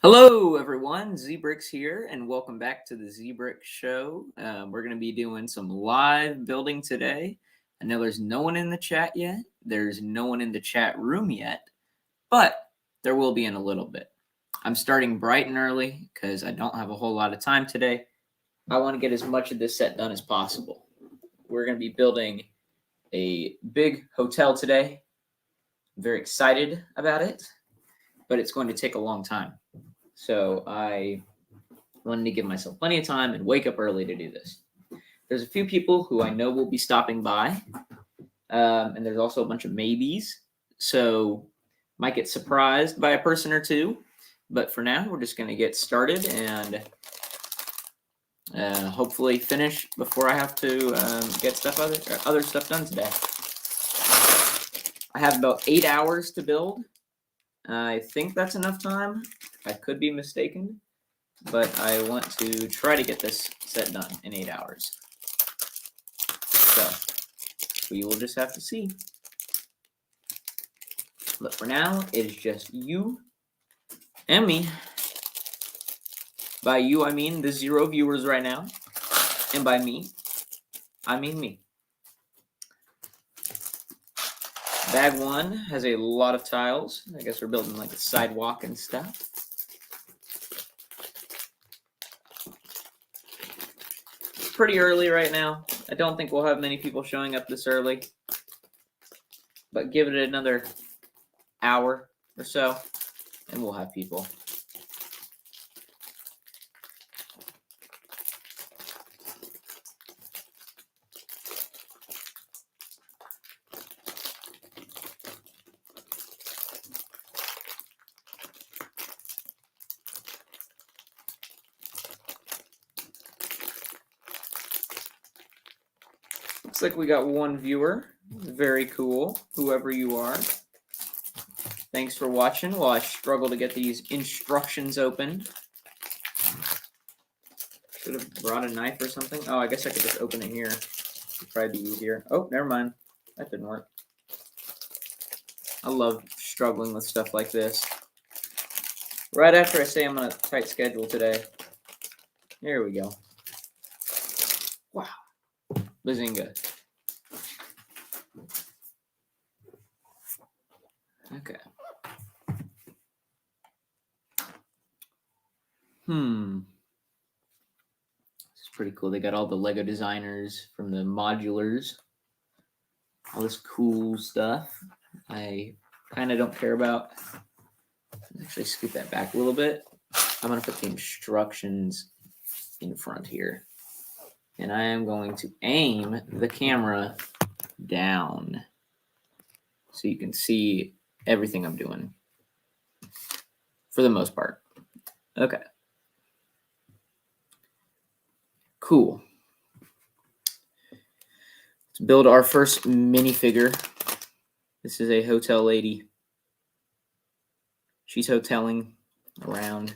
Hello, everyone. ZBricks here, and welcome back to the ZBrick Show. We're going to be doing some live building today. I know there's no one in the chat yet. There's no one in the chat room yet, but there will be in a little bit. I'm starting bright and early because I don't have a whole lot of time today. I want to get as much of this set done as possible. We're going to be building a big hotel today. I'm very excited about it, but it's going to take a long time. So I wanted to give myself plenty of time and wake up early to do this. There's a few people who I know will be stopping by, and there's also a bunch of maybes. So might get surprised by a person or two. But for now, we're just going to get started and hopefully finish before I have to get other stuff done today. I have about 8 hours to build. I think that's enough time. I could be mistaken, but I want to try to get this set done in 8 hours. So we will just have to see. But for now, it is just you and me. By you, I mean the 0 viewers right now. And by me, I mean me. Bag 1 has a lot of tiles. I guess we're building like a sidewalk and stuff. It's pretty early right now. I don't think we'll have many people showing up this early. But give it another hour or so, and we'll have people. Looks like we got 1 viewer. Very cool, whoever you are. Thanks for watching while I struggle to get these instructions open. Should have brought a knife or something. Oh, I guess I could just open it here. It'd probably be easier. Oh, never mind. That didn't work. I love struggling with stuff like this. Right after I say I'm on a tight schedule today. Here we go. Wow. Bazinga. Okay. This is pretty cool. They got all the Lego designers from the modulars. All this cool stuff. I kind of don't care about. Actually, scoot that back a little bit. I'm going to put the instructions in front here. And I am going to aim the camera down so you can see everything I'm doing for the most part. Okay. Cool. Let's build our first minifigure. This is a hotel lady. She's hoteling around.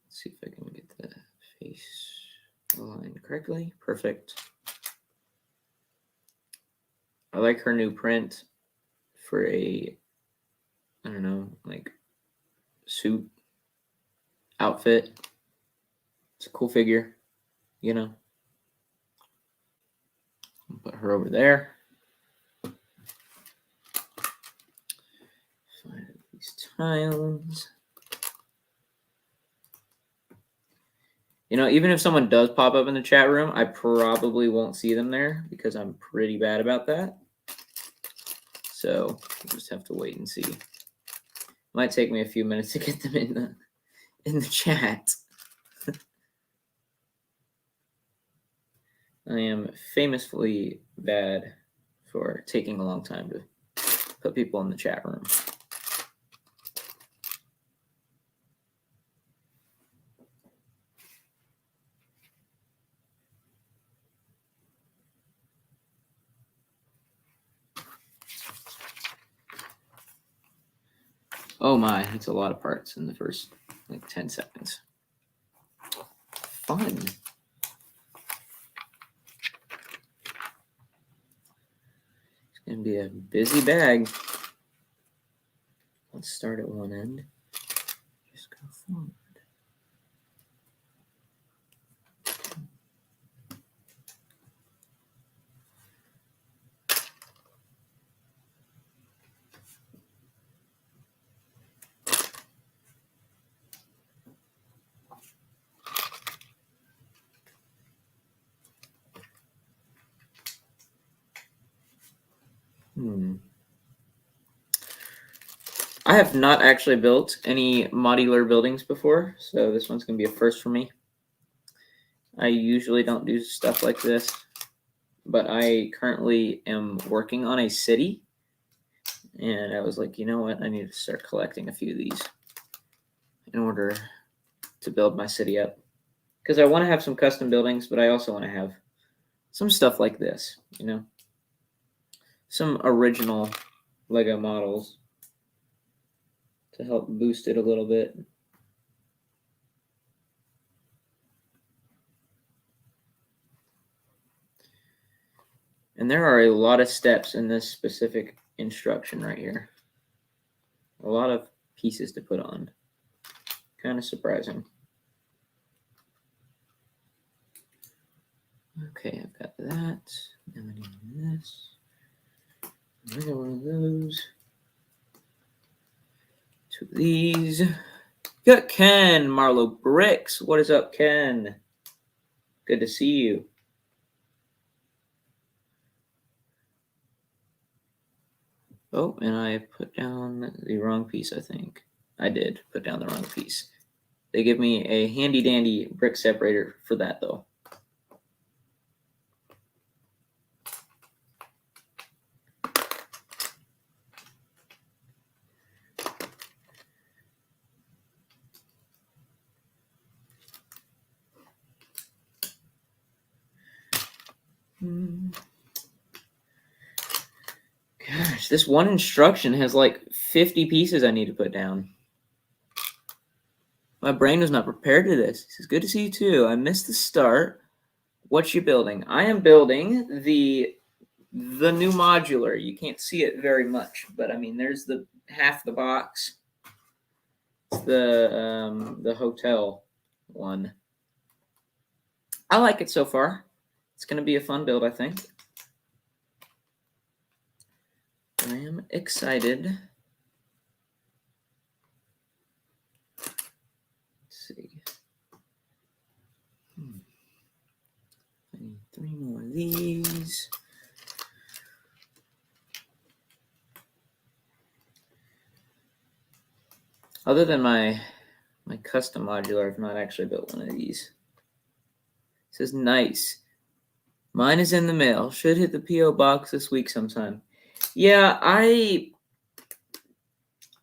Let's see if I can get the face aligned correctly. Perfect. I like her new print for a, I don't know, like suit outfit. It's a cool figure, you know. Put her over there. Find these tiles. You know, even if someone does pop up in the chat room, I probably won't see them there because I'm pretty bad about that. So we'll just have to wait and see. Might take me a few minutes to get them in the chat. I am famously bad for taking a long time to put people in the chat room. Oh my, it's a lot of parts in the first like 10 seconds. Fun. It's going to be a busy bag. Let's start at one end. Just go forward. I have not actually built any modular buildings before, so this one's going to be a first for me. I usually don't do stuff like this, but I currently am working on a city, and I was like, you know what? I need to start collecting a few of these in order to build my city up. Because I want to have some custom buildings, but I also want to have some stuff like this, you know? Some original Lego models to help boost it a little bit. And there are a lot of steps in this specific instruction right here. A lot of pieces to put on. Kind of surprising. Okay, I've got that. Now I need this. Another one of those. Two of these. Got Ken Marlowe Bricks. What is up, Ken? Good to see you. Oh, and I put down the wrong piece, I think. I did put down the wrong piece. They give me a handy dandy brick separator for that, though. Gosh, this one instruction has like 50 pieces I need to put down. My brain was not prepared to this. He says, good to see you too. I missed the start. What you building? I am building the new modular. You can't see it very much, but I mean, there's the half the box. It's the hotel one. I like it so far. It's going to be a fun build, I think. I am excited. Let's see. I need 3 more of these. Other than my custom modular, I've not actually built one of these. It says nice. Mine is in the mail. Should hit the P.O. box this week sometime. Yeah, I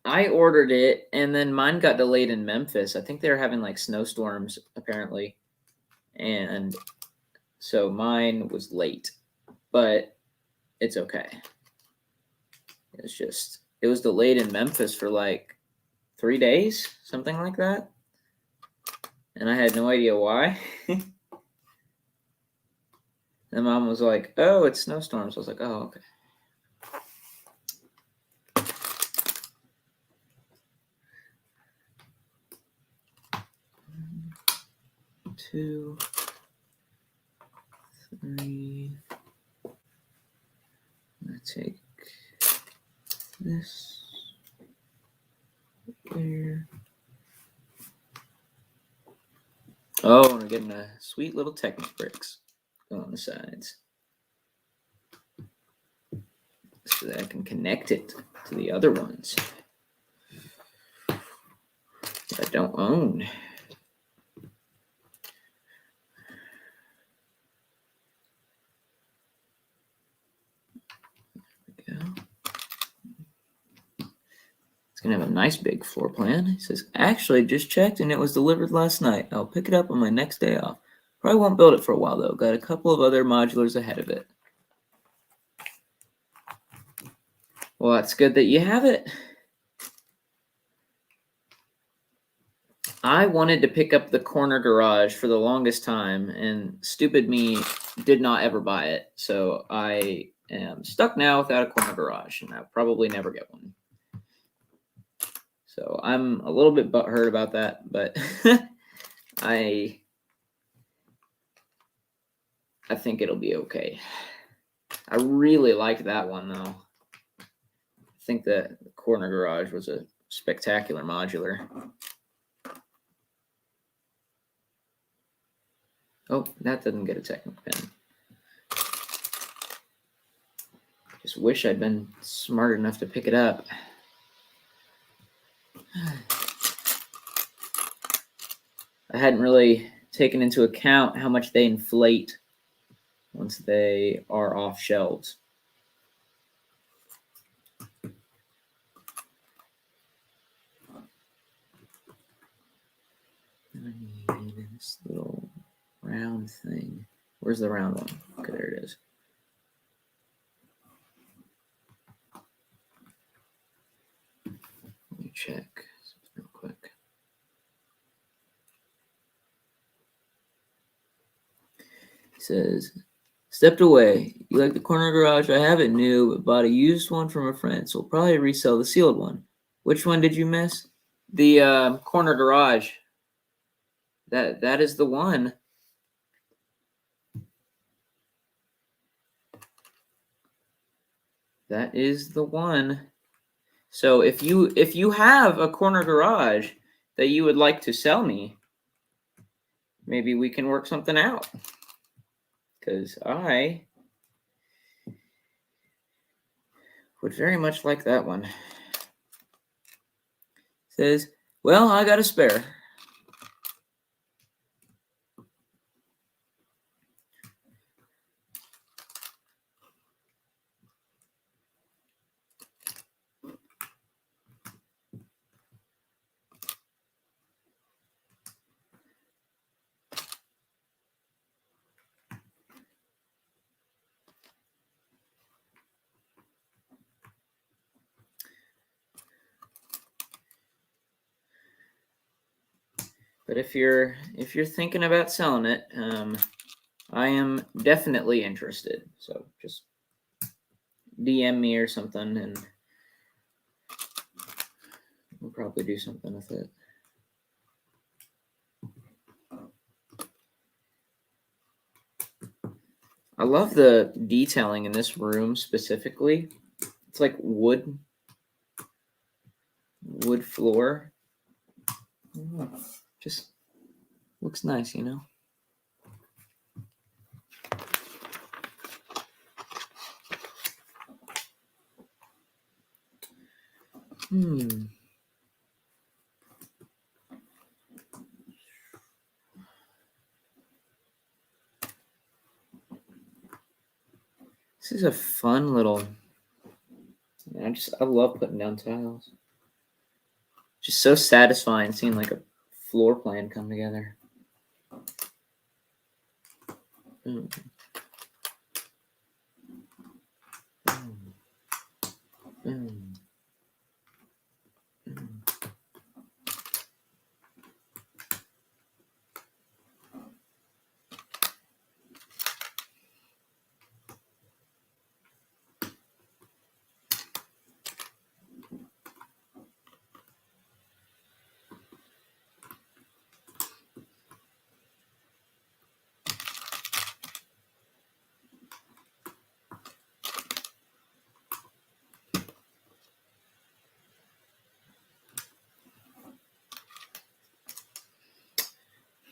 ordered it, and then mine got delayed in Memphis. I think they were having like snowstorms, apparently. And so mine was late, but it's okay. It was delayed in Memphis for like 3 days, something like that. And I had no idea why. And Mom was like, oh, it's snowstorms. I was like, oh, okay. One, 2, 3. I'm going to take this there. Oh, and we're getting a sweet little Technic bricks on the sides so that I can connect it to the other ones that I don't own. There we go. It's going to have a nice big floor plan. It says, actually, just checked and it was delivered last night. I'll pick it up on my next day off. Probably won't build it for a while, though. Got a couple of other modulars ahead of it. Well, that's good that you have it. I wanted to pick up the corner garage for the longest time, and stupid me did not ever buy it. So I am stuck now without a corner garage, and I'll probably never get one. So I'm a little bit butthurt about that, but I think it'll be okay. I really liked that one though. I think that the corner garage was a spectacular modular. Oh, that doesn't get a technical pin. Just wish I'd been smart enough to pick it up. I hadn't really taken into account how much they inflate once they are off shelves. I need this little round thing. Where's the round one? Okay, there it is. Let me check real quick. It says, stepped away. You like the corner garage? I have it new, but bought a used one from a friend, so we'll probably resell the sealed one. Which one did you miss? The corner garage. That is the one. That is the one. So if you have a corner garage that you would like to sell me, maybe we can work something out. Because I would very much like that one. Says, well, I got a spare. But if you're thinking about selling it, I am definitely interested. So just DM me or something, and we'll probably do something with it. I love the detailing in this room specifically. It's like wood floor. Just looks nice, you know? This is a fun little... I love putting down tiles. Just so satisfying seeing like a floor plan come together. Boom. Boom. Boom.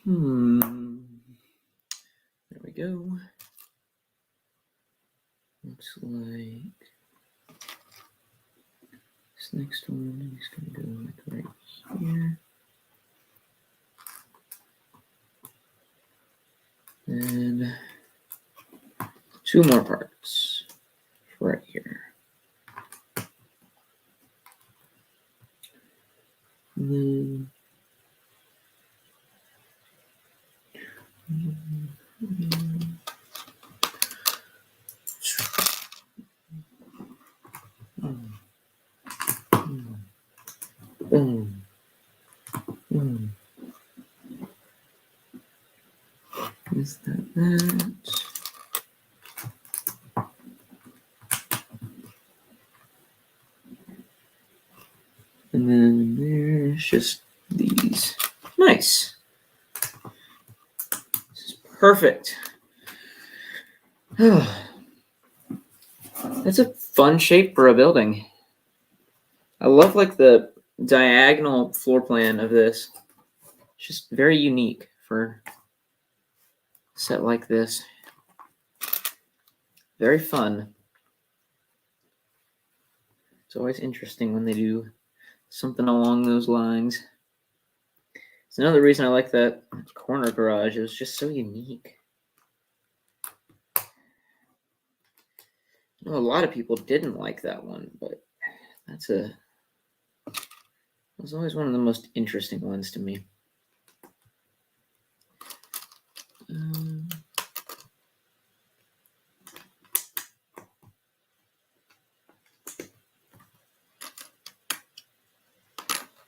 Boom. There we go. Looks like this next one is going to go like right here. And 2 more parts right here. And then boom. Boom. Is that? And then there's just these. Nice. This is perfect. That's a fun shape for a building. I love like the diagonal floor plan of this. It's just very unique for a set like this. Very fun. It's always interesting when they do something along those lines. It's another reason I like that corner garage. It was just so unique. I know a lot of people didn't like that one, but it was always one of the most interesting ones to me. He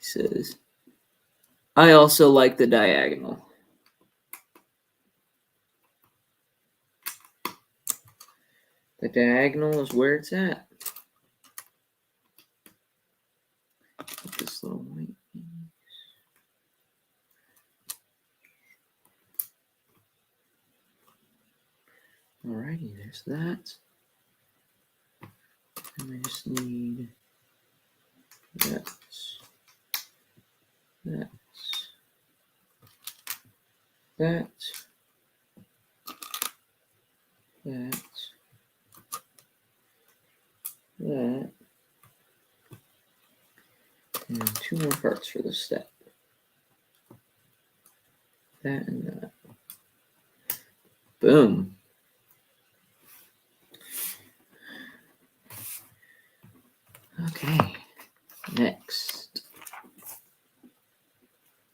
says, I also like the diagonal. The diagonal is where it's at. This little white piece. Alrighty, there's that. And I just need that. That. That. That. That. And 2 more parts for this step. That and that. Boom. Okay. Next.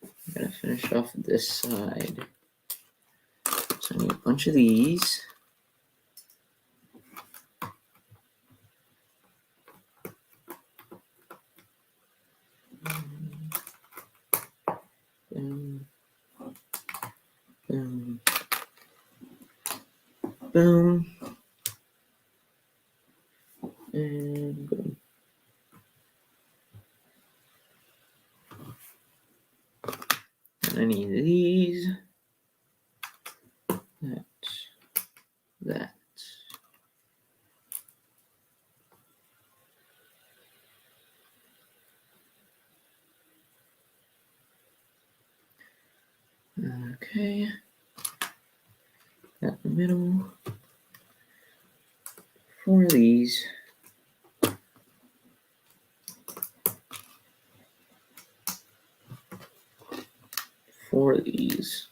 I'm going to finish off this side. So I need a bunch of these. Boom. Boom. Boom. And boom. And I need these. That. Okay. Got the middle. 4 of these. 4 of these.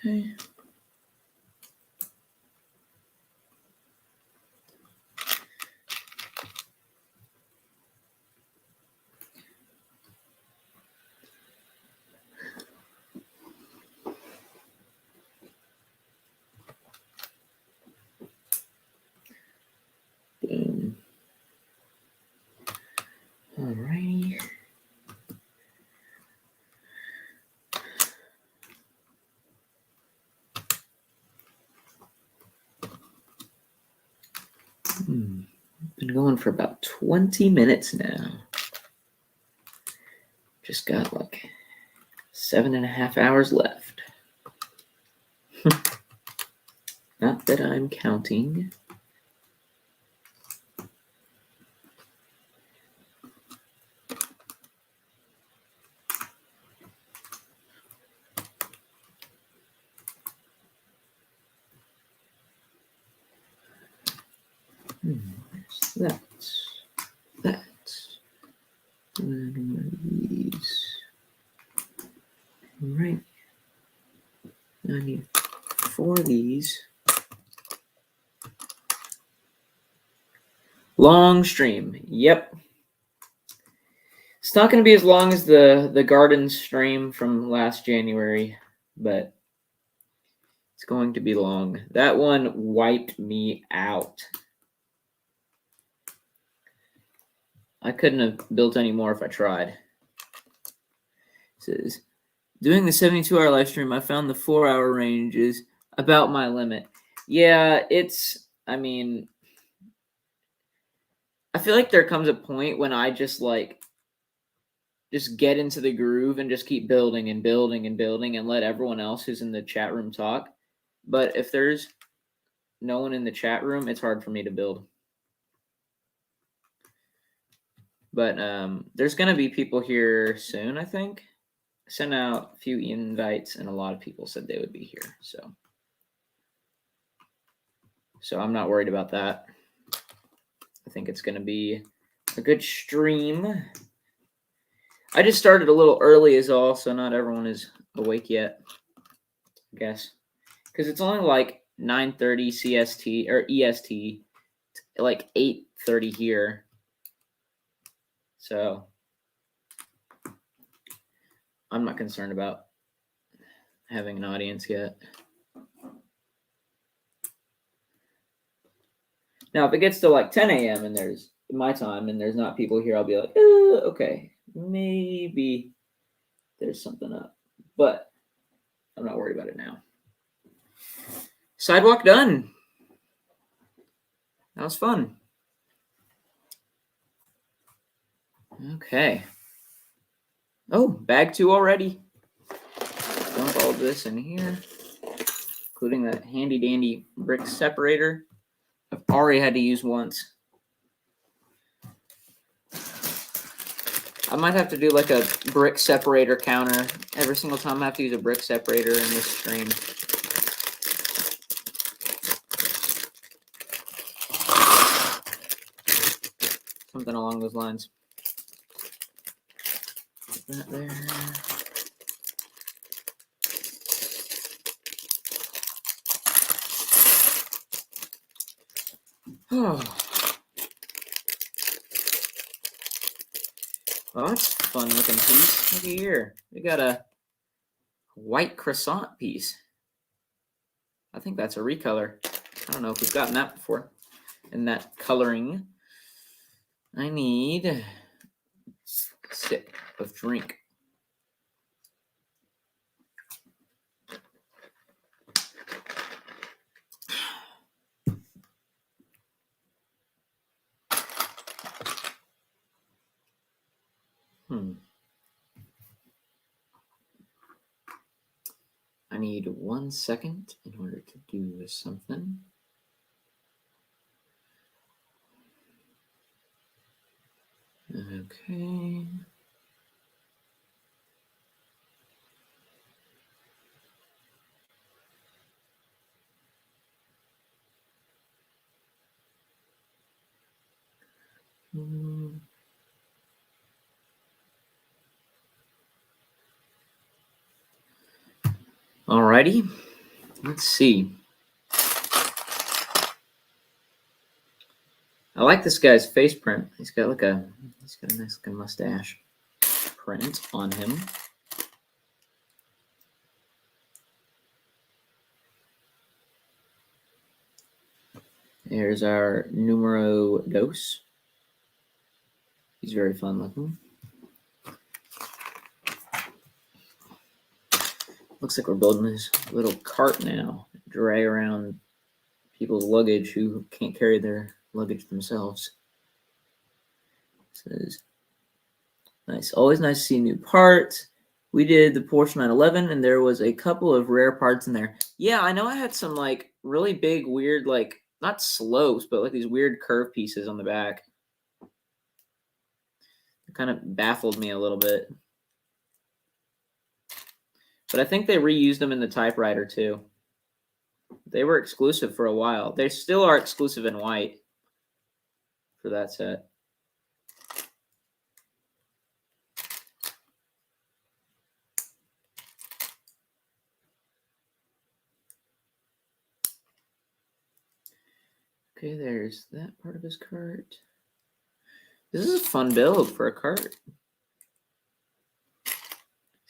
Okay. Boom. Alrighty. Been going for about 20 minutes now. Just got like 7.5 hours left. Not that I'm counting. That. And then one of these. All right. Now I need 4 of these. Long stream. Yep. It's not going to be as long as the garden stream from last January, but it's going to be long. That one wiped me out. I couldn't have built any more if I tried. It says, doing the 72-hour live stream, I found the 4-hour range is about my limit. Yeah, I mean, I feel like there comes a point when I just get into the groove and just keep building and building and building and let everyone else who's in the chat room talk. But if there's no one in the chat room, it's hard for me to build. But there's going to be people here soon, I think. I sent out a few invites, and a lot of people said they would be here. So I'm not worried about that. I think it's going to be a good stream. I just started a little early is all, so not everyone is awake yet, I guess. Because it's only like 9:30 CST or EST, like 8:30 here. So I'm not concerned about having an audience yet. Now, if it gets to like 10 a.m. and there's my time and there's not people here, I'll be like, okay, maybe there's something up. But I'm not worried about it now. Sidewalk done. That was fun. Okay. Oh, bag 2 already. Dump all of this in here, including that handy dandy brick separator I've already had to use once. I might have to do like a brick separator counter every single time I have to use a brick separator in this stream. Something along those lines. Put that there. Oh. Well, that's a fun looking piece. Look here. We got a white croissant piece. I think that's a recolor. I don't know if we've gotten that before. And that coloring. I need a sip of drink. I need 1 second in order to do something. Okay. Alrighty. Let's see. I like this guy's face print. He's got a nice looking mustache print on him. Here's our numero dos. He's very fun looking. Looks like we're building this little cart now. Drag around people's luggage who can't carry their luggage themselves. Says, nice. Always nice to see new parts. We did the Porsche 911 and there was a couple of rare parts in there. Yeah, I know I had some like really big, weird, like not slopes, but like these weird curve pieces on the back. It kind of baffled me a little bit. But I think they reused them in the typewriter too. They were exclusive for a while. They still are exclusive in white for that set. Okay, there's that part of his cart. This is a fun build for a cart.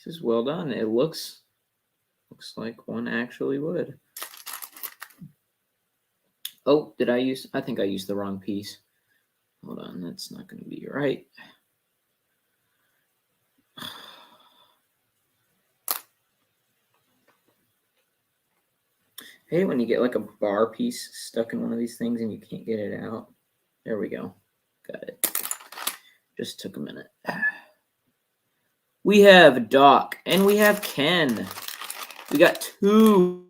This is well done. It looks like one actually would. Oh, I think I used the wrong piece. Hold on, that's not going to be right. hate when you get like a bar piece stuck in one of these things and you can't get it out. There we go. Got it. Just took a minute. We have Doc and we have Ken. We got two.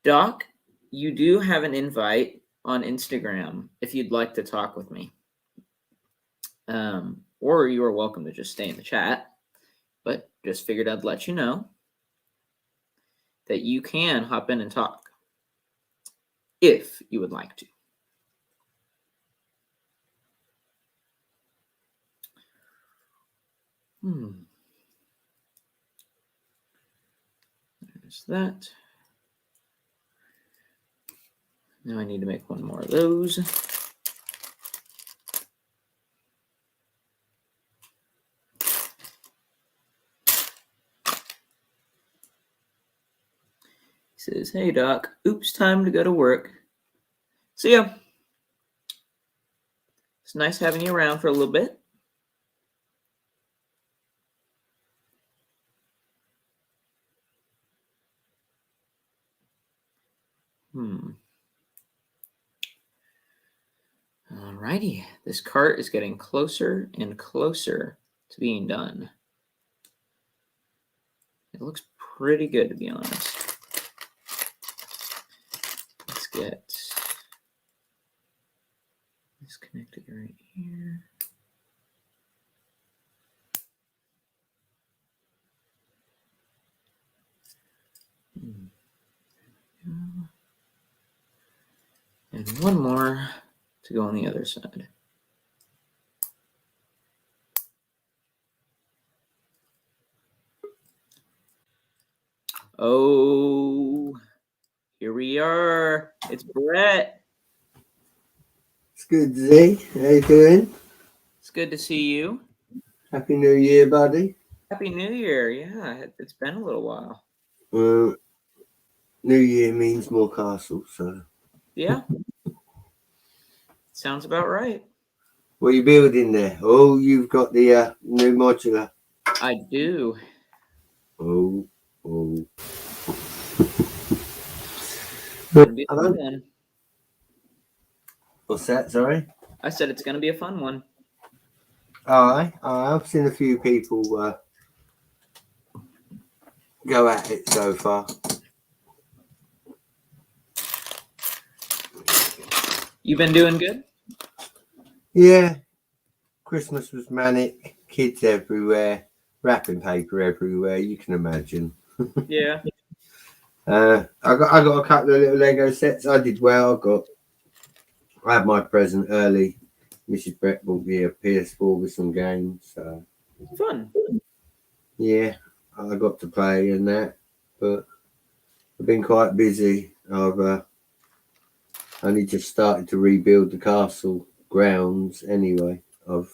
Doc, you do have an invite on Instagram if you'd like to talk with me. Or you are welcome to just stay in the chat. But just figured I'd let you know that you can hop in and talk if you would like to. There's that. Now I need to make one more of those. He says, hey, Doc. Oops, time to go to work. See ya. It's nice having you around for a little bit. Alrighty. This cart is getting closer and closer to being done. It looks pretty good, to be honest. Let's get this connected right here. And one more to go on the other side. Oh, here we are. It's Brett. It's good, Z. How you doing? It's good to see you. Happy New Year, buddy. Happy New Year. Yeah, it's been a little while. Well, New Year means more castles, so. Yeah. Sounds about right. What are you building there? Oh, you've got the new modular. I do. Oh. Gonna be a fun one. What's that, sorry? I said it's going to be a fun one. I've seen a few people go at it so far. You been doing good? Yeah. Christmas was manic. Kids everywhere. Wrapping paper everywhere. You can imagine. Yeah. I got a couple of little Lego sets. I did well. I had my present early. Mrs. Brett bought me a PS4 with some games. Fun. Yeah, I got to play and that, but I've been quite busy. I've only just started to rebuild the castle grounds anyway. I've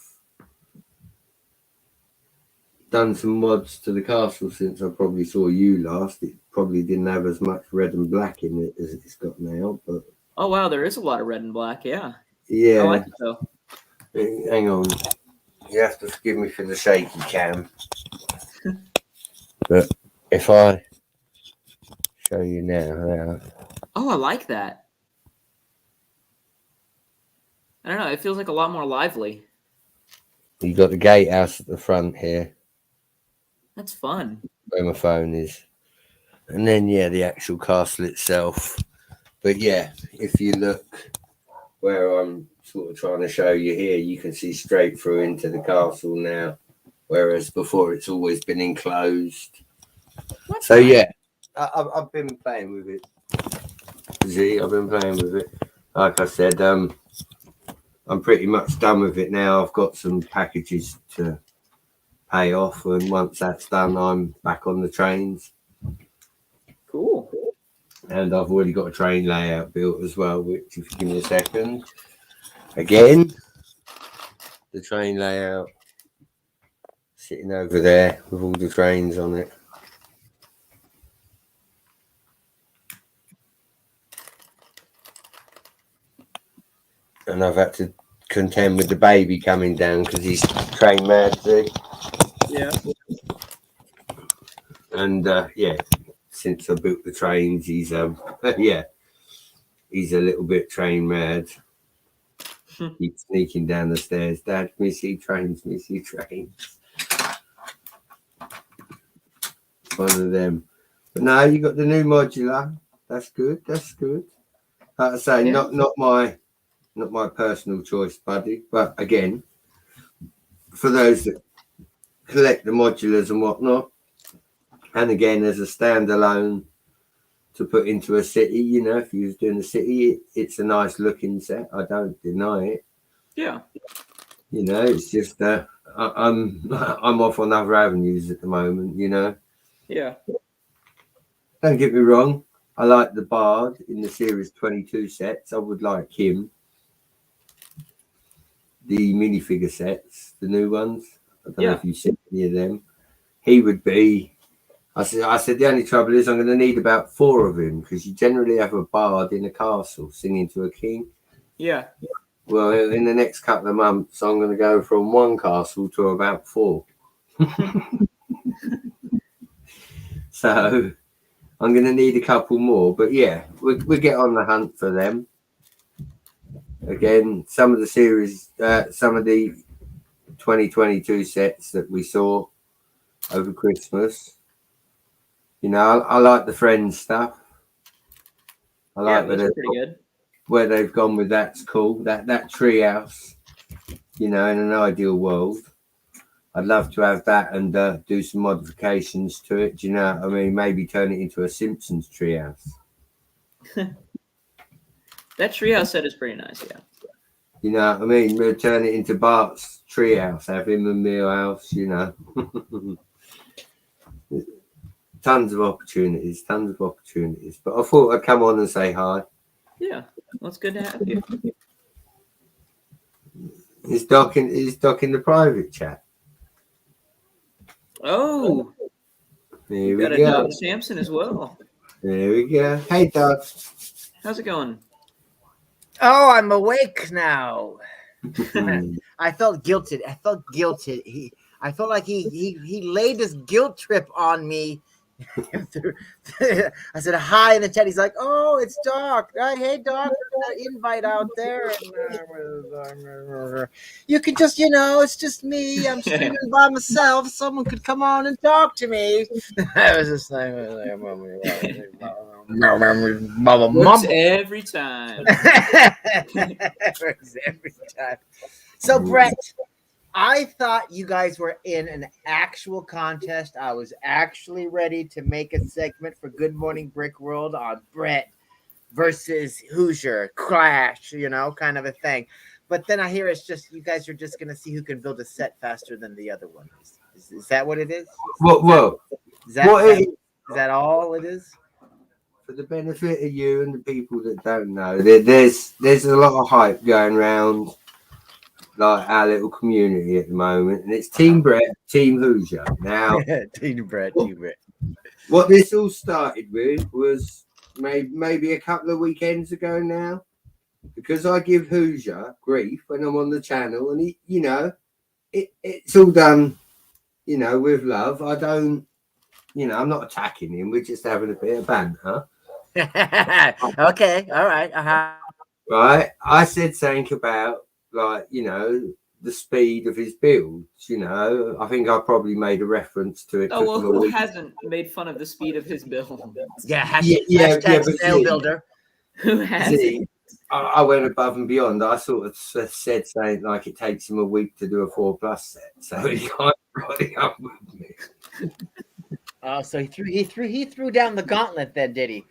done some mods to the castle since I probably saw you last. It probably didn't have as much red and black in it as it's got now, but oh wow, there is a lot of red and black. Yeah. Yeah. I like it though. Hang on, you have to forgive me for the shaky cam. But if I show you now, oh, I like that. I don't know. It feels like a lot more lively. You got the gatehouse at the front here. That's fun. Where my phone is. And then, yeah, the actual castle itself. But, yeah, if you look where I'm sort of trying to show you here, you can see straight through into the castle now. Whereas before, it's always been enclosed. That's so, nice. Yeah, I've been playing with it. Z, I've been playing with it. Like I said, I'm pretty much done with it now. I've got some packages to pay off, and once that's done, I'm back on the trains. Cool. And I've already got a train layout built as well, which, if you give me a second, again, the train layout sitting over there with all the trains on it. And I've had to contend with the baby coming down because he's train mad, see? Yeah. And yeah, since I built the trains. He's yeah, he's a little bit train mad. He's sneaking down the stairs. Dad, missy trains, missy trains. One of them. But no, you got the new modular. That's good. That's good. Like I say, Yeah. not my personal choice, buddy. But again, for those that collect the modulars and whatnot, and again as a standalone to put into a city, you know, if you was doing a city, it's a nice looking set. I don't deny it. Yeah. You know, it's just I'm off on other avenues at the moment. You know. Yeah. Don't get me wrong. I like the Bard in the Series 22 sets. I would like him. The minifigure sets, the new ones. I don't know if you've seen any of them. He would be. I said the only trouble is I'm going to need about 4 of him because you generally have a Bard in a castle singing to a king. Yeah. Well, in the next couple of months, I'm going to go from 1 castle to about 4. So I'm going to need a couple more. But yeah, we get on the hunt for them. Again, some of the series, some of the 2022 sets that we saw over Christmas. You know, I like the Friends stuff. I like that's pretty good. Where they've gone with that's cool. That treehouse, you know, in an ideal world, I'd love to have that and do some modifications to it. Do you know what I mean? Maybe turn it into a Simpsons treehouse. That treehouse set is pretty nice, yeah. You know what I mean? We'll turn it into Bart's treehouse, have him and Millhouse, you know. Tons of opportunities. But I thought I'd come on and say hi. Yeah, well, it's good to have you. Is Doc in the private chat? Oh, There got we a go. Doug Sampson as well. There we go. Hey, Doc. How's it going? Oh, I'm awake now. I felt guilted. I felt like he laid this guilt trip on me. I said hi in the chat. He's like, "Oh, it's Doc. Hey, Doc, there's an invite out there. You could just, you know, it's just me. I'm streaming by myself. Someone could come on and talk to me." I was just like, Works every time. every time. So, Brett, I thought you guys were in an actual contest. I was actually ready to make a segment for Good Morning Brick World on Brett versus Hoosier Clash, you know, kind of a thing. But then I hear it's just you guys are just going to see who can build a set faster than the other one. Is that what it is? Whoa. Is that all it is? For the benefit of you and the people that don't know, there's a lot of hype going around like our little community at the moment, and it's Team Brett, Team Hoosier. Now, Team Brett. What this all started with was maybe a couple of weekends ago now, because I give Hoosier grief when I'm on the channel, and he, you know, it's all done, you know, with love. I don't, you know, I'm not attacking him. We're just having a bit of banter. Okay, all right. Right, I said something about, like, you know, the speed of his builds. You know, I think I probably made a reference to it. Oh, well, who hasn't made fun of the speed of his build? Yeah, hashtag snail builder. Who hasn't? I went above and beyond. I sort of said something like it takes him a week to do a 4+ set, so he can't really up with me. Oh, so he threw down the gauntlet then, did he?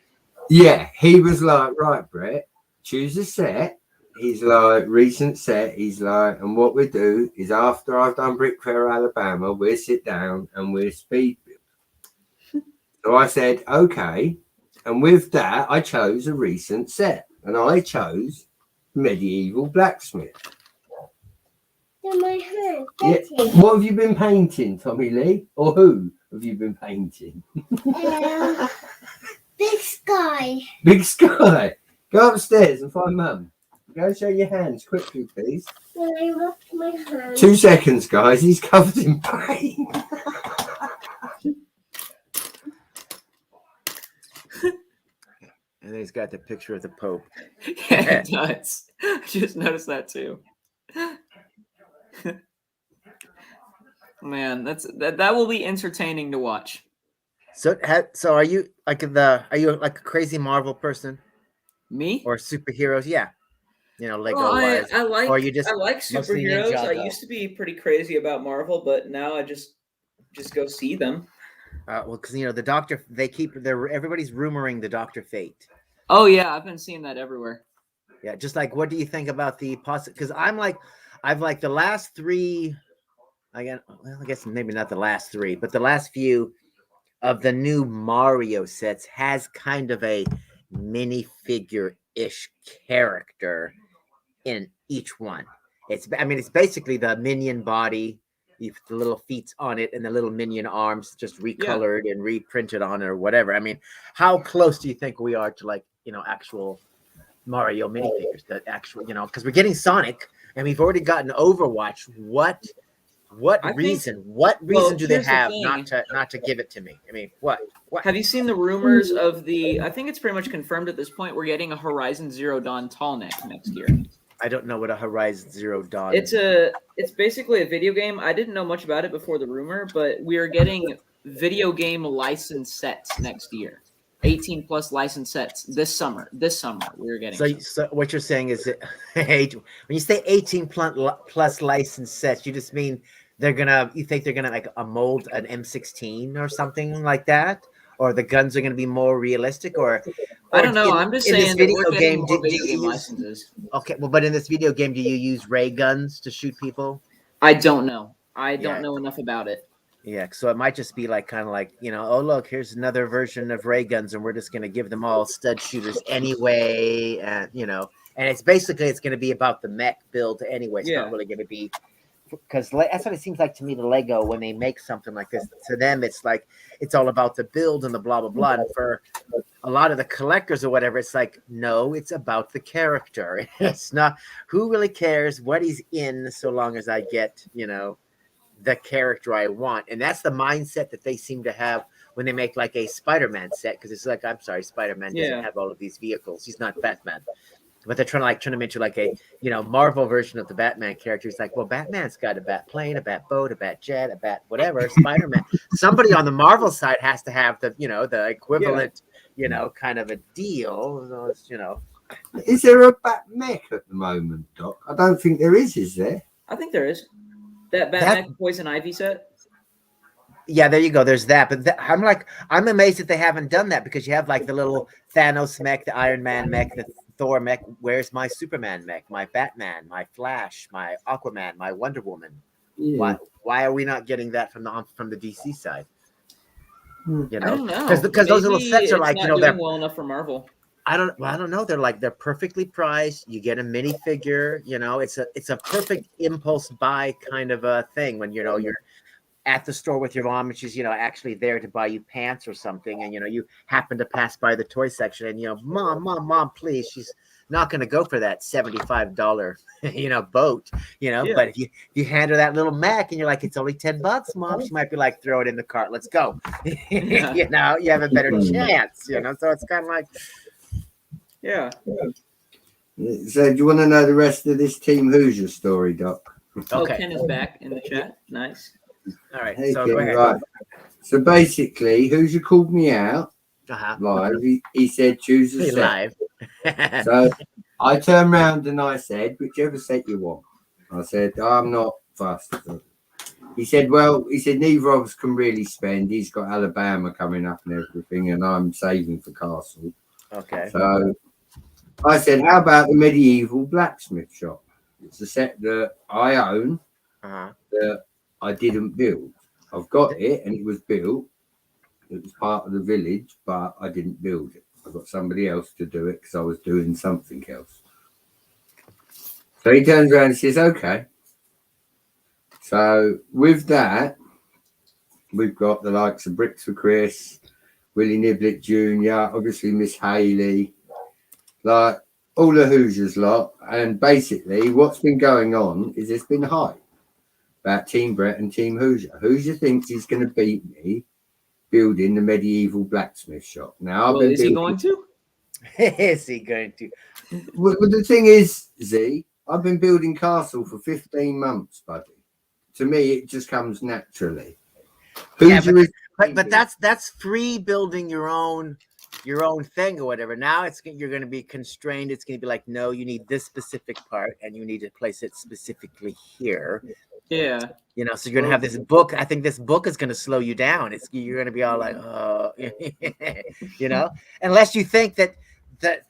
Yeah, he was like, right, Brett, choose a set. He's like, recent set. He's like, and what we do is after I've done Brick Fair Alabama, we'll sit down and we'll speed build. So I said, okay. And with that, I chose a recent set. And I chose Medieval Blacksmith. In my hand. Yeah. What have you been painting, Tommy Lee? Or who have you been painting? Big Sky. Big Sky. Go upstairs and find Mum. Go show your hands quickly, please. When I left my hand. 2 seconds, guys. He's covered in paint. And then he's got the picture of the Pope. Yeah, it does. I just noticed that too. Man, that will be entertaining to watch. So are you like a crazy Marvel person Me? or superheroes? Yeah, Lego Well, wise. I like Or you just I like mostly superheroes. I Ninjago? used to be pretty crazy about Marvel, but now I just go see them. Well, because the Doctor, everybody's rumoring the Doctor Fate. Oh yeah, I've been seeing that everywhere. Yeah, just like what do you think about the because I've like the last three. I guess maybe not the last three, but the last few of the new Mario sets has kind of a minifigure-ish character in each one. It's basically the minion body, the little feet on it, and the little minion arms just recolored and reprinted on it or whatever. I mean, how close do you think we are to actual Mario minifigures? That actual, because we're getting Sonic and we've already gotten Overwatch. What reason do they have not to give it to me? I mean, what? Have you seen the rumors of I think it's pretty much confirmed at this point, we're getting a Horizon Zero Dawn tall neck next year. I don't know what a Horizon Zero Dawn is. It's basically a video game. I didn't know much about it before the rumor, but we are getting video game license sets next year. 18 plus license sets this summer. We're getting. So what you're saying is that when you say 18 plus license sets, you just mean you think they're gonna like mold an M16 or something like that, or the guns are gonna be more realistic, or I don't know. I'm just saying that we're getting more video game use licenses. Okay, well, but in this video game, do you use ray guns to shoot people? I don't know. I don't know enough about it. Yeah, so it might just be kind of like, oh, look, here's another version of ray guns, and we're just going to give them all stud shooters anyway. And, and it's going to be about the mech build anyway. It's not really going to be, because that's what it seems like to me, the Lego, when they make something like this, to them, it's like, it's all about the build and the blah, blah, blah. And for a lot of the collectors or whatever, it's like, no, it's about the character. It's not, who really cares what he's in so long as I get, the character I want. And that's the mindset that they seem to have when they make like a Spider-Man set, because it's like, I'm sorry, Spider-Man doesn't have all of these vehicles. He's not Batman. But they're trying to turn him into like a Marvel version of the Batman character. It's like, well, Batman's got a bat plane, a bat boat, a bat jet, a bat whatever. Spider-Man. Somebody on the Marvel side has to have the the equivalent kind of a deal. Is there a bat mech at the moment, Doc? I don't think there is there? I think there is. That Batman Poison Ivy set? Yeah, there you go. There's that. But I'm amazed that they haven't done that, because you have like the little Thanos mech, the Iron Man mech, the Thor mech. Where's my Superman mech, my Batman, my Flash, my Aquaman, my Wonder Woman? Yeah. Why are we not getting that from the DC side? I don't know. Because those little sets are like, they're well enough for Marvel. I don't know. They're perfectly priced. You get a minifigure. It's a perfect impulse buy kind of a thing when you're at the store with your mom and she's actually there to buy you pants or something, and you happen to pass by the toy section and mom, please. She's not going to go for that $75 boat, But if you hand her that little mech and you're like, it's only $10, Mom, she might be like, throw it in the cart. Let's go. You have a better chance. So it's kind of like. Yeah. So do you want to know the rest of this Team Hoosier story, Doc? Okay. Ken is back in the chat. Nice. All right. Hey, so Ken, go ahead. right. So basically, Hoosier called me out live. He said, choose a set. Live. So I turned around and I said, whichever set you want. I said, I'm not fussed. He said, neither of us can really spend. He's got Alabama coming up and everything, and I'm saving for Castle. Okay. So I said, how about the medieval blacksmith shop? It's a set that I own that I didn't build. I've got it and it was built. It was part of the village, but I didn't build it. I got somebody else to do it because I was doing something else. So he turns around and says, okay. So with that, we've got the likes of Bricks for Chris, Willie Niblett Jr., obviously Miss Haley, like all the Hoosiers lot. And basically what's been going on is there's been hype about Team Brett and Team Hoosier. Hoosier thinks he's going to beat me building the medieval blacksmith shop. Now, is he going to? Is he going to? Well, the thing is, Z, I've been building castle for 15 months, buddy. To me, it just comes naturally. Yeah, Hoosier is but that's free building your own thing or whatever. Now you're going to be constrained. It's going to be like, no, you need this specific part and you need to place it specifically here. Yeah. You know, so you're going to have this book. I think this book is going to slow you down. You're going to be all like, you know, unless you think that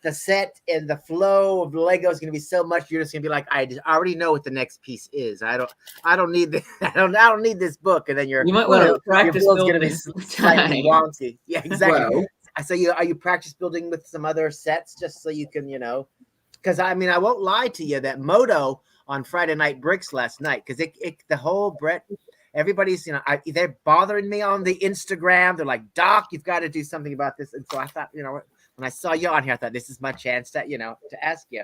the set and the flow of Lego is going to be so much, you're just going to be like, I already know what the next piece is. I don't need this. I don't need this book. And then you might want to practice your build's going to building be slightly wonky. Yeah, exactly. well, So are you practice building with some other sets just so you can, you know, because I mean, I won't lie to you that Moto on Friday Night Bricks last night, because the whole Brett, everybody's, you know, they're bothering me on the Instagram. They're like, Doc, you've got to do something about this. And so I thought, you know, when I saw you on here, I thought this is my chance to, you know, to ask you.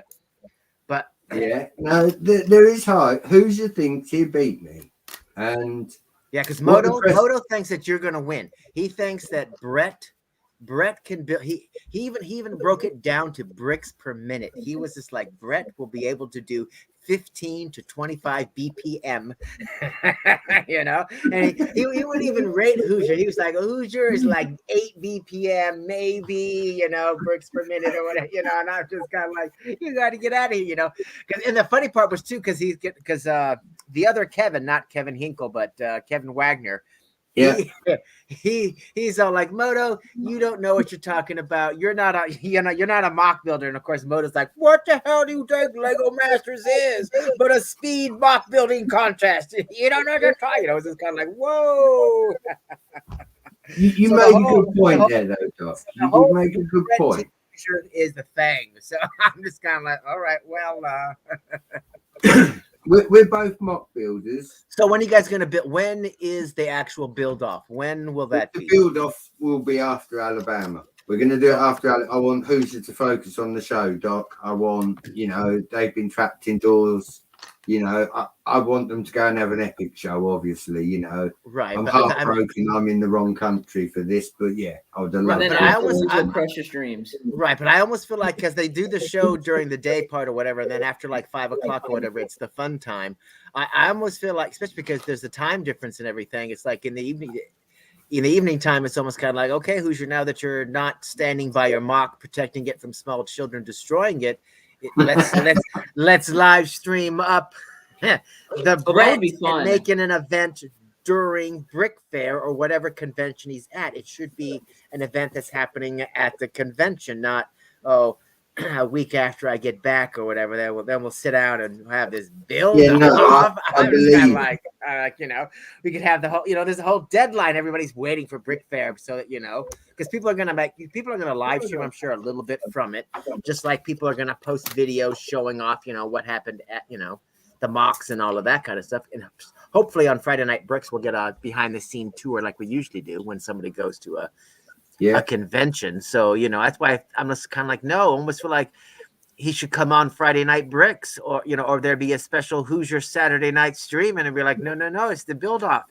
But yeah, no, there is high. Hoosier thinks he beat me, and yeah, because What the Moto thinks that you're going to win. He thinks that Brett can build. He even broke it down to bricks per minute. He was just like, Brett will be able to do 15 to 25 BPM, you know, and he wouldn't even rate Hoosier. He was like, Hoosier is like 8 BPM, maybe, you know, bricks per minute or whatever, you know. And I'm just kind of like, you got to get out of here, you know. And the funny part was too, because the other Kevin, not Kevin Hinkle, but Kevin Wagner. yeah, He's all like, Moto, you don't know what you're talking about. You're not a mock builder. And of course, Moto's like, what the hell do you think Lego Masters is but a speed mock building contest? You don't know what you're talking. You know, it's just kind of like, whoa. you So made the a whole- good point the there, though, Doc. the You whole did make a good Red point. T-shirt is the thing. So I'm just kind of like, all right, well, We're both mock builders. so when are you guys going to build? When is the actual build off? When will that The be? build off will be after Alabama. We're going to do it after. I want Hoosier to focus on the show, Doc. I want, you know, they've been trapped indoors. You know, I want them to go and have an epic show, obviously. You know, Right. I'm but heartbroken I'm in the wrong country for this, but yeah, I would have Right, loved And then but I it. almost- afterwards, you'll I'm- crush your dreams. Right, but I almost feel like because they do the show during the day part or whatever, and then after like 5 o'clock or whatever, it's the fun time. I almost feel like, especially because there's the time difference and everything, it's like in the evening. In the evening time, it's almost kind of like, okay, Hoosier, now that you're not standing by your mock, protecting it from small children destroying it, let's live stream up the that would Brett be fun. and making an event during Brick Fair or whatever convention he's at. It should be an event that's happening at the convention, not a week after I get back or whatever. Then we'll sit down and have this build Yeah, no, off. I I'm just kinda believe. like, you know, we could have the whole, you know, there's a whole deadline. Everybody's waiting for Brick Fair, so that, you know, because people are gonna live stream, I'm sure, a little bit from it, just like people are gonna post videos showing off, you know, what happened at, you know, the mocks and all of that kind of stuff. And hopefully on Friday Night Bricks, we'll get a behind the scene tour like we usually do when somebody goes to a convention. So, you know, that's why I'm just kind of like, no, I almost feel like he should come on Friday Night Bricks, or, you know, or there'd be a special Hoosier Saturday night stream, and it'd be like, no, it's the build off.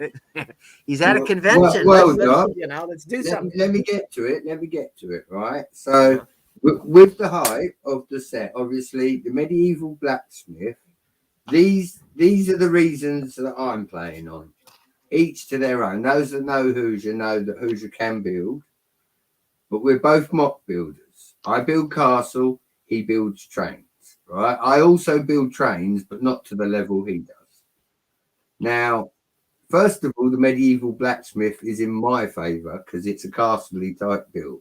He's at a convention. Doc, you know, let's do something. let me get to it, right? So, with the height of the set, obviously, the medieval blacksmith, these are the reasons that I'm playing on. Each to their own. Those that know Hoosier know that Hoosier can build. But we're both mock builders. I build castle, he builds trains, right? I also build trains, but not to the level he does. Now, first of all, the medieval blacksmith is in my favour because it's a castle-y type build.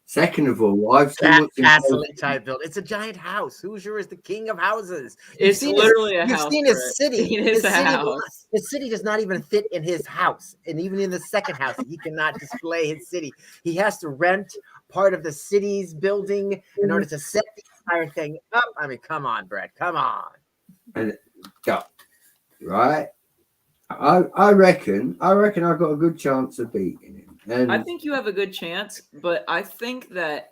Second of all, I've seen what's Castle involved. type build. It's a giant house. Hoosier is the king of houses. It's literally a You've house. seen Brett. his city. It is His a city house. The city does not even fit in his house. And even in the second house, he cannot display his city. He has to rent part of the city's building in order to set the entire thing up. I mean, come on, Brett. Come on. Right? I reckon I've got a good chance of beating him. And I think you have a good chance, but I think that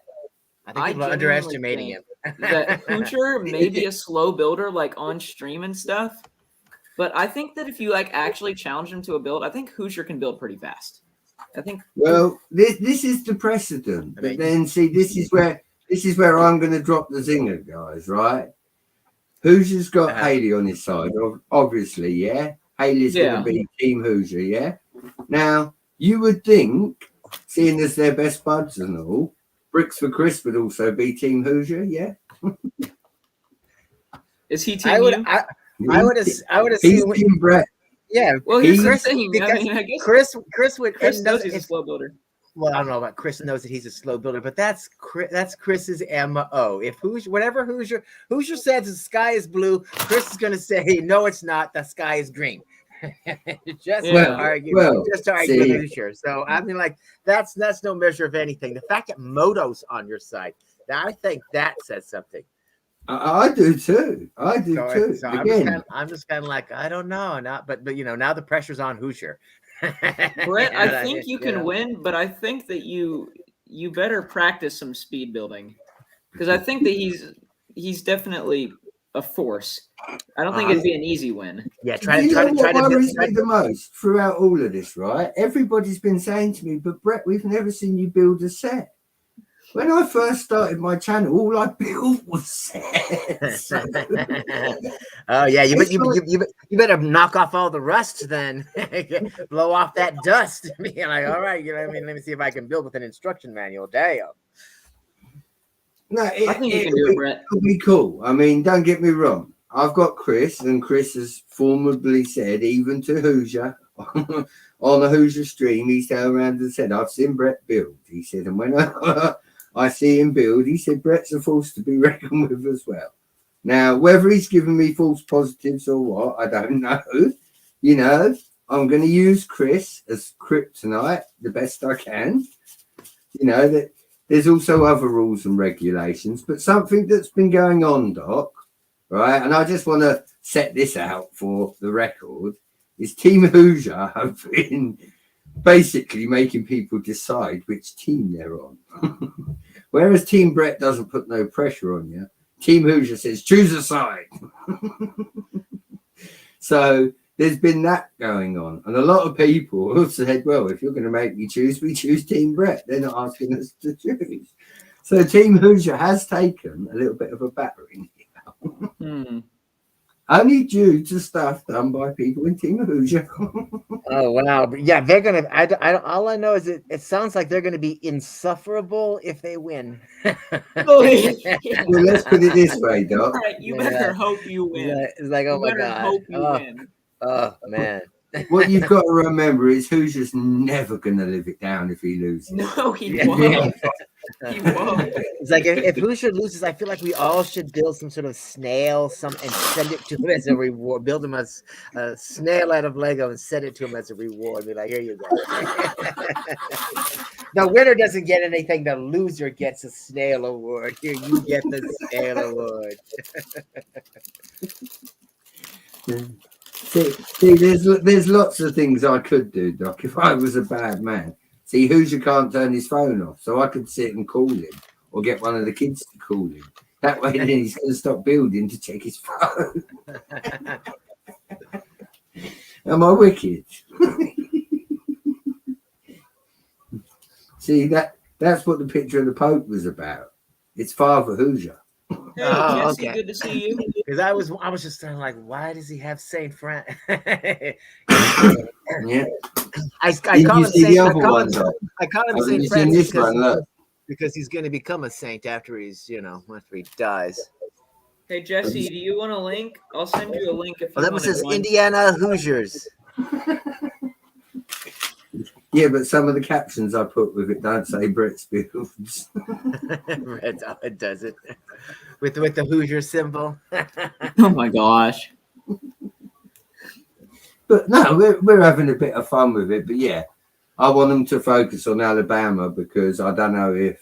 I think I people are genuinely underestimating think him. that Hoosier may be a slow builder, like on stream and stuff. But I think that if you like actually challenge him to a build, I think Hoosier can build pretty fast. I think. well, this is the precedent. But then see, this is where this is where I'm going to drop the zinger, guys. Right? Hoosier's got Haley on his side, obviously. Yeah, Haley's going to be Team Hoosier. Yeah. Now you would think, seeing as they're best buds and all, Bricks for Chris would also be Team Hoosier. Yeah. Is he Team I would He's assume. Team Brett. Yeah. Well, here's Chris, the thing. because I mean, I guess Chris would. Chris knows knows he's a if- slow builder. Well, I don't know about Chris knows that he's a slow builder, but that's Chris's MO. If whatever Hoosier says the sky is blue, Chris is going to say no, it's not. The sky is green. Just Yeah. to argue, Well, just to argue see- with Hoosier. So I mean, like that's no measure of anything. The fact that Moto's on your side, I think that says something. I do too. I do too. So Again, I'm just kind of like I don't know, but you know now the pressure's on Hoosier. Brett, And I think you can win, but I think that you better practice some speed building because I think that he's definitely a force. I don't think it'd be an easy win. Yeah, you try know to what worries me the most throughout all of this, right? Everybody's been saying to me, but Brett, we've never seen you build a set. When I first started my channel, all I built was sets. Oh yeah, you better knock off all the rust then, blow off that dust. Be like, all right, you know what I mean? Let me see if I can build with an instruction manual. Damn. No, I think you can do it, Brett. It'll be cool. I mean, don't get me wrong. I've got Chris, and Chris has formally said, even to Hoosier, on the Hoosier stream, he's turned around and said, I've seen Brett build. He said, and when I see him build, he said, Brett's a force to be reckoned with as well. Now, whether he's giving me false positives or what, I don't know. You know, I'm going to use Chris as kryptonite the best I can. You know, that there's also other rules and regulations, but something that's been going on, Doc, right? And I just want to set this out for the record, is Team Hoosier have been basically making people decide which team they're on. Whereas Team Brett doesn't put no pressure on you. Team Hoosier says, choose a side. So there's been that going on. And a lot of people have said, well, if you're going to make me choose, we choose Team Brett. They're not asking us to choose. So Team Hoosier has taken a little bit of a battering. Only due to stuff done by people in Team Hoosier. Oh wow! But yeah, they're gonna. All I know is it sounds like they're gonna be insufferable if they win. Well, let's put it this way, Doc. All right, you better hope you win. It's like, oh You my better god! hope you win. Oh man! What you've got to remember is Hoosier's never going to live it down if he loses. No, he Yeah. won't. He won't. It's like if Hoosier loses, I feel like we all should build some sort of snail, and send it to him as a reward. Build him a snail out of Lego and send it to him as a reward. Be like, here you go. The winner doesn't get anything. The loser gets a snail award. Here, you get the snail award. See, there's lots of things I could do, Doc, if I was a bad man. See, Hoosier can't turn his phone off, so I could sit and call him or get one of the kids to call him. That way, then he's going to stop building to check his phone. Am I wicked? See, that's what the picture of the Pope was about. It's Father Hoosier. Hey, Oh, Jesse, okay. good to see you. Because I was just kind of like, why does he have Saint Fran? Yeah. I Did call you him see Saint. the other one, Doc? I call him Have Saint you seen Francis this one? Look. because he's going to become a saint after he's, after he dies. Hey, Jesse, do you want a link? I'll send you a link if you Well, that want one says to join. Indiana Hoosiers. Yeah, but some of the captions I put with it don't say Brett's builds. It does it with the Hoosier symbol. Oh my gosh. But no, we're having a bit of fun with it. But yeah, I want them to focus on Alabama because I don't know if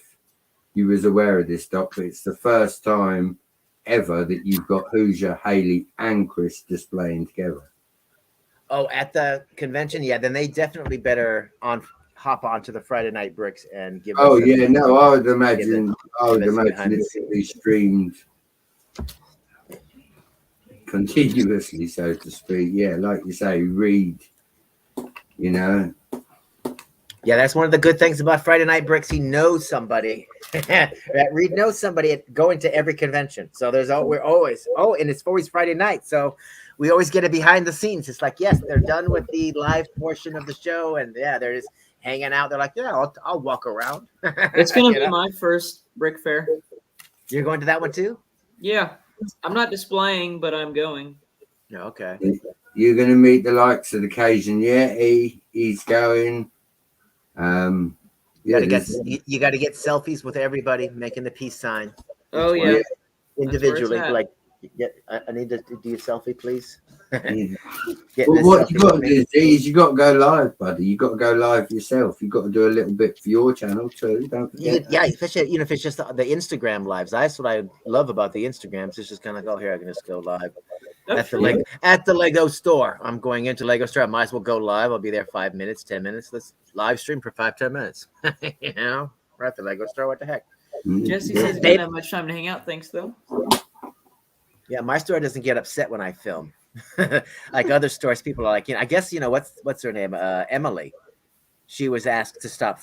you was aware of this, Doc, but it's the first time ever that you've got Hoosier, Haley, and Chris displaying together. Oh, at the convention, yeah. Then they definitely better hop onto the Friday Night Bricks and give. Oh us a- yeah, no, I would imagine give us behind the it would be streamed continuously, so to speak. Yeah, like you say, read, Yeah, that's one of the good things about Friday Night Bricks. He knows somebody. Reed knows somebody going to every convention. So we're always and it's always Friday night. So we always get it behind the scenes. It's like, yes, they're done with the live portion of the show, and yeah, they're just hanging out. They're like, yeah, I'll walk around. It's gonna be my first brick fair. You're going to that one too? Yeah, I'm not displaying, but I'm going. Yeah, okay. You're going to meet the likes of the Cajun Yeti. He's going. You got to get selfies with everybody making the peace sign. Oh yeah, individually. Like, I need to do your selfie, please. Well, what you got to do is you got to go live, buddy. You got to go live yourself. You got to do a little bit for your channel too. Don't forget. Yeah, especially if it's just the Instagram lives. That's what I love about the Instagrams. It's just kind of like, oh, here I can just go live at the Lego store. I'm going into Lego store. I might as well go live. I'll be there 5 minutes, 10 minutes. Let's live stream for 5-10 minutes. We're at the Lego store. What the heck? Jesse says he didn't have much time to hang out. Thanks though. Yeah, my store doesn't get upset when I film. Like other stores, people are like, I guess what's her name? Emily. She was asked to stop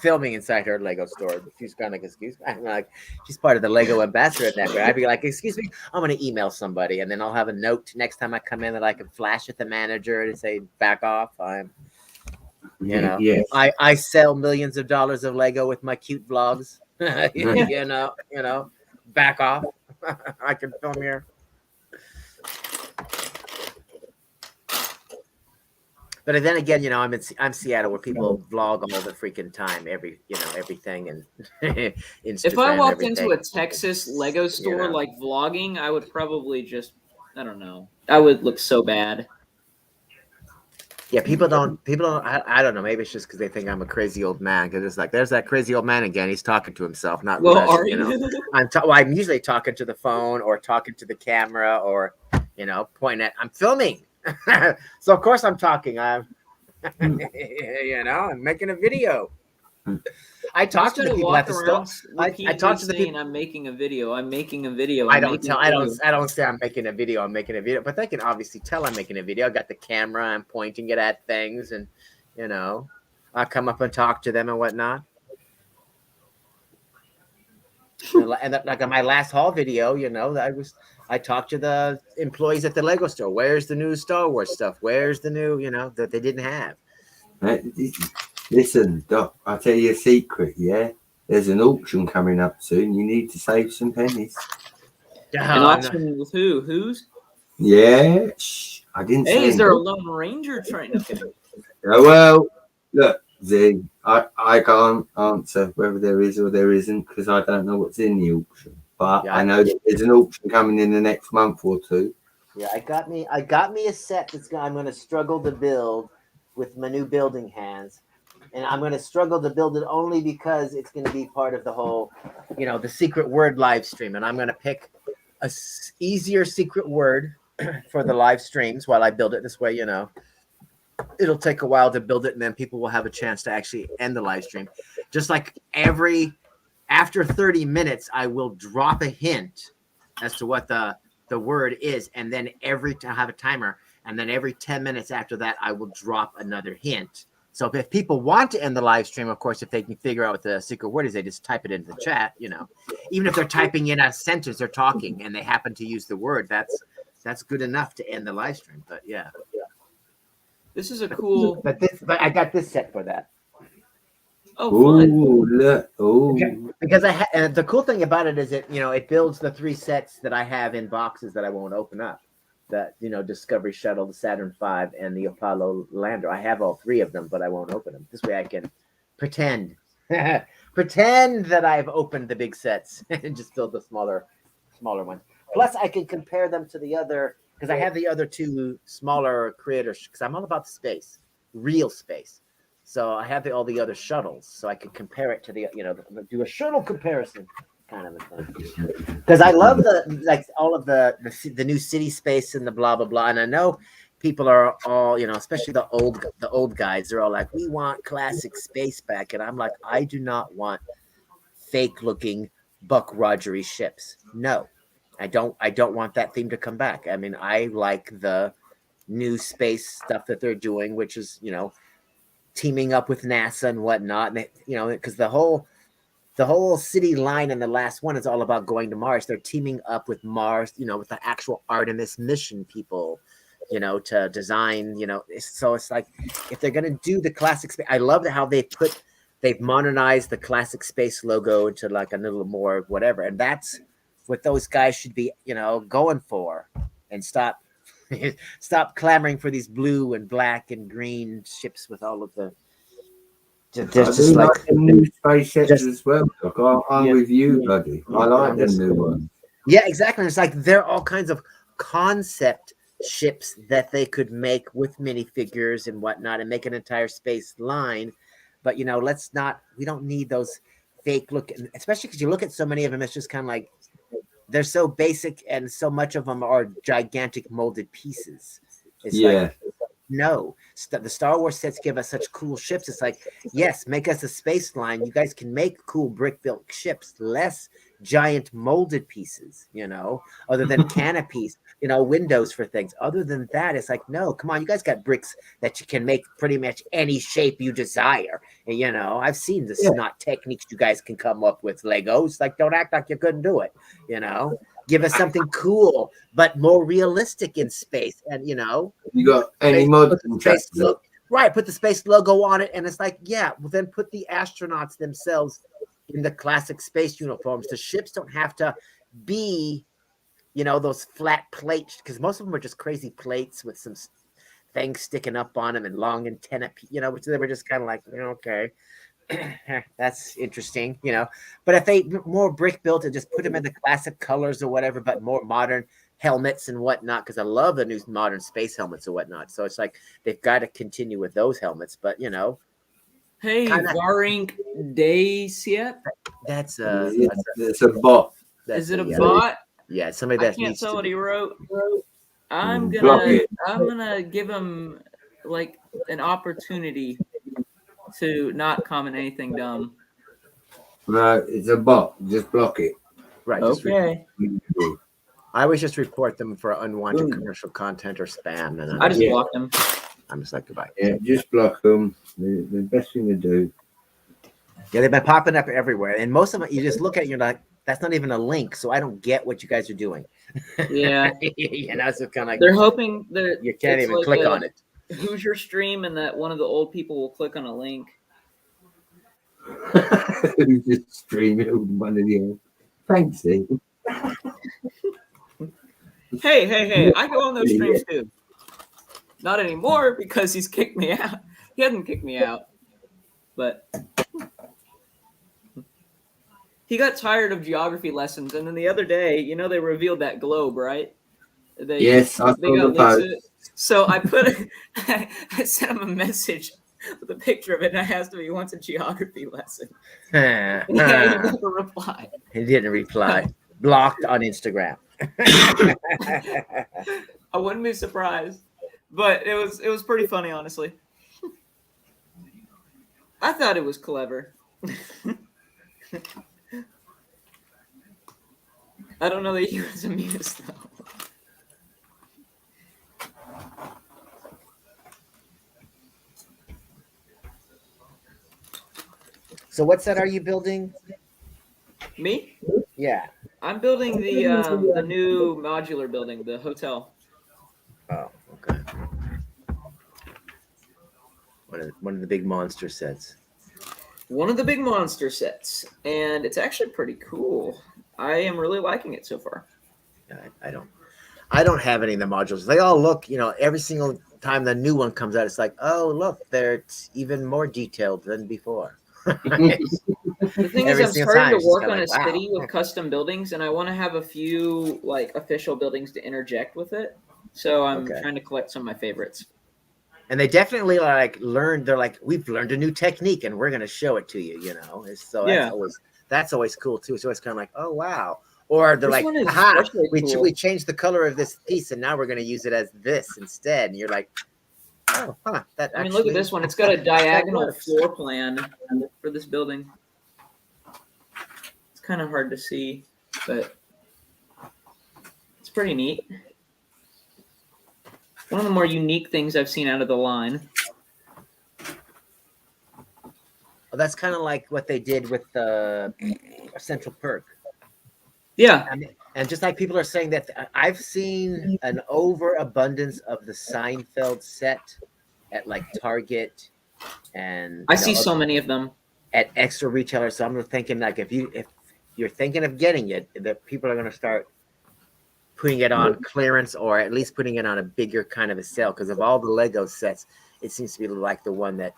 filming inside her Lego store. She's kind of like, excuse me. I'm like, she's part of the Lego ambassador at that point. I'd be like, excuse me, I'm going to email somebody, and then I'll have a note next time I come in that I can flash at the manager and say, back off. I sell millions of dollars of Lego with my cute vlogs. Back off. I can film here. But then again, I'm Seattle, where people vlog all the freaking time, everything, and Instagram. If I walked into a Texas Lego store like vlogging, I would probably just, I don't know, I would look so bad. Yeah, people don't. I don't know. Maybe it's just because they think I'm a crazy old man. Because it's like, there's that crazy old man again. He's talking to himself, not. Well, are you? I'm usually talking to the phone or talking to the camera or, pointing at. I'm filming. So of course I'm talking. I'm making a video. I talk to the people at the store. I talk to the people. I'm making a video. I'm making a video. I don't say I'm making a video. I'm making a video, but they can obviously tell I'm making a video. I got the camera. I'm pointing it at things, and I come up and talk to them and whatnot. And like on my last haul video, I talked to the employees at the Lego store. Where's the new Star Wars stuff? Where's the new, that they didn't have? Listen, Doc, I'll tell you a secret, yeah? There's an auction coming up soon. You need to save some pennies. An auction with who? Whose? Yeah. I didn't say. Hey, is there a Lone Ranger train? Okay. Well, look, Zig, I can't answer whether there is or there isn't because I don't know what's in the auction. But I know that there's an auction coming in the next month or two. Yeah, I got me a set I'm going to struggle to build with my new building hands, and I'm going to struggle to build it only because it's going to be part of the whole, the secret word live stream, and I'm going to pick a easier secret word for the live streams while I build it. This way, it'll take a while to build it, and then people will have a chance to actually end the live stream. Just like after 30 minutes, I will drop a hint as to what the word is, and then I have a timer, and then every 10 minutes after that, I will drop another hint. So if people want to end the live stream, of course, if they can figure out what the secret word is, they just type it into the chat. Even if they're typing in a sentence, they're talking, and they happen to use the word, that's good enough to end the live stream. But yeah, this is a cool. But I got this set for that. Oh, fun. Ooh, look. Ooh. Because the cool thing about it is it builds the 3 sets that I have in boxes that I won't open up. That Discovery Shuttle, the Saturn V, and the Apollo lander. I have all 3 of them, but I won't open them. This way I can pretend that I've opened the big sets and just build the smaller ones. Plus I can compare them to the other, because I have the other 2 smaller creators, because I'm all about space, real space. So I have all the other shuttles, so I could compare it to do a shuttle comparison kind of a thing. Because I love all of the new city space and the blah blah blah. And I know people are all especially the old guys. They're all like, we want classic space back, and I'm like, I do not want fake looking Buck Rogers ships. No, I don't want that theme to come back. I mean, I like the new space stuff that they're doing, which is teaming up with NASA and whatnot. And they, you know, because the whole city line in the last one is all about going to Mars. They're teaming up with Mars, you know, with the actual Artemis mission people, you know, to design, you know. So it's like if they're gonna do the classic space, I love how they've modernized the classic space logo into like a little more whatever, and that's what those guys should be, you know, going for, and stop clamoring for these blue and black and green ships with all of the I just do like like the new space ships just- as well. Like, I'm Yeah. with you, buddy. I like the Just- new one. yeah, exactly. It's like they're all kinds of concept ships that they could make with minifigures and whatnot and make an entire space line. But you know, we don't need those fake looking, especially because you look at so many of them, it's just kind of like they're so basic and so much of them are gigantic molded pieces. It's like, no, the Star Wars sets give us such cool ships. It's like, yes, make us a space line. You guys can make cool brick built ships, less giant molded pieces, you know, other than canopies, you know, windows for things. Other than that, it's like, no, come on, you guys got bricks that you can make pretty much any shape you desire. And, you know, I've seen the snot techniques you guys can come up with, Legos. Like, don't act like you couldn't do it, you know. Give us something cool, but more realistic in space. And, you know, You got any mods and space tracks? right, put the space logo on it. And it's like, yeah, well, then put the astronauts themselves in the classic space uniforms. The ships don't have to be, you know, those flat plates, because most of them are just crazy plates with some things sticking up on them and long antenna, you know, which they were just kind of like, okay. That's interesting, you know. But if they more brick built and just put them in the classic colors or whatever, but more modern helmets and whatnot, because I love the new modern space helmets and whatnot. So it's like they've got to continue with those helmets. But you know, Hey, Varink Daysiep. that's it's a bot. Is it a bot? Yeah, somebody I that can't needs tell to what be. he wrote. I'm Block gonna it. give him like an opportunity to not comment anything dumb. No, it's a bot. Just block it. Right. Okay. I always just report them for unwanted commercial content or spam, and I just blocked him. I'm just like, goodbye. Yeah, just block them. The best thing to do. Yeah, they've been popping up everywhere, and most of them you just look at it, you're like, that's not even a link, so I don't get what you guys are doing. Yeah. You know, it's just kind of like They're hoping that you can't it's even like click a on it. Hoosier stream and that one of the old people will click on a link. Just stream it with one of the old. Thanks, Steve. Hey, I go on those streams too. Not anymore because he's kicked me out. He hasn't kicked me out, but he got tired of geography lessons. And then the other day, you know, they revealed that globe, right? Yes, I saw the post. So I I sent him a message with a picture of it, and I asked him if he wants a geography lesson. And he never replied. He didn't reply. Blocked on Instagram. I wouldn't be surprised, but it was pretty funny, honestly. I thought it was clever. I don't know that he was amused though. So what set are you building? Me? Yeah. I'm building the new modular building, the hotel. Oh, okay. One of the big monster sets. One of the big monster sets, and it's actually pretty cool. I am really liking it so far. I don't have any of the modules. They all look, you know, every single time the new one comes out, it's like, oh look, they're even more detailed than before. The thing is, Every I'm single starting time, to it's work just on a kinda like, city wow. with custom buildings, and I want to have a few like official buildings to interject with it. So I'm trying to collect some of my favorites. And they definitely like learned. They're like, we've learned a new technique, and we're going to show it to you. You know, so that's always cool too. So it's kind of like, oh wow. Or they're This like, one is aha, especially cool. we changed the color of this piece, and now we're going to use it as this instead. And you're like, oh, huh. That I mean, look at this one. It's got a diagonal floor plan for this building. It's kind of hard to see, but it's pretty neat. One of the more unique things I've seen out of the line. That's kind of like what they did with Central Perk. Yeah. And just like people are saying that I've seen an overabundance of the Seinfeld set at like Target and I see so many of them at extra retailers. So I'm thinking like if you're thinking of getting it, that people are going to start putting it on clearance or at least putting it on a bigger kind of a sale, because of all the Lego sets, it seems to be like the one that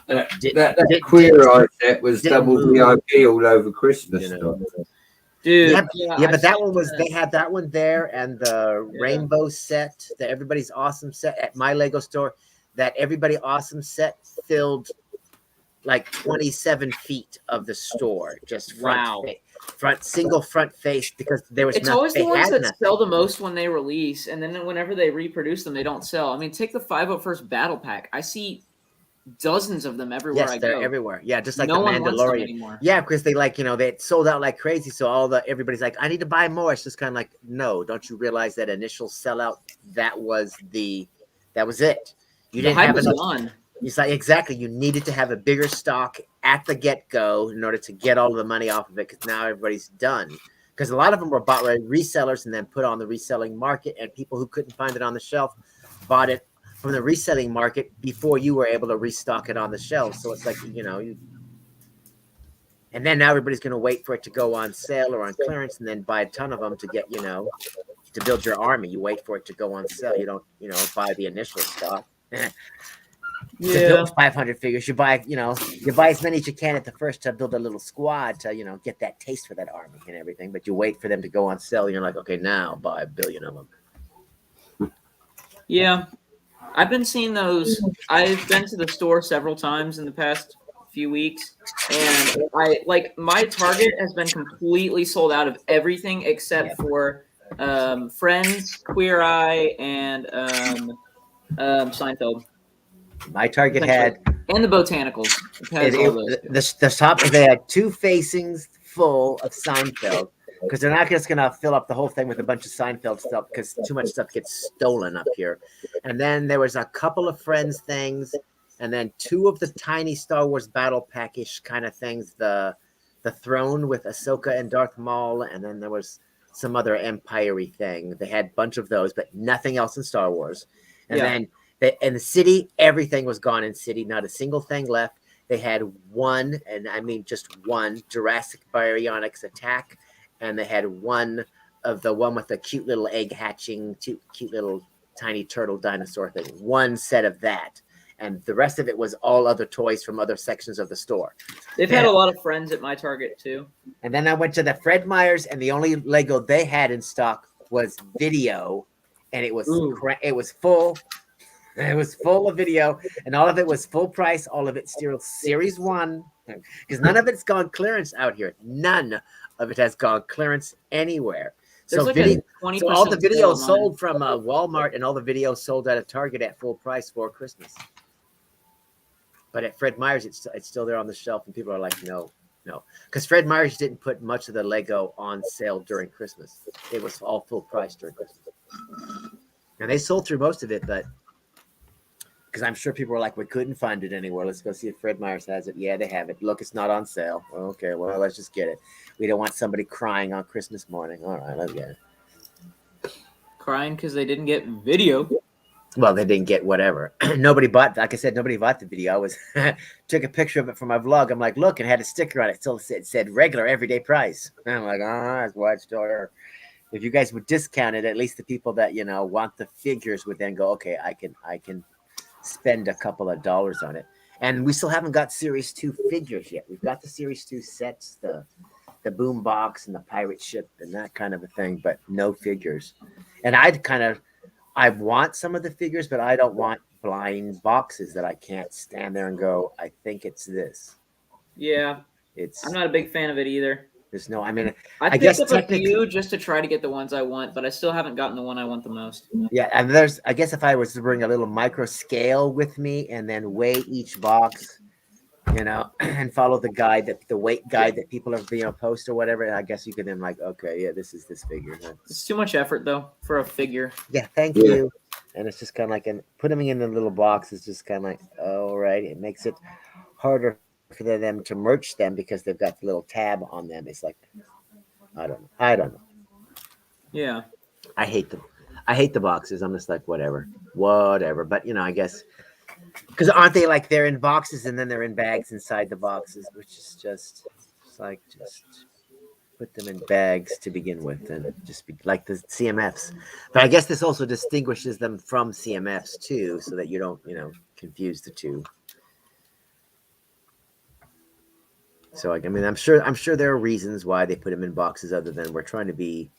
that Queer Eye set was double VIP all over Christmas. You know. dude. Yeah, but that one was they had that one there, and the rainbow set, the Everybody's Awesome set at my Lego store. That Everybody Awesome set filled like 27 feet of the store, just single front face, because there was. It's always the ones that sell the most when they release, and then whenever they reproduce them, they don't sell. I mean, take the 501st Battle Pack. I see dozens of them everywhere. Yes, they're everywhere. Yeah, just like no the one wants them Mandalorian. anymore. Yeah, because they they sold out like crazy. So everybody's like, I need to buy more. It's just kind of like, no, don't you realize that initial sellout, that was it. You didn't have enough. Gone. It's like, exactly. You needed to have a bigger stock at the get-go in order to get all of the money off of it, because now everybody's done. Because a lot of them were bought by resellers and then put on the reselling market, and people who couldn't find it on the shelf bought it from the reselling market before you were able to restock it on the shelf. So it's like, and then now everybody's going to wait for it to go on sale or on clearance and then buy a ton of them to get, to build your army. You wait for it to go on sale. You don't, buy the initial stock. To build 500 figures, you buy as many as you can at the first to build a little squad to, get that taste for that army and everything. But you wait for them to go on sale. You're like, okay, now buy 1 billion of them. Yeah. I've been seeing those. I've been to the store several times in the past few weeks, and my Target has been completely sold out of everything except for Friends, Queer Eye, and Seinfeld. My Target had and the Botanicals. The top. They had 2 facings full of Seinfeld, because they're not just gonna fill up the whole thing with a bunch of Seinfeld stuff, because too much stuff gets stolen up here. And then there was a couple of Friends things, and then 2 of the tiny Star Wars battle package kind of things. The throne with Ahsoka and Darth Maul, and then there was some other Empire-y thing. They had a bunch of those, but nothing else in Star Wars. And then in the city, everything was gone in city. Not a single thing left. They had one, and I mean just one, Jurassic Baryonyx Attack, and they had one with the cute little egg hatching, cute little tiny turtle dinosaur thing. One set of that, and the rest of it was all other toys from other sections of the store. They've had a lot of Friends at my Target too. And then I went to the Fred Meyers, and the only Lego they had in stock was video, and it was full. It was full of video, and all of it was full price. All of it still Series 1, because none of it's gone clearance out here. None of it has gone clearance anywhere. So, so all the videos sold from Walmart, and all the videos sold at a Target at full price for Christmas. But at Fred Meyers, it's still there on the shelf, and people are like, no, because Fred Meyers didn't put much of the Lego on sale during Christmas. It was all full price during Christmas, and they sold through most of it, but. Because I'm sure people were like, we couldn't find it anywhere. Let's go see if Fred Meyers has it. Yeah, they have it. Look, it's not on sale. Okay, well, let's just get it. We don't want somebody crying on Christmas morning. All right, let's get it. Crying because they didn't get video. Well, they didn't get whatever. Nobody bought, like I said, nobody bought the video. I was took a picture of it for my vlog. I'm like, look, it had a sticker on it. It said regular everyday price. And I'm like, that's why it's store. If you guys would discount it, at least the people that want the figures would then go, okay, I can spend a couple of dollars on it. And we still haven't got Series 2 figures yet. We've got the Series 2 sets, the boom box and the pirate ship and that kind of a thing, but no figures. And I want some of the figures, but I don't want blind boxes that I can't stand there and go, I think it's this. Yeah. I'm not a big fan of it either. There's no, I guess up a few just to try to get the ones I want, but I still haven't gotten the one I want the most. Yeah, and I guess if I was to bring a little micro scale with me and then weigh each box, and follow the weight guide that people are post or whatever, I guess you could then okay, yeah, this is this figure. It's too much effort though for a figure. Yeah, thank you. And it's just kind of like, putting them in the little box is just kind of like, all right, it makes it harder for them to merch them because they've got the little tab on them. It's like, I don't know. Yeah. I hate them. I hate the boxes. I'm just like, whatever. But I guess because aren't they like they're in boxes and then they're in bags inside the boxes, which is just put them in bags to begin with and just be like the CMFs. But I guess this also distinguishes them from CMFs too, so that you don't, confuse the two. So I mean, I'm sure there are reasons why they put them in boxes other than we're trying to be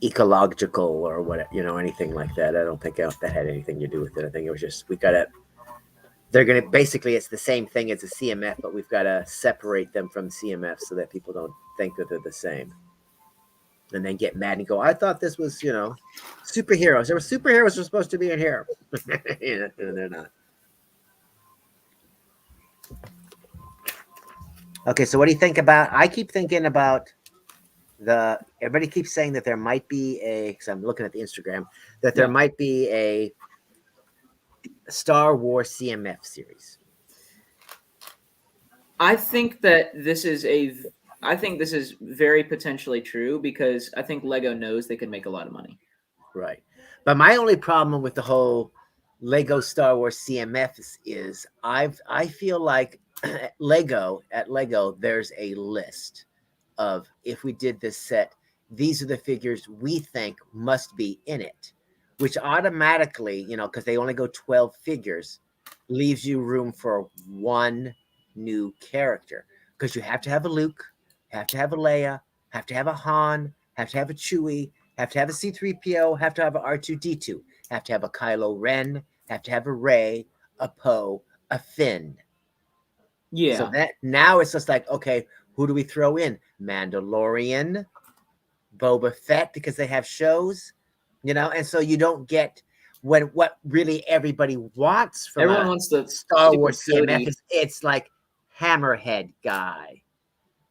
ecological or what, anything like that. I don't think that had anything to do with it. I think it was just they're gonna basically it's the same thing as a CMF, but we've got to separate them from CMF so that people don't think that they're the same, and then get mad and go, "I thought this was superheroes. There were superheroes were supposed to be in here." They're not. Okay, so what do you think about? I keep thinking about everybody keeps saying that there might be because I'm looking at the Instagram, that there might be a Star Wars CMF series. I think this is very potentially true because I think Lego knows they can make a lot of money. Right. But my only problem with the whole Lego Star Wars CMF is I feel like at Lego, there's a list of, if we did this set, these are the figures we think must be in it, which automatically, because they only go 12 figures, leaves you room for one new character. Because you have to have a Luke, have to have a Leia, have to have a Han, have to have a Chewie, have to have a C-3PO, have to have a R2-D2, have to have a Kylo Ren, have to have a Rey, a Poe, a Finn. Yeah. So that now it's just like, okay, who do we throw in? Mandalorian, Boba Fett, because they have shows, and so you don't get what really everybody wants from everyone wants the Star Wars CMF. It's like Hammerhead guy.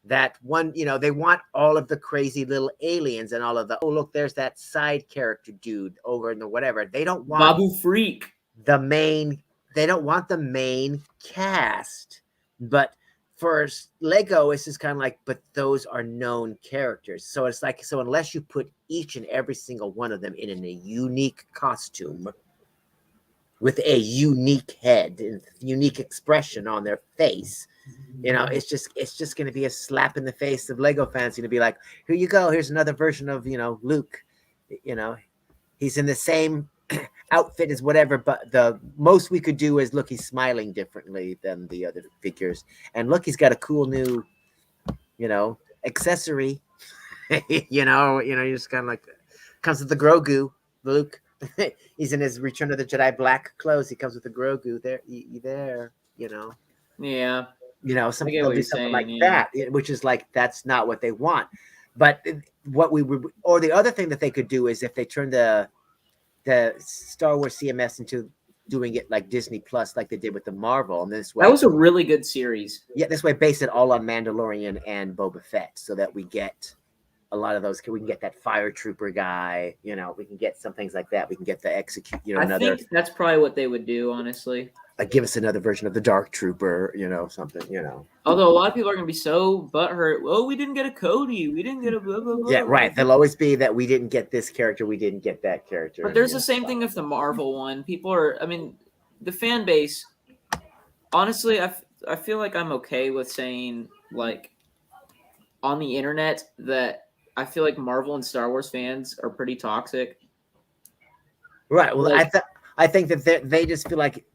That one, they want all of the crazy little aliens and all of the, oh, look, there's that side character dude over in the whatever. They don't want Babu Freak. They don't want the main cast. But for Lego, it's just kind of like, but those are known characters. So it's like, so unless you put each and every single one of them in a unique costume with a unique head and unique expression on their face, it's just going to be a slap in the face of Lego fans. Going to be like, here you go. Here's another version of, Luke, he's in the same outfit as whatever, but the most we could do is look, he's smiling differently than the other figures, and look, he's got a cool new accessory. You're just kind of like, comes with the Grogu Luke. He's in his Return of the Jedi black clothes. He comes with the Grogu there. Yeah. Some people do something like that, which is like, that's not what they want. But what we would, or the other thing that they could do is if they turn the Star Wars CMS into doing it like Disney Plus, like they did with the Marvel, and this way that was a really good series. Yeah, this way base it all on Mandalorian and Boba Fett, so that we get a lot of those. We can get that Fire Trooper guy. We can get some things like that. We can get the Execute. I think that's probably what they would do, honestly. Like give us another version of the Dark Trooper. Something. Although a lot of people are going to be so butthurt. Oh, we didn't get a Cody. We didn't get a blah blah blah. Yeah, right. There'll always be that we didn't get this character. We didn't get that character. But there's the same thing with the Marvel one. People are. I mean, the fan base. Honestly, I feel like I'm okay with saying, like, on the internet, that I feel like Marvel and Star Wars fans are pretty toxic. Right. Well, I think that they just feel like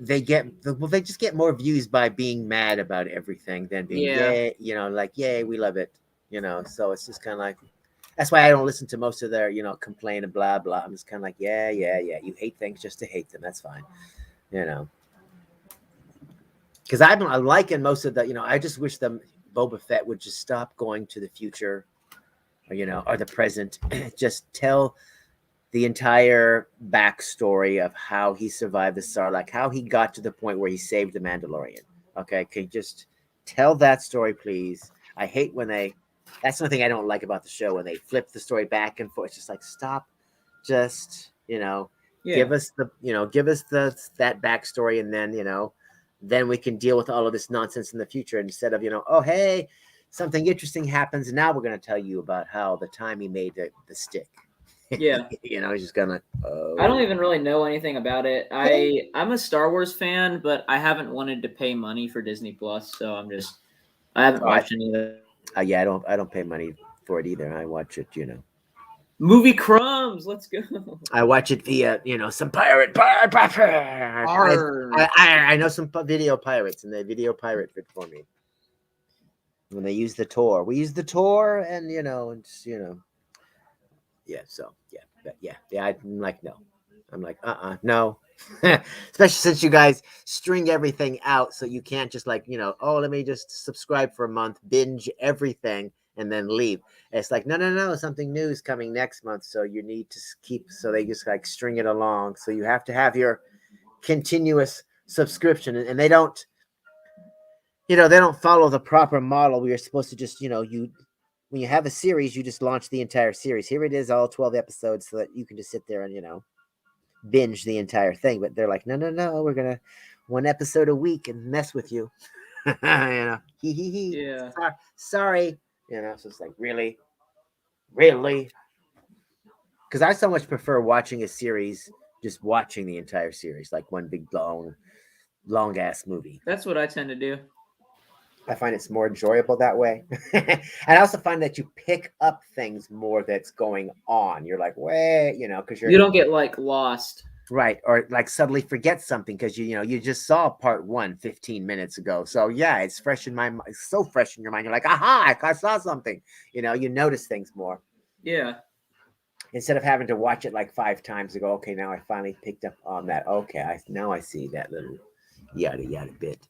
they just get more views by being mad about everything than being yay, we love it. So it's just kind of like, that's why I don't listen to most of their complain and blah blah. I'm just kind of like, yeah. You hate things just to hate them. That's fine. Because I'm liking most of the. I just wish them Boba Fett would just stop going to the future, or the present. Just tell the entire backstory of how he survived the Sarlacc, how he got to the point where he saved the Mandalorian. Okay, can you just tell that story, please? I hate when that's the thing I don't like about the show, when they flip the story back and forth. It's just like, stop, just give us that backstory, and then then we can deal with all of this nonsense in the future instead of, oh, hey, something interesting happens. And now we're going to tell you about how the time he made the stick. Yeah. He's just going to. I don't even really know anything about it. I'm a Star Wars fan, but I haven't wanted to pay money for Disney Plus, so I haven't watched any of it. Yeah, I don't pay money for it either. I watch it, Movie crumbs. Let's go. I watch it via, some pirate. I know some video pirates, and they video pirate it for me. When they use the Tor, we use the Tor, and yeah. So yeah. I'm like, no. I'm like, no. Especially since you guys string everything out, so you can't just like, let me just subscribe for a month, binge everything, and then leave. It's like, no, something new is coming next month, so you need to keep. So they just like string it along. So you have to have your continuous subscription, and they don't. They don't follow the proper model. We are supposed to just, when you have a series, you just launch the entire series. Here it is, all 12 episodes, so that you can just sit there and, binge the entire thing. But they're like, no, we're going to 1 episode a week and mess with you. Yeah. Sorry. So it's like, really? Because I so much prefer watching a series, just watching the entire series, like one big long ass movie. That's what I tend to do. I find it's more enjoyable that way. And I also find that you pick up things more that's going on. You're like, wait, because you don't get like lost. Right. Or like suddenly forget something because you just saw part 1 15 minutes ago. So yeah, it's fresh in my mind. It's so fresh in your mind. You're like, aha, I saw something. You notice things more. Yeah. Instead of having to watch it like 5 times to go, okay, now I finally picked up on that. Okay, now I see that little yada yada bit.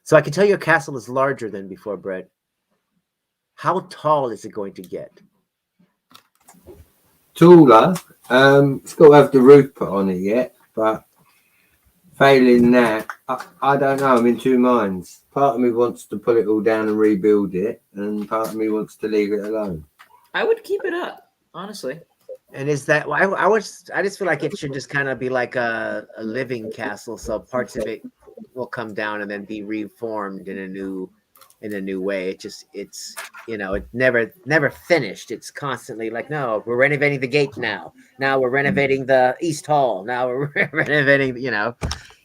So I can tell your castle is larger than before, Brett. How tall is it going to get? Taller. It's got to have the roof put on it yet, but failing that, I don't know. I'm in two minds. Part of me wants to pull it all down and rebuild it, and part of me wants to leave it alone. I would keep it up, honestly. And is that I just feel like it should just kind of be like a living castle, so parts of it will come down and then be reformed in a new way. It's never finished. It's constantly like, no, we're renovating the gate now we're renovating the East Hall, now we're renovating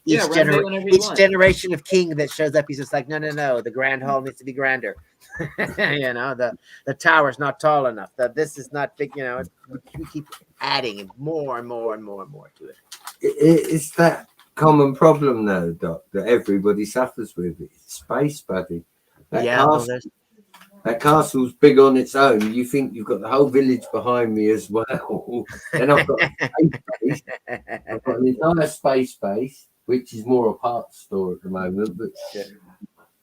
each generation of king that shows up, he's just like, no, the Grand Hall needs to be grander. The tower's not tall enough, this is not big. We keep adding more and more and more and more to it. It's that common problem though, Doc, that everybody suffers with. It's space, buddy. That castle's big on its own. You think you've got the whole village behind me as well. Then I've got space. I've got an entire space base, which is more a parts store at the moment. But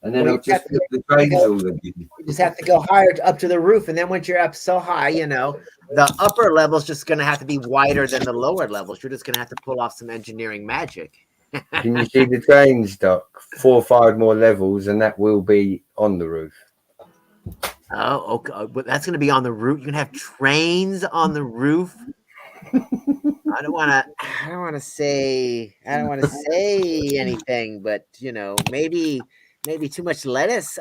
and then I'll just put the trains all again. You just have to go higher up to the roof, and then once you're up so high, the upper level's just going to have to be wider than the lower levels. You're just going to have to pull off some engineering magic. Can you see the trains, Doc? 4 or 5 more levels, and that will be on the roof. Oh, okay. But that's going to be on the roof. You can have trains on the roof. I don't want to say anything, but maybe too much lettuce.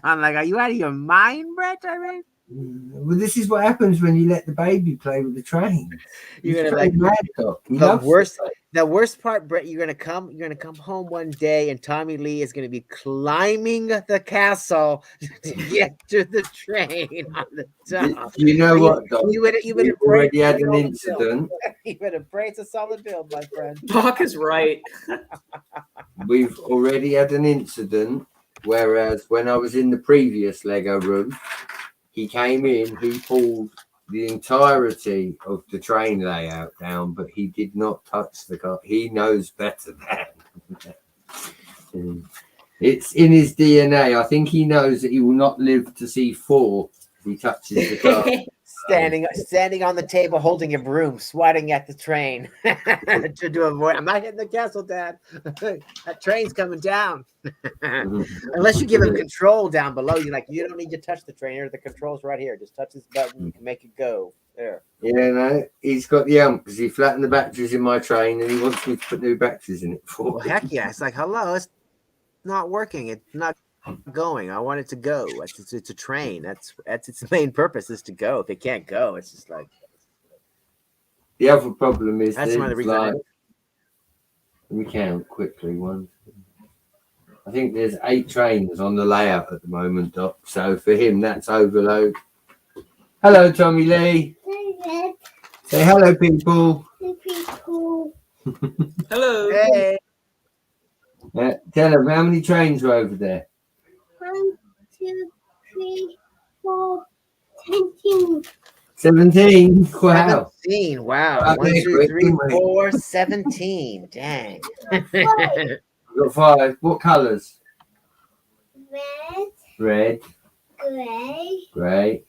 I'm like, are you out of your mind, Brett? I mean, well, this is what happens when you let the baby play with the train. You're gonna like the worst part, Brett. You're gonna come home one day, and Tommy Lee is gonna be climbing the castle to get to the train on the top. You know what, Doc? You would already had an incident. You would have braced a solid build, my friend. Doc is right. We've already had an incident. Whereas when I was in the previous Lego room, he came in, he pulled the entirety of the train layout down, but he did not touch the car. He knows better than. It's in his DNA. I think he knows that he will not live to see 4 He touches the car. Standing on the table, holding a broom, swatting at the train to avoid. I'm not hitting the castle, Dad. That train's coming down. Unless you give him control down below, you don't need to touch the train. Here, the control's right here. Just touch this button, you can make it go. There. Yeah, no, he's got the because he flattened the batteries in my train and he wants me to put new batteries in it for Well, heck yeah. It's like, hello, it's not working. It's not going. I want it to go. It's a train. That's its main purpose is to go. If it can't go, it's just like. The other problem is That's one of the reasons. Let me count quickly. I think there's 8 trains on the layout at the moment, Doc. So for him, that's overload. Hello, Tommy Lee. Say hello, people. Hello. Hey. Tell them how many trains are over there. 1, 2, 3, 4, 17. 17. Wow. 17. Wow. Right, 1, 2, quick, 3, quick. 4, 17. Dang. We've got 5. What colours? Red, Red, gray, grey,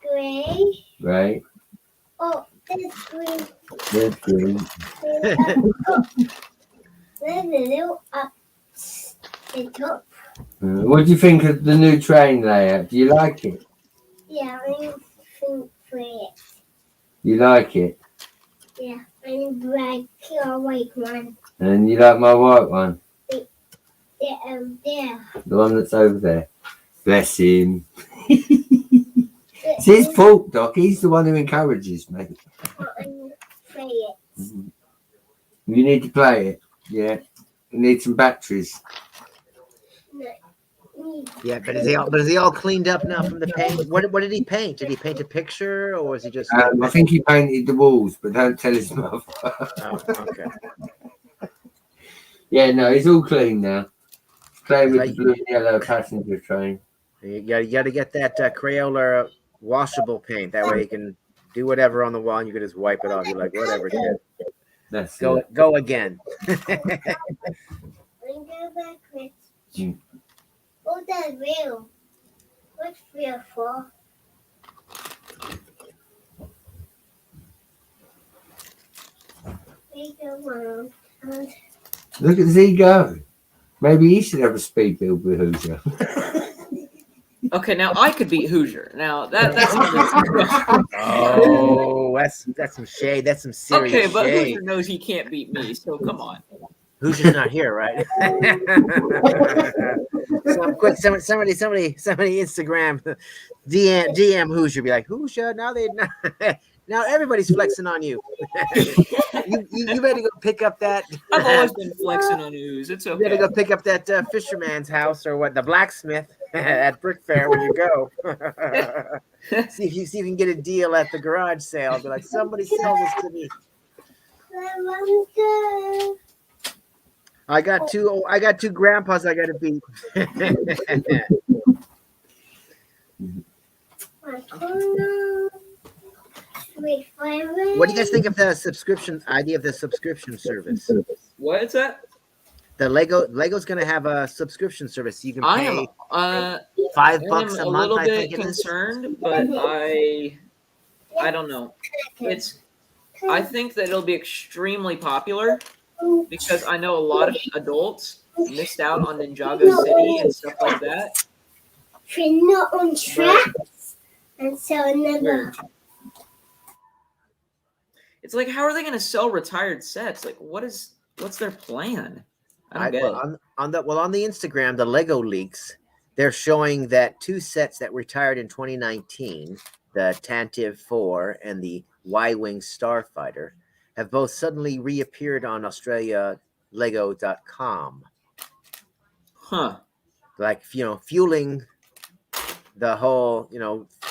gray. grey. Oh, there's green. There's green. There's a little up the top. What do you think of the new train layout? Do you like it? Yeah, I think for it. You like it? Yeah, I'm black or white one. And you like my white one? There. The one that's over there. Bless him. It's his fault, Doc. He's the one who encourages me. I'm play it. You need to play it. Yeah. You need some batteries. Me. Yeah, but is he all cleaned up now from the paint? What did he paint? Did he paint a picture or was he just? I think he painted the walls, but don't tell his mother. Oh, okay. Yeah, no, it's all clean now. Playing with Like- the blue and yellow passenger train. You got to get that Crayola washable paint. That way you can do whatever on the wall and you can just wipe it off. You're like, whatever, kid. That's Go it. go again. I'm going back with. Mm. Oh, that's real. What's real for? We go around. Look at Z go. Maybe he should have a speed build with Hoosier. Okay, now I could beat Hoosier. Now that's Oh, that's some shade. That's some serious okay, but shade. Hoosier knows he can't beat me, so come on. Hoosier's not here, right? So quick, somebody Instagram DM Hoosier. Be like, Hoosier. Now everybody's flexing on you. you better go pick up that. I've always been flexing on Ooze. It's You better okay. go pick up that fisherman's house or the blacksmith at Brick Fair when you go. see if you can get a deal at the garage sale. Be like, somebody sell this to me. I got two grandpas I got to beat. What do you guys think of the subscription idea of the subscription service? What is that? The Lego's going to have a subscription service. You can I pay am $5 I a am month. a little I bit think it is. concerned, but I don't know. I think that it'll be extremely popular because I know a lot of adults missed out on Ninjago City and stuff like that. We're not on track, and so never. It's like, how are they going to sell retired sets? Like, what's their plan? I don't get it. On the Instagram, the Lego leaks, they're showing that 2 sets that retired in 2019, the Tantive 4 and the Y-Wing Starfighter, have both suddenly reappeared on AustraliaLego.com. Huh. Like, fueling the whole,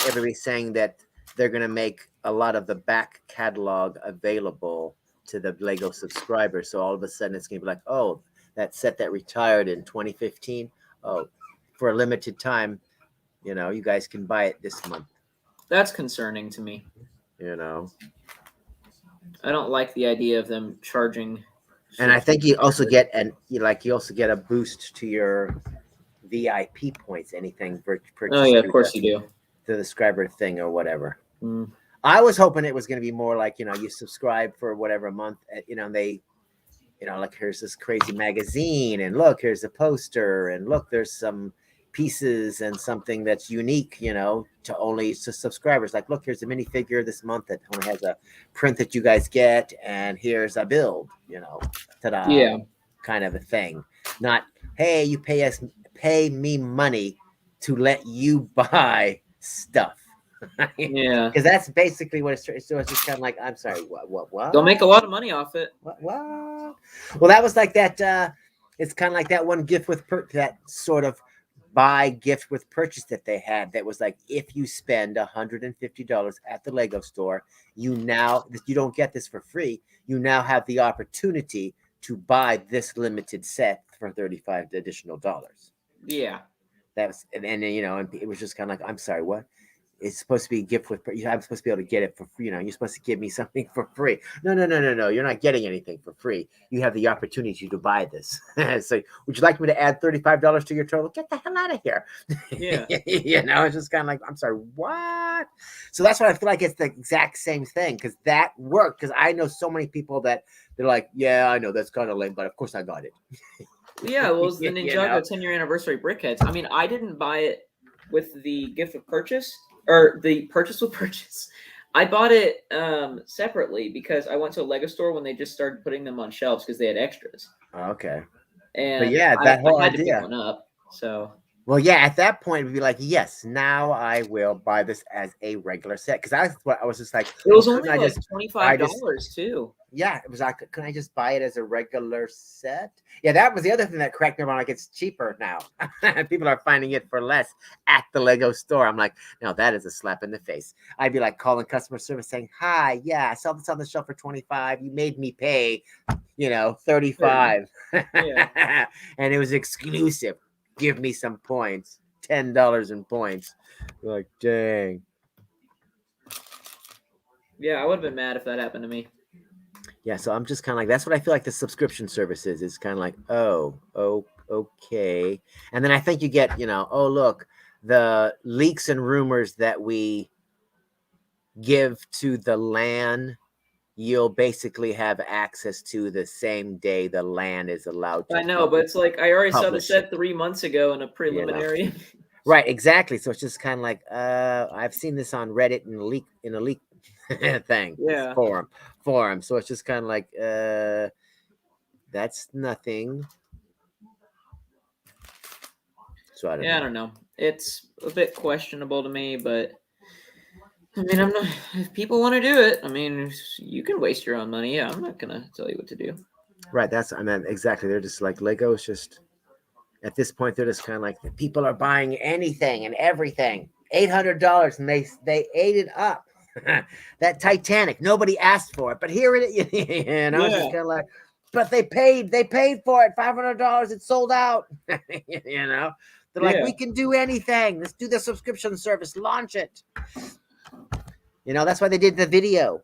everybody's saying that they're going to make a lot of the back catalog available to the Lego subscribers. So all of a sudden it's going to be like, oh, that set that retired in 2015. Oh, for a limited time, you guys can buy it this month. That's concerning to me. I I don't like the idea of them charging. And I think you also get a boost to your VIP points. Anything Oh yeah, of course you do. the subscriber thing or whatever. Mm. I was hoping it was going to be more like, you subscribe for whatever month, and they, like, here's this crazy magazine, and look, here's a poster, and look, there's some pieces and something that's unique, to subscribers. Like, look, here's a minifigure this month that only has a print that you guys get, and here's a build, ta-da, Yeah. kind of a thing. Not, hey, you pay me money to let you buy stuff. Yeah. Because that's basically what it's so it's just kind of like, I'm sorry, what? They'll make a lot of money off it. What? Well, that was like that. It's kind of like that one gift with that sort of buy gift with purchase that they had. That was like, if you spend $150 at the Lego store, you don't get this for free. You now have the opportunity to buy this limited set for $35 additional. Yeah. That was, and it was just kind of like, I'm sorry, what? It's supposed to be a gift with. I'm supposed to be able to get it for free. You're supposed to give me something for free. No. You're not getting anything for free. You have the opportunity to buy this. So, would you like me to add $35 to your total? Get the hell out of here. Yeah. It's just kind of like, I'm sorry, what? So that's what I feel like. It's the exact same thing, because that worked. Because I know so many people that they're like, yeah, I know that's kind of lame, but of course I got it. Yeah, well, it's the You Ninjago 10-year anniversary brickheads. I mean, I didn't buy it with the gift of purchase or the purchase with purchase. I bought it separately because I went to a Lego store when they just started putting them on shelves because they had extras. Okay. And But yeah, that whole I had to idea. pick one up. So Well, yeah, at that point, we'd be like, yes, now I will buy this as a regular set. Because that's what I was just like, it was well, only couldn't I like just $25 too. yeah, it was like, can I just buy it as a regular set? Yeah, that was the other thing that cracked me up. Like, it's cheaper now. People are finding it for less at the Lego store. I'm like, no, that is a slap in the face. I'd be like calling customer service saying, hi, yeah, I saw this on the shelf for 25. You made me pay, 35. Yeah. And it was exclusive. Give me some points. $10 in points. You're like, dang. Yeah, I would have been mad if that happened to me. Yeah, so I'm just kind of like, that's what I feel like the subscription service is. It's kind of like, oh, okay. And then I think you get, oh, look, the leaks and rumors that we give to the LAN, you'll basically have access to the same day the LAN is allowed to. I know, but it's like I already saw the publish set 3 months ago in a preliminary. Right, exactly. So it's just kind of like, I've seen this on Reddit in a leak thing. Yeah. Forum. So it's just kind of like, that's nothing. So I don't know. It's a bit questionable to me, but I mean, I'm not. If people want to do it, I mean, you can waste your own money. Yeah, I'm not gonna tell you what to do. Right. Exactly. They're just like, Lego is just, at this point, they're just kind of like, people are buying anything and everything. $800, and they ate it up. That Titanic, nobody asked for it, but here it is. And I was just kind of like, but they paid for it, $500. It sold out. They're like, we can do anything. Let's do the subscription service. Launch it. That's why they did the video.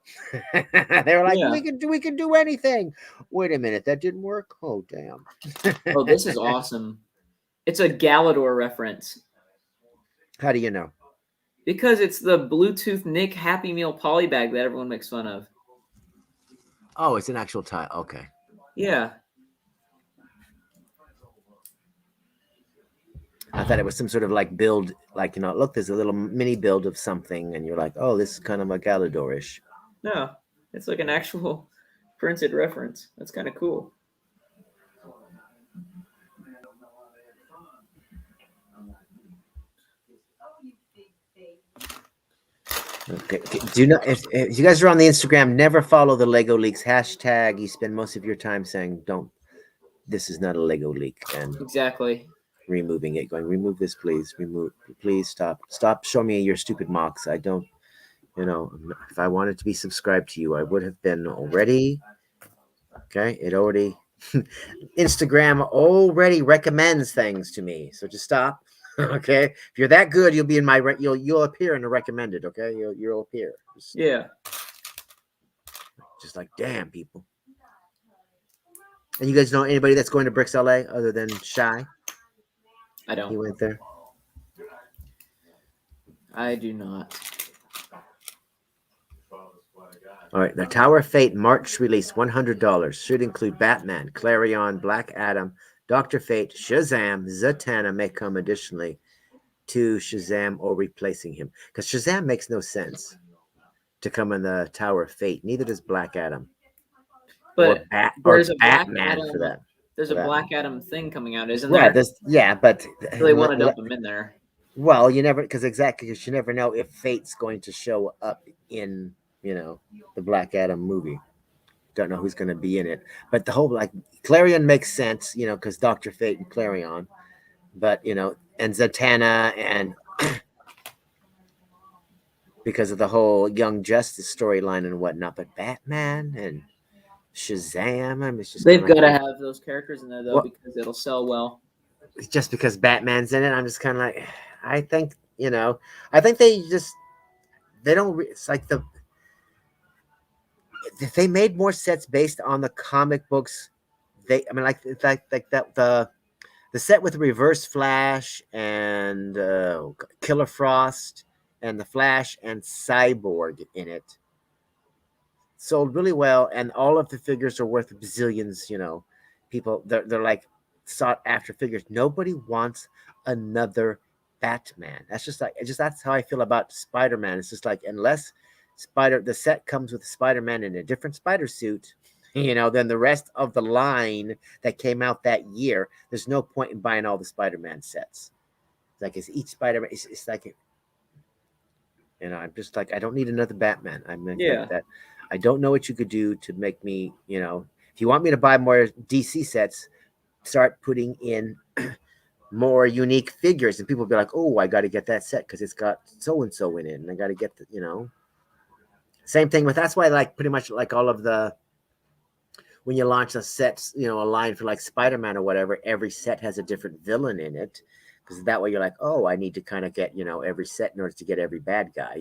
They were like, we can do anything. Wait a minute, that didn't work. Oh, damn. Oh, this is awesome. It's a Galador reference. How do you know? Because it's the Bluetooth Nick Happy Meal polybag that everyone makes fun of. Oh, it's an actual tile. Okay. Yeah. I thought it was some sort of like build, like, look, there's a little mini build of something, and you're like, oh, this is kind of a Galador-ish. No, it's like an actual printed reference. That's kind of cool. Okay. Do not, if you guys are on the Instagram, never follow the Lego Leaks hashtag. You spend most of your time saying, this is not a Lego leak, and exactly removing it, going, remove this, please, please stop showing me your stupid mocks. I don't, if I wanted to be subscribed to you, I would have been already. Okay, Instagram already recommends things to me, so just stop. Okay, if you're that good, you'll be in my you'll appear in the recommended. Okay, you'll appear. Just like, damn, people. And you guys know anybody that's going to Bricks LA other than Shy? I don't. He went there. I do not. All right, the Tower of Fate March release, $100. Should include Batman, Clarion, Black Adam, Doctor Fate, Shazam, Zatanna may come additionally to Shazam or replacing him. Because Shazam makes no sense to come in the Tower of Fate. Neither does Black Adam But or there's a Black Batman Adam. for that. There's for a that. Black Adam thing coming out, isn't Right. there? But So they want to dump him in there. well, you never because you never know if Fate's going to show up in the Black Adam movie. Don't know who's going to be in it, but the whole like Clarion makes sense, because Doctor Fate and Clarion, but and Zatanna and because of the whole Young Justice storyline and whatnot. But Batman and Shazam, I mean, it's just They've kinda got to like, have those characters in there though, Well- because it'll sell well. just because Batman's in it, I'm just kind of like, I think they don't. It's like if they made more sets based on the comic books, like that the set with Reverse Flash and Killer Frost and the Flash and Cyborg in it sold really well, and all of the figures are worth bazillions. People they're like sought after figures. Nobody wants another Batman. That's how I feel about Spider-Man. It's just like unless the set comes with Spider-Man in a different spider suit, than the rest of the line that came out that year, there's no point in buying all the Spider-Man sets. It's each Spider-Man. It's like, I'm just like, I don't need another Batman. Yeah. That. I don't know what you could do to make me, if you want me to buy more DC sets, start putting in more unique figures, and people will be like, oh, I got to get that set because it's got so and so in it, and I got to get the. Same thing with that's why I like pretty much like all of the when you launch a set, a line for like Spider-Man or whatever, every set has a different villain in it. Because that way you're like, oh, I need to kind of get, every set in order to get every bad guy.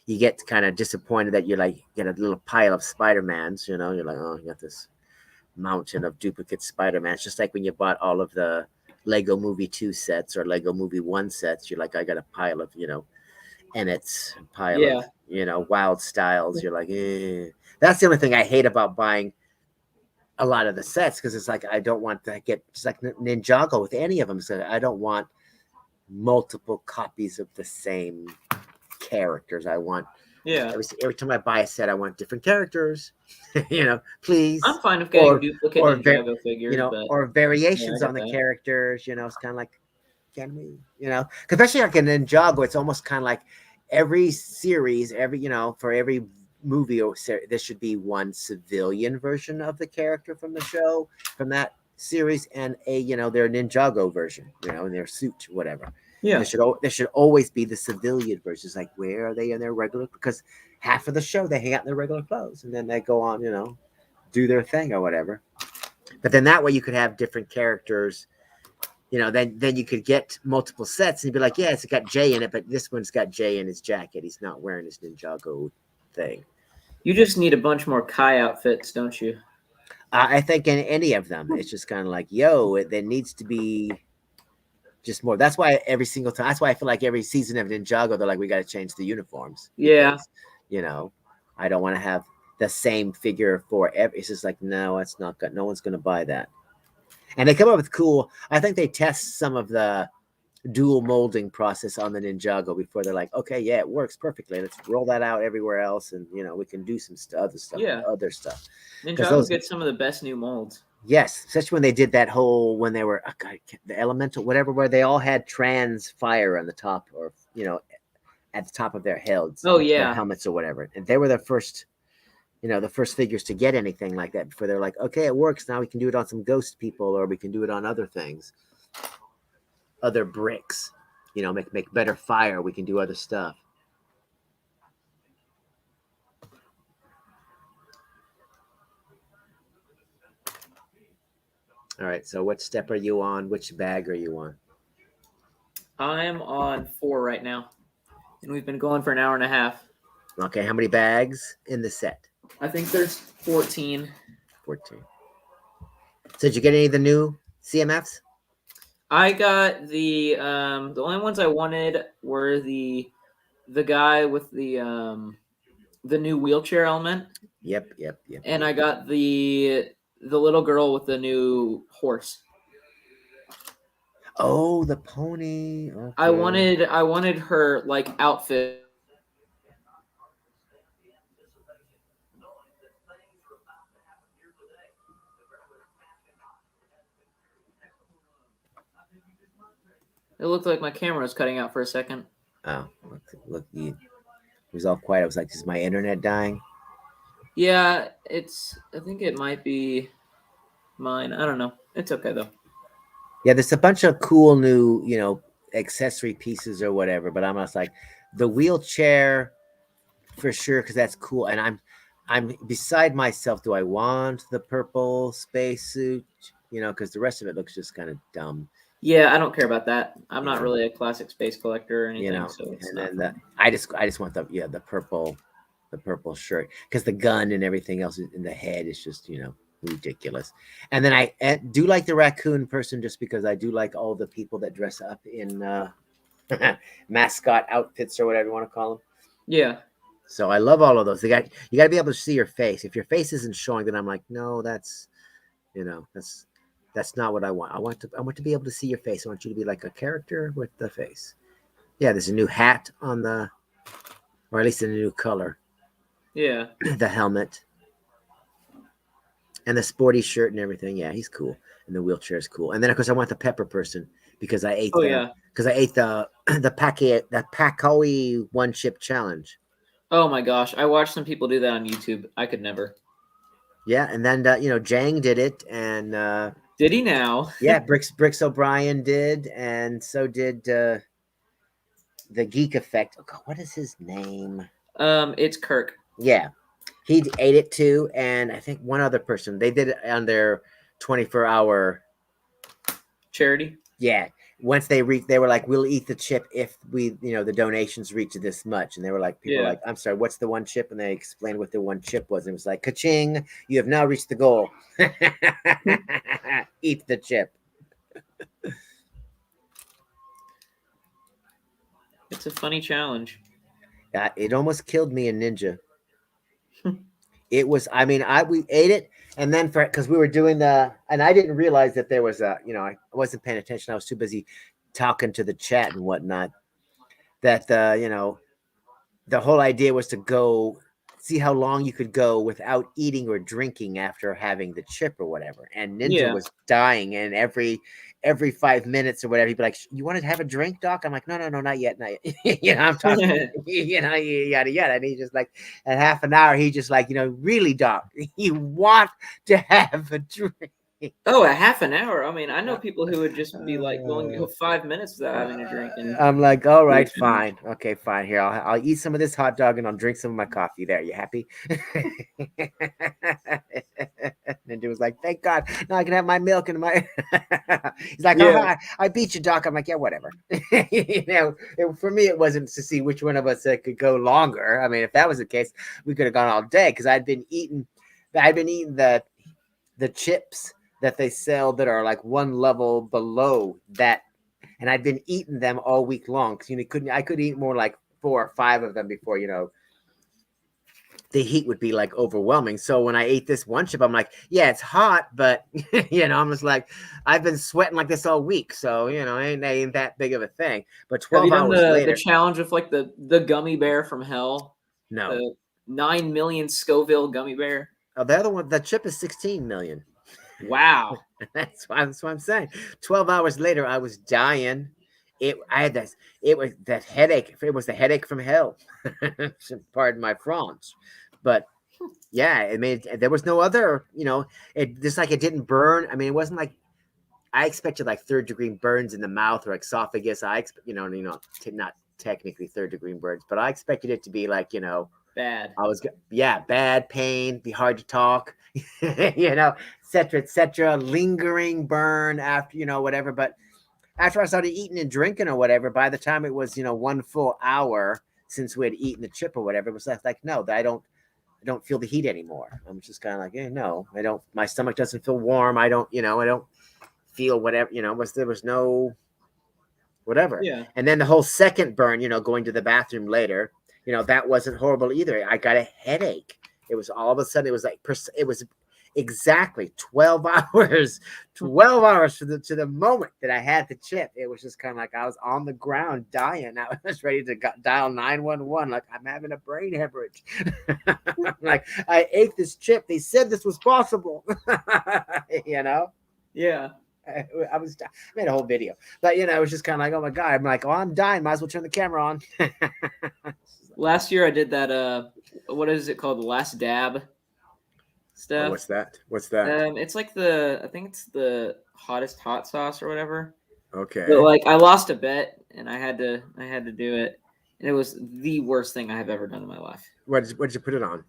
You get kind of disappointed that you like get a little pile of Spider-Mans, you're like, oh, you got this mountain of duplicate Spider-Man. It's just like when you bought all of the Lego Movie 2 sets or Lego Movie 1 sets, you're like, I got a pile of, Ennett's, pile of, Wild Styles. You're like, eh. That's the only thing I hate about buying a lot of the sets, because it's like I don't want to get just like Ninjago with any of them. So I don't want multiple copies of the same characters. I want every time I buy a set, I want different characters. Please. I'm fine with getting duplicate or Ninjago figures, but or variations on the that. characters. It's kind of like, can we? Especially like in Ninjago, it's almost kind of like every series, for every movie or there should be one civilian version of the character from the show, from that series, and their Ninjago version, in their suit, whatever. Yeah. There should always be the civilian versions. Like, where are they in their regular? Because half of the show they hang out in their regular clothes, and then they go on, do their thing or whatever. But then that way you could have different characters. Then you could get multiple sets and you'd be like, yeah, it's got Jay in it, but this one's got Jay in his jacket. He's not wearing his Ninjago thing. You just need a bunch more Kai outfits, don't you? I think in any of them, it's just kind of like, there needs to be just more. That's why every single time, that's why I feel like every season of Ninjago, they're like, we got to change the uniforms. Yeah. Because, I don't want to have the same figure for every. It's just like, no, it's not good. No one's going to buy that. And they come up with cool. I think they test some of the dual molding process on the Ninjago before they're like, okay, yeah, it works perfectly. Let's roll that out everywhere else, and we can do some other stuff. Yeah. Other stuff. Ninjago gets some of the best new molds. Yes, especially when they did that whole when they were the elemental whatever, where they all had trans fire on the top, or at the top of their heads. Oh yeah, their helmets or whatever, and they were the first. The first figures to get anything like that before they're like, okay, it works. Now we can do it on some ghost people, or we can do it on other things, other bricks, make better fire. We can do other stuff. All right. So what step are you on? Which bag are you on? I'm on 4 right now, and we've been going for an hour and a half. Okay. How many bags in the set? I think there's 14. 14. So did you get any of the new CMFs? I got the only ones I wanted were the the guy with the new wheelchair element, Yep. and I got the little girl with the new horse. Oh, the pony. Okay. I wanted her like outfit. It looked like my camera was cutting out for a second. Oh, look, it was all quiet. I was like, is my internet dying? Yeah, I think it might be mine. I don't know. It's okay though. Yeah, there's a bunch of cool new, accessory pieces or whatever, but I'm just like the wheelchair for sure because that's cool. And I'm beside myself. Do I want the purple spacesuit? Because the rest of it looks just kind of dumb. Yeah, I don't care about that. I'm not Yeah. really a classic space collector or anything, so it's And not. then I just want the purple shirt because the gun and everything else in the head is just ridiculous. And then I do like the raccoon person just because I do like all the people that dress up in mascot outfits or whatever you want to call them. Yeah. So I love all of those. You got to be able to see your face. If your face isn't showing, then I'm like, no, that's not what I want. I want to be able to see your face. I want you to be like a character with the face. Yeah, there's a new hat on or at least a new color. Yeah. The helmet and the sporty shirt and everything. Yeah, he's cool. And the wheelchair is cool. And then of course I want the pepper person because I ate the Pakoi one chip challenge. Oh my gosh, I watched some people do that on YouTube. I could never. Yeah, and then Jang did it, and Did he now? yeah, Bricks O'Brien did, and so did the Geek Effect. Oh God, what is his name? It's Kirk. Yeah, he ate it too, and I think one other person. They did it on their 24-hour charity. Yeah. Once they were like, we'll eat the chip if we, the donations reach this much. And they were like, people were like, I'm sorry, what's the one chip? And they explained what the one chip was. And it was like, ka-ching, you have now reached the goal. Eat the chip. It's a funny challenge. It almost killed me in Ninja. It was, we ate it. And then because we were doing and I didn't realize that there was I wasn't paying attention. I was too busy talking to the chat and whatnot. That, the whole idea was to go see how long you could go without eating or drinking after having the chip or whatever. And Ninja was dying. And every 5 minutes or whatever, he'd be like, you want to have a drink, Doc? I'm like, no, not yet. I'm talking, yada, yada. And he just like, at half an hour, he just like, really, Doc, you want to have a drink. Oh, a half an hour. I mean, I know people who would just be like willing to go 5 minutes without having a drink. And I'm like, all right, fine. Okay, fine. Here, I'll eat some of this hot dog and I'll drink some of my coffee. There, you happy? Ninja was like, thank God. Now I can have my milk and my. He's like, oh, I beat you, Doc. I'm like, yeah, whatever. For me, it wasn't to see which one of us could go longer. I mean, if that was the case, we could have gone all day because I'd been eating the chips that they sell that are like one level below that, and I'd been eating them all week long because I could eat more like 4 or 5 of them before the heat would be like overwhelming. So when I ate this one chip, I'm like, yeah, it's hot, but I'm just like, I've been sweating like this all week, so ain't that big of a thing. But 12 hours later, the challenge with like the gummy bear from hell. No, the 9 million Scoville gummy bear. Oh, the other one, the chip is 16 million. Wow. That's what I'm saying. 12 hours later, I was dying. It was that headache. It was the headache from hell. Pardon my French. But yeah, there was no other, it just like it didn't burn. I mean, it wasn't like I expected like 3rd-degree burns in the mouth or esophagus. I expect, not technically 3rd-degree burns, but I expected it to be like, bad. Bad pain, be hard to talk, et cetera, lingering burn after, whatever. But after I started eating and drinking or whatever, by the time it was, 1 full hour since we had eaten the chip or whatever, it was like, no, I don't feel the heat anymore. I'm just kind of like, no, I don't, my stomach doesn't feel warm. I don't feel whatever, there was no whatever. Yeah. And then the whole second burn, going to the bathroom later, that wasn't horrible either. I got a headache. It was all of a sudden, it was like, it was exactly 12 hours, 12 hours to the moment that I had the chip. It was just kind of like I was on the ground dying. I was ready to dial 911. Like, I'm having a brain hemorrhage. Like, I ate this chip. They said this was possible. Yeah. I made a whole video, but it was just kind of like, oh my God, I'm like, oh, I'm dying. Might as well turn the camera on. Last year I did that. What is it called? The Last Dab stuff. Oh, what's that? It's like I think it's the hottest hot sauce or whatever. Okay. But like I lost a bet and I had to do it, and it was the worst thing I have ever done in my life. What did you put it on?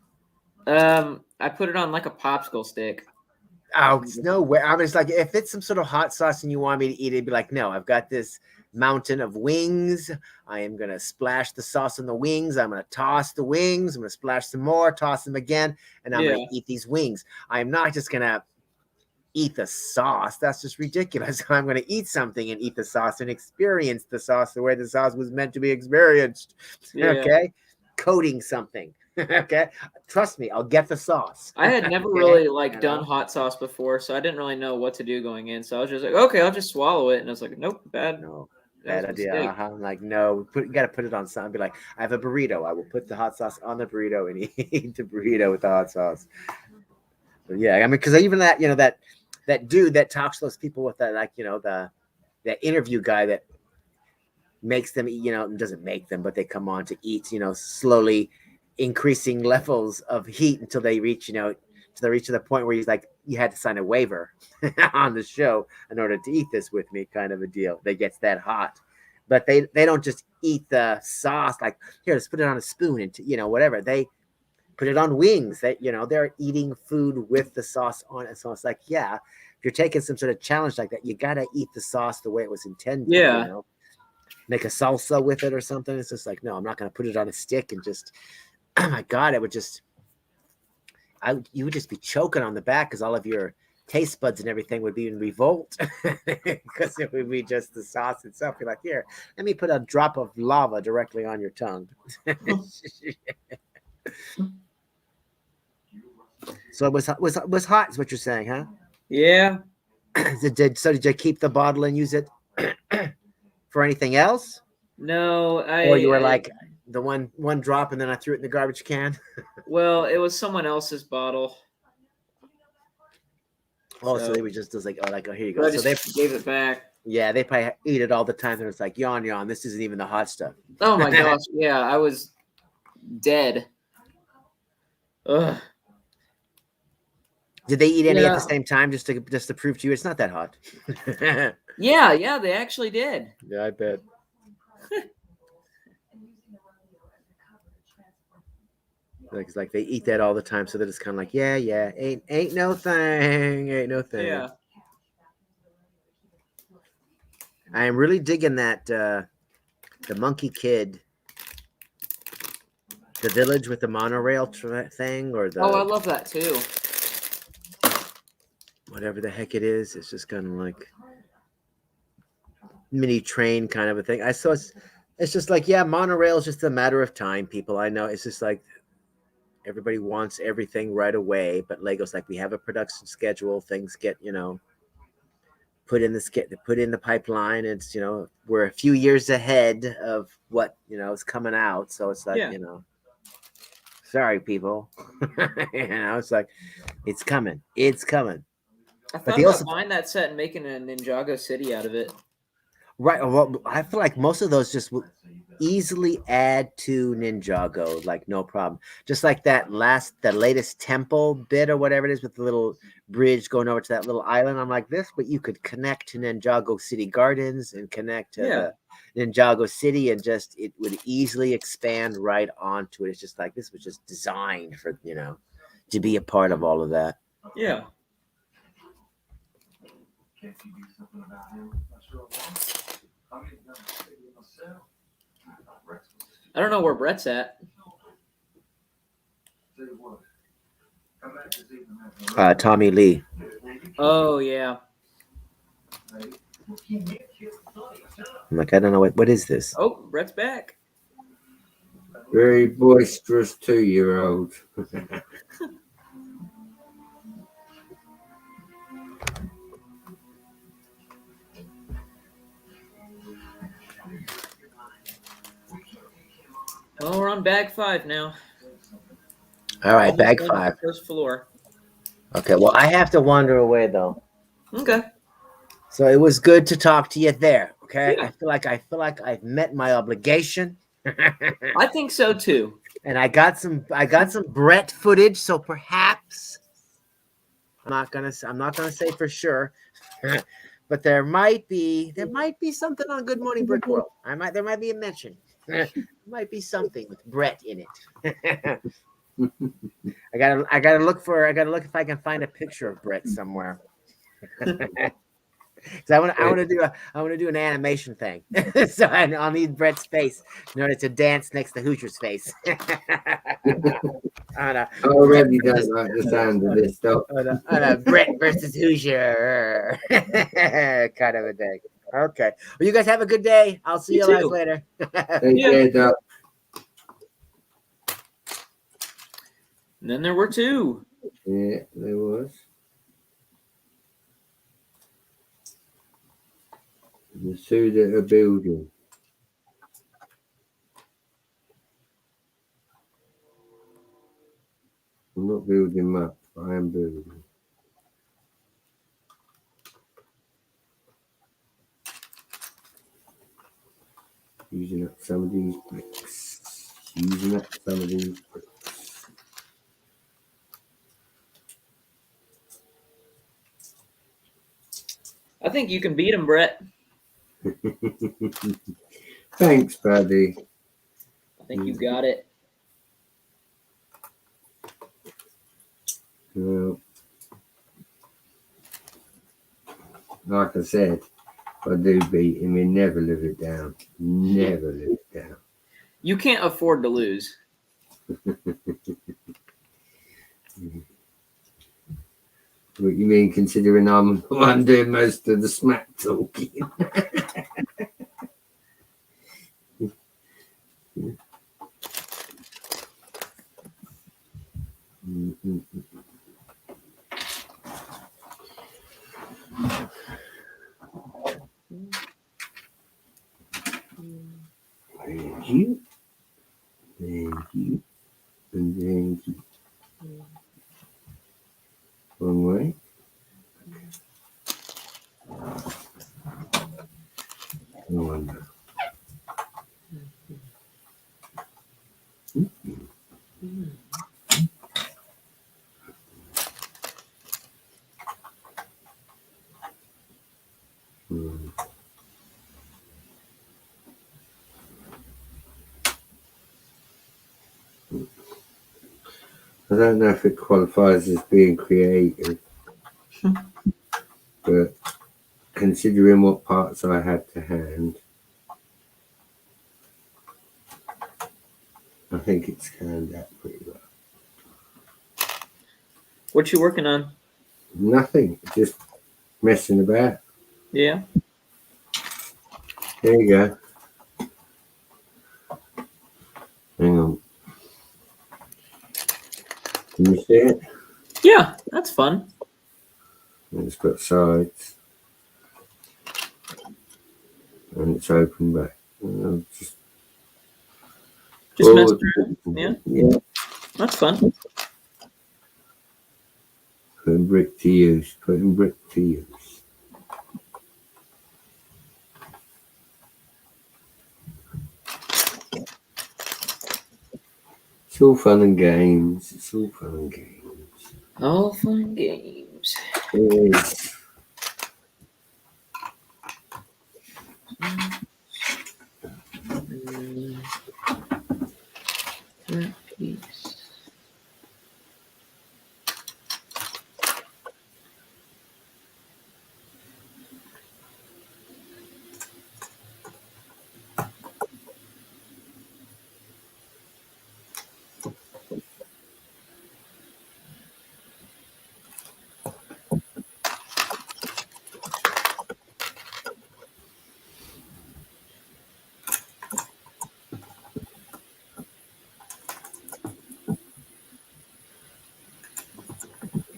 I put it on like a popsicle stick. Oh, no way. I was like, if it's some sort of hot sauce and you want me to eat it, it'd be like, no, I've got this mountain of wings. I am going to splash the sauce on the wings. I'm going to toss the wings. I'm going to splash some more, toss them again, and I'm going to eat these wings. I'm not just going to eat the sauce. That's just ridiculous. I'm going to eat something and eat the sauce and experience the sauce the way the sauce was meant to be experienced. Yeah. Okay? Coating something. Okay, trust me, I'll get the sauce. I had never really done hot sauce before, so I didn't really know what to do going in. So I was just like, okay, I'll just swallow it. And I was like, nope, bad idea. I'm like, no, you got to put it on something. Be like, I have a burrito. I will put the hot sauce on the burrito and eat the burrito with the hot sauce. But yeah, I mean, because even that, that dude that talks to those people with that, like, that interview guy that makes them, doesn't make them, but they come on to eat, slowly increasing levels of heat until they reach, to the point where he's like, you had to sign a waiver on the show in order to eat this with me, kind of a deal. That gets that hot, but they don't just eat the sauce like, here, let's put it on a spoon and whatever. They put it on wings. That they're eating food with the sauce on it. So it's like, yeah, if you're taking some sort of challenge like that, you gotta eat the sauce the way it was intended. Yeah. Make a salsa with it or something. It's just like, no, I'm not gonna put it on a stick and just. Oh my God, it would just, you would just be choking on the back because all of your taste buds and everything would be in revolt because it would be just the sauce itself. You're like, here, let me put a drop of lava directly on your tongue. So it was hot, is what you're saying, huh? Yeah. Did you keep the bottle and use it for anything else? No, or you were like, the one drop and then I threw it in the garbage can. Well, it was someone else's bottle. Oh, so they were just like, oh, here you go. So they gave it back. Yeah, they probably eat it all the time. And it's like, yawn. This isn't even the hot stuff. Oh my gosh. Yeah, I was dead. Ugh. Did they eat any at the same time just to prove to you it's not that hot? Yeah, they actually did. Yeah, I bet. It's like they eat that all the time, so they're just kind of like, yeah, ain't no thing. Yeah. I am really digging that the Monkey Kid, the village with the monorail thing, or the. Oh, I love that too. Whatever the heck it is, it's just kind of like mini train kind of a thing. It's just like, yeah, monorail is just a matter of time, people. I know it's just like. Everybody wants everything right away, but Lego's like, we have a production schedule. Things get, put in the pipeline. It's, we're a few years ahead of what, is coming out. So it's like, sorry, people. It's like, it's coming. I thought about buying that set and making a Ninjago City out of it. Right. Well, I feel like most of those just will easily add to Ninjago, like no problem. Just like the latest temple bit or whatever it is with the little bridge going over to that little island. I'm like this, but you could connect to Ninjago City Gardens and connect to the Ninjago City, and just it would easily expand right onto it. It's just like this was just designed for to be a part of all of that. Yeah. I don't know where Brett's at. Tommy Lee. Oh yeah. I'm like, I don't know what is this. Oh, Brett's back. Very boisterous 2-year-old. Well, we're on bag 5 now. All right, Almost bag done with 5. the first floor. Okay, well, I have to wander away though. Okay. So it was good to talk to you there. Okay, Yeah. I feel like I've met my obligation. I think so too. And I got some Brett footage, so perhaps I'm not gonna say for sure, but there might be something on Good Morning Brick World. There might be a mention. There might be something with Brett in it. I gotta look if I can find a picture of Brett somewhere. So I want to do an animation thing. So I'll need Brett's face in order to dance next to Hoosier's face. I already don't like the sound of this stuff. On a Brett versus Hoosier kind of a thing. Okay. Well, you guys have a good day. I'll see you guys too. later. Take care, Doc. And then there were 2. Yeah, there was. The 2 that are building. I'm not building much, but I am building. Using up some of these bricks. Using up some of these bricks. I think you can beat him, Brett. Thanks, buddy. I think you got it. Well, like I said, if I do beat him, he'll never live it down. Never live it down. You can't afford to lose. What you mean, considering I'm the one doing most of the smack talking? Thank you. Thank you. And thank you. Wrong way. No wonder. I don't know if it qualifies as being creative, but considering what parts I had to hand, I think it's turned out pretty well. What you working on? Nothing, just messing about. Yeah. There you go. Hang on. Can you see it? Yeah, that's fun. It's got sides. And it's open back. Just mess around. Yeah. Yeah. That's fun. Putting brick to use. Putting brick to use. It's all fun and games. It's all fun and games. All fun and games. It is. That piece.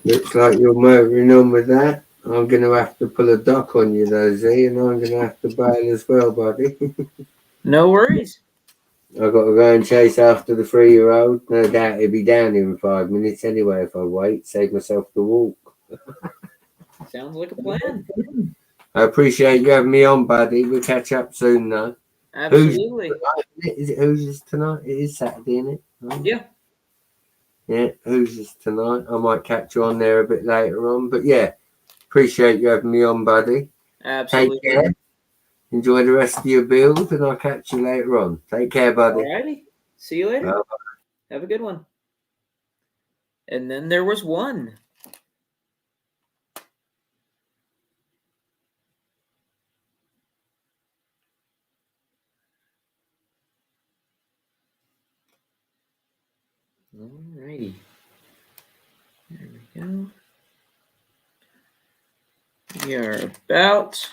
Looks like you're motoring on with that. I'm going to have to pull a duck on you though, Z, and I'm going to have to bail as well, buddy. No worries. I've got to go and chase after the 3-year-old. No doubt he'll be down in 5 minutes anyway if I wait. Save myself the walk. Sounds like a plan. I appreciate you having me on, buddy. We'll catch up soon, though. Absolutely. Is it Hoosiers tonight? It is Saturday, isn't it? Right? Yeah. Yeah, Hoosiers tonight. I might catch you on there a bit later on. But yeah, appreciate you having me on, buddy. Absolutely. Take care. Enjoy the rest of your build, and I'll catch you later on. Take care, buddy. Alrighty. See you later. Bye. Have a good one. And then there was one. Alrighty. There we go. We are about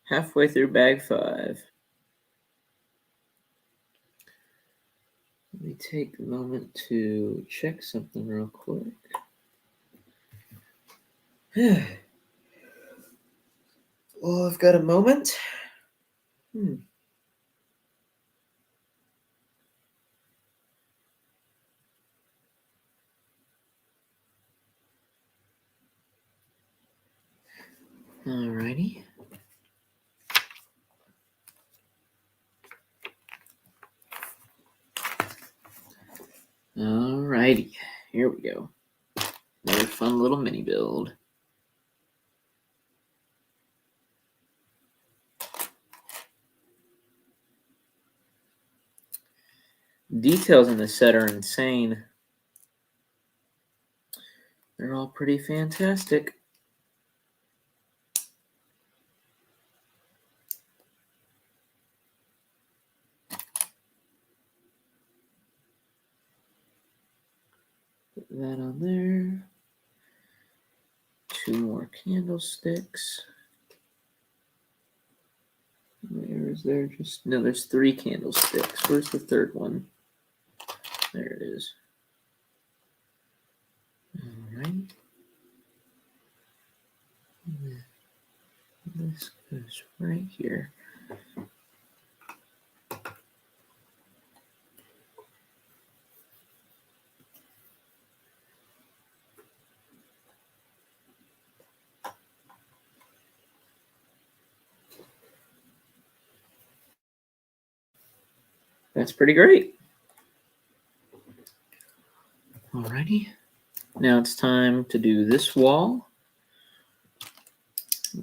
halfway through bag 5. Let me take a moment to check something real quick. Well, I've got a moment. Alrighty. Alrighty. Here we go. Another fun little mini build. Details in this set are insane. They're all pretty fantastic. Put that on there. 2 more candlesticks. Where is there? Just no, there's 3 candlesticks. Where's the third one? There it is. All right. This goes right here. That's pretty great. Alrighty. Now it's time to do this wall.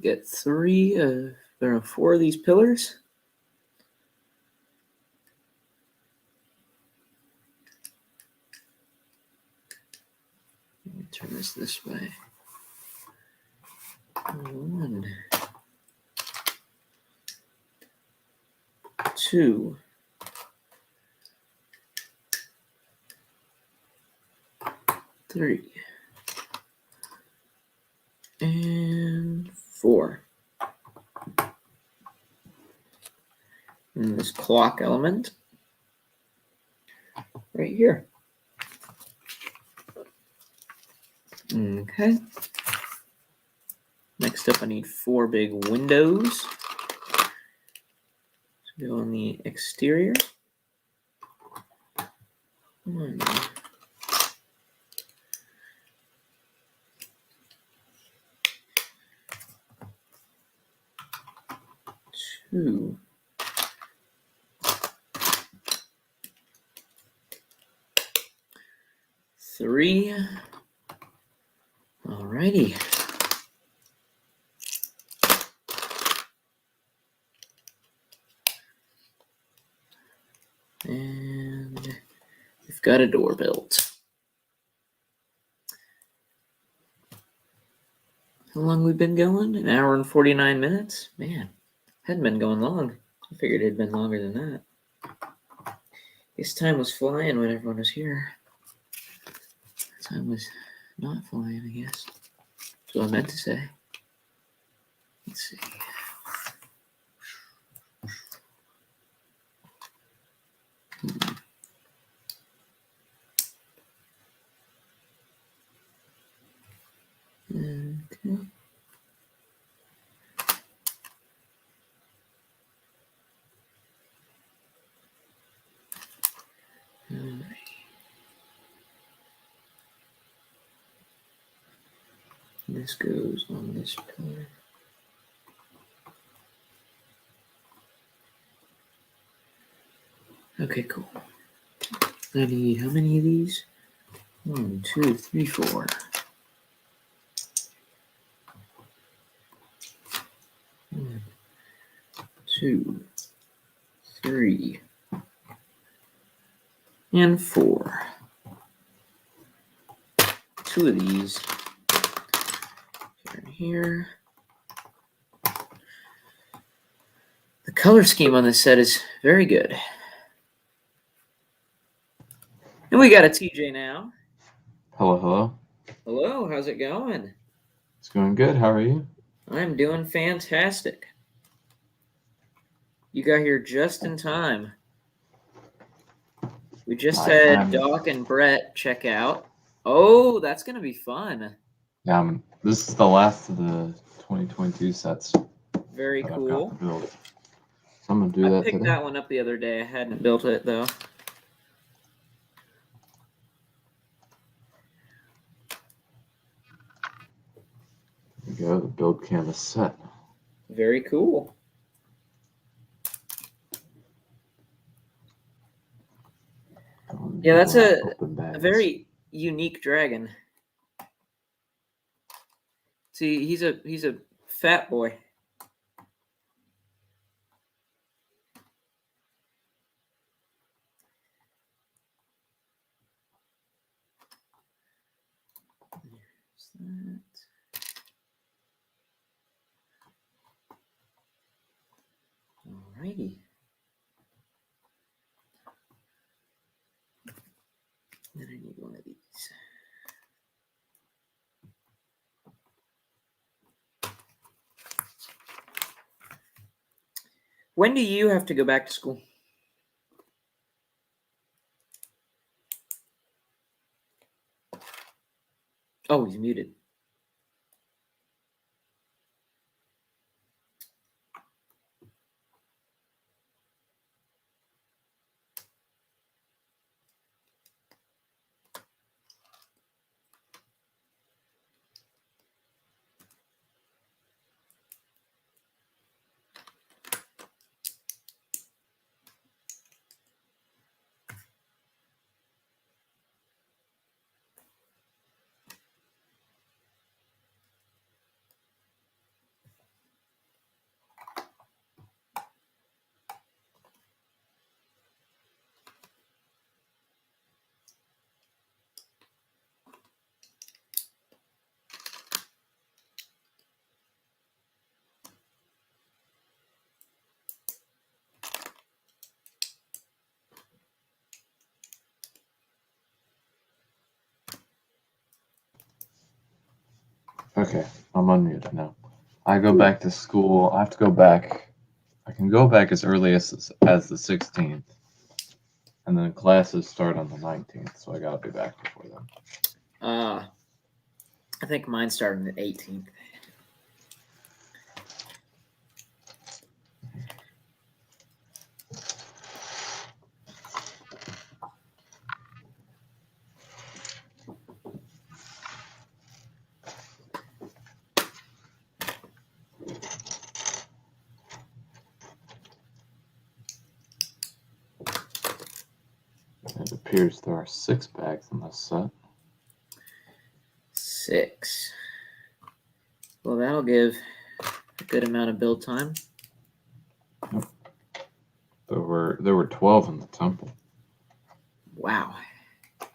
Get 4 of these pillars. Let me turn this way. 1, 2. 3. And 4. And this clock element right here. Okay. Next up, I need 4 big windows to go on the exterior. 1, 2, 3. Alrighty. And we've got a door built. How long we've been going? 1 hour and 49 minutes? Man, hadn't been going long. I figured it had been longer than that. Guess time was flying when everyone was here. Time was not flying, I guess. That's what I meant to say. Let's see. Alright. This goes on this pillar. Okay, cool. I need how many of these? 1, 2, 3, 4. One, 2, 3, and 4. 2 of these. Here and here. The color scheme on this set is very good. And we got a TJ now. Hello, hello. Hello, how's it going? It's going good. How are you? I'm doing fantastic. You got here just in time. We just I had am- Doc and Brett check out. Oh, that's going to be fun. Yeah, this is the last of the 2022 sets that Very I've cool. got to build. So I'm going to do I that picked today. that one up the other day. I hadn't built it, though. There we go, the build canvas set. Very cool. Yeah, that's a very unique dragon. See, he's a fat boy. There's that. Alrighty. Then I need one of these. When do you have to go back to school? Oh, he's muted. Okay, I'm unmuted now. I go back to school. I have to go back. I can go back as early as the 16th. And then classes start on the 19th, so I got to be back before then. I think mine started on the 18th. It appears there are 6 bags in this set. 6. Well, that'll give a good amount of build time. There were 12 in the temple. Wow. That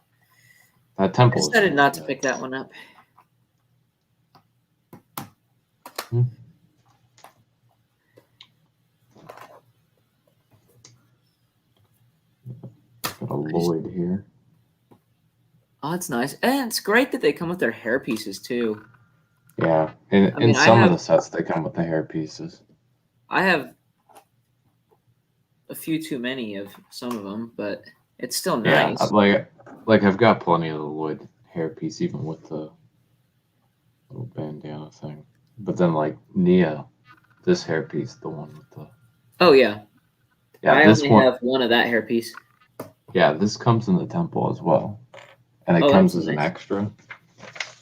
I temple is decided not to really pick that one up. Got a Lloyd here. Oh, that's nice. And it's great that they come with their hair pieces, too. Yeah, in mean, I some of have- the sets they come with the hair pieces. I have a few too many of some of them, but it's still nice. Yeah, like I've got plenty of the Lloyd hair piece, even with the little bandana thing. But then like Nia, this hair piece, the one with the Oh, yeah. I this only one. have one of that hair piece. Yeah, this comes in the temple as well, and it Oh, comes that's as an nice. extra.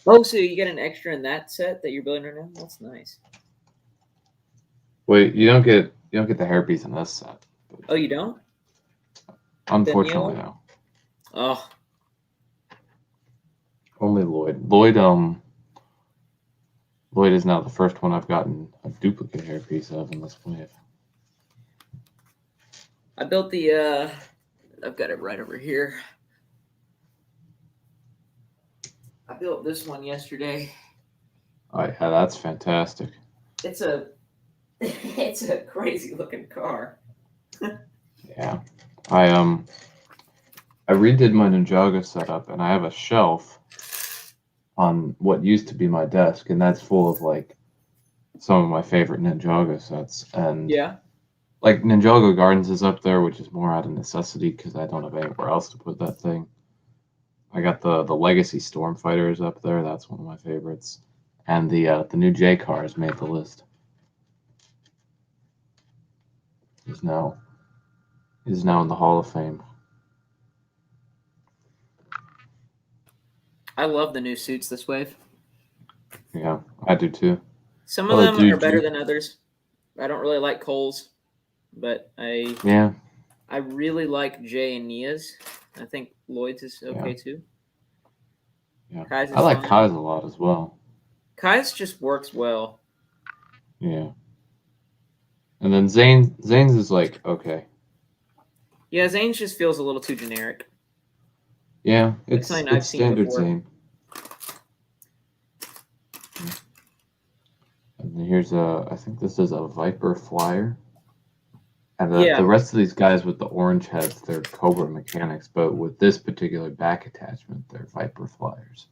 Oh, so you get an extra in that set that you're building right now? That's nice. Wait, you don't get the hairpiece in this set. Oh, you don't? Unfortunately, Neo? no. Oh, Only Lloyd. Lloyd is now the first one I've gotten a duplicate hairpiece of in this wave. I built the. I've got it right over here. I built this one yesterday. Oh yeah, that's fantastic. It's a it's a crazy looking car. Yeah, I redid my Ninjago setup, and I have a shelf on what used to be my desk, and that's full of like some of my favorite Ninjago sets. And Yeah. like Ninjago Gardens is up there, which is more out of necessity because I don't have anywhere else to put that thing. I got the Legacy Stormfighters up there. That's one of my favorites, and the new J cars made the list. Is now in the Hall of Fame. I love the new suits this wave. Yeah, I do too. Some of Oh, them dude, are better you- than others. I don't really like Cole's, but Yeah, I really like Jay and Nia's. I think Lloyd's is okay too. yeah. Kai's is I like fine. Kai's a lot as well. Kai's just works well. Yeah. And then Zane's is like okay. Yeah, Zane's just feels a little too generic. Yeah, it's something I've seen standard before. Zane. And then here's I think this is a Viper Flyer. And Yeah. the rest of these guys with the orange heads, they're Cobra mechanics, but with this particular back attachment, they're Viper Flyers.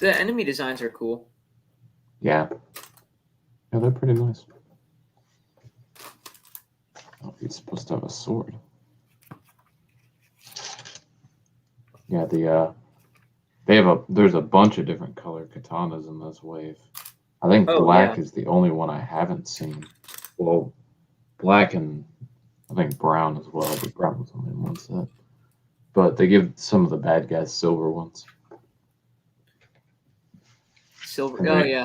The enemy designs are cool. Yeah. Yeah, they're pretty nice. I don't know if he's supposed to have a sword. Yeah, there's a bunch of different color katanas in this wave. I think Oh, black yeah. is the only one I haven't seen. Well, black and I think brown as well, but brown was only in one set. But they give some of the bad guys silver ones. Silver. And Oh they- yeah.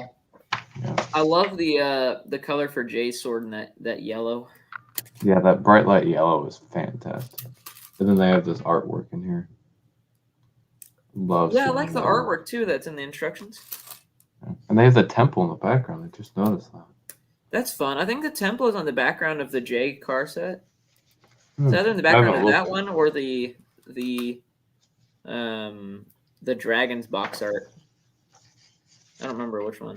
Yeah. I love the color for Jay's sword and that yellow. Yeah, that bright light yellow is fantastic. And then they have this artwork in here. Love Yeah, I seeing like the artwork. artwork too. That's in the instructions. And they have the temple in the background. I just noticed that. That's fun. I think the temple is on the background of the Jay car set. Hmm. It's either in the I haven't background of that looked. one or the dragon's box art. I don't remember which one.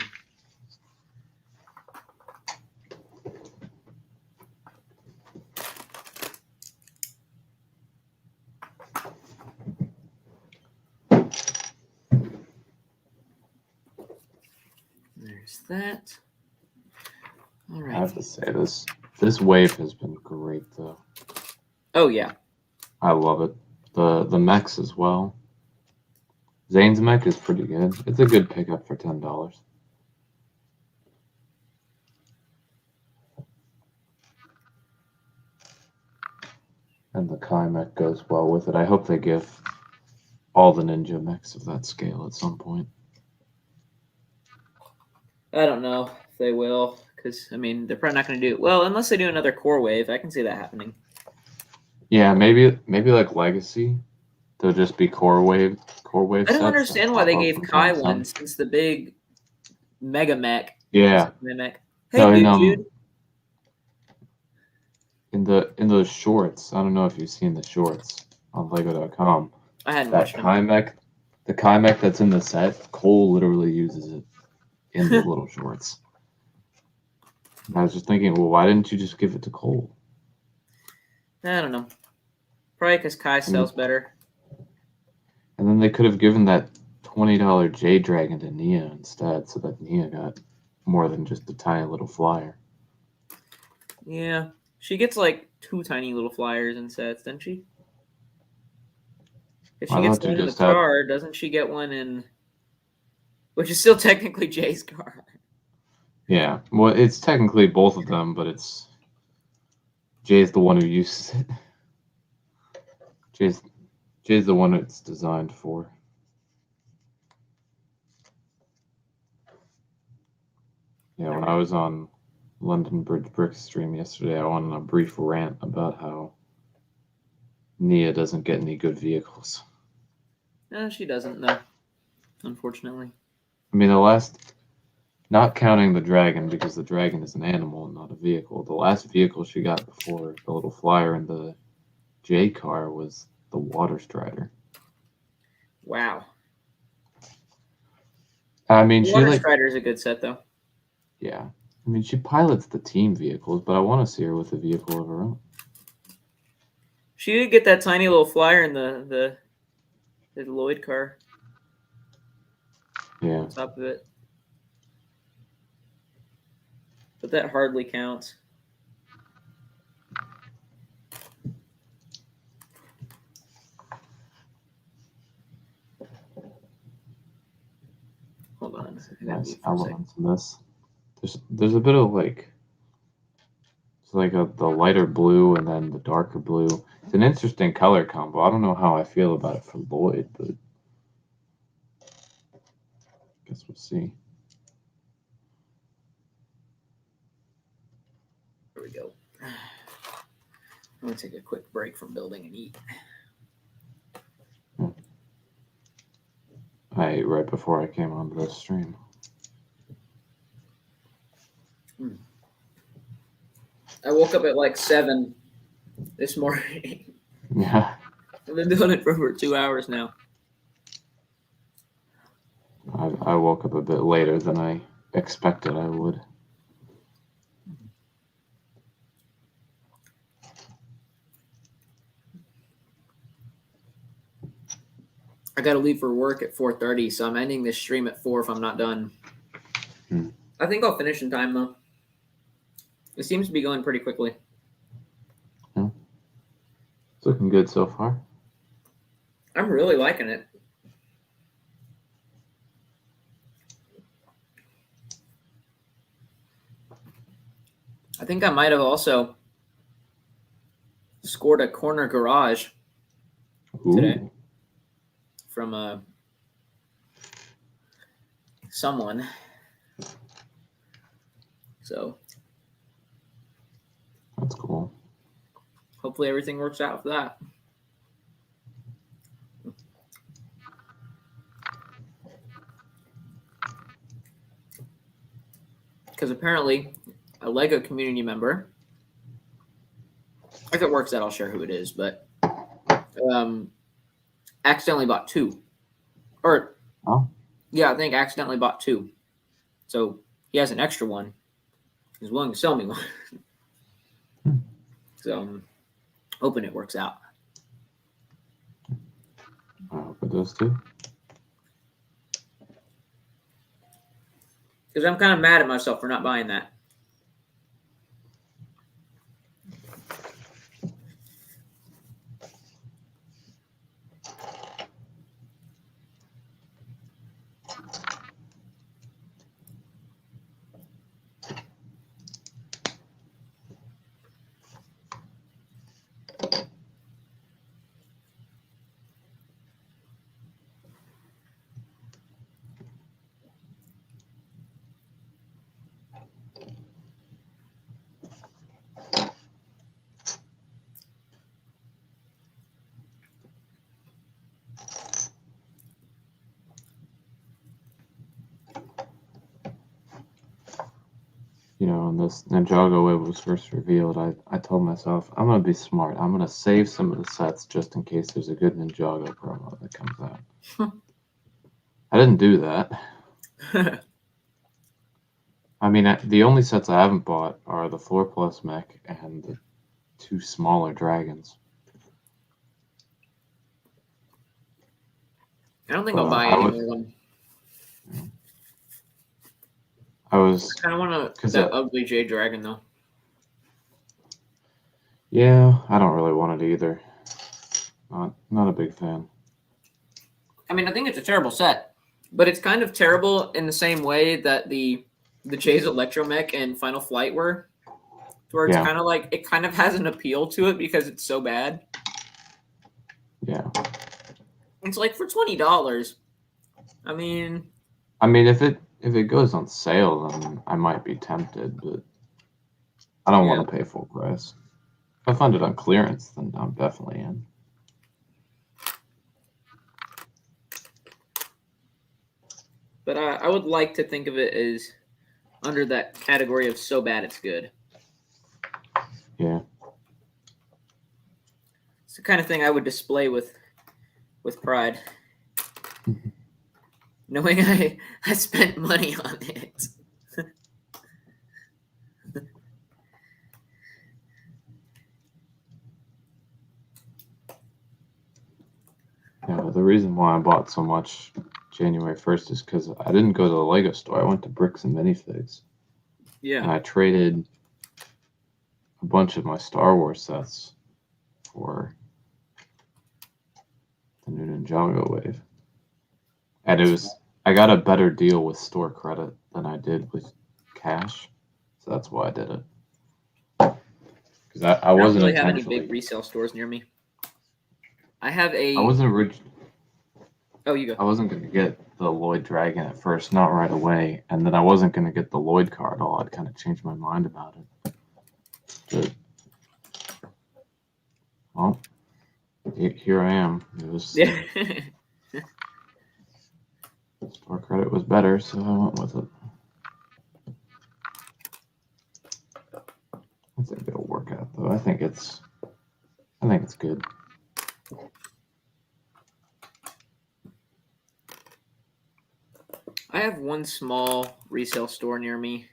There's that. All I have right. to say this wave has been great though. Oh yeah. I love it. The mechs as well. Zane's mech is pretty good. It's a good pickup for $10. And the Kai mech goes well with it. I hope they give all the ninja mechs of that scale at some point. I don't know if they will, because I mean they're probably not going to do it. Well, unless they do another core wave, I can see that happening. Yeah, maybe like Legacy. They'll just be core wave. I don't sets understand that why they pop up gave from Kai time to time. one since the big mega mech. Yeah. Mech. Hey, No, dude, in, dude. in those shorts, I don't know if you've seen the shorts on Lego.com. I hadn't That watched them. Kai mech, the Kai mech that's in the set, Cole literally uses it in the little shorts. And I was just thinking, well, why didn't you just give it to Cole? I don't know. Probably because Kai sells better. And then they could have given that $20 J Dragon to Nia instead, so that Nia got more than just a tiny little flyer. Yeah. She gets like 2 tiny little flyers in sets, doesn't she? If she I gets thought you one in the just had- car, doesn't she get one in. Which is still technically Jay's car. Yeah, well, it's technically both of them, but it's Jay's the one who uses it. Jay's the one it's designed for. Yeah, when I was on London Bridge Brick stream yesterday, I went on a brief rant about how Nia doesn't get any good vehicles. No, she doesn't, though. Unfortunately. I mean, not counting the dragon, because the dragon is an animal and not a vehicle. The last vehicle she got before the little flyer and the J car was the Water Strider. Wow. I mean, she Water Strider is a good set, though. yeah. I mean, she pilots the team vehicles, but I want to see her with a vehicle of her own. She did get that tiny little flyer in the Lloyd car Yeah. on top of it. But that hardly counts. Hold on. I gotta Nice mute for a second. elements in this. There's a bit of like, it's like the lighter blue and then the darker blue. It's an interesting color combo. I don't know how I feel about it for Lloyd, but guess we'll see. There we go. I'm gonna take a quick break from building and eat. I ate right before I came onto this stream. I woke up at like 7 this morning. Yeah. I've been doing it for over 2 hours now. I woke up a bit later than I expected I would. I got to leave for work at 4:30, so I'm ending this stream at 4 if I'm not done. I think I'll finish in time, though. It seems to be going pretty quickly. It's looking good so far. I'm really liking it. I think I might have also scored a corner garage today from someone. So That's cool. hopefully everything works out for that. Because apparently a LEGO community member, if it works out, I'll share who it is, but accidentally bought 2. Or, yeah, I think accidentally bought 2. So he has an extra one. He's willing to sell me one. So I'm hoping it works out. I hope it does too. Because I'm kind of mad at myself for not buying that. You know, when this Ninjago wave was first revealed, I told myself, I'm going to be smart. I'm going to save some of the sets just in case there's a good Ninjago promo that comes out. I didn't do that. I mean, the only sets I haven't bought are the 4 Plus mech and the 2 smaller dragons. I don't think I'll buy any more of them. I kind of want that ugly Jade Dragon, though. Yeah, I don't really want it either. Not a big fan. I mean, I think it's a terrible set, but it's kind of terrible in the same way that the Jay's Electromech and Final Flight were, where it's kind of like it kind of has an appeal to it because it's so bad. Yeah. It's like for $20. I mean, if it goes on sale, then I might be tempted, but I don't Yeah. want to pay full price. If I find it on clearance, then I'm definitely in. but I would like to think of it as under that category of so bad it's good. Yeah. It's the kind of thing I would display with pride, knowing I spent money on it. Yeah, the reason why I bought so much January 1st is because I didn't go to the Lego store. I went to Bricks and Minifigs. Yeah. And I traded a bunch of my Star Wars sets for the new Ninjago wave. And I got a better deal with store credit than I did with cash. So that's why I did it. Because I I don't wasn't really have any intentionally. big resale stores near me. I have a. I wasn't Oh, you go. I wasn't going to get the Lloyd Dragon at first, not right away. And then I wasn't going to get the Lloyd car at all. I'd kind of changed my mind about it. But, well, here I am. It was Yeah. store credit was better, so I went with it. I think it'll work out though. I think it's good. I have one small resale store near me.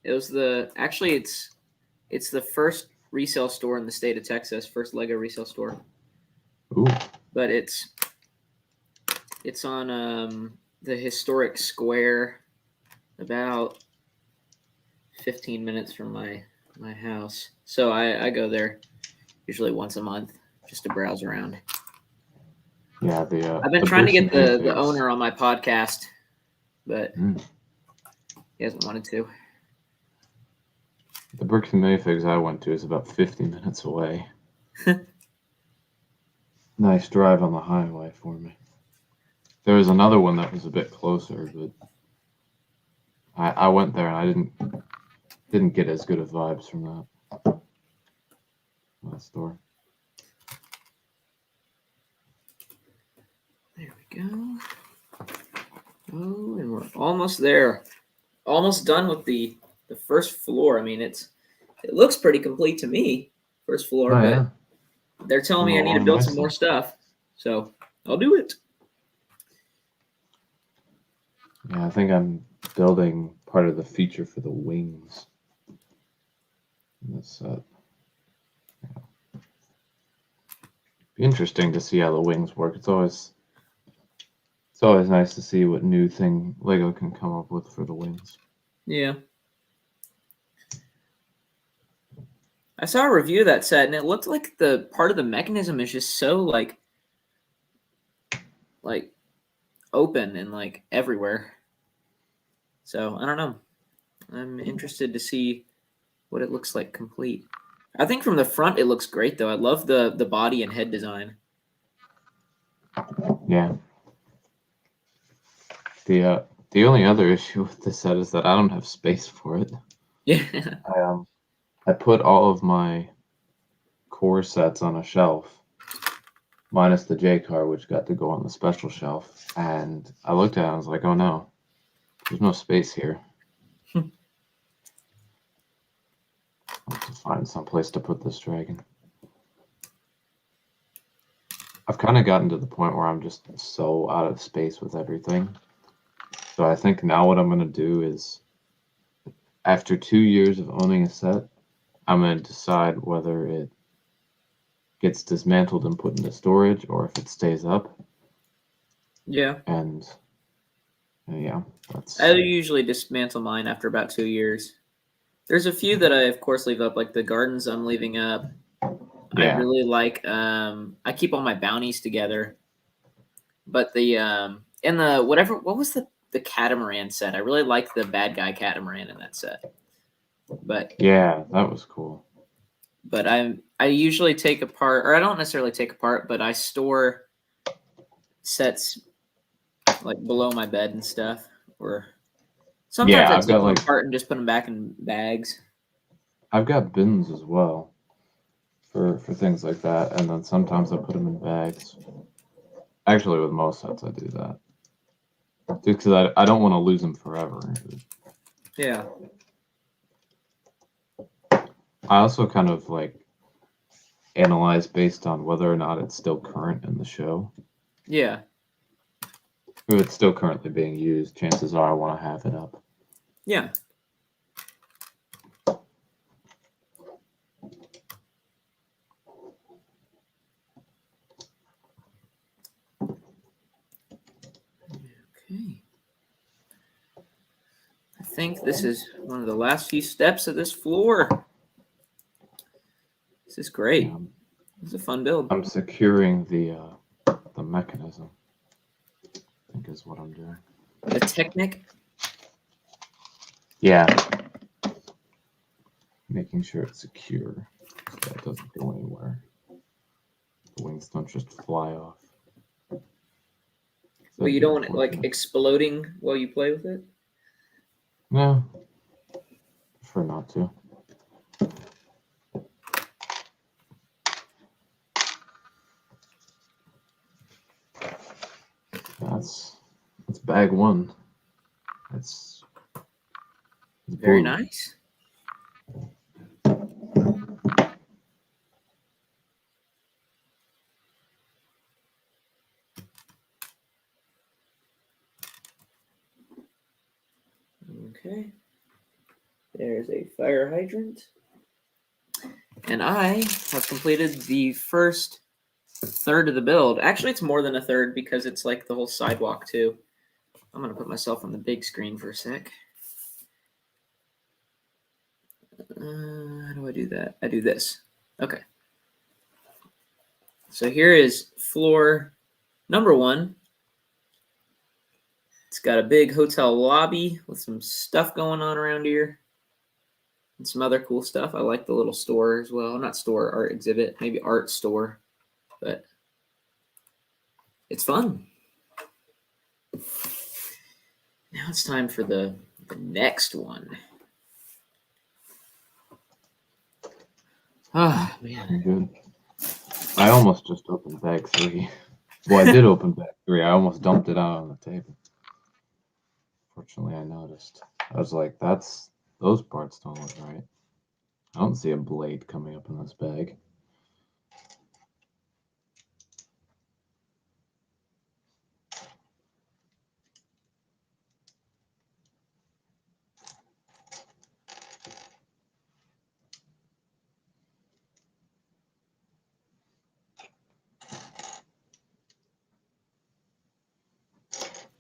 It was it's the first resale store in the state of Texas, first Lego resale store. Ooh, But it's on the historic square, about 15 minutes from my house. So I go there usually once a month just to browse around. yeah. I've been the trying to Bricks get and the Minifigs- owner on my podcast, but Mm. he hasn't wanted to. The Bricks and Minifigs I went to is about 50 minutes away. Nice drive on the highway for me. There was another one that was a bit closer, but I went there and I didn't get as good of vibes from that store. There we go. Oh, and we're almost there. Almost done with the first floor. I mean, it looks pretty complete to me. First floor, Oh, but yeah. they're telling me I need to Oh, build some nicely. more stuff. So I'll do it. Yeah, I think I'm building part of the feature for the wings in this set. Yeah. Be interesting to see how the wings work. It's always nice to see what new thing Lego can come up with for the wings. Yeah. I saw a review of that set, and it looked like the part of the mechanism is just so like open and like everywhere. So I don't know. I'm interested to see what it looks like complete. I think from the front it looks great though. I love the body and head design. Yeah. The only other issue with this set is that I don't have space for it. Yeah. I put all of my core sets on a shelf, minus the J car, which got to go on the special shelf. And I looked at it and I was like, oh no, there's no space here. I'll have to find some place to put this dragon. I've kind of gotten to the point where I'm just so out of space with everything. So I think now what I'm going to do is, after 2 years of owning a set, I'm going to decide whether it gets dismantled and put into storage or if it stays up. Yeah. And yeah, that's I usually dismantle mine after about 2 years. There's a few that I of course leave up, like the gardens I'm leaving up. I yeah. really like I keep all my bounties together. But the and the what was the catamaran set? I really like the bad guy catamaran in that set. But Yeah, that was cool. but I usually take apart, or I don't necessarily take apart, but I store sets like below my bed and stuff. Or sometimes Yeah, I I've take got them like apart and just put them back in bags. I've got bins as well for things like that, and then sometimes I put them in bags. Actually, with most sets, I do that just because I don't want to lose them forever. Yeah. I also kind of like analyze based on whether or not it's still current in the show. Yeah. If it's still currently being used, chances are I want to have it up. Yeah. Okay. I think this is one of the last few steps of this floor. This is great. It's a fun build. I'm securing the mechanism, I think is what I'm doing. The Technic. Yeah. Making sure it's secure so that it doesn't go anywhere. The wings don't just fly off. Well, That'd you be don't want it like unfortunate. exploding while you play with it? No. Prefer not to. That's bag one. It's Very blue. nice. Okay. There's a fire hydrant. And I have completed the first third of the build. Actually, it's more than a third because it's like the whole sidewalk too. I'm going to put myself on the big screen for a sec. How do I do that? I do this. Okay. So here is floor number 1. It's got a big hotel lobby with some stuff going on around here and some other cool stuff. I like the little store as well. Not store, art exhibit, maybe art store, but it's fun. Now it's time for the next one. Oh, man. Good. I almost just opened bag 3. Well, I did open bag 3. I almost dumped it out on the table. Fortunately, I noticed. I was like, those parts don't look right. I don't see a blade coming up in this bag.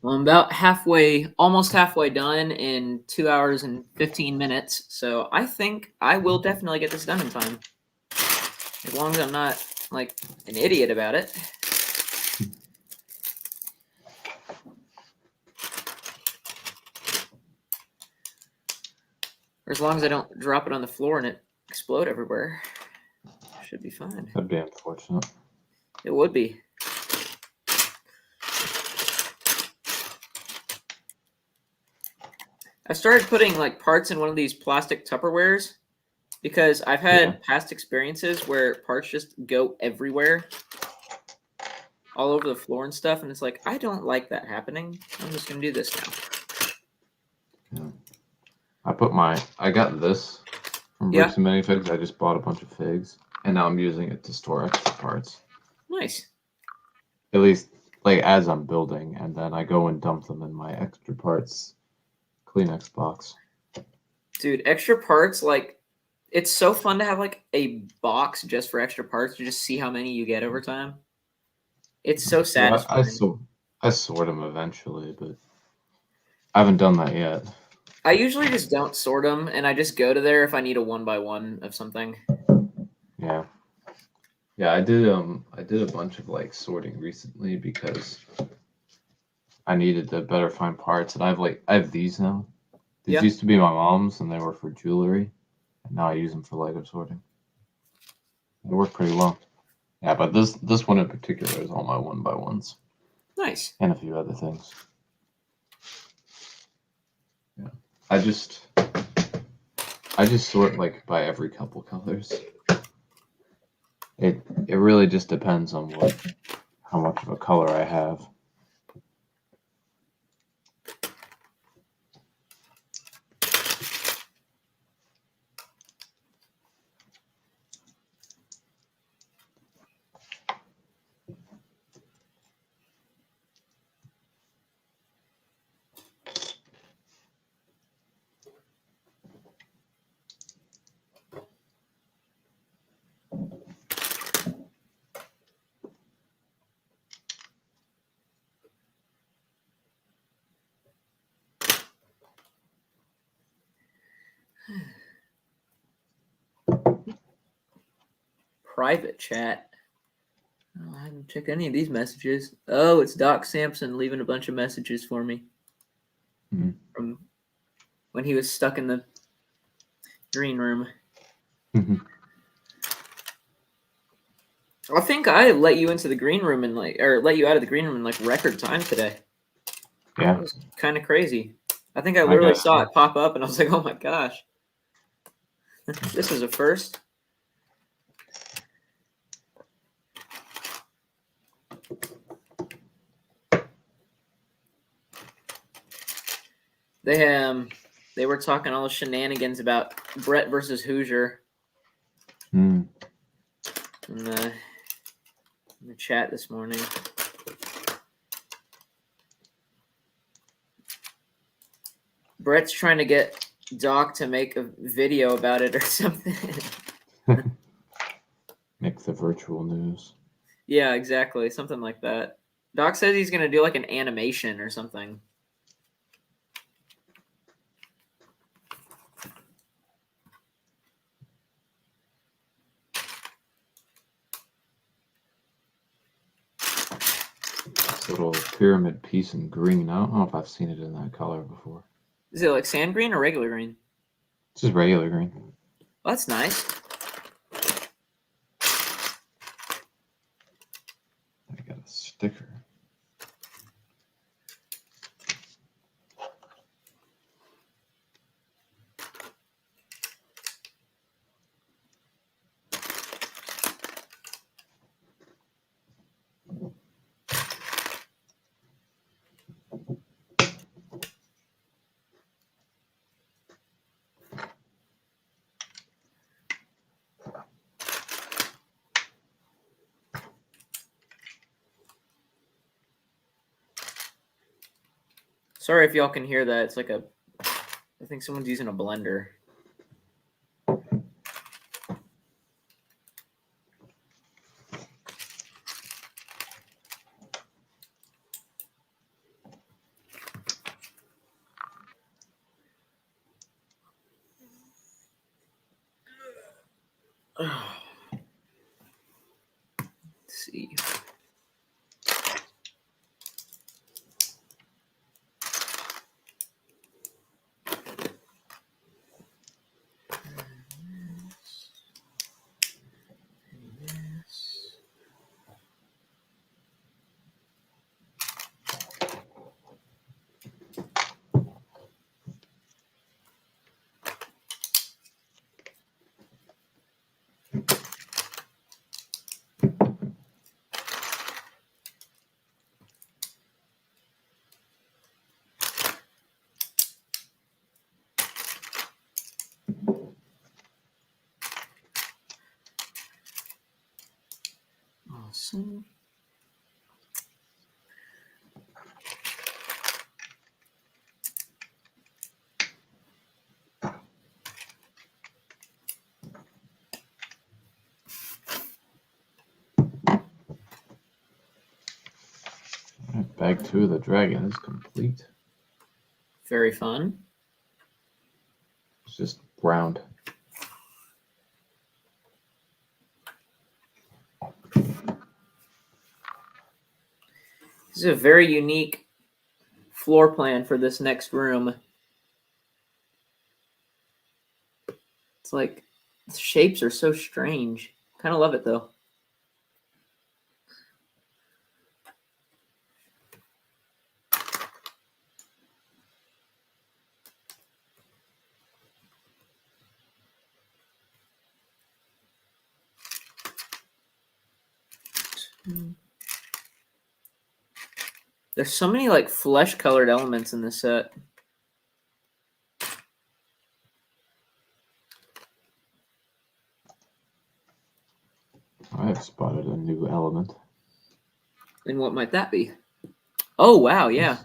Well, I'm about halfway, almost halfway done in 2 hours and 15 minutes. So I think I will definitely get this done in time. As long as I'm not like an idiot about it. Or as long as I don't drop it on the floor and it explode everywhere. Should be fine. That'd be unfortunate. It would be. I started putting like parts in one of these plastic Tupperwares because I've had past experiences where parts just go everywhere, all over the floor and stuff, and it's like, I don't like that happening. I'm just gonna do this now. Yeah. I got this from Bricks and Minifigs. I just bought a bunch of figs, and now I'm using it to store extra parts. Nice. At least, like, as I'm building, and then I go and dump them in my extra parts Kleenex box. Dude, extra parts, like, it's so fun to have, like, a box just for extra parts to just see how many you get over time. It's so satisfying. I sort them eventually, but I haven't done that yet. I usually just don't sort them, and I just go to there if I need a 1x1 of something. Yeah. Yeah, I did a bunch of like sorting recently because I needed to better find parts, and I have these now. These used to be my mom's, and they were for jewelry, and now I use them for Lego sorting. They work pretty well. Yeah, but this one in particular is all my 1x1s Nice. and a few other things. Yeah, I just sort like by every couple colors. It really just depends on how much of a color I have. Private chat. Oh, I haven't checked any of these messages. Oh, it's Doc Sampson leaving a bunch of messages for me from when he was stuck in the green room. I think I let you into the green room or let you out of the green room in like record time today. Yeah. It was kind of crazy. I think I literally saw it pop up and I was like, oh my gosh. This is a first. They were talking all the shenanigans about Brett versus Hoosier in the chat this morning. Brett's trying to get Doc to make a video about it or something. Make the virtual news. Yeah, exactly. Something like that. Doc says he's going to do like an animation or something. This little pyramid piece in green. I don't know if I've seen it in that color before. Is it like sand green or regular green? It's just regular green. Well, that's nice. I got a sticker. Sorry if y'all can hear that. It's like I think someone's using a blender. Let's see. Awesome. Bag 2 of the dragon is complete. Very fun. It's just round. This is a very unique floor plan for this next room. It's like the shapes are so strange. Kind of love it though. There's so many like flesh colored elements in this set. I have spotted a new element. And what might that be? Oh wow, yeah.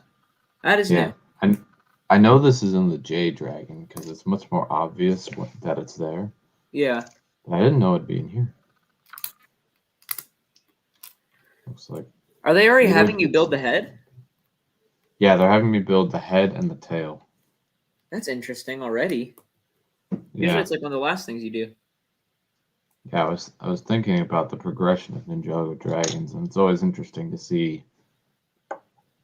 That is Yeah, new. and I know this is in the Jade Dragon because it's much more obvious that it's there. Yeah. But I didn't know it'd be in here. Looks like Are they already Maybe having like- you build the head? yeah, they're having me build the head and the tail. That's interesting already. Usually Yeah, it's like one of the last things you do. yeah. I was thinking about the progression of Ninjago Dragons, and it's always interesting to see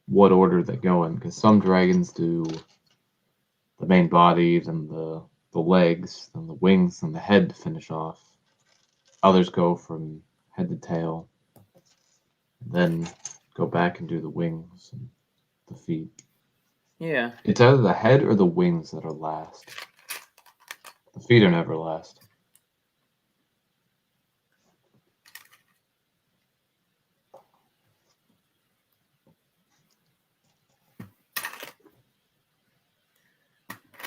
what order they go in because some dragons do the main body, then the legs, then the wings, then the head to finish off. Others go from head to tail, then go back and do the wings and the feet. Yeah. It's either the head or the wings that are last. The feet are never last.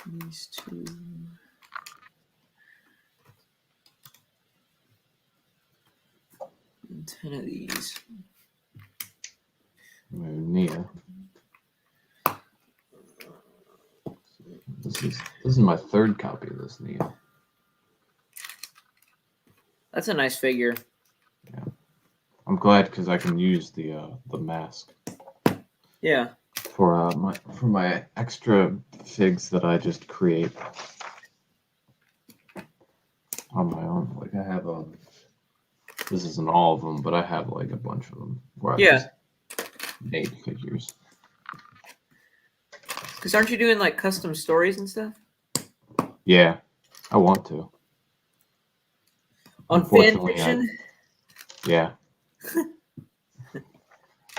These two. And 10 of these. Nia. This is my third copy of this Nia. That's a nice figure. I'm glad because I can use the mask Yeah. for my extra figs that I just create on my own. Like I have this isn't all of them, but I have like a bunch of them where I Yeah. just made figures. Because aren't you doing like custom stories and stuff? Yeah, I want to. On fan Unfortunately, fiction? Yeah.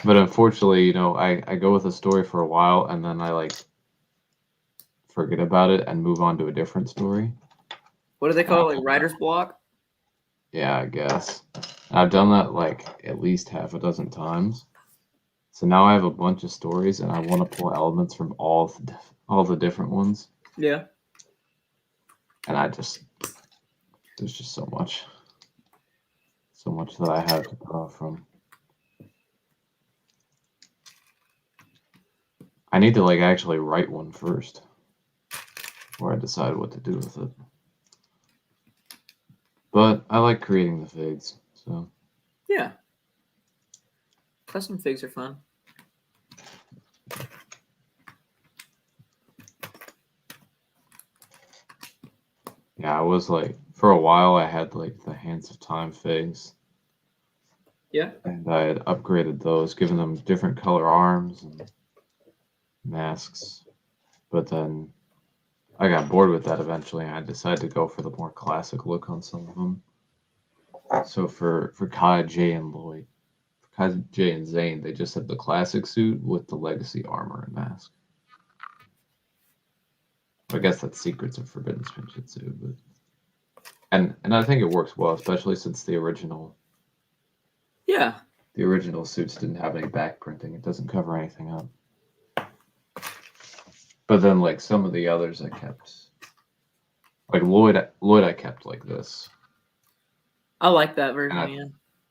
But unfortunately, you know, I go with a story for a while and then I like forget about it and move on to a different story. What do they call it? Like writer's block? Yeah, I guess. I've done that like at least half a dozen times. So now I have a bunch of stories and I want to pull elements from all the different ones. Yeah. And there's just so much that I have to draw from. I need to like actually write one first before I decide what to do with it. But I like creating the figs, so Yeah. Custom figs are fun. yeah, I was like for a while I had like the Hands of Time figs. Yeah. And I had upgraded those, given them different color arms and masks. But then I got bored with that eventually, and I decided to go for the more classic look on some of them. So for Kai, Jay, and Lloyd, for Kai, Jay, and Zane, they just had the classic suit with the legacy armor and mask. I guess that's Secrets of Forbidden Spinjitzu, but and I think it works well, especially since the original Yeah. suits didn't have any back printing. It doesn't cover anything up. But then, like some of the others, I kept, like Lloyd, I kept like this. I like that version, And yeah.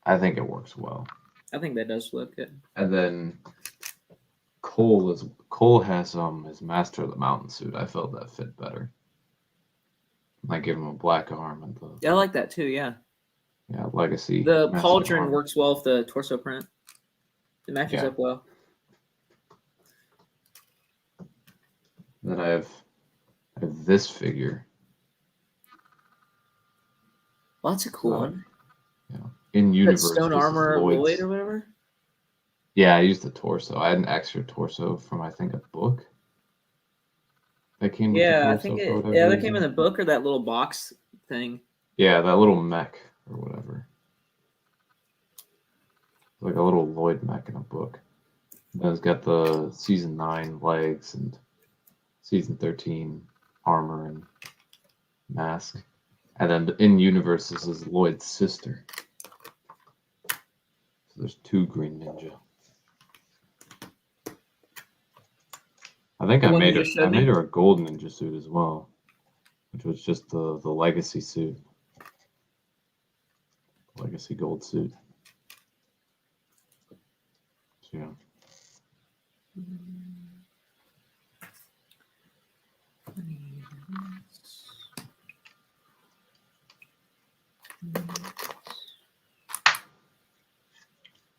I think it works well. I think that does look good. And then Cole has his Master of the Mountain suit. I felt that fit better. I give him a black arm and the Yeah, I like that too, yeah. legacy. The Master pauldron armor. works well with the torso print. It matches Yeah. up well. Then I have this figure Well, that's a cool Uh, one. in That universe. stone this is armor Lloyd's. Lloyd or whatever. Yeah, I used the torso. I had an extra torso from I think a book. That came with the Yeah, I torso think for it. whatever Yeah, that came in reason. the book or that little box thing. Yeah, that little mech. or whatever. It's like a little Lloyd mech in a book. And it's got the season 9 legs and season 13 armor and mask. And then in universe, this is Lloyd's sister. So there's 2 Green Ninja. I think The I one you made her. just showed I me? made her a gold ninja suit as well, which was just the legacy suit, legacy gold suit. So, yeah.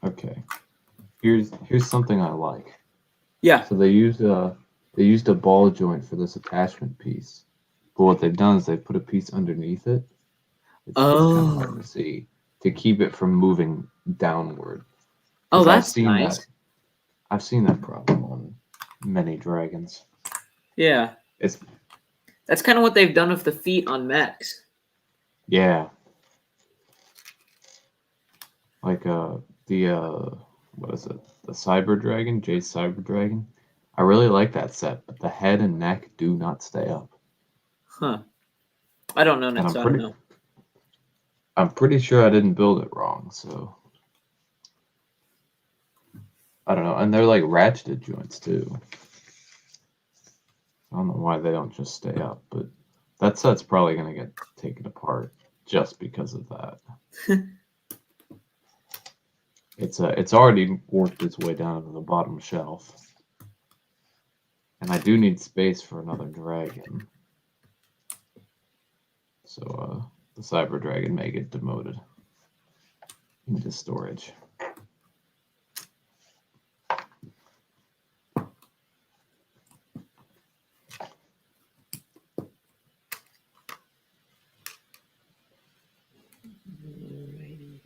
Okay. Here's something I like. Yeah. So they used a ball joint for this attachment piece, but what they've done is they've put a piece underneath it. It's kind of hard Oh. to see to keep it from moving downward. Oh, 'Cause that's nice. I've seen that problem on many dragons. Yeah. It's That's kind of what they've done with the feet on mechs. yeah. Like what is it? The Cyber Dragon, Jace Cyber Dragon. I really like that set, but the head and neck do not stay up. Huh. I don't know, And so I don't know. I'm pretty sure I didn't build it wrong, so I don't know. And they're like ratcheted joints too. I don't know why they don't just stay up, but that set's probably gonna get taken apart just because of that. It's already worked its way down to the bottom shelf. And I do need space for another dragon. So the Cyber Dragon may get demoted into storage.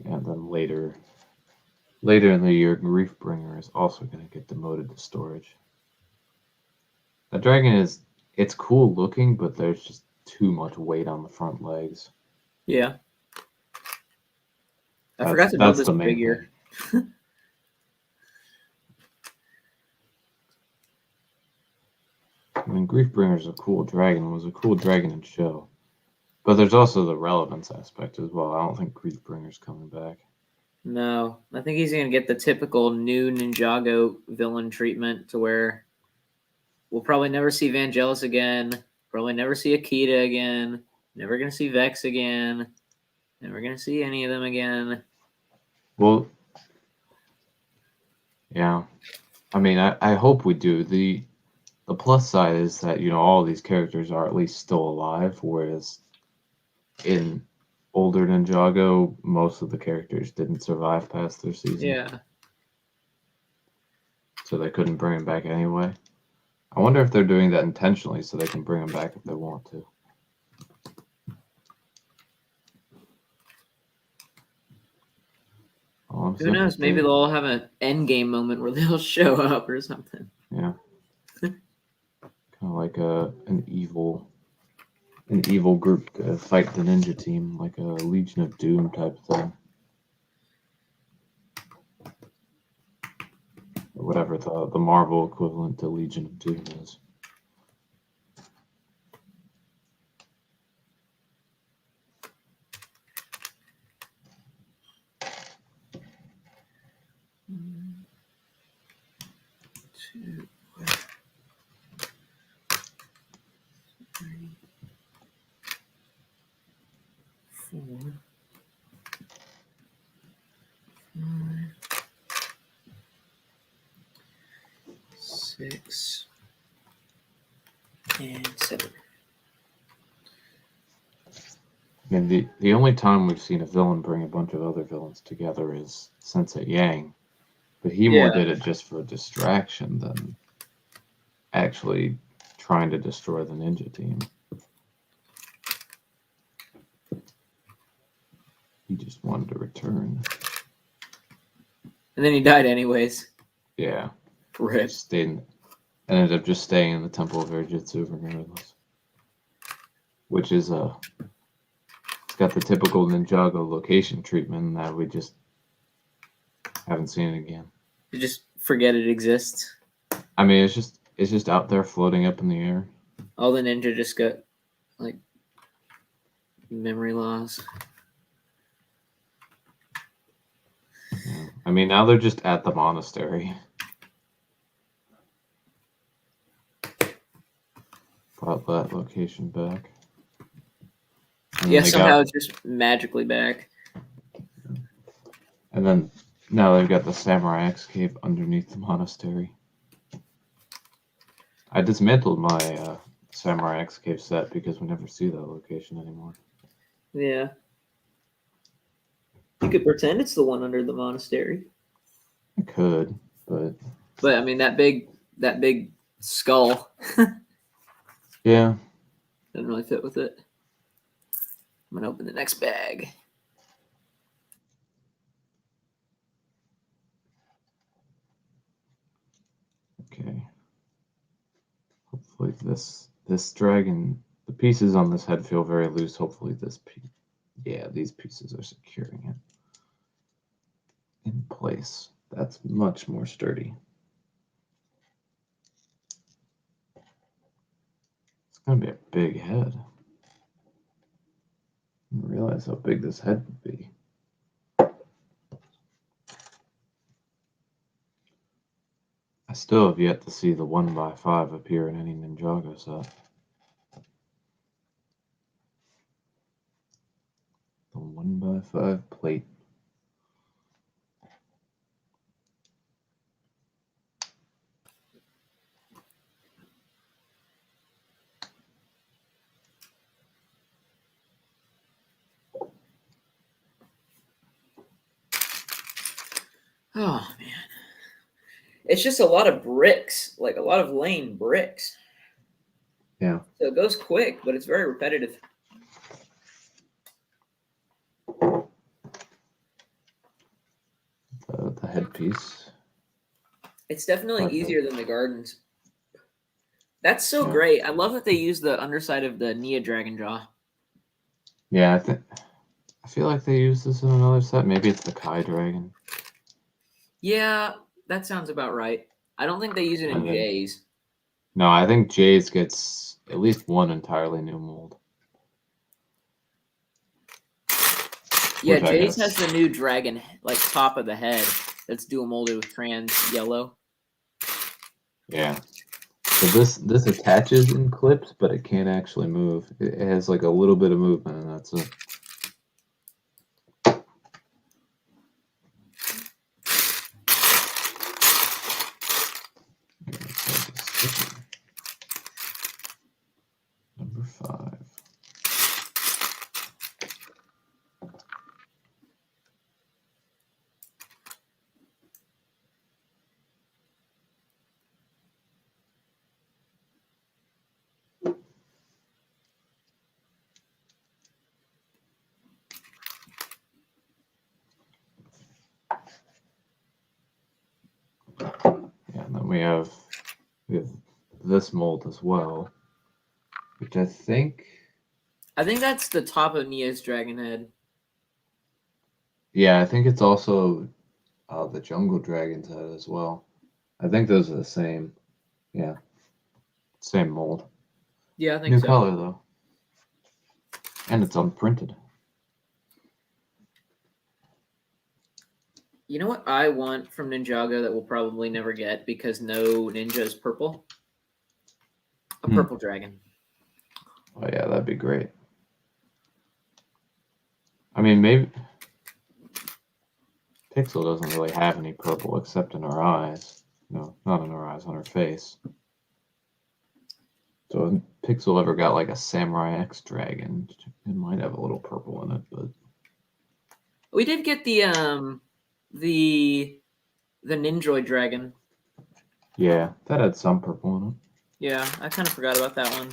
And then later in the year, Griefbringer is also going to get demoted to storage. That dragon it's cool looking, but there's just too much weight on the front legs. Yeah. I forgot to build this figure. I mean, Griefbringer is a cool dragon. It was a cool dragon in show. But there's also the relevance aspect as well. I don't think Griefbringer's coming back. No, I think he's going to get the typical new Ninjago villain treatment to where we'll probably never see Vangelis again, probably never see Akita again, never going to see Vex again, never going to see any of them again. Well, yeah. I mean, I hope we do. The plus side is that, all these characters are at least still alive, whereas in older Ninjago, most of the characters didn't survive past their season. Yeah. So they couldn't bring them back anyway. I wonder if they're doing that intentionally so they can bring them back if they want to. Who knows? Maybe they'll all have an end game moment where they'll show up or something. Yeah. Kind of like an evil group to fight the ninja team, like a Legion of Doom type thing. Or whatever the Marvel equivalent to Legion of Doom is. Two, three, 4, 5, 6, and 7. And the only time we've seen a villain bring a bunch of other villains together is Sensei Yang. But he more did it just for distraction than actually trying to destroy the ninja team. He just wanted to return. And then he died anyways. Yeah. Rip. Ended up just staying in the Temple of Air Jitsu regardless. Which is got the typical Ninjago location treatment that we just haven't seen it again. You just forget it exists. I mean, it's just out there floating up in the air. All the ninja just got like memory loss. Yeah. I mean, now they're just at the monastery. Brought that location back. And Yeah, they somehow it's just magically back. And then now they've got the Samurai X cave underneath the monastery. I dismantled my Samurai X cave set because we never see that location anymore. Yeah. You could pretend it's the one under the monastery. I could, but But I mean that big skull yeah. doesn't really fit with it. I'm gonna open the next bag. Okay. Hopefully this dragon, the pieces on this head feel very loose. Hopefully these pieces are securing it in place. That's much more sturdy. It's gonna be a big head. I didn't realize how big this head would be. I still have yet to see the 1x5 appear in any Ninjago set. The 1x5 plate. Oh man. It's just a lot of bricks, like a lot of laying bricks. Yeah. So it goes quick, but it's very repetitive. The headpiece. It's definitely Okay. easier than the gardens. That's so Yeah. great. I love that they use the underside of the Nia Dragon Jaw. Yeah, I feel like they used this in another set. Maybe it's the Kai Dragon. Yeah, that sounds about right. I don't think they use it in And then- Jay's. No, I think Jay's gets at least one entirely new mold. Yeah, Which I Jay's guess- has the new dragon, like top of the head, that's dual molded with trans yellow. Yeah. So this attaches in clips, but it can't actually move. It has like a little bit of movement, and that's it. Number 5. Yeah, and then we have this mold as well, which I think. I think that's the top of Nia's dragon head. Yeah, I think it's also the Jungle Dragon's head as well. I think those are the same. Yeah, same mold. Yeah, I think New so. color though, and it's unprinted. You know what I want from Ninjago that we'll probably never get because no ninja is purple? A Hmm. purple dragon. Oh yeah, that'd be great. I mean, maybe Pixel doesn't really have any purple except in her eyes. No, not in her eyes, on her face. So if Pixel ever got like a Samurai X dragon, it might have a little purple in it, but We did get the Ninjoid dragon. yeah, that had some purple in it. Yeah, I kind of forgot about that one.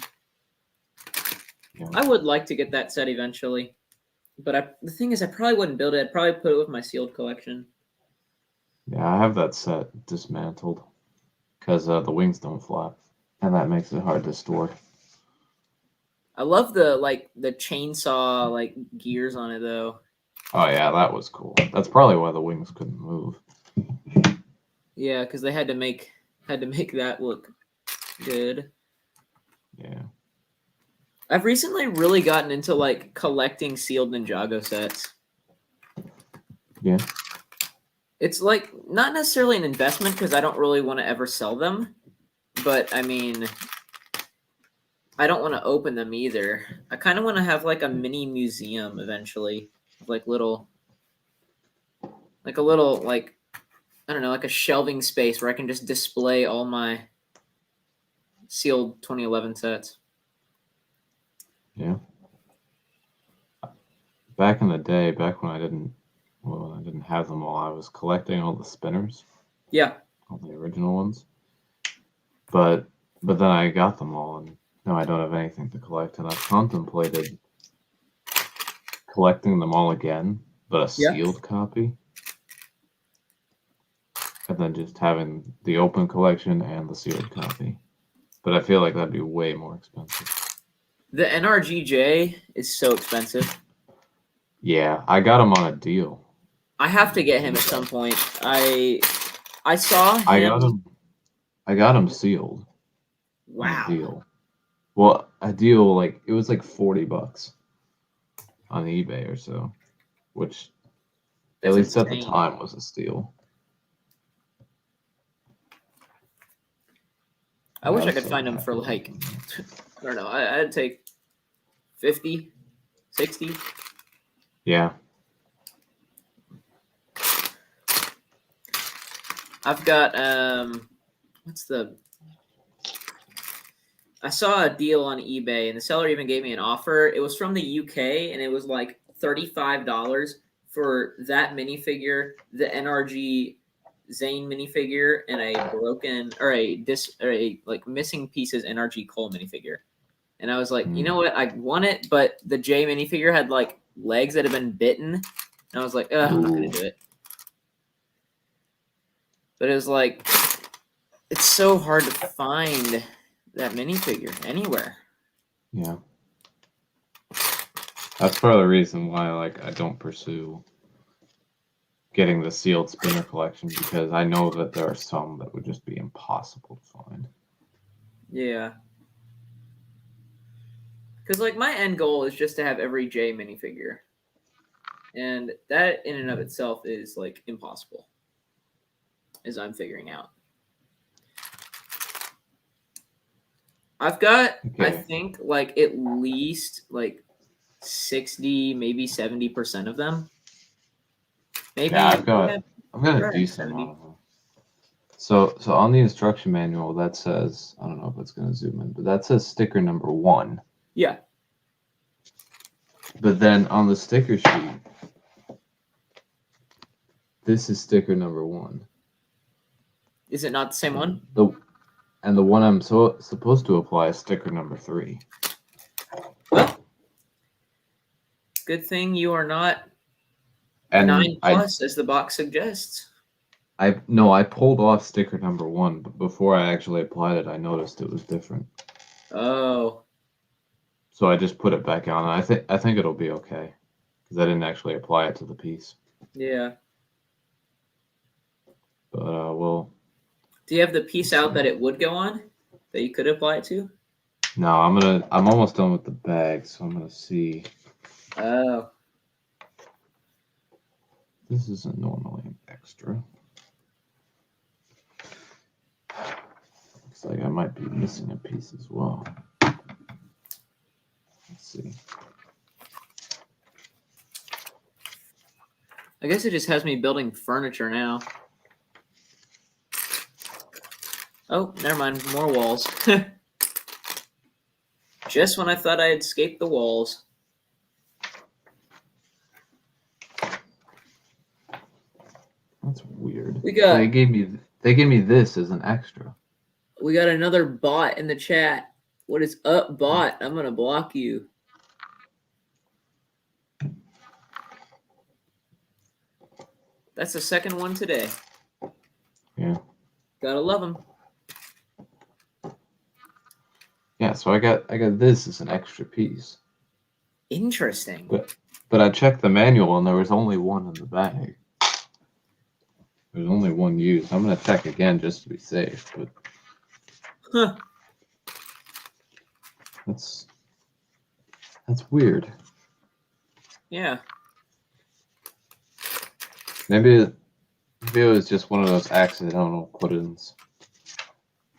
Yeah. I would like to get that set eventually, but the thing is, I probably wouldn't build it. I'd probably put it with my sealed collection. Yeah, I have that set dismantled because the wings don't flap, and that makes it hard to store. I love the chainsaw gears on it though. Oh yeah, that was cool. That's probably why the wings couldn't move. Yeah, because they had to make that look good. Yeah. I've recently really gotten into like collecting sealed Ninjago sets. Yeah. It's like not necessarily an investment because I don't really want to ever sell them, but I mean, I don't want to open them either. I kind of want to have like a mini museum eventually, like little, like a little like I don't know, like a shelving space where I can just display all my sealed 2011 sets. Yeah. Back in the day, back when I didn't have them all, I was collecting all the spinners, Yeah. all the original ones. But then I got them all, and now I don't have anything to collect. And I've contemplated collecting them all again, but a Yeah. sealed copy, and then just having the open collection and the sealed copy. But I feel like that'd be way more expensive. The NRGJ is so expensive. Yeah, I got them on a deal. I have to get him at some point. I saw him. I got him sealed. On Wow. a deal. Well, a deal like it was like $40 on eBay or so, which That's at least at the insane. time was a steal. I wish I was could so find him for happy. like, I don't know, I'd take 50, 60. Yeah. I've got, I saw a deal on eBay and the seller even gave me an offer. It was from the UK and it was like $35 for that minifigure, the NRG Zane minifigure, and a broken or a like missing pieces NRG Cole minifigure. And I was like, you know what? I want it, but the J minifigure had like legs that had been bitten. And I was like, I'm not gonna Ooh. do it. But it was like, it's so hard to find that minifigure anywhere. Yeah. That's part of the reason why I don't pursue getting the sealed spinner collection, because I know that there are some that would just be impossible to find. Yeah. Because like my end goal is just to have every J minifigure. And that in and of itself is like impossible. As I'm figuring out. I've got, I Okay. think, like at least like 60, maybe 70% of them. Maybe Yeah, I've got a right, decent 70. amount of them. So on the instruction manual that says, I don't know if it's going to zoom in, but that says sticker number 1. Yeah. But then on the sticker sheet, this is sticker number 1. Is it not the same one? And the one I'm supposed to apply is sticker number 3. Well, good thing you are not And 9 plus, as the box suggests. I pulled off sticker number 1, but before I actually applied it, I noticed it was different. Oh. So I just put it back on. I think it'll be okay, because I didn't actually apply it to the piece. Yeah. But we'll. Do you have the piece out that it would go on that you could apply it to? No, I'm almost done with the bag, so I'm gonna see. Oh. This isn't normally an extra. Looks like I might be missing a piece as well. Let's see. I guess it just has me building furniture now. Oh, never mind. More walls. Just when I thought I had escaped the walls. That's weird. We got They gave me this as an extra. we got another bot in the chat. What is up, bot? I'm gonna block you. That's the second one today. Yeah. Gotta love them. Yeah, so I got this as an extra piece. Interesting. But I checked the manual and there was only one in the bag. There's only one used. I'm gonna check again just to be safe, but Huh. that's weird. Yeah. Maybe it was just one of those accidental put-ins.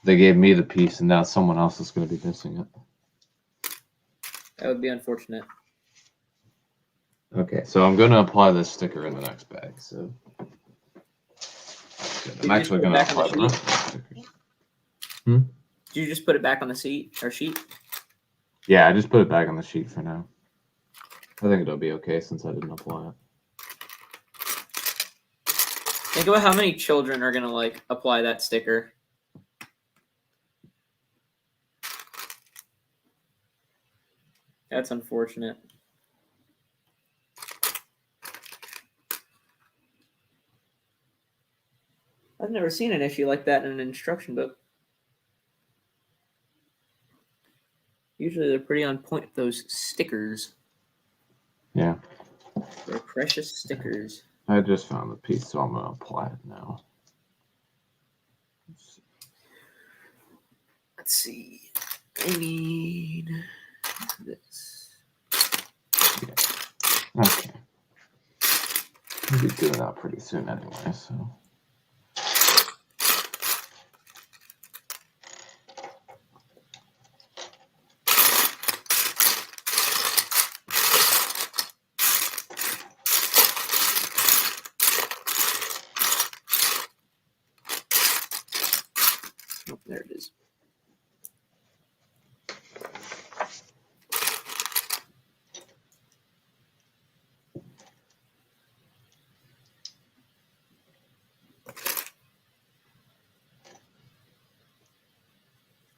They gave me the piece and now someone else is gonna be missing it. That would be unfortunate. Okay, so I'm gonna apply this sticker in the next bag. So you I'm just actually put it gonna back on apply the the rest of the stickers. Did you just put it back on the sheet? Yeah, I just put it back on the sheet for now. I think it'll be okay since I didn't apply it. Think about how many children are gonna like apply that sticker. That's unfortunate. I've never seen an issue like that in an instruction book. Usually they're pretty on point, those stickers. Yeah, They're precious stickers. I just found the piece, so I'm gonna apply it now. Let's see. I need this. Okay. We'll be doing that pretty soon anyway, so. Oh, there it is.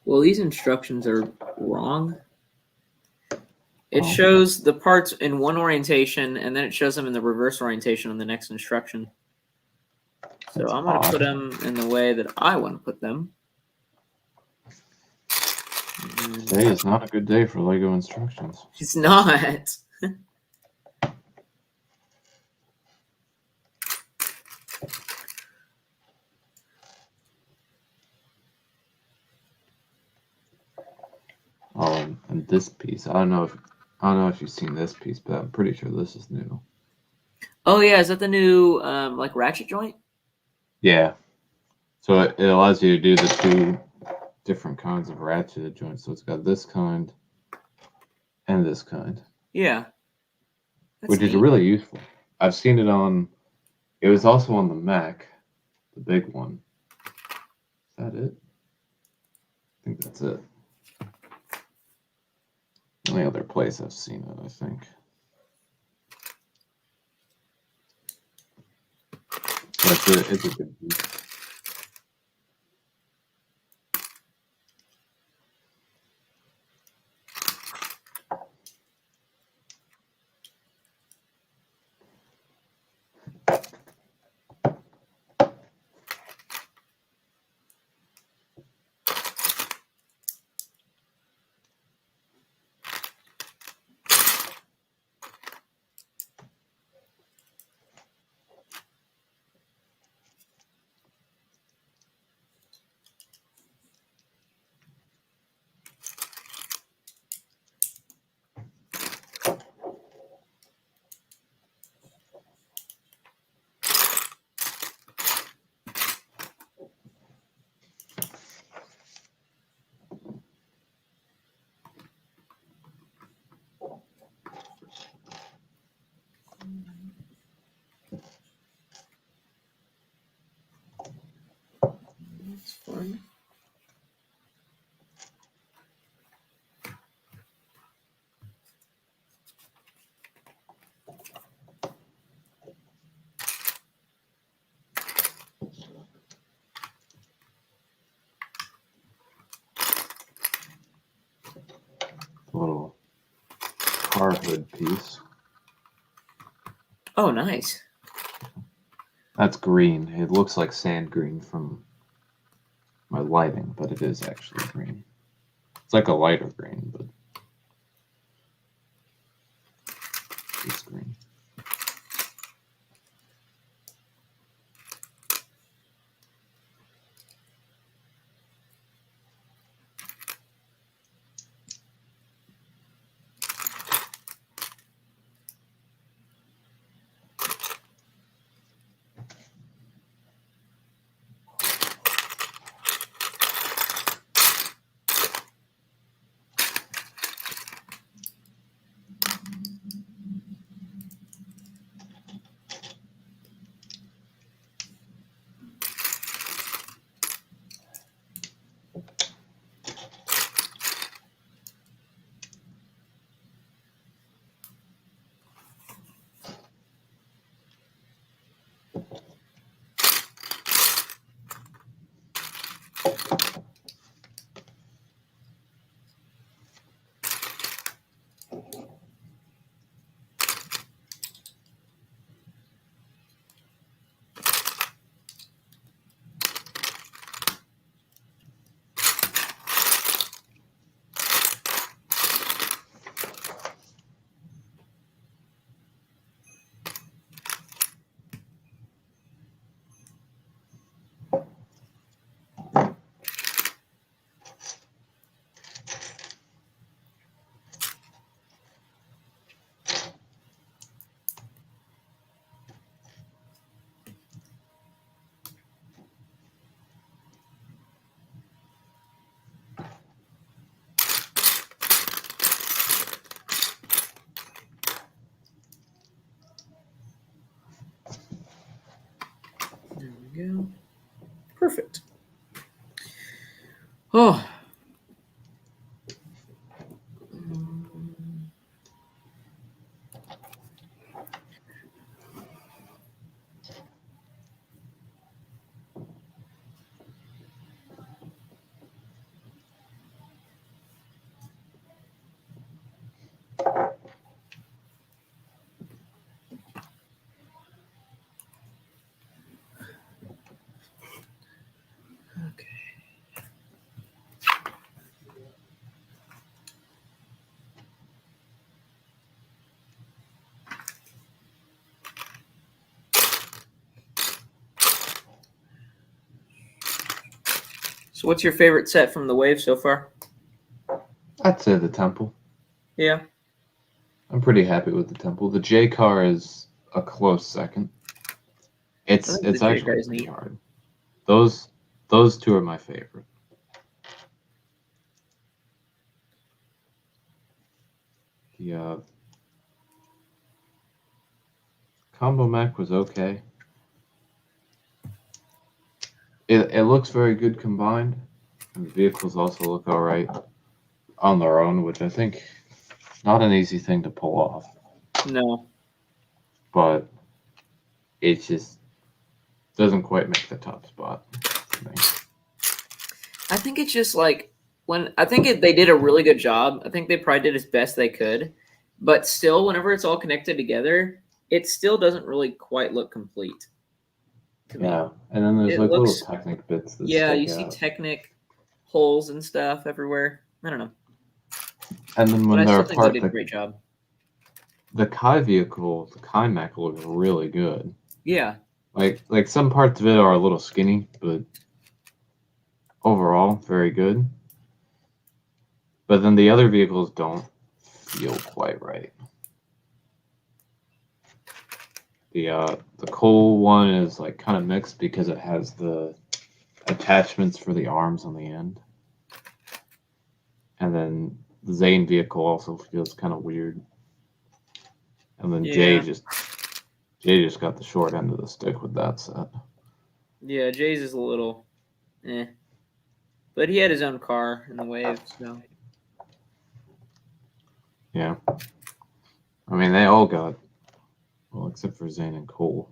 Well, these instructions are wrong. It Oh. shows the parts in one orientation, and then it shows them in the reverse orientation on the next instruction. So That's I'm going to odd. put them in the way that I want to put them. Today is not a good day for Lego instructions. It's not. Oh, and this piece. I don't know if you've seen this piece, but I'm pretty sure this is new. Oh yeah, is that the new like ratchet joint? Yeah. So it allows you to do the two different kinds of ratcheted joints. So it's got this kind and this kind, Yeah. That's which is neat. really useful. I've seen it on. It was also on the Mac, the big one. Is that it? I think that's it. The only other place I've seen it, I think. But it's a good piece. That's fun. A little car hood piece. Oh, nice. That's green. It looks like sand green from my lighting, but it is actually green. It's like a lighter green, but it's green. There we go. Perfect. Oh. Okay. So, what's your favorite set from the Wave so far? I'd say the Temple. Yeah. I'm pretty happy with the Temple. The J car is a close second. It's I think the J actually car is pretty neat. hard. Those two are my favorite. The Combo Mac was okay. It looks very good combined, and the vehicles also look all right on their own, which I think not an easy thing to pull off. No. But it just doesn't quite make the top spot for me. I think it's just like they did a really good job. I think they probably did as best they could, but still, whenever it's all connected together, it still doesn't really quite look complete. To me. Yeah, and then there's It like looks- little Technic bits that Yeah, stick you see out. Technic holes and stuff everywhere. I don't know, And then but when I they're still think they apart, did a great job. the Kai vehicle, the Kai Mac looks really good. Yeah, Like some parts of it are a little skinny, but overall very good. But then the other vehicles don't feel quite right. The Cole one is like kind of mixed because it has the attachments for the arms on the end. And then the Zane vehicle also feels kind of weird. And then Yeah. Jay just got the short end of the stick with that set. yeah. Jay's is a little, but he had his own car in the Wave, so Yeah. I mean, they all got, well, except for Zane and Cole.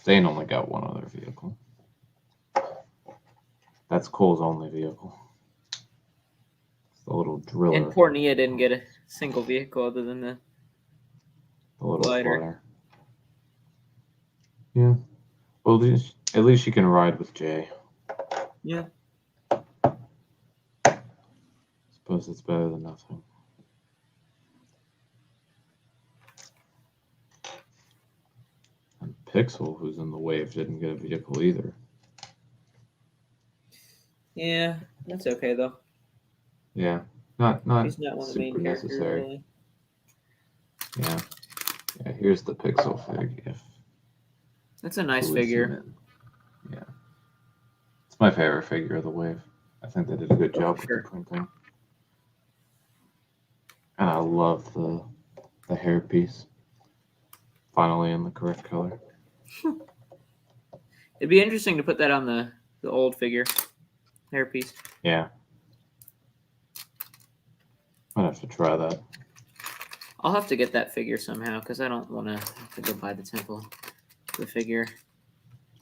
Zane only got one other vehicle. That's Cole's only vehicle. It's the little driller. and Pornia didn't get a single vehicle other than the The little glider. glider. Yeah. Well, at least you can ride with Jay. Yeah. suppose it's better than nothing. And Pixel, who's in the wave, didn't get a vehicle either. Yeah, that's okay though. Yeah, not He's not one of the main super characters, necessary. really. Yeah, here's the Pixel fig. If That's a nice we zoom figure. in. Yeah, it's my favorite figure of the wave. I think they did a good Oh, job for with sure. the printing, and I love the hairpiece. Finally in the correct color. It'd be interesting to put that on the old figure hairpiece. Yeah, I'd have to try that. I'll have to get that figure somehow because I don't want to have to go buy the temple, the figure.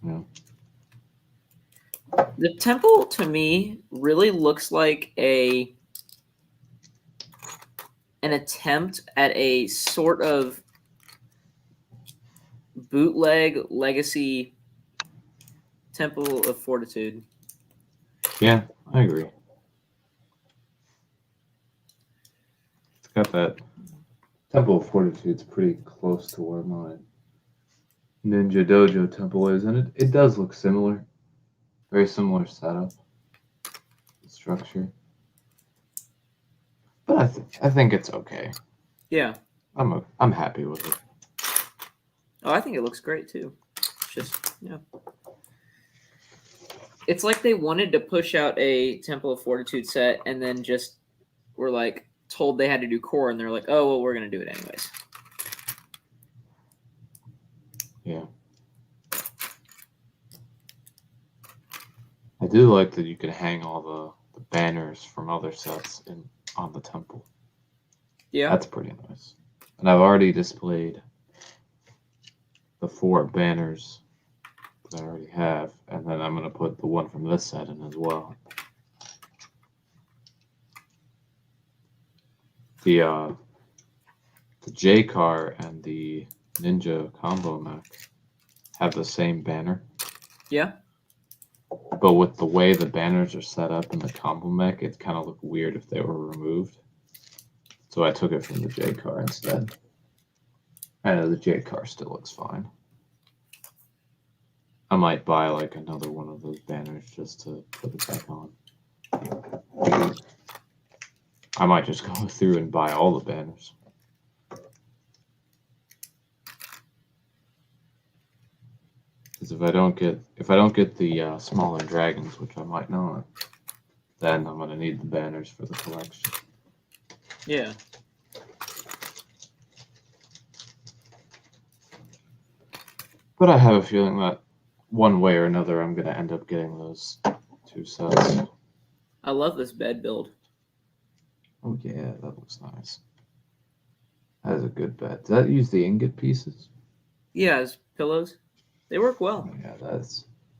Yeah. The temple to me really looks like an attempt at a sort of bootleg legacy Temple of Fortitude. Yeah, I agree. It's got that Temple of Fortitude's pretty close to where my Ninja Dojo temple is, and it does look similar. Very similar setup, structure. But I think it's okay. Yeah. I'm happy with it. Oh, I think it looks great too. It's just, it's like they wanted to push out a Temple of Fortitude set and then just were like told they had to do core, and they're like, oh, well, we're going to do it anyways. Yeah. I do like that you can hang all the banners from other sets on the temple. Yeah. That's pretty nice. And I've already displayed the 4 banners that I already have, and then I'm going to put the one from this set in as well. The J car and the Ninja combo mech have the same banner. Yeah. But with the way the banners are set up in the combo mech, it kind of looked weird if they were removed. So I took it from the J car instead. I know the J car still looks fine. I might buy like another one of those banners just to put it back on. I might just go through and buy all the banners. Because if I don't get the smaller dragons, which I might not, then I'm gonna need the banners for the collection. Yeah. But I have a feeling that one way or another, I'm gonna end up getting those 2 sets. I love this bed build. Oh yeah, that looks nice. That is a good bed. Does that use the ingot pieces? Yeah, as pillows. They work well. Oh, yeah,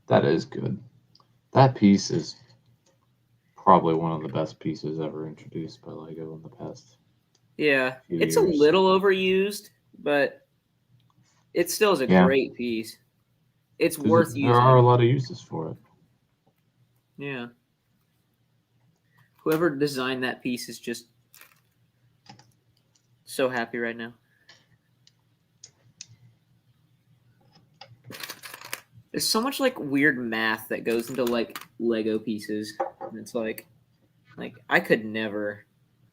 that is good. That piece is probably one of the best pieces ever introduced by LEGO in the past. Yeah. Few It's a years. little overused, but it still is a Yeah. great piece. It's worth There using. are a lot of uses for it. Yeah. Whoever designed that piece is just so happy right now. There's so much like weird math that goes into like Lego pieces, and it's like I could never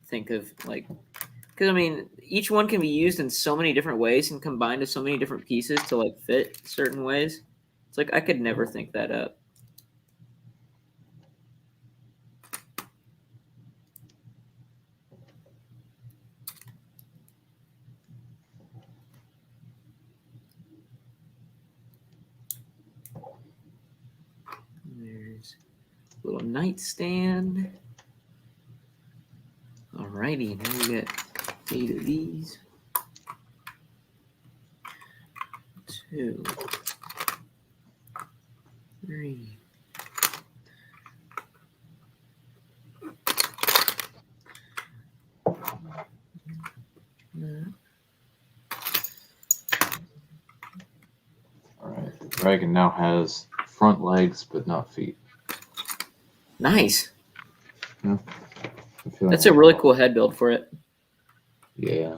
think of like, because I mean each one can be used in so many different ways and combined to so many different pieces to like fit certain ways. It's like I could never think that up. There's a little nightstand. Alrighty, now we get 8 of these. 2, 3. Alright, the dragon now has front legs but not feet. Nice. Yeah. I'm feeling That's a really cool head build for it. Yeah.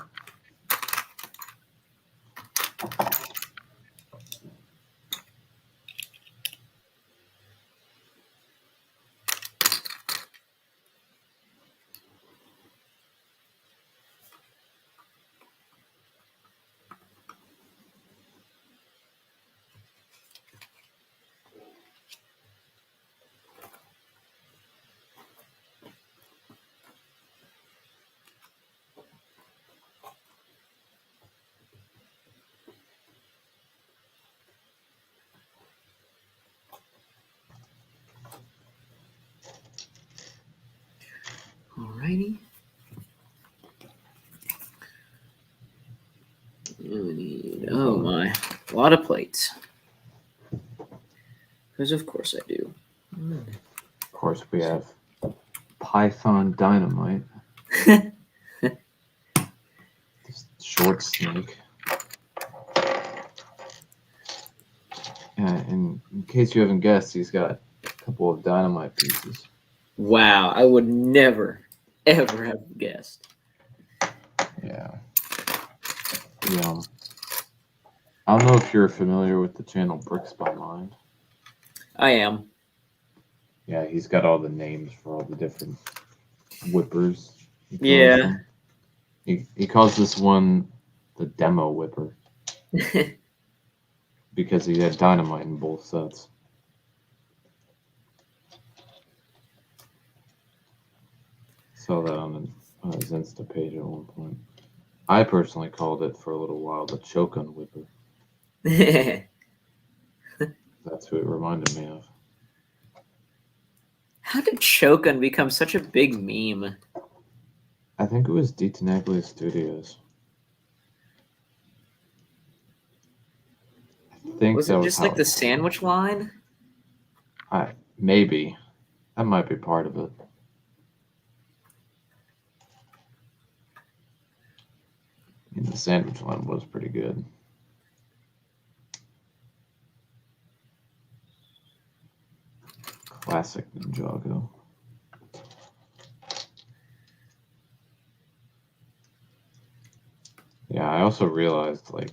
Alrighty. And we need, oh my, a lot of plates. Because of course I do. Of course, we have Python Dynamite. This short snake. And in case you haven't guessed, he's got a couple of dynamite pieces. Wow, I would never, ever have guessed. Yeah. I don't know if you're familiar with the channel Bricks by Mind. I am. Yeah, he's got all the names for all the different whippers. He calls Yeah. them. He calls this one the demo whipper because he had dynamite in both sets. Saw that on his Insta page at one point. I personally called it for a little while the Chokin whipper. That's who it reminded me of. How did Shogun become such a big meme? I think it was DeTenaglia Studios. I think Was that it was just how like the it- sandwich line? Maybe. That might be part of it. I mean, the sandwich line was pretty good. Classic Ninjago. Yeah, I also realized, like,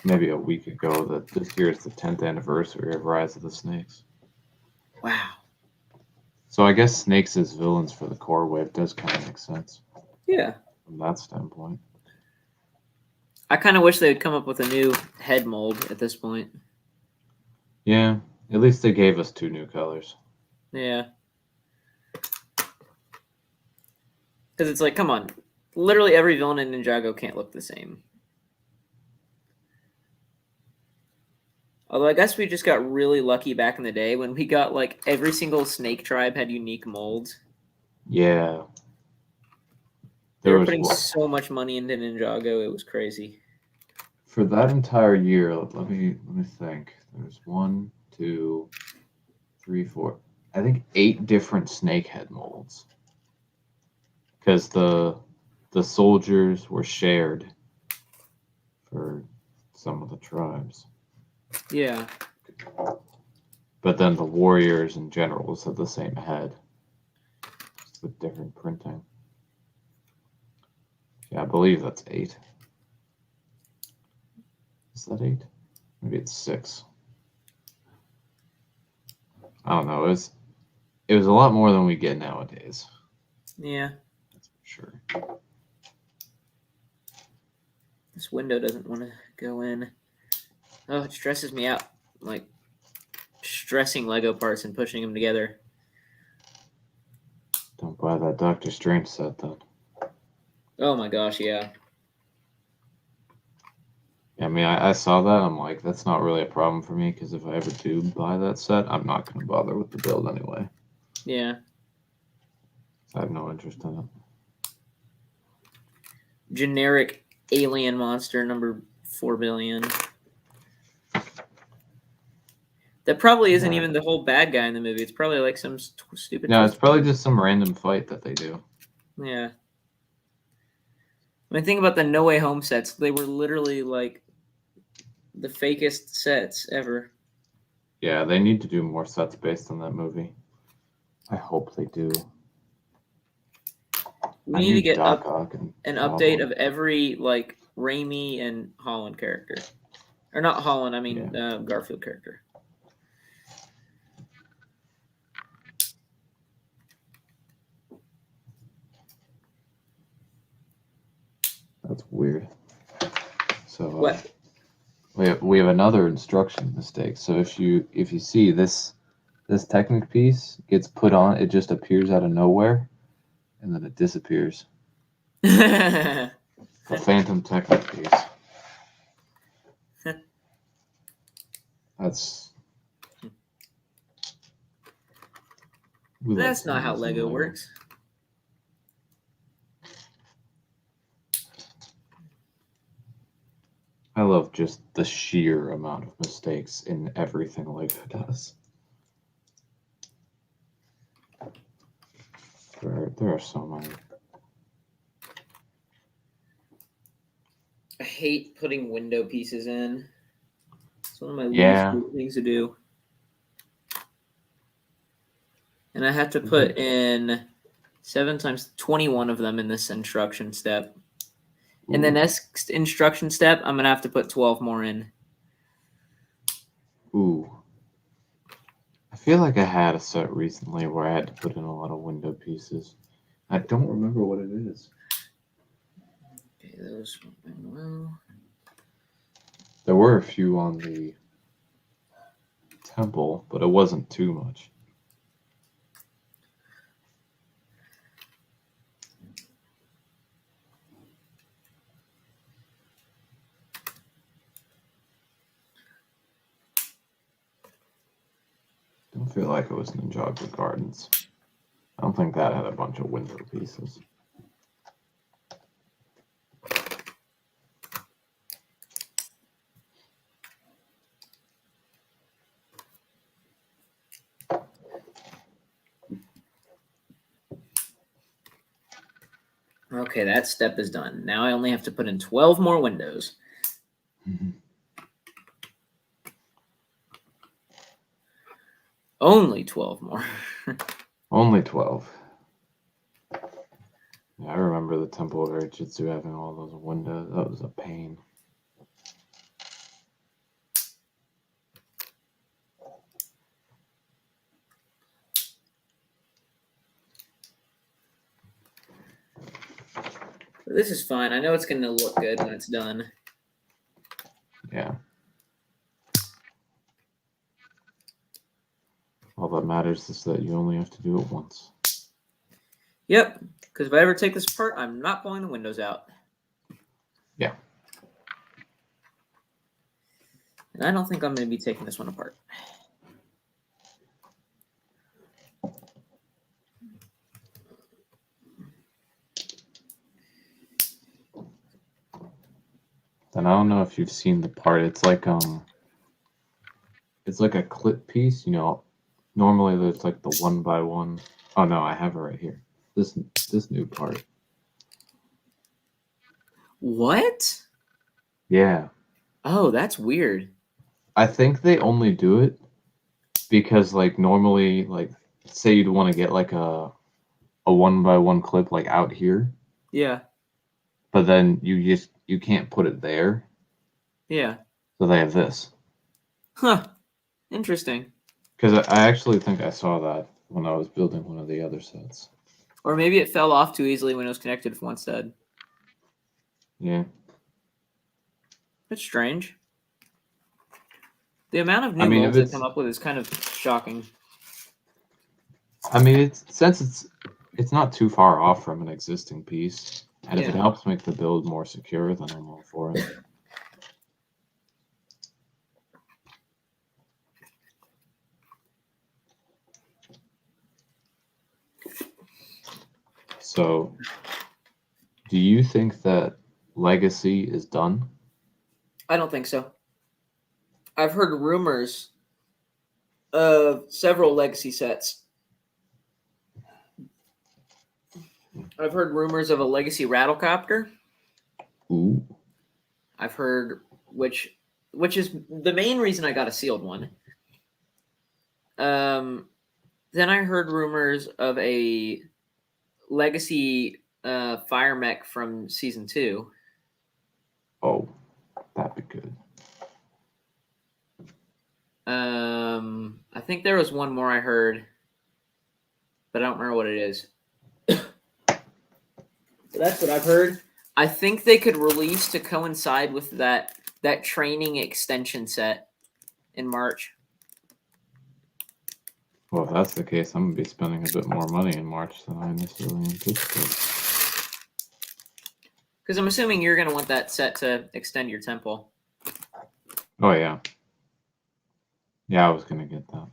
maybe a week ago that this year is the 10th anniversary of Rise of the Snakes. Wow. So I guess Snakes as villains for the core wave does kind of make sense Yeah. from that standpoint. I kind of wish they would come up with a new head mold at this point. Yeah, at least they gave us 2 new colors. Yeah. Because it's like, come on. Literally every villain in Ninjago can't look the same. Although I guess we just got really lucky back in the day when we got like every single snake tribe had unique molds. Yeah. They There were was putting one- so much money into Ninjago, it was crazy. for that entire year, let me think. There's 1, 2, 3, 4. I think 8 different snake head molds. Because the soldiers were shared for some of the tribes. Yeah. But then the warriors and generals had the same head. Just with different printing. Yeah, I believe that's 8. Is that 8? Maybe it's 6. I don't know. It was a lot more than we get nowadays. Yeah. That's for sure. This window doesn't want to go in. Oh, it stresses me out. Like stressing Lego parts and pushing them together. Don't buy that Doctor Strange set then. Oh my gosh, yeah. I mean, I saw that. I'm like, that's not really a problem for me because if I ever do buy that set, I'm not going to bother with the build anyway. Yeah. I have no interest in it. Generic alien monster number 4 billion. That probably isn't Yeah. even the whole bad guy in the movie. It's probably like some stupid. No, twist. it's probably just some random fight that they do. Yeah. When I think about the No Way Home sets, they were literally like the fakest sets ever. Yeah, they need to do more sets based on that movie. I hope they do. We I need to knew get Doc Ock and an update Goblin. of every like Raimi and Holland character, or not Holland. I mean Garfield character. That's weird. So What? we have another instruction mistake. So if you see this Technic piece gets put on, it just appears out of nowhere, and then it disappears. The Phantom Technic piece. That's That's not how Lego works. I love just the sheer amount of mistakes in everything Lego does. There are so many. I hate putting window pieces in. It's one of my least favorite things to do. And I have to put in 7 times 21 of them in this instruction step. In the next instruction step, I'm going to have to put 12 more in. Ooh. I feel like I had a set recently where I had to put in a lot of window pieces. I don't remember what it is. Okay, those went well. There were a few on the temple, but it wasn't too much. Don't feel like it was Ninjago Gardens. I don't think that had a bunch of window pieces. Okay, that step is done. Now I only have to put in 12 more windows. Only 12 more. Only 12. Yeah, I remember the Temple of Urjitsu having all those windows. That was a pain. This is fine. I know it's going to look good when it's done. Yeah. All that matters is that you only have to do it once. Yep, because if I ever take this apart, I'm not pulling the windows out. Yeah. And I don't think I'm going to be taking this one apart. And I don't know if you've seen the part. It's like a clip piece, you know. Normally there's like the 1x1. Oh no, I have it right here. This new part. What? Yeah. Oh, that's weird. I think they only do it because like normally, like say you'd want to get like a 1x1 clip like out here. Yeah. But then you can't put it there. Yeah. So they have this. Huh. Interesting. Because I actually think I saw that when I was building one of the other sets. Or maybe it fell off too easily when it was connected to one side. Yeah. That's strange. The amount of new molds they come up with is kind of shocking. I mean, since it's not too far off from an existing piece, and if it helps make the build more secure, then I'm all for it. So, do you think that Legacy is done? I don't think so. I've heard rumors of several Legacy sets. I've heard rumors of a Legacy Rattlecopter. Ooh. I've heard which is the main reason I got a sealed one. Then I heard rumors of a Legacy Fire Mech from season 2. Oh, that'd be good. I think there was one more I heard, but I don't remember what it is. So that's what I've heard. I think they could release to coincide with that training extension set in March. Well, if that's the case, I'm gonna be spending a bit more money in March than I initially anticipated. Because I'm assuming you're going to want that set to extend your temple. Oh yeah. Yeah, I was gonna get that.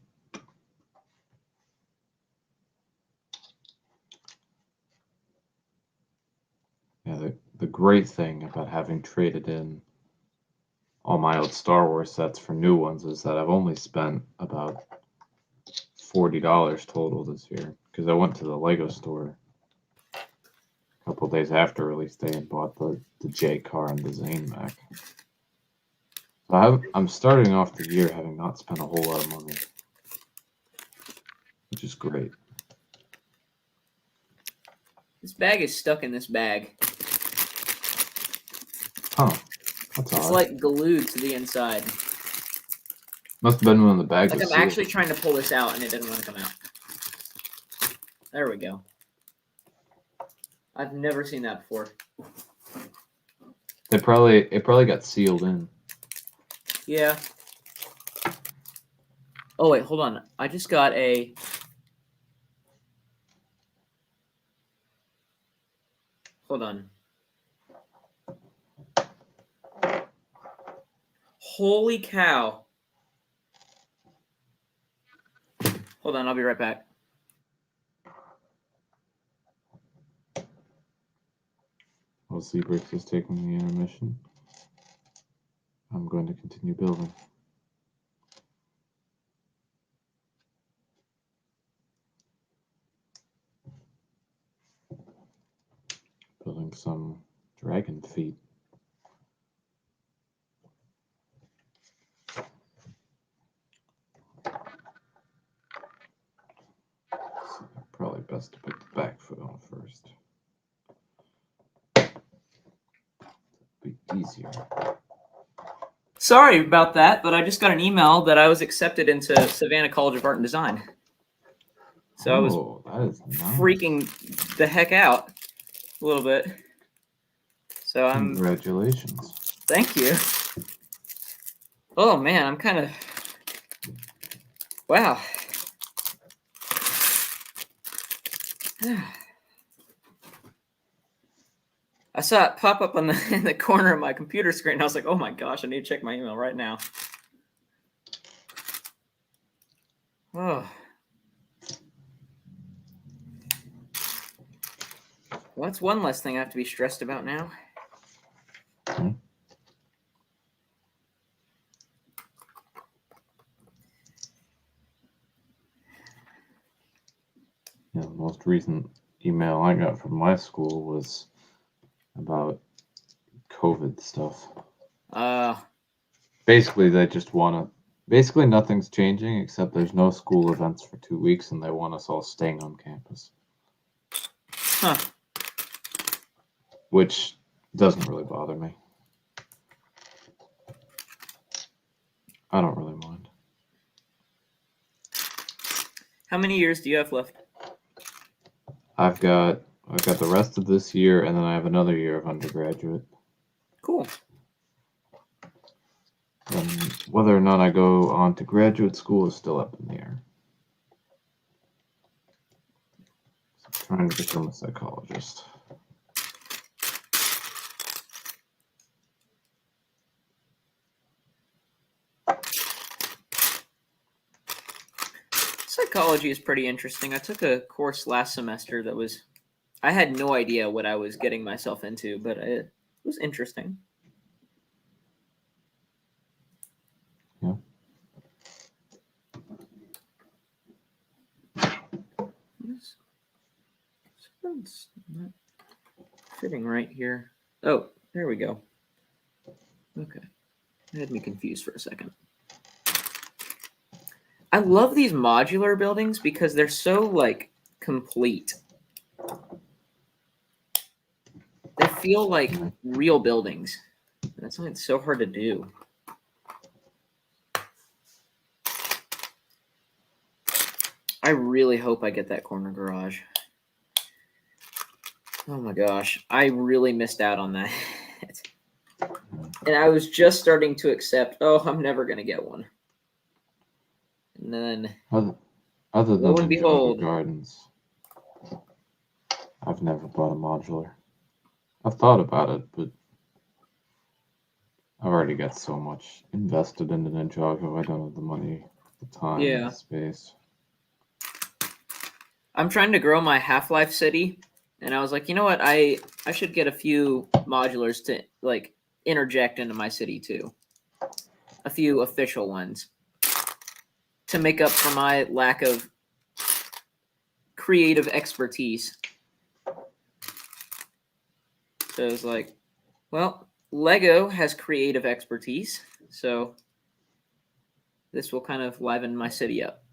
Yeah, the great thing about having traded in all my old Star Wars sets for new ones is that I've only spent about $40 total this year because I went to the Lego store a couple days after release day and bought the J car and the Zane mech. So I'm starting off the year having not spent a whole lot of money, which is great. This bag is stuck in this bag. Huh. That's It's odd. like glued to the inside. Must have been when the bag Like was I'm sealed. actually trying to pull this out and it doesn't want to come out. There we go. I've never seen that before. It probably got sealed in. Yeah. Oh wait, hold on. I just got a. Hold on. Holy cow. Hold on, I'll be right back. While Zebrix is taking the intermission, I'm going to continue building. Building some dragon feet. So probably best to put the back foot on first. Be easier. Sorry about that, but I just got an email that I was accepted into Savannah College of Art and Design. So I was that is nice. freaking the heck out a little bit. So I'm. Congratulations. Thank you. Oh man, I'm kind of. Wow. I saw it pop up on in the corner of my computer screen. I was like, oh my gosh, I need to check my email right now. Oh. Well, that's one less thing I have to be stressed about now. Yeah, the most recent email I got from my school was about COVID stuff. Basically, they just want to. Basically, nothing's changing except there's no school events for 2 weeks, and they want us all staying on campus. Huh. Which doesn't really bother me. I don't really mind. How many years do you have left? I've got the rest of this year, and then I have another year of undergraduate. Cool. And whether or not I go on to graduate school is still up in the air. So I'm trying to become a psychologist. Psychology is pretty interesting. I took a course last semester that was. I had no idea what I was getting myself into, but it was interesting. Yeah. It's not fitting right here. Oh, there we go. Okay. That had me confused for a second. I love these modular buildings because they're so, like, complete. They feel like real buildings. That's why it's so hard to do. I really hope I get that corner garage. Oh my gosh, I really missed out on that. And I was just starting to accept, oh, I'm never going to get one. And then, Other lo than and the behold. Gardens, I've never bought a modular. I've thought about it, but I've already got so much invested in the Ninjago. I don't have the money, the time, Yeah. the space. I'm trying to grow my Half-Life city, and I was like, you know what? I should get a few modulars to like interject into my city too. A few official ones to make up for my lack of creative expertise. So I was like, well, Lego has creative expertise, so this will kind of liven my city up.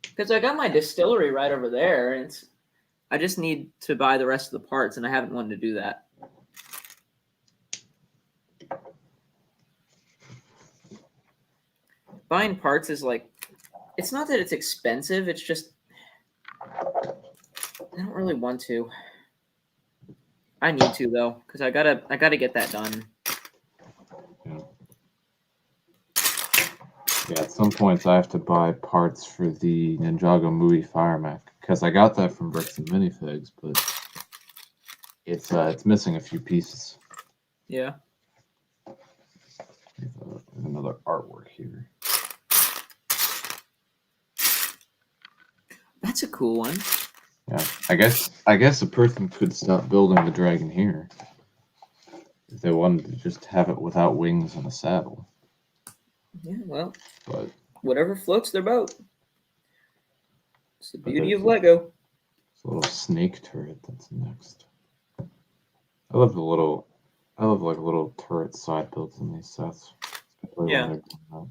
Because I got my distillery right over there, and I just need to buy the rest of the parts, and I haven't wanted to do that. Buying parts is like, it's not that it's expensive, it's just I don't really want to. I need to though, because I gotta get that done. Yeah, at some points I have to buy parts for the Ninjago movie Fire Mech because I got that from Bricks and Minifigs, but it's missing a few pieces. Yeah. There's another artwork here. That's a cool one. Yeah, I guess a person could stop building the dragon here if they wanted to just have it without wings and a saddle. Yeah, well, But whatever floats their boat. It's the But beauty there's of Lego. There's a little snake turret that's next. I love like little turret side builds in these sets. Especially Yeah. when they're coming out.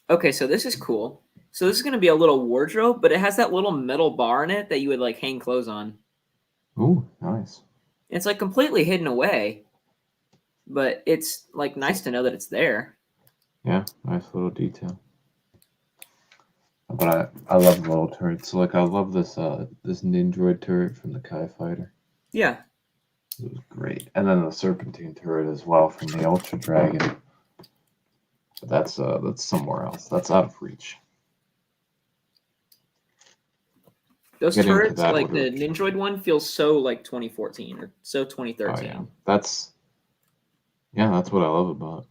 Okay, so this is cool. So this is going to be a little wardrobe, but it has that little metal bar in it that you would like hang clothes on. Ooh, nice. It's like completely hidden away, but it's like nice to know that it's there. Yeah, nice little detail. But I love the little turrets. So like I love this this Nindroid turret from the Kai Fighter. Yeah. It was great. And then the Serpentine turret as well from the Ultra Dragon. But that's somewhere else. That's out of reach. Those Getting to turrets, that like the would- Nindroid one, feels so like 2014 or so 2013. Oh, yeah. That's what I love about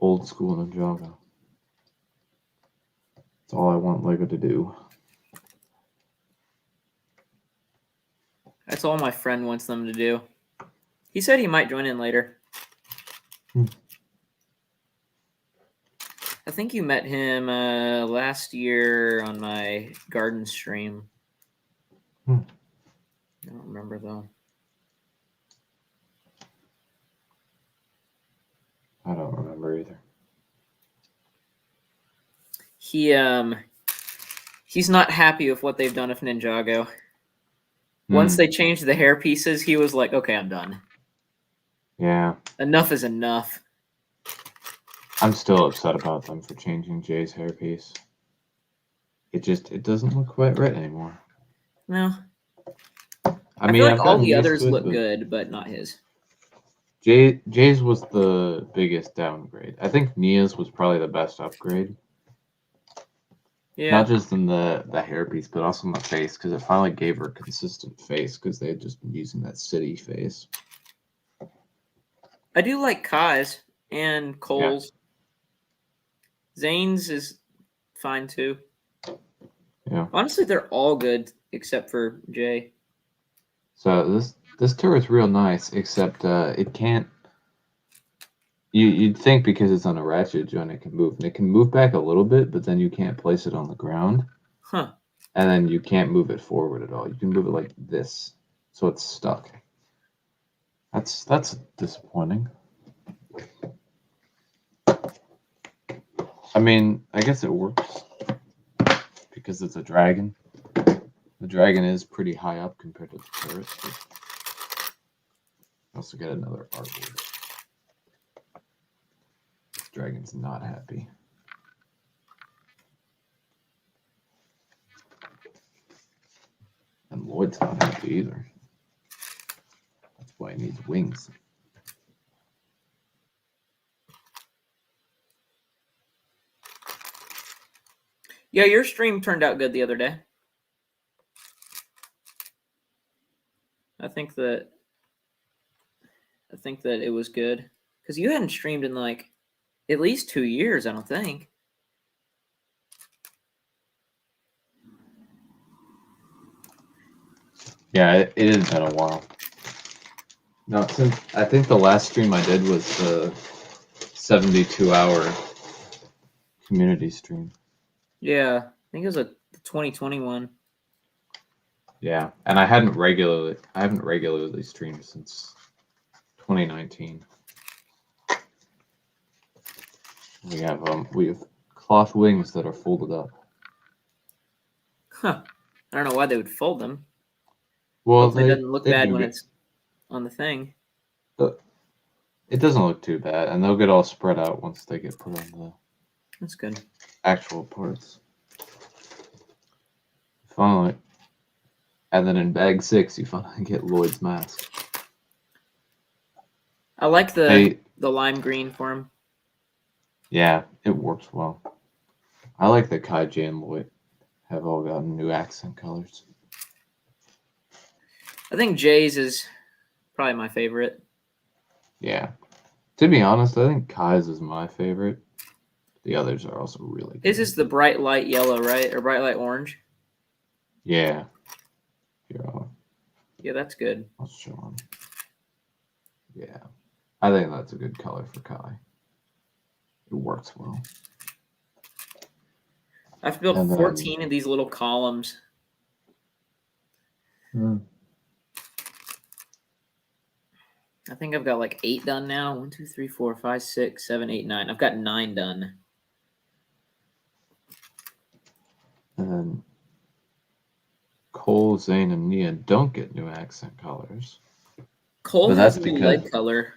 old school Ninjago. That's all I want Lego to do. That's all my friend wants them to do. He said he might join in later. I think you met him last year on my garden stream. I don't remember though. I don't remember either. He's not happy with what they've done with Ninjago. Once they changed the hair pieces, he was like, "Okay, I'm done. Yeah. Enough is enough." I'm still upset about them for changing Jay's hairpiece. It doesn't look quite right anymore. No, I feel mean, like I've all gotten the used others to it, look but good, but not his. Jay's was the biggest downgrade. I think Nia's was probably the best upgrade. Yeah, Not just in the hairpiece, but also in the face, because it finally gave her a consistent face, because they had just been using that city face. I do like Kai's and Cole's. Zane's is fine too. Yeah. Honestly, they're all good except for Jay. So this turret's real nice, except it can't. You'd think because it's on a ratchet joint it can move, and it can move back a little bit, but then you can't place it on the ground, Huh. and then you can't move it forward at all. You can move it like this, so it's stuck. That's disappointing. I mean, I guess it works because it's a dragon. The dragon is pretty high up compared to the turret. Also get another artboard. Dragon's not happy. And Lloyd's not happy either. That's why he needs wings. Yeah, your stream turned out good the other day. I think that it was good because you hadn't streamed in like at least 2 years, I don't think. Yeah, it has been a while. No, since I think the last stream I did was the 72-hour community stream. Yeah, I think it was a 2021. Yeah, and I haven't regularly streamed since 2019. We have cloth wings that are folded up. Huh. I don't know why they would fold them. Well, Hopefully it doesn't look they bad do when get- it's on the thing. It doesn't look too bad, and they'll get all spread out once they get put on the That's good. actual parts. Finally, and then in bag 6, you finally get Lloyd's mask. I like the They, lime green for him. yeah, it works well. I like that Kaiji and Lloyd have all gotten new accent colors. I think Jay's is probably my favorite. Yeah. To be honest, I think Kai's is my favorite. The others are also really good. His is the bright light yellow, right? Or bright light orange? Yeah. Here, Yeah, that's good. I'll show him. Yeah. I think that's a good color for Kai. It works well. I've built And then- 14 of these little columns. I think I've got like 8 done now. 1, 2, 3, 4, 5, 6, 7, 8, 9. I've got 9 done. And then Cole, Zane, and Nia don't get new accent colors. Cole But has that's a new because- leg color.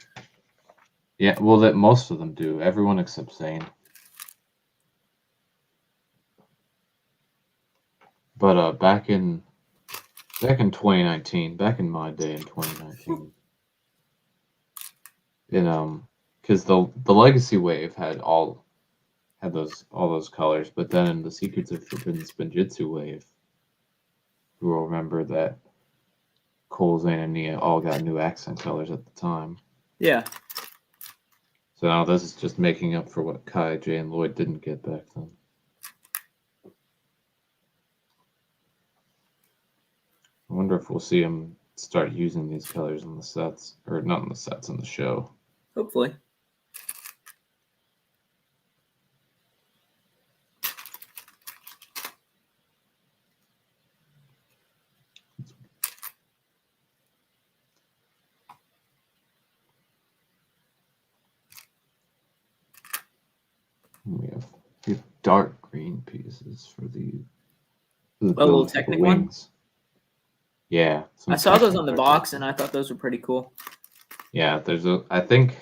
Yeah, well, that most of them do. Everyone except Zane. But back in 2019, back in my day in 2019, because the Legacy Wave had all those colors, but then in the Secrets of Forbidden Spinjitzu Wave, you will remember that Cole, Zane, and Nia all got new accent colors at the time. Yeah. So now this is just making up for what Kai, Jay, and Lloyd didn't get back then. I wonder if we'll see him start using these colors in the sets, or not in the sets, in the show. Hopefully. We have dark green pieces for the little Technic wings. Yeah. I saw those on the box and I thought those were pretty cool. Yeah, I think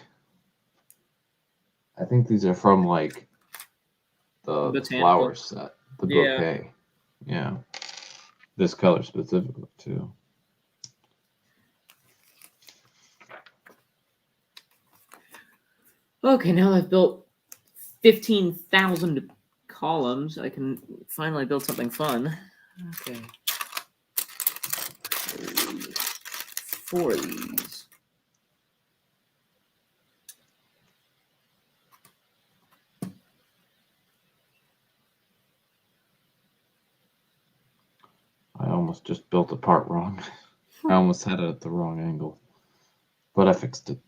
these are from like the Botanical. flower set, the Yeah. bouquet. Yeah. This color specifically too. Okay, now that I've built 15,000 columns, I can finally build something fun. Okay. 4 of these. I almost just built the part wrong. I almost had it at the wrong angle, but I fixed it.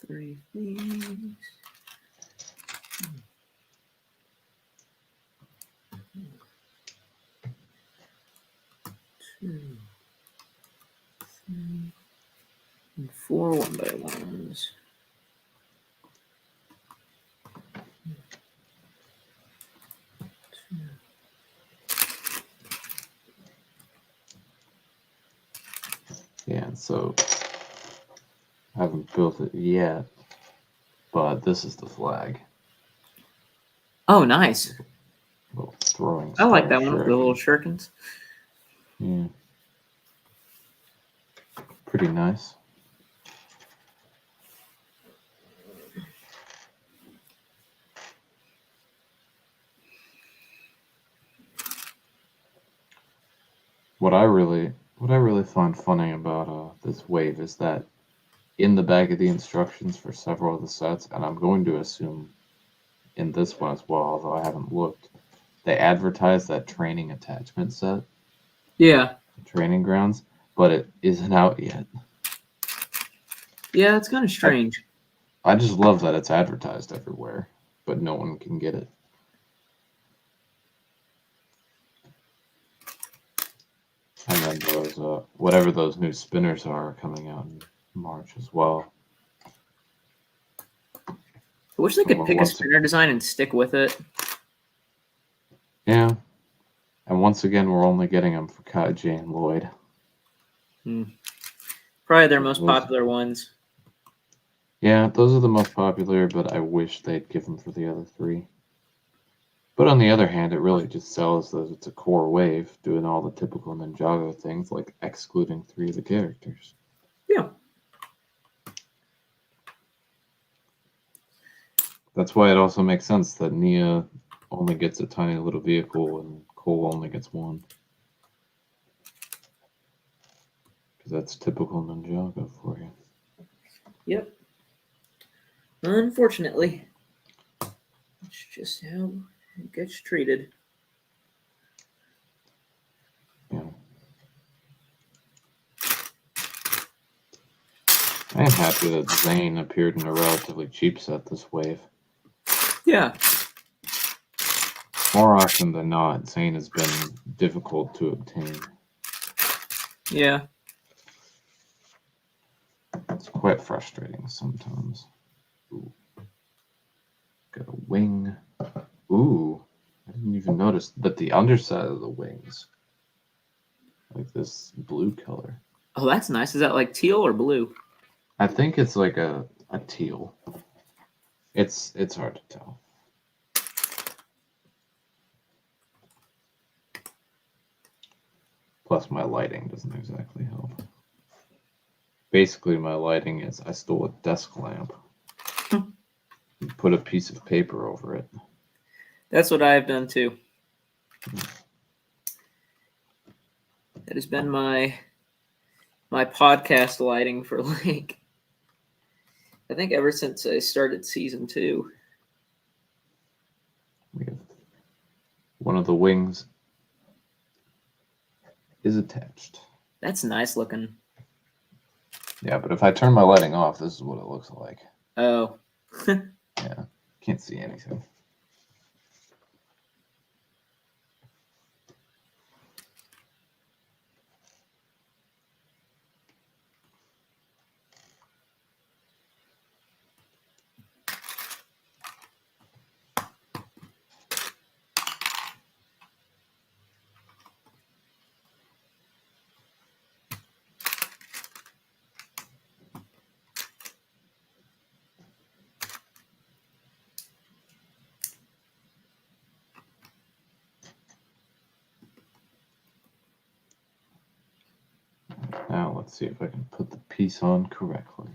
Three things. Two, 3, and 4 1x1s. I haven't built it yet, but this is the flag. Oh, nice. Little throwing I like star that one with the little shuriken. shurikens. Yeah. Pretty nice. What I really find funny about this wave is that in the back of the instructions for several of the sets, and I'm going to assume in this one as well, although I haven't looked, they advertise that training attachment set, Yeah. training grounds, but it isn't out yet. Yeah, it's kind of strange. I just love that it's advertised everywhere, but no one can get it. And then those, whatever those new spinners are coming out in March as well. I wish they could Well, pick a once- spinner design and stick with it. Yeah. And once again, we're only getting them for Kai, J, and Lloyd. Probably their most Those- popular ones. Yeah, those are the most popular, but I wish they'd give them for the other three. But on the other hand, it really just sells that it's a core wave doing all the typical Ninjago things, like excluding 3 of the characters. Yeah. That's why it also makes sense that Nia only gets a tiny little vehicle and Cole only gets one. Because that's typical Ninjago for you. Yep. Unfortunately, it's just how it gets treated. Yeah. I am happy that Zane appeared in a relatively cheap set this wave. Yeah. More often than not, Zane has been difficult to obtain. Yeah. It's quite frustrating sometimes. Ooh. Got a wing. Ooh. I didn't even notice that the underside of the wings, like this blue color. Oh, that's nice. Is that like teal or blue? I think it's like a teal. It's hard to tell. Plus, my lighting doesn't exactly help. Basically, my lighting is I stole a desk lamp and put a piece of paper over it. That's what I've done too. That has been my podcast lighting for like I think ever since I started season 2. We have one of the wings is attached. That's nice looking. Yeah, but if I turn my lighting off, this is what it looks like. Oh. Yeah, can't see anything. Now let's see if I can put the piece on correctly.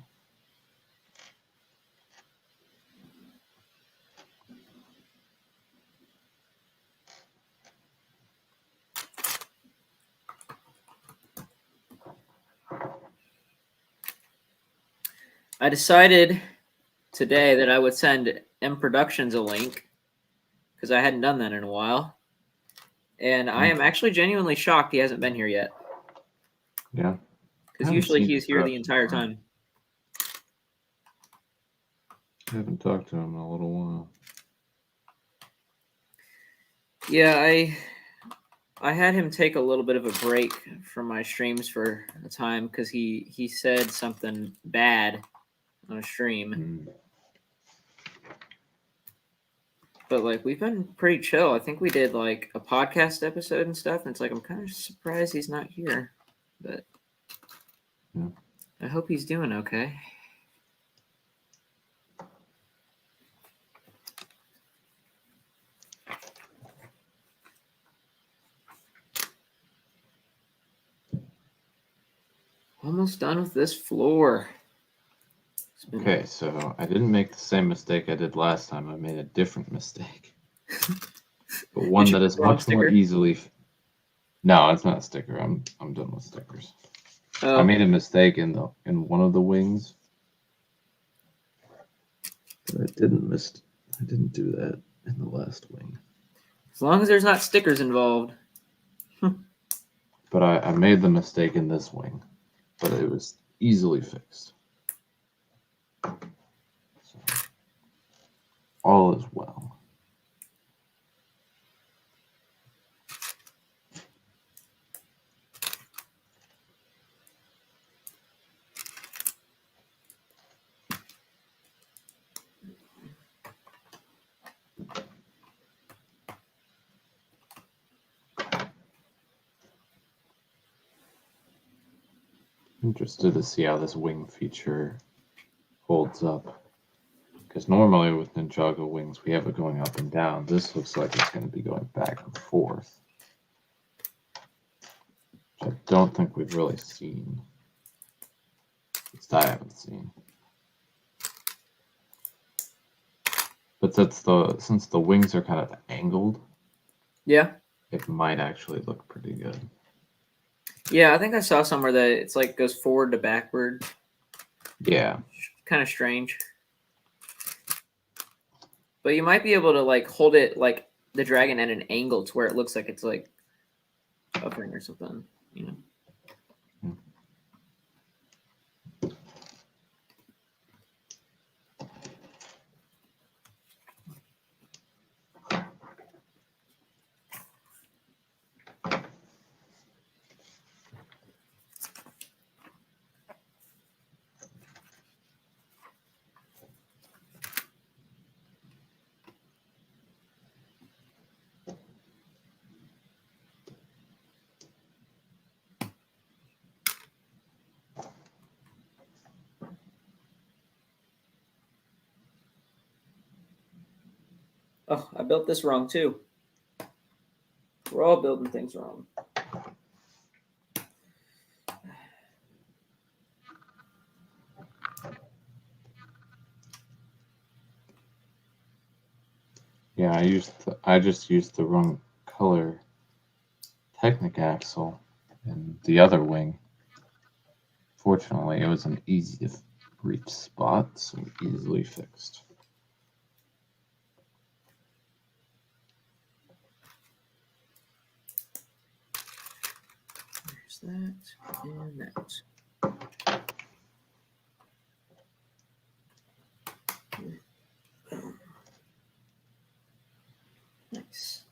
I decided today that I would send M Productions a link because I hadn't done that in a while. And I am actually genuinely shocked he hasn't been here yet. Yeah. Because haven't usually seen he's here the Productions entire in a while. time. I haven't talked to him in a little while. Yeah, I had him take a little bit of a break from my streams for a time because he said something bad on a stream. But like we've been pretty chill. I think we did like a podcast episode and stuff, and it's like I'm kind of surprised he's not here. But Yeah. I hope he's doing okay. almost done with this floor. It's been- Okay, so I didn't make the same mistake I did last time. I made a different mistake. But one you that put is the wrong much more sticker? easily. No, it's not a sticker. I'm done with stickers. I Oh, made a mistake in one of the wings. But I didn't do that in the last wing. as long as there's not stickers involved. But I made the mistake in this wing. But it was easily fixed. So, all is well. Interested to see how this wing feature holds up. Because normally with Ninjago wings, we have it going up and down. This looks like it's going to be going back and forth. Which I don't think we've really seen. At least I haven't seen. But since the wings are kind of angled, Yeah. it might actually look pretty good. Yeah, I think I saw somewhere that it's like goes forward to backward. Yeah. Kind of strange. But you might be able to like hold it like the dragon at an angle to where it looks like it's like hovering or something, you know. Oh, I built this wrong too. We're all building things wrong. Yeah, I just used the wrong color Technic axle in the other wing. Fortunately, it was an easy to reach spot, so easily fixed. There's that and that. Boom. Nice.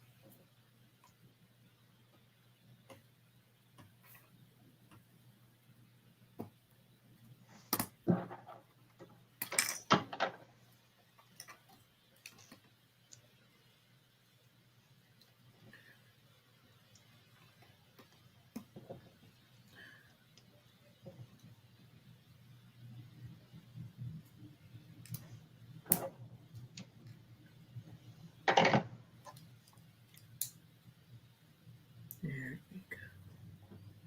There we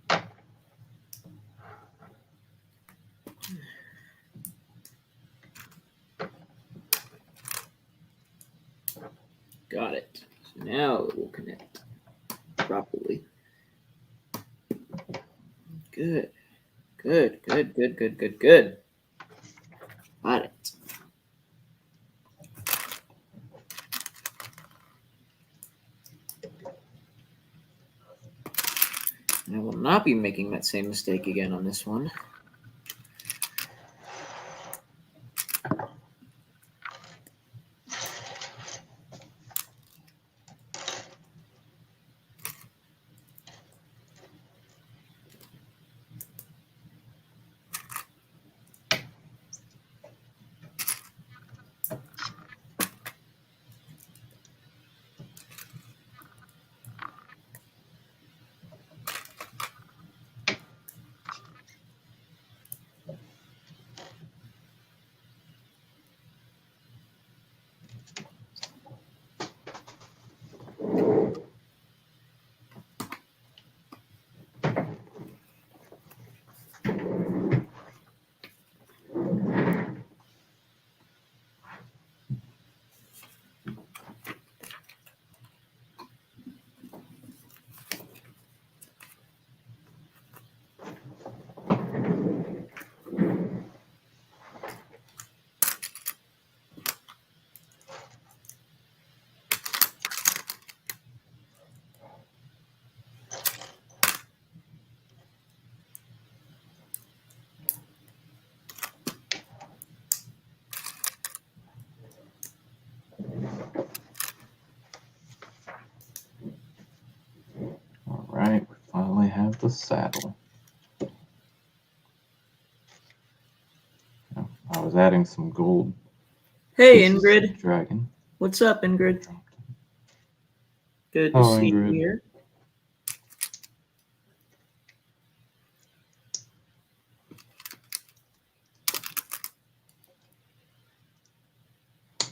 go. Got it. So now it will connect properly. Good. Good. Got it. I will not be making that same mistake again on this one. the saddle. Yeah, I was adding some gold. Hey, pieces to the Ingrid. Dragon. What's up, Ingrid? Good to Hello, see you Ingrid. here.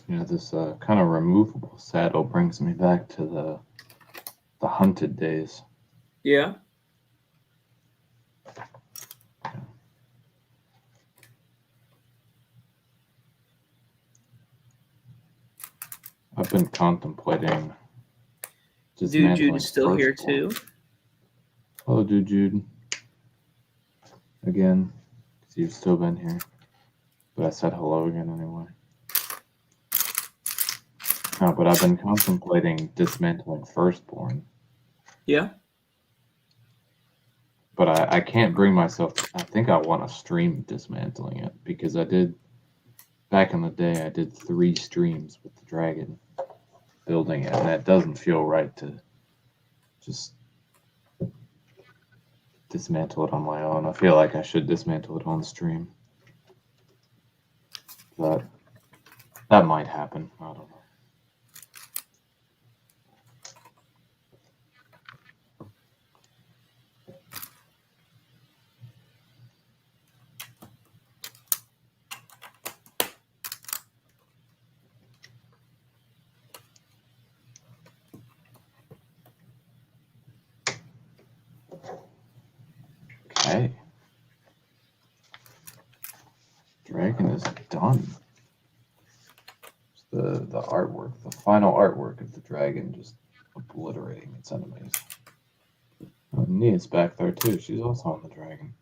You know, this kind of removable saddle brings me back to the hunted days. Yeah. I've been contemplating Dude, dismantling Jude is still here Firstborn. too. Hello, Jude. Again, 'cause you've still been here. But I said hello again anyway. No, but I've been contemplating dismantling Firstborn. Yeah. But I can't bring myself to, I think I want to stream dismantling it because I did, back in the day, I did 3 streams with the dragon building it, and that doesn't feel right to just dismantle it on my own. I feel like I should dismantle it on stream. But that might happen. I don't know. Okay. Dragon is done. The artwork, the final artwork of the dragon just obliterating its enemies. Oh, Nia's back there too. She's also on the dragon.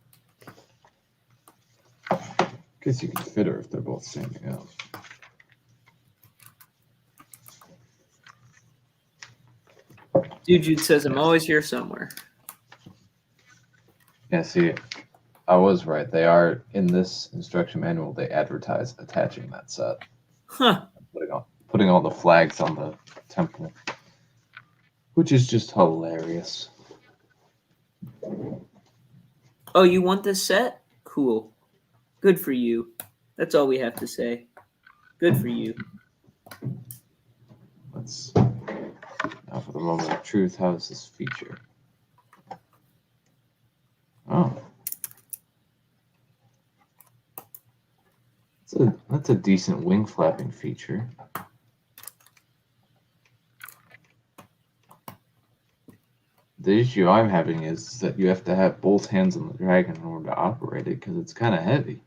Guess you can fit her if they're both standing up. Dude, Jude says I'm always here somewhere. Yeah, see, I was right. They are in this instruction manual. They advertise attaching that set, Huh. putting all the flags on the temple, which is just hilarious. Oh, you want this set? Cool. Good for you. That's all we have to say. Good for you. Let's now for the moment of truth. How does this feature? Oh, that's a decent wing flapping feature. The issue I'm having is that you have to have both hands on the dragon in order to operate it because it's kind of heavy.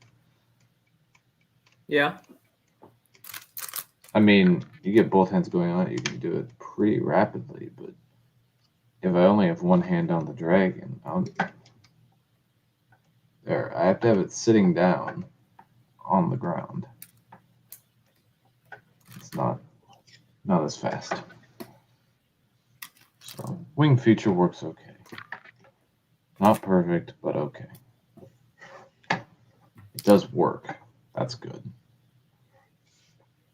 Yeah. I mean, you get both hands going on it, you can do it pretty rapidly, but if I only have one hand on the dragon, I have to have it sitting down on the ground. It's not as fast. So wing feature works okay. Not perfect, but okay. It does work. That's good.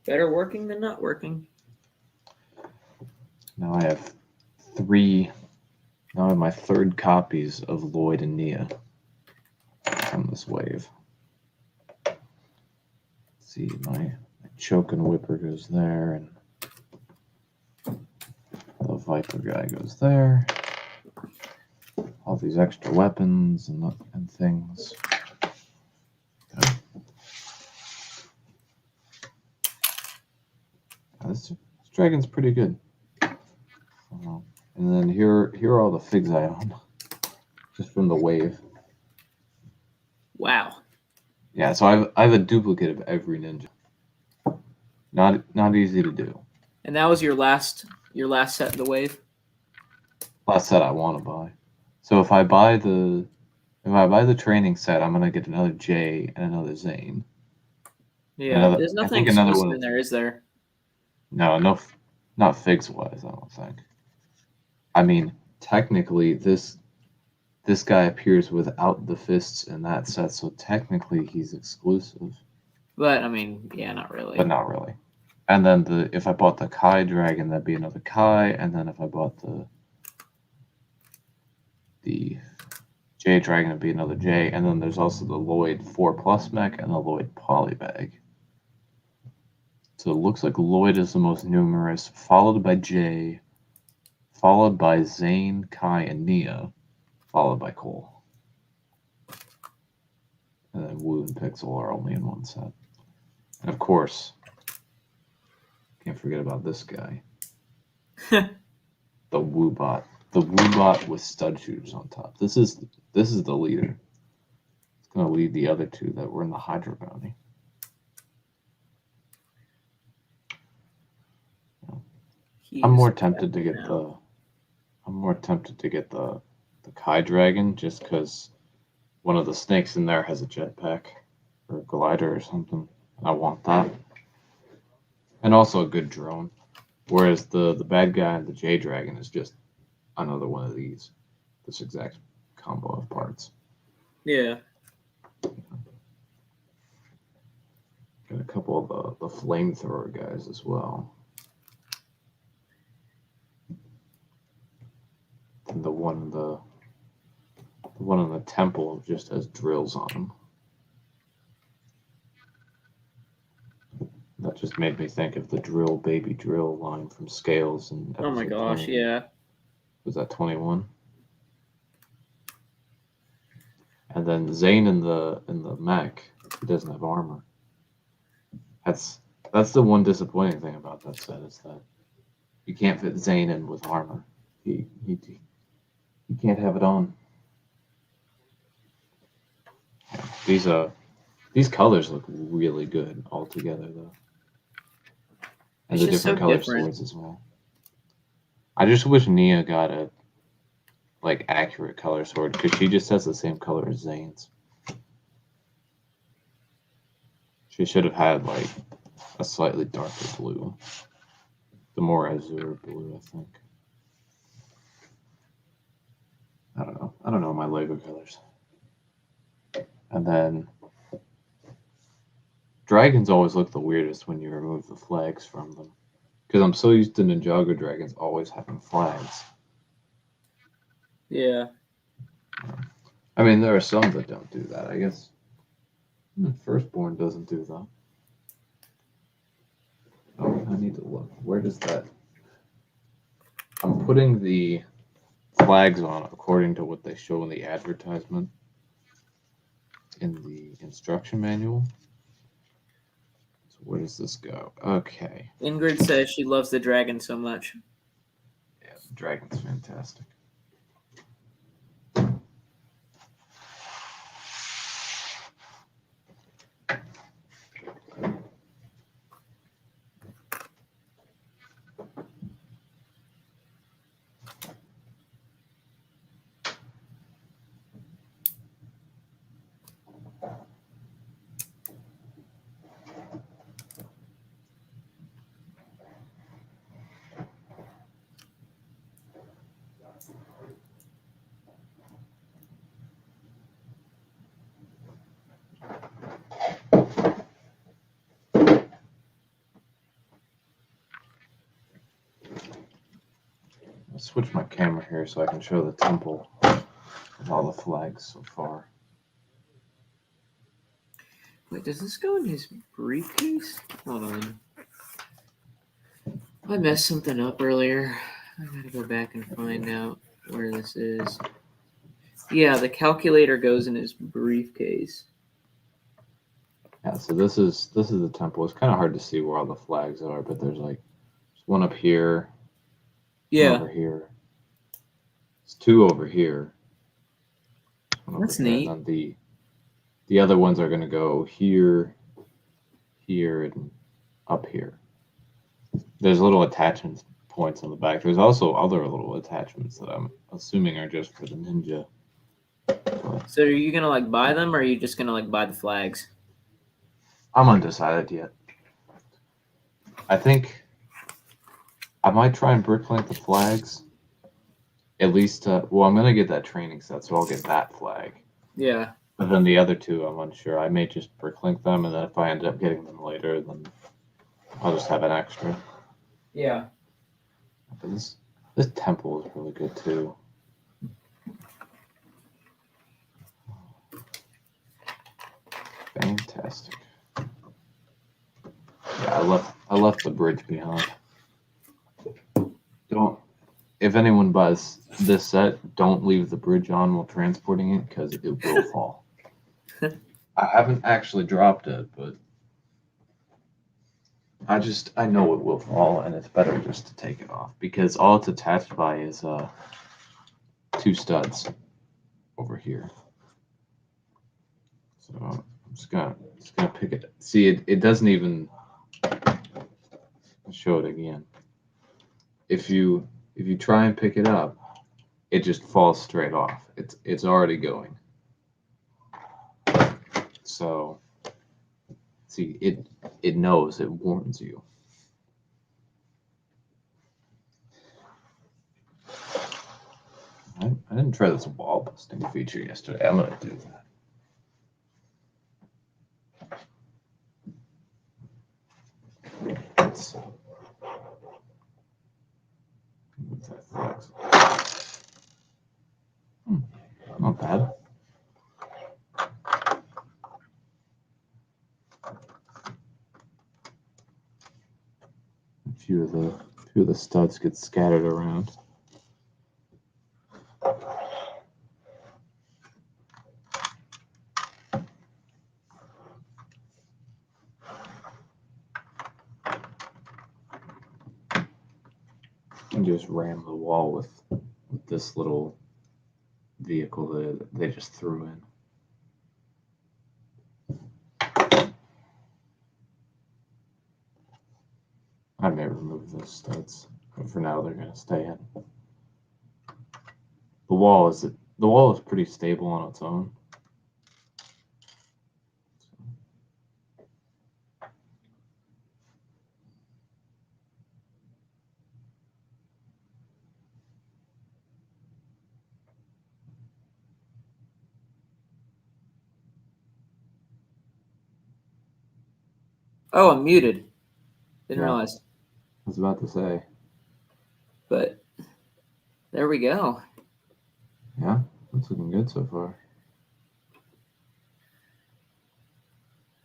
Better working than not working. Now I have 3. Now I have my 3rd copies of Lloyd and Nia from this wave. Let's see, my choke and whipper goes there, and the viper guy goes there. All these extra weapons and things. Okay. This dragon's pretty good. And then here are all the figs I own, just from the wave. Wow. Yeah, so I have a duplicate of every ninja. Not easy to do. And that was your last set of the wave? Last set I want to buy. So if I buy the training set, I'm gonna get another Jay and another Zane. Yeah. There's nothing exclusive in there, is there? No, not figs wise, I don't think. I mean, technically this guy appears without the fists in that set, so technically he's exclusive. But I mean, yeah, not really. But not really. And then if I bought the Kai dragon, that'd be another Kai, and then if I bought the J Dragon would be another J, and then there's also the Lloyd 4 Plus mech and the Lloyd Polybag. So it looks like Lloyd is the most numerous, followed by J, followed by Zane, Kai, and Nia, followed by Cole. And then Wu and Pixel are only in one set. And of course, can't forget about this guy. The Woobot. The Woobot with stud shooters on top. This is the leader. It's gonna lead the other two that were in the Hydra bounty. I'm more tempted to get the Kai Dragon just because one of the snakes in there has a jetpack or a glider or something. I want that. And also a good drone. Whereas the bad guy and the J Dragon is just another one of these. This exact combo of parts. Yeah. Got a couple of the flamethrower guys as well. And the one in the temple just has drills on them. That just made me think of the Drill Baby Drill line from Scales and Oh my gosh, 20. yeah. Was that 21? And then Zane in the mech, he doesn't have armor. That's the one disappointing thing about that set is that you can't fit Zane in with armor. He can't have it on. These colors look really good all together though. And It's the just so different color different. swords as well. I just wish Nia got a accurate color sword because she just has the same color as Zane's. She should have had a slightly darker blue. The more azure blue, I think. I don't know my Lego colors. And then dragons always look the weirdest when you remove the flags from them. Because I'm so used to Ninjago dragons always having flags. Yeah. I mean, there are some that don't do that, I guess. Firstborn doesn't do that. Oh, I need to look. Where does that... I'm putting the flags on according to what they show in the advertisement in the instruction manual. So where does this go? Okay. Ingrid says she loves the dragon so much. Yeah, the dragon's fantastic. I'll switch my camera here so I can show the temple of all the flags so far. Wait, does this go in his briefcase? Hold on. I messed something up earlier. I gotta go back and find out where this is. Yeah, the calculator goes in his briefcase. Yeah, so this is the temple. It's kind of hard to see where all the flags are, but there's one up here. One Yeah, over here. It's two over here. One over That's here, neat. And then the other ones are going to go here, here, and up here. There's little attachment points on the back. There's also other little attachments that I'm assuming are just for the ninja. But so are you gonna buy them, or are you just gonna buy the flags? I'm undecided yet. I think I might try and bricklink the flags. At least, well, I'm going to get that training set, so I'll get that flag. Yeah. But then the other two, I'm unsure. I may just bricklink them, and then if I end up getting them later, then I'll just have an extra. Yeah. But this temple is really good, too. Fantastic. Yeah, I left the bridge behind. Don't. If anyone buys this set, don't leave the bridge on while transporting it because it will fall. I haven't actually dropped it, but I know it will fall, and it's better just to take it off because all it's attached by is 2 studs over here. So I'm just gonna pick it. See, it doesn't even show it again. If you try and pick it up, it just falls straight off. It's already going. So see, it knows, it warns you. I didn't try this wall busting feature yesterday. I'm gonna do that. Let's move that flex. Not bad. A few of the studs get scattered around. And just ram the wall with this little vehicle that they just threw in. I may remove those studs, but for now they're gonna stay in. The wall is pretty stable on its own. Oh, I'm muted. Didn't Yeah. realize. I was about to say, But there we go. yeah, that's looking good so far.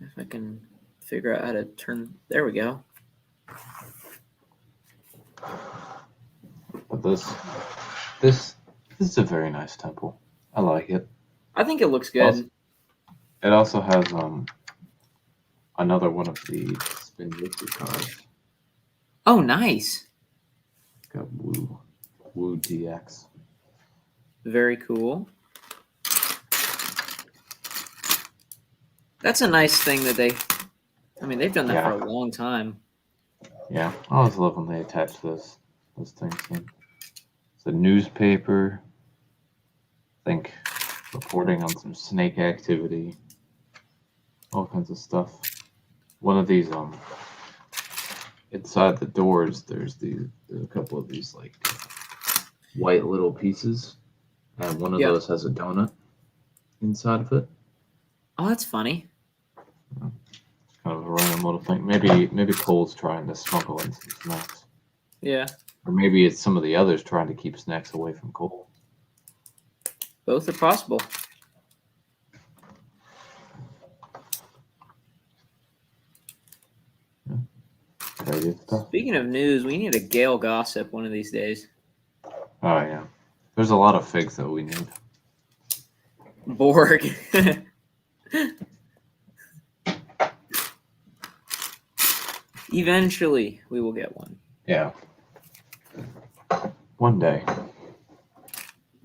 If I can figure out how to turn. There we go. But this is a very nice temple. I like it. I think it looks good. It also has another one of the spin Jitsu cards. Oh, nice. Got Wu DX. Very cool. That's a nice thing that they've done that for a long time. Yeah, I always love when they attach those things in. It's a newspaper. I think reporting on some snake activity. All kinds of stuff. One of these inside the doors there's a couple of these like white little pieces, and one of those has a donut inside of it. Oh, that's funny. Kind of a random little thing. Maybe Cole's trying to smuggle in some snacks. Yeah. Or maybe it's some of the others trying to keep snacks away from Cole. Both are possible. Very good stuff. Speaking of news, we need a Gale gossip one of these days. Oh yeah. There's a lot of figs that we need. Borg. Eventually, we will get one. Yeah. One day.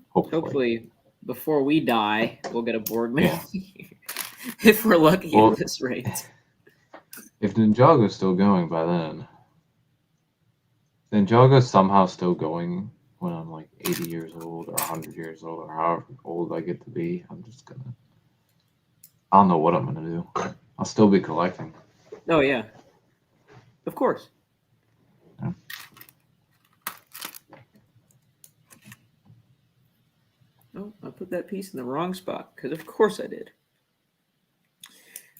Hopefully, before we die, we'll get a Borg mini. If we're lucky at this rate. If Ninjago's still going by then, Ninjago's somehow still going when I'm like 80 years old or 100 years old or however old I get to be, I don't know what I'm going to do. I'll still be collecting. Oh, yeah. Of course. Yeah. Oh, I put that piece in the wrong spot because of course I did.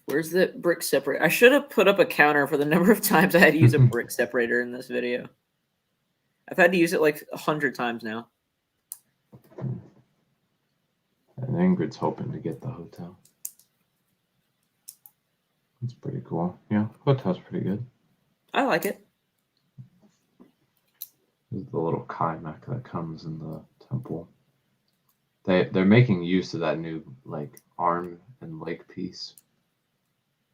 Where's the brick separator? I should have put up a counter for the number of times I had to use a brick separator in this video. I've had to use it like 100 times now. And Ingrid's hoping to get the hotel. It's pretty cool. Yeah, hotel's pretty good. I like it. There's the little kaimak that comes in the temple. They're making use of that new like arm and leg piece,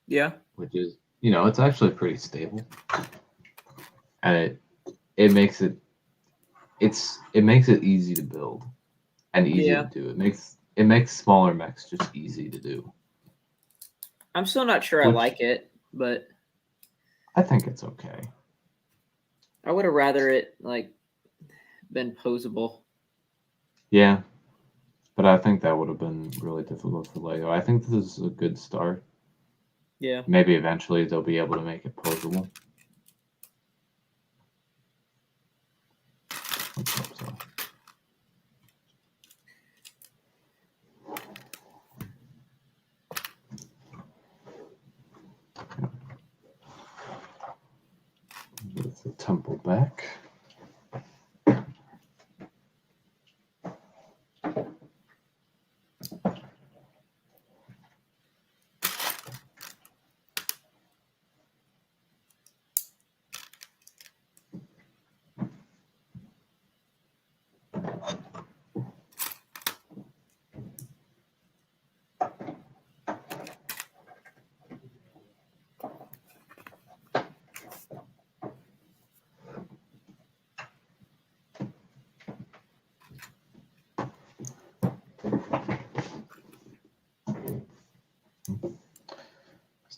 Yeah. which is it's actually pretty stable, and it makes it easy to build and easy Yeah. to do. It makes smaller mechs just easy to do. I'm still not sure I Which- like it, but I think it's okay. I would have rather it like been posable. Yeah, but I think that would have been really difficult for Lego. I think this is a good start. Yeah. Maybe eventually they'll be able to make it posable. Let's hope so. Get the temple back.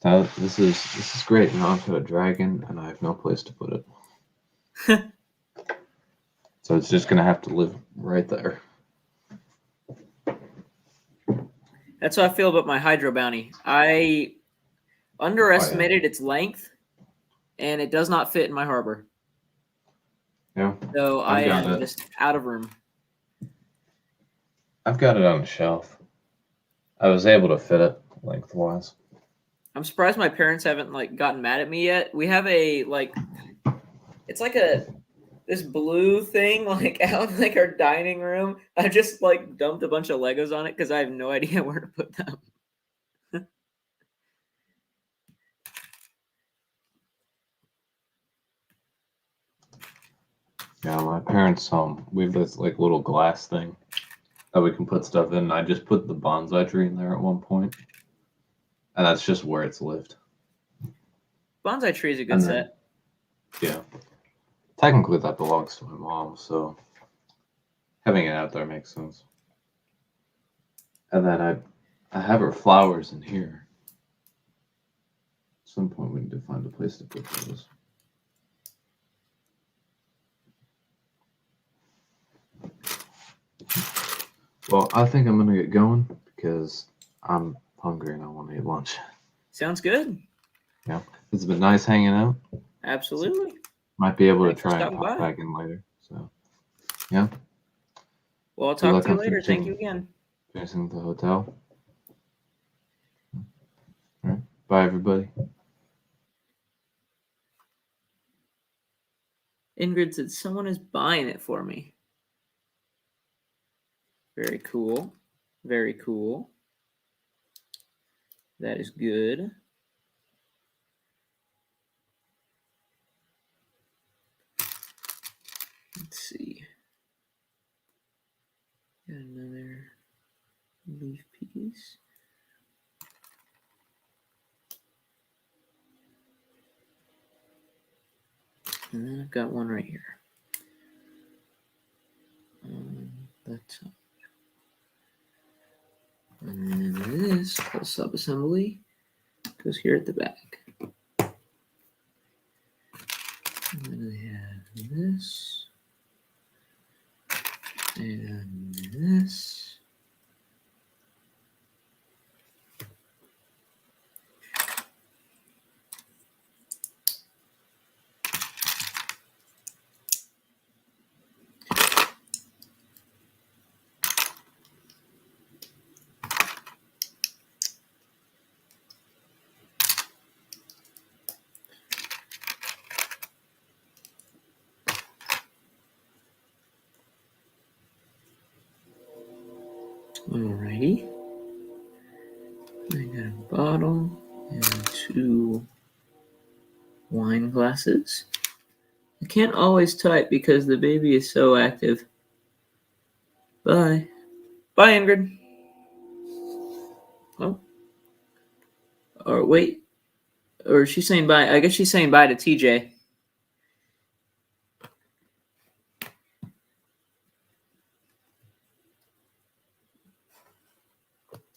Now this is great. Now I've got a dragon and I have no place to put it. So it's just gonna have to live right there. That's how I feel about my Hydro Bounty. I underestimated its length, and it does not fit in my harbor. Yeah. So I got am it. just out of room. I've got it on a shelf. I was able to fit it lengthwise. I'm surprised my parents haven't like gotten mad at me yet. We have a like, it's like this blue thing like out in like our dining room. I just like dumped a bunch of Legos on it because I have no idea where to put them. Yeah, my parents we have this like little glass thing that we can put stuff in. I just put the bonsai tree in there at one point, and that's just where it's lived. Bonsai tree is a good And then- set. Yeah. Technically, that belongs to my mom, so having it out there makes sense. And then I have her flowers in here. At some point, we need to find a place to put those. Well, I think I'm gonna get going because I'm hungry and I want to eat lunch. Sounds good. It's been nice hanging out. Absolutely. Might be able Thanks to for try and stopping pop by. back in later. So, Well, I'll Good talk luck to you on later. Thank you finishing. again. finishing the hotel. All right. Bye, everybody. Ingrid said someone is buying it for me. Very cool. Very cool. That is good. Let's see. Got another leaf piece. And then I've got one right here. The top. And then this whole sub-assembly goes here at the back. And then I have this. And this. 2 wine glasses. I can't always type because the baby is so active. Bye. Bye, Ingrid. Oh. Or wait. Or she's saying bye. I guess she's saying bye to TJ.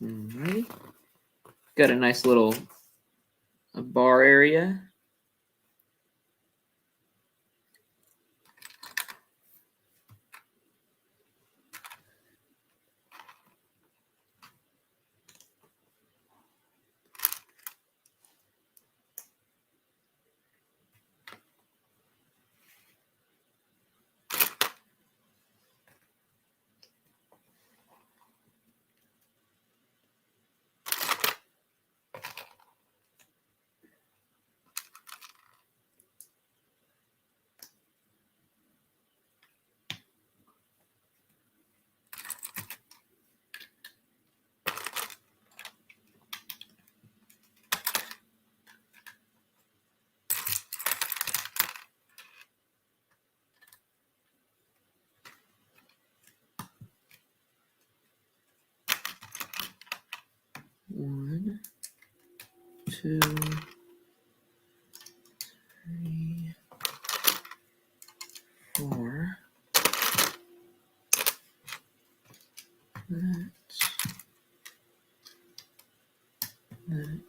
Alrighty. Got a nice little bar area. One, 2, 3, 4.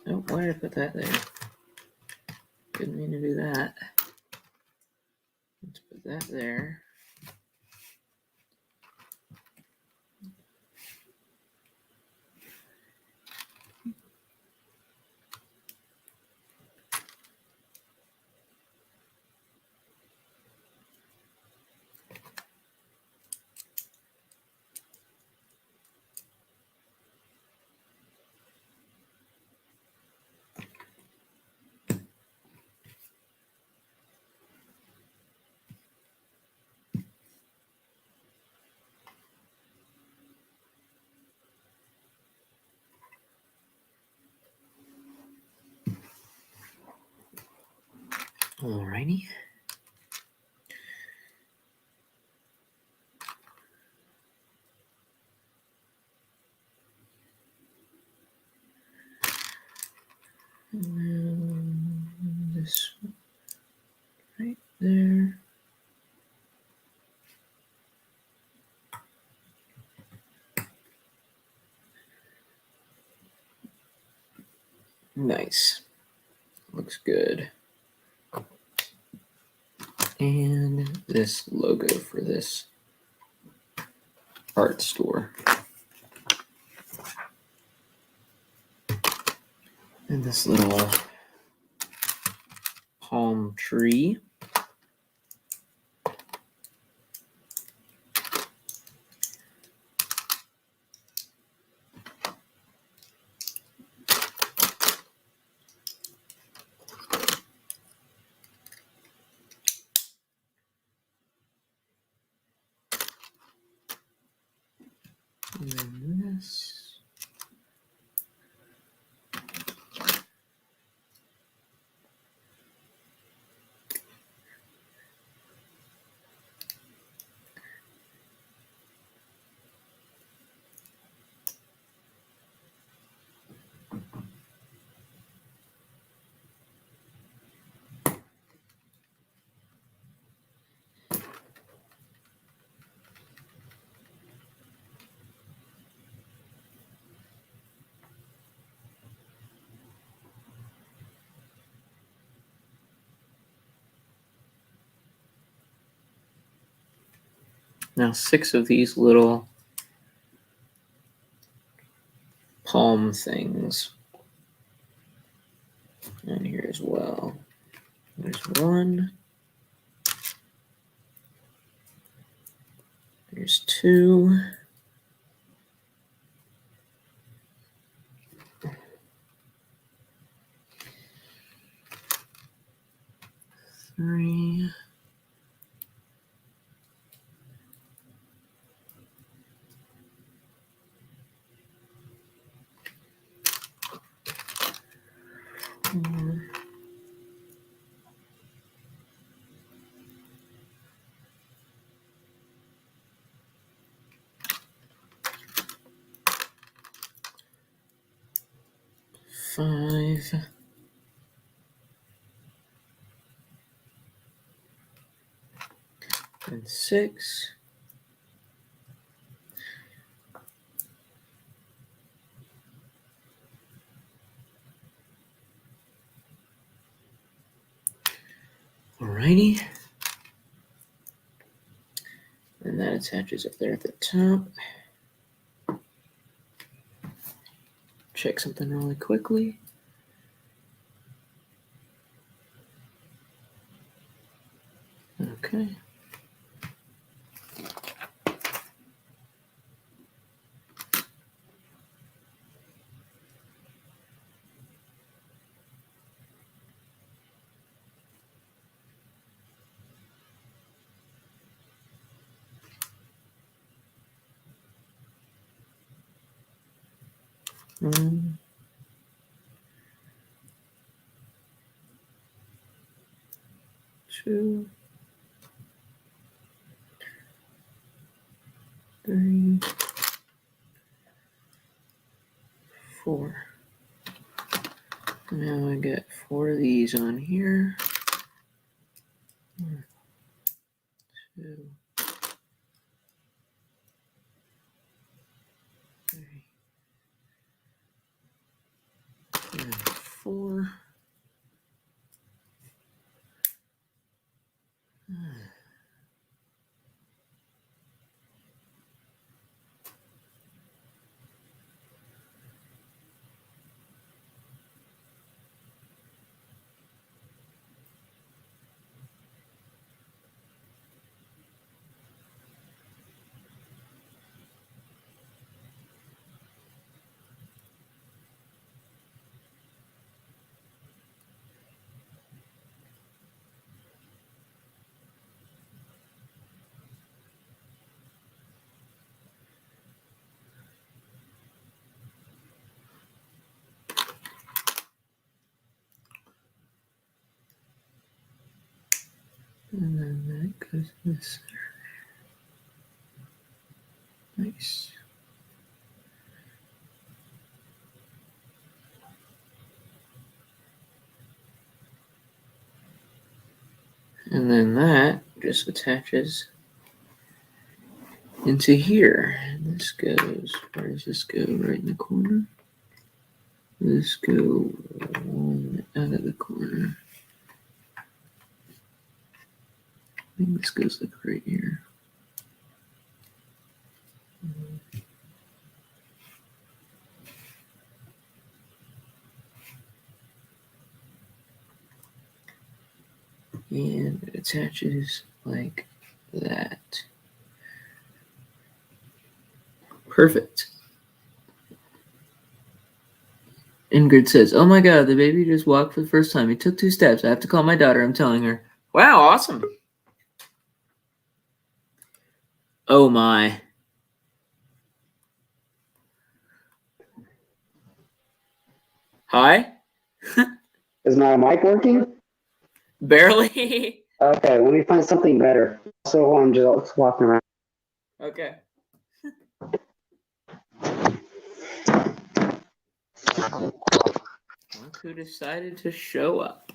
Oh, why did I put that there? Didn't mean to do that. Let's put that there. Alrighty. And then this one right there. Nice. Looks good. And this logo for this art store. And this little palm tree. And then this. Now 6 of these little palm things. And here as well. There's 1. There's 2. Three. 4. and 6. Alrighty. And that attaches up there at the top. Check something really quickly. Okay. One, 2, 3, 4. Now I got 4 of these on here. 1, 2, 3, and 4. And then that goes in the center. Nice. And then that just attaches into here. And this goes, where does this go? Right in the corner? This go one out of the corner. I think this goes like right here. And it attaches like that. Perfect. Ingrid says, "Oh my God, the baby just walked for the first time. He took 2 steps. I have to call my daughter. I'm telling her." Wow, awesome. Oh my. Hi? Is my mic working? Barely. Okay, let me find something better. So I'm just walking around. Okay. Look who decided to show up.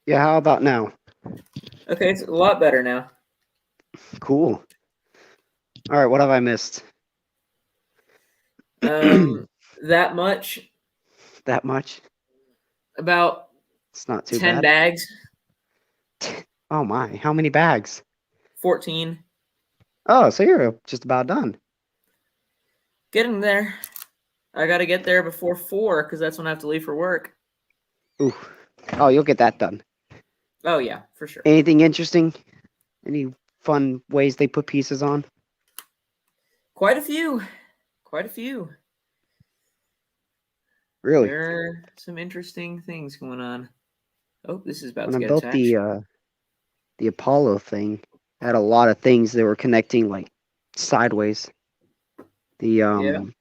Yeah, how about now? Okay, it's a lot better now. Cool. All right, what have I missed? That much. That much? About It's not too 10 bad. bags. Oh my, how many bags? 14. Oh, so you're just about done. Getting there. I got to get there before 4 because that's when I have to leave for work. Ooh. Oh, you'll get that done. Oh, yeah, for sure. Anything interesting? Any fun ways they put pieces on? Quite a few. Quite a few. Really? There are some interesting things going on. Oh, this is about When to I get built attached. the Apollo thing, I had a lot of things that were connecting like sideways. The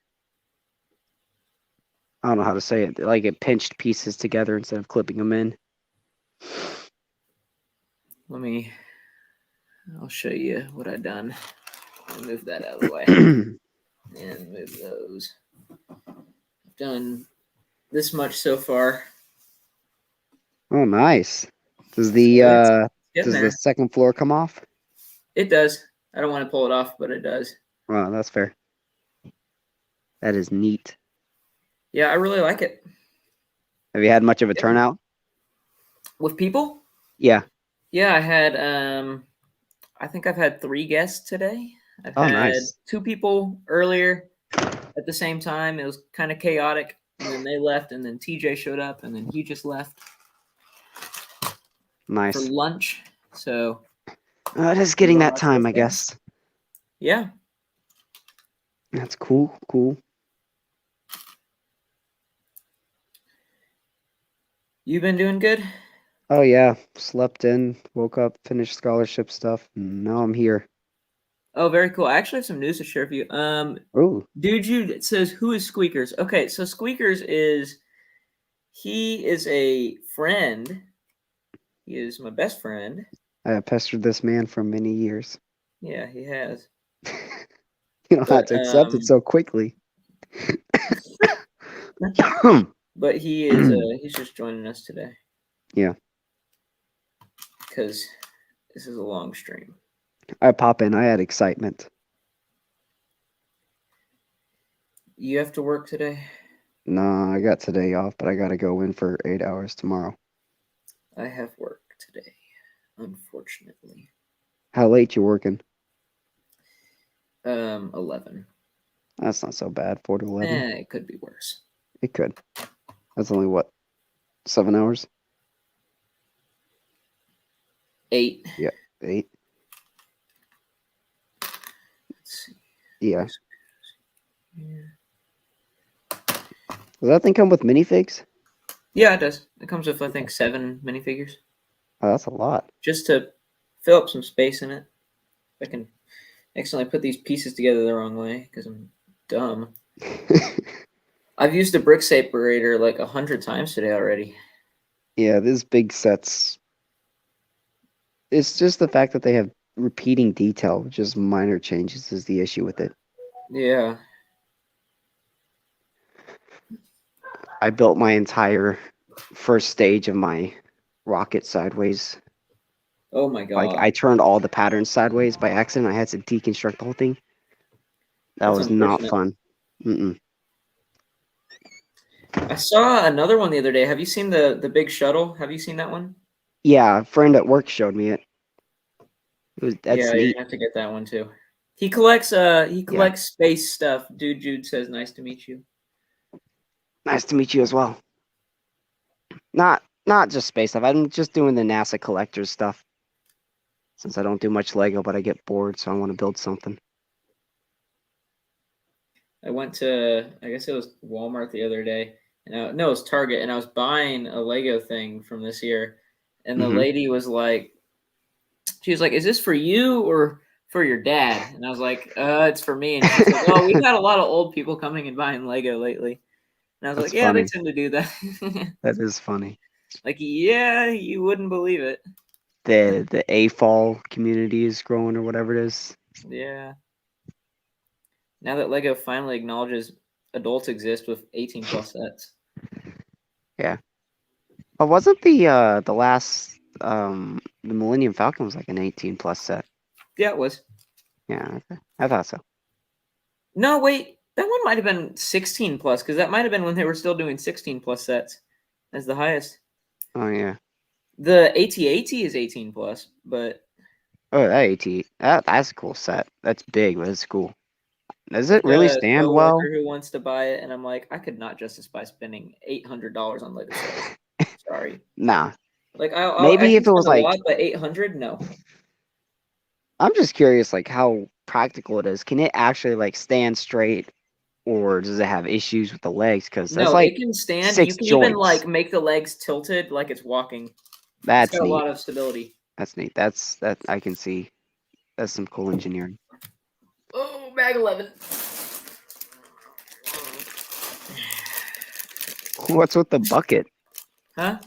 I don't know how to say it. Like it pinched pieces together instead of clipping them in. I'll show you what I've done. I'll move that out of the way and move those. I've done this much so far. Oh, nice. Does Getting the there. second floor come off? It does. I don't want to pull it off, but it does. Oh, that's fair. That is neat. Yeah, I really like it. Have you had much of a Yeah. turnout? With people? Yeah. Yeah, I had I think I've had 3 guests today. I've Oh, had nice. 2 people earlier at the same time. It was kind of chaotic, and then they left, and then TJ showed up, and then he just left for Nice. lunch. So It is getting Well, that time, I okay. guess. yeah, That's cool. Cool. you've been doing good. Oh yeah, slept in, woke up, finished scholarship stuff, and now I'm here. Oh, very cool. I actually have some news to share with you. Ooh, Dude says, who is Squeakers? Okay, so Squeakers he is a friend. He is my best friend. I have pestered this man for many years. Yeah, he has. You don't have But, to accept it so quickly. But he is he's just joining us today. Yeah. Because this is a long stream. I pop in. I had excitement. You have to work today? Nah, I got today off, but I gotta go in for 8 hours tomorrow. I have work today, unfortunately. How late you working? 11. That's not so bad. 4 to 11. It could be worse. It could. That's only what? 7 hours? 8. 8? Let's see. Yeah. Yeah. Does that thing come with minifigs? Yeah, it does. It comes with, I think, 7 minifigures. Oh, that's a lot. Just to fill up some space in it. If I can accidentally put these pieces together the wrong way because I'm dumb. I've used a brick separator like 100 times today already. Yeah, these big sets. It's just the fact that they have repeating detail, just minor changes, is the issue with it. Yeah. I built my entire first stage of my rocket sideways. Oh my god. Like, I turned all the patterns sideways by accident. I had to deconstruct the whole thing. That That's was not unfortunate. fun. I saw another one the other day. Have you seen the big shuttle? Have you seen that one? Yeah, a friend at work showed me it. That's yeah, you're neat. gonna have to get that one too. He collects space stuff. Dude Jude says nice to meet you. Nice to meet you as well. Not just space stuff. I'm just doing the NASA collectors stuff. Since I don't do much Lego, but I get bored, so I want to build something. I went to, I guess it was Walmart the other day. And no, it was Target, and I was buying a Lego thing from this year. And the lady was like, she was like, "Is this for you or for your dad?" And I was like, "It's for me." And she's like, "Oh, we've had a lot of old people coming and buying Lego lately." And I was That's like, "Yeah, funny. they tend to do that." That is funny. Like, yeah, you wouldn't believe it. The AFOL community is growing, or whatever it is. Yeah. Now that Lego finally acknowledges adults exist with 18 plus sets. Yeah. But wasn't the last the Millennium Falcon was like an 18 plus set? Yeah, it was. Yeah, I thought so. No, wait. That one might have been 16 plus because that might have been when they were still doing 16 plus sets as the highest. Oh yeah. The AT-AT is 18 plus, but Oh, that's a cool set. That's big, but it's cool. Does it I've got really a stand well? coworker who wants to buy it, and I'm like, I could not justify spending $800 on Lego sets. Sorry. Nah. Like, I Maybe can if it was spend a like, lot, but 800, no. I'm just curious, like how practical it is. Can it actually like stand straight, or does it have issues with the legs? Because that's No, like it can stand. 6 You can even joints. like make the legs tilted like it's walking. That's It's got neat. a lot of stability. That's neat. That I can see. That's some cool engineering. Oh, bag 11. What's with the bucket? Huh?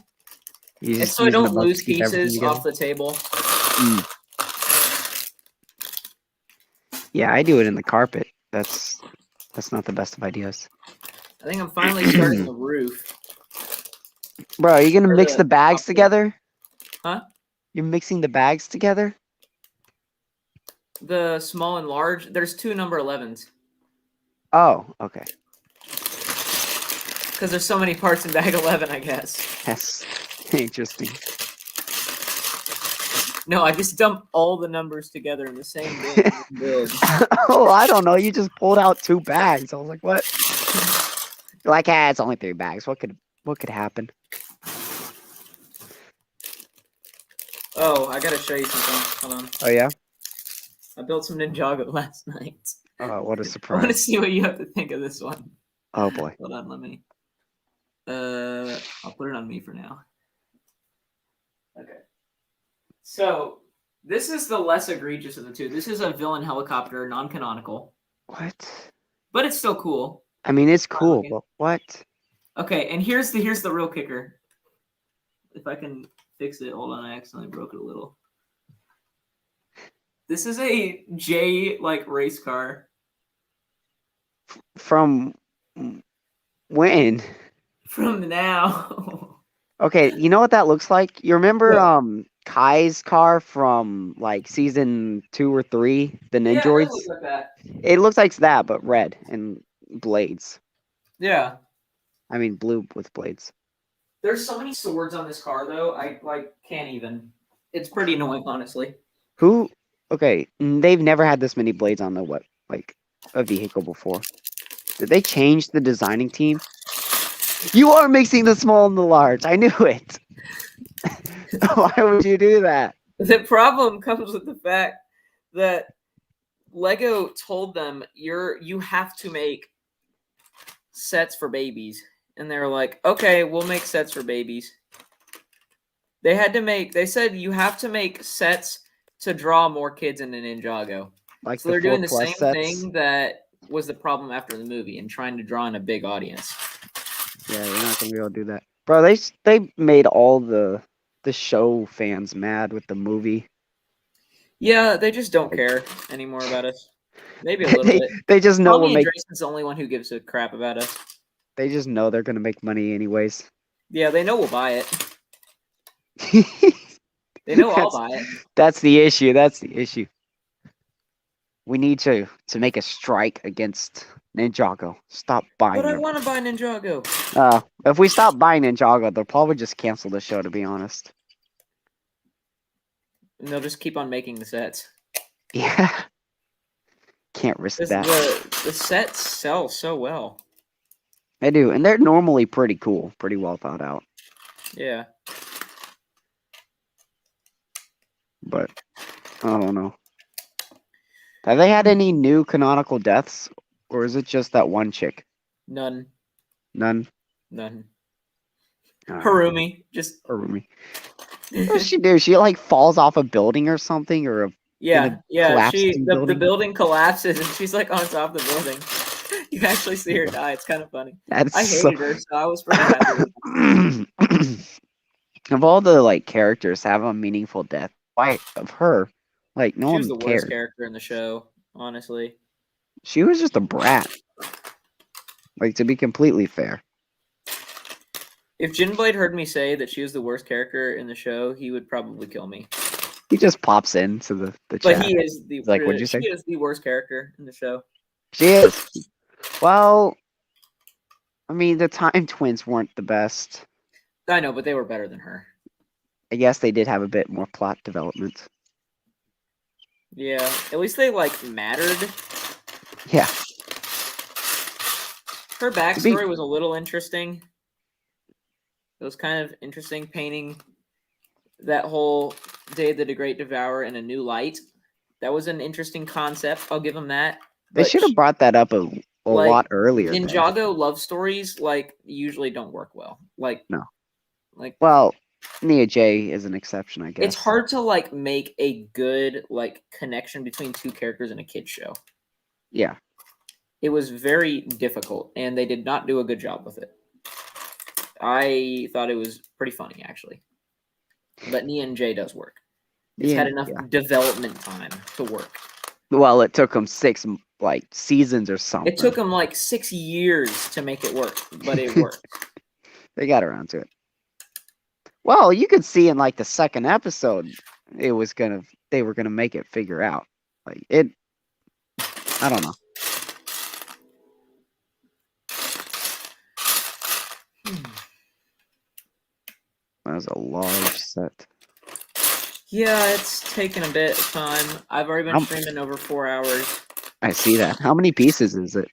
You It's just so I using the don't bucket lose to keep everything pieces together? off the table. Mm. Yeah, I do it in the carpet. That's not the best of ideas. I think I'm finally starting the roof. Bro, are you gonna Or mix the the bags top floor. together? Huh? You're mixing the bags together? The small and large. There's 2 number 11s Oh, okay. because there's so many parts in bag 11. I guess. That's interesting. No, I just dump all the numbers together in the same bin and build. Oh, I don't know. You just pulled out 2 bags. I was like, what? You're like, it's only 3 bags. What could happen? Oh, I gotta show you something. Hold on. Oh yeah? I built some Ninjago last night. Oh, what a I want to surprise. see what you have to think of this one. Oh boy. Hold on, let me. I'll put it on me for now. Okay. So this is the less egregious of the two. This is a villain helicopter, non-canonical, What? but it's still cool. I mean, it's cool, looking. but what? Okay, and here's the real kicker. If I can fix it, hold on, I accidentally broke it a little. This is a J race car From when? from now. Okay, you know what that looks like? You remember What? Kai's car from like season 2 or 3, the Yeah, it Ninjoroids? does look like that. It looks like that, but red and blades. Yeah. I mean, blue with blades. There's so many swords on this car though. I can't even. It's pretty annoying, honestly. Who? Okay, they've never had this many blades on a vehicle before. Did they change the designing team? You are mixing the small and the large. I knew it. Why would you do that? The problem comes with the fact that Lego told them you have to make sets for babies, and they were like, "Okay, we'll make sets for babies." They said you have to make sets to draw more kids into Ninjago. Like So the they're doing 4+ the same sets? thing that was the problem after the movie and trying to draw in a big audience. Yeah, you're not gonna be able to do that, bro. They made all the show fans mad with the movie. Yeah, they just don't care anymore about us. Maybe a little bit. They just know Tommy and Drayson's the only one who gives a crap about us. They just know they're gonna make money anyways. Yeah, they know we'll buy it. They know I'll buy it. That's the issue. That's the issue. We need to make a strike against Ninjago. Stop buying But I them. want to buy Ninjago. If we stop buying Ninjago, they'll probably just cancel the show, to be honest. And they'll just keep on making the sets. Yeah. Can't risk that. The sets sell so well. They do, and they're normally pretty cool, pretty well thought out. Yeah. But I don't know. Have they had any new canonical deaths, or is it just that one chick? None. None. None. Alright. Harumi. Just Harumi. What does she do? She like falls off a building or something, or yeah. collapsing The building? building collapses and she's like on top of the building. You actually see her die. It's kind of funny. that's I hated her, so I was pretty happy. Of all the like characters to have a meaningful death, why of her? Like no She one was the worst cared. character in the show, honestly. She was just a brat. Like, to be completely fair. If Jinblade heard me say that she was the worst character in the show, he would probably kill me. He just pops into the But chat. he is the Like, what'd you say? She is the worst character in the show. She is. Well, I mean, the Time Twins weren't the best. I know, but they were better than her. I guess they did have a bit more plot development. Yeah, at least they mattered. Yeah. Her backstory was a little interesting. It was kind of interesting painting that whole Day of the Great Devourer in a new light. That was an interesting concept. I'll give them that. They But should have brought that up a lot earlier. then. Ninjago love stories usually don't work well. No. Well, Nia J is an exception, I guess. it's hard to make a good connection between two characters in a kid's show. Yeah. It was very difficult, and they did not do a good job with it. I thought it was pretty funny actually. But Nia and Jay does work. It's Yeah, had enough yeah. development time to work. Well, it took them 6 seasons or something. It took them like 6 years to make it work, but it worked. They got around to it. Well, you could see in like the second episode, they were gonna make it figure out. Like it, I don't know. That was a large set. Yeah, it's taken a bit of time. I've already been I'm- streaming over 4 hours. I see that. How many pieces is it?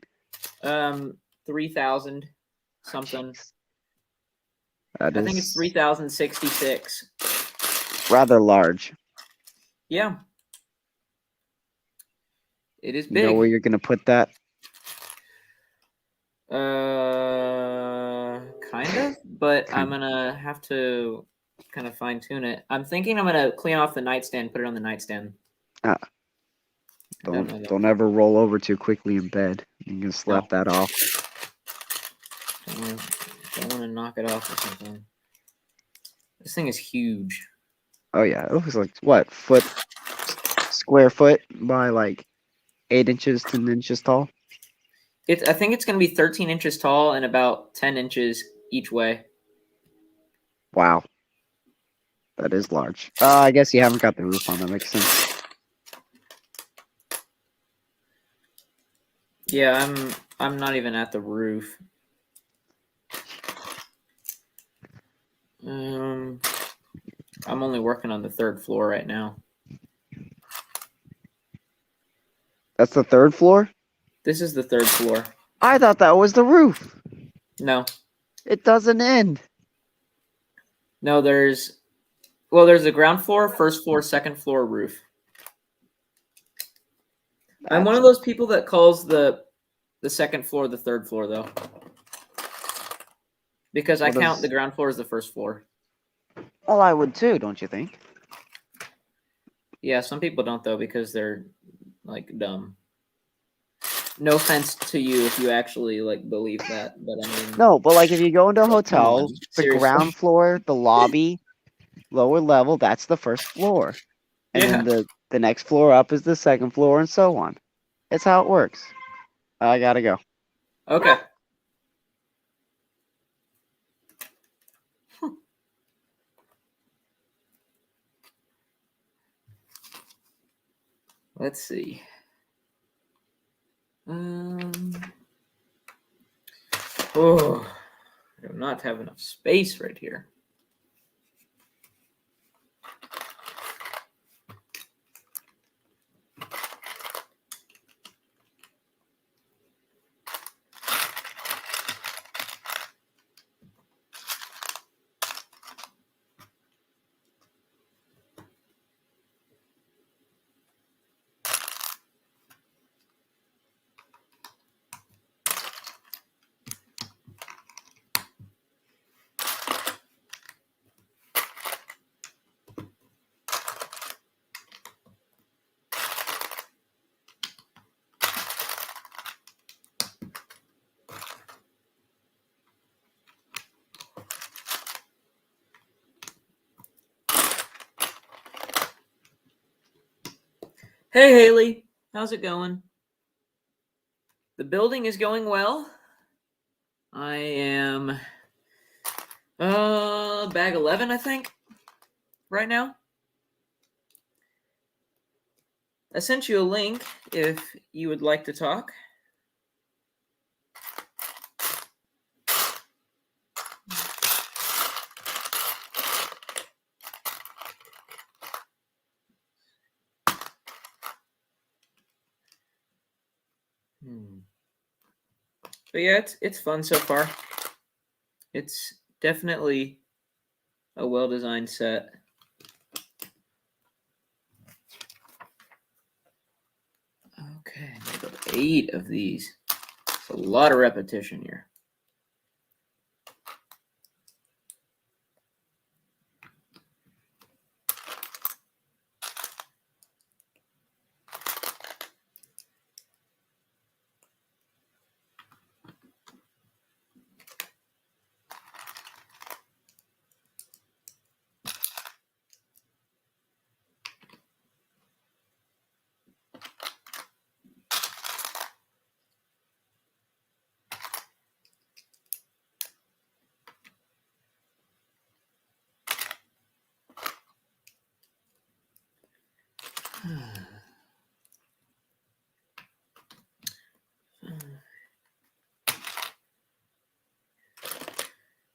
3,000 something. Jeez. That I think it's is 3,066. rather large. Yeah. It is You know big. where you're gonna put that? Kind of, but I'm Kind gonna have to kind of fine tune it. I'm thinking I'm gonna clean off the nightstand, put it on the nightstand. I don't know though. Don't ever roll over too quickly in bed. You can slap that off. Don't want to knock it off or something. This thing is huge. Oh yeah, it looks like what square foot by like 8 inches, 10 inches tall. I think it's gonna be 13 inches tall and about 10 inches each way. Wow, that is large. I guess you haven't got the roof on. That makes sense. Yeah, I'm not even at the roof. I'm only working on the 3rd floor right now. That's the 3rd floor. This is the 3rd floor. I thought that was the roof. No, It doesn't end. no, there's the ground floor, 1st floor, 2nd floor, roof. I'm one of those people that calls the 2nd floor the 3rd floor though, because I What count is- the ground floor as the 1st floor. Well, I would too, don't you think? Yeah, some people don't though because they're like dumb. No offense to you if you actually like believe that, but I mean, No, but like if you go into a hotel, on, the seriously. ground floor, the lobby, lower level, that's the 1st floor. And Yeah. then the next floor up is the 2nd floor and so on. It's how it works. I gotta go. Okay. Let's see. Oh, I do not have enough space right here. Hey Haley, how's it going? The building is going well. I am bag 11, I think, right now. I sent you a link if you would like to talk. But yeah, it's fun so far. It's definitely a well-designed set. Okay, I built 8 of these. It's a lot of repetition here.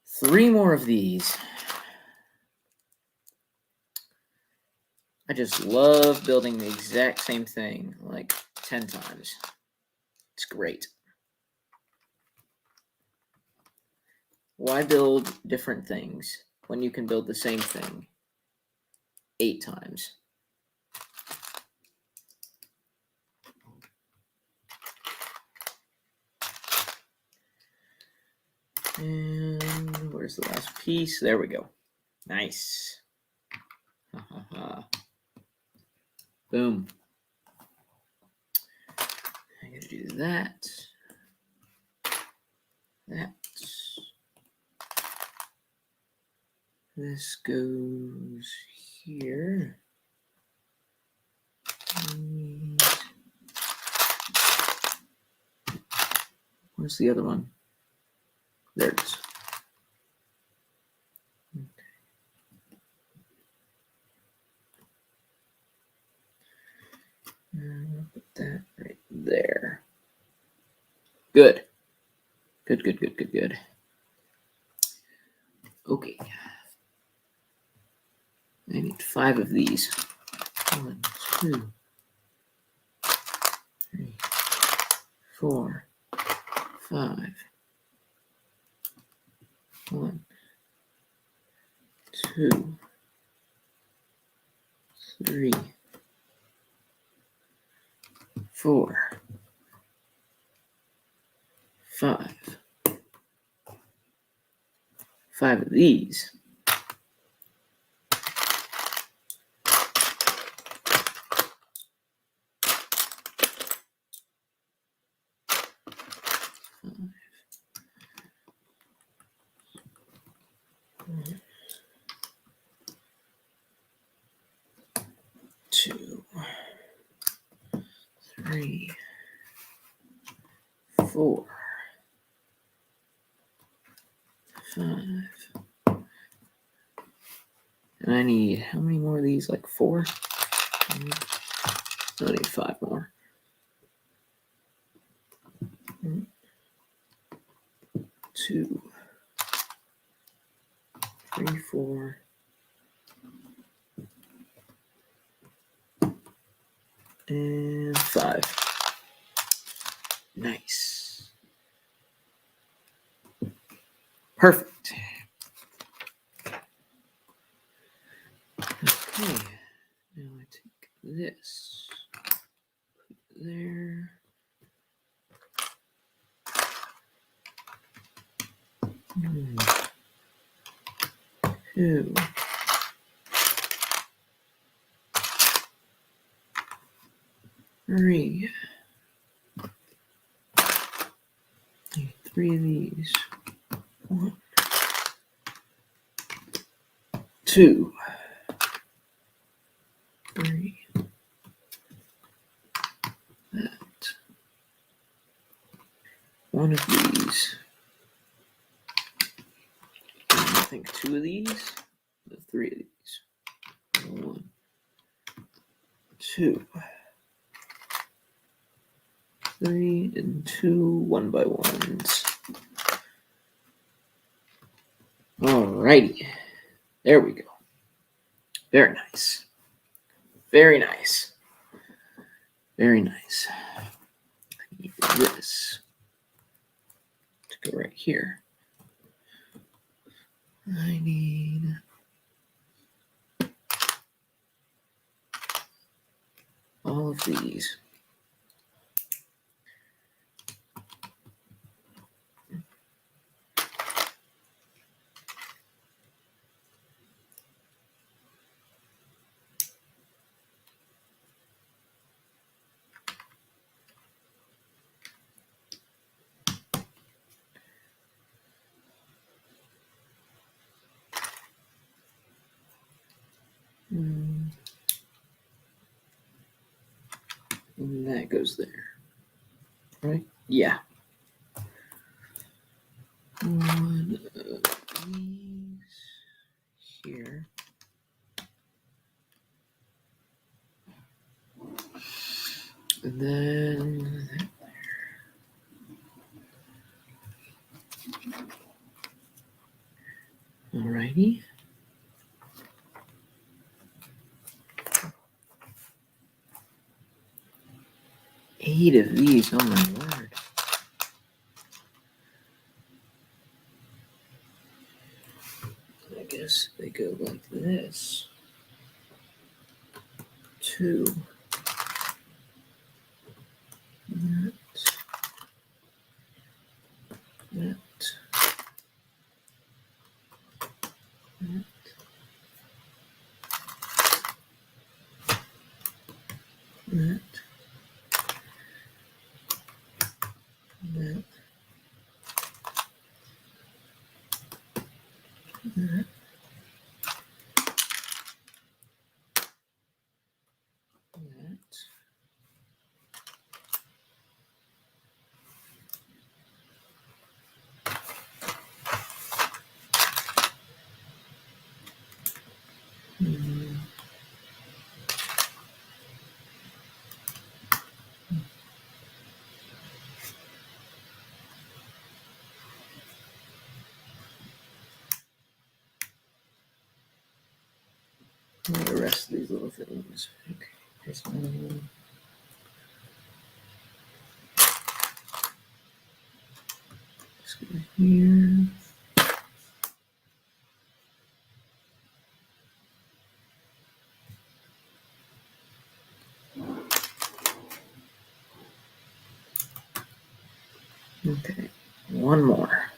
Three more of these. I just love building the exact same thing like 10 times. It's great. Why build different things when you can build the same thing 8 times? And where's the last piece? There we go. Nice. Ha, ha, ha. Boom. I gotta do that. That. This goes here. And where's the other one? There it is. I'll put that right there. Good. Good. Okay. I need 5 of these. 1, 2, 3, 4, 5. 1, 2, 3, 4, 5. 5 of these. Two, 3, 4, 5. And I need how many more of these? Like 4? I need 5 more. 1, 2, 3, 4. And 5. Nice. Perfect. Okay. Now I take this. Put it there. Hmm. 2. 3. Need 3 of these. 1, 2, 3. That. 1 of these. I think 2 of these. 3 of these. 1, 2, 3, and 2 1x1s. Alrighty. There we go. Very nice. Very nice. Very nice. I need this to go right here. I need all of these. And that goes there. Right? Yeah. 1 of these here. then alrighty. Eight of these, oh my word. I guess they go like this. 2. That. That. That. That. That. That. That. Mm. And the rest of these little things. Okay, here's one. Let's go here. Okay, one more.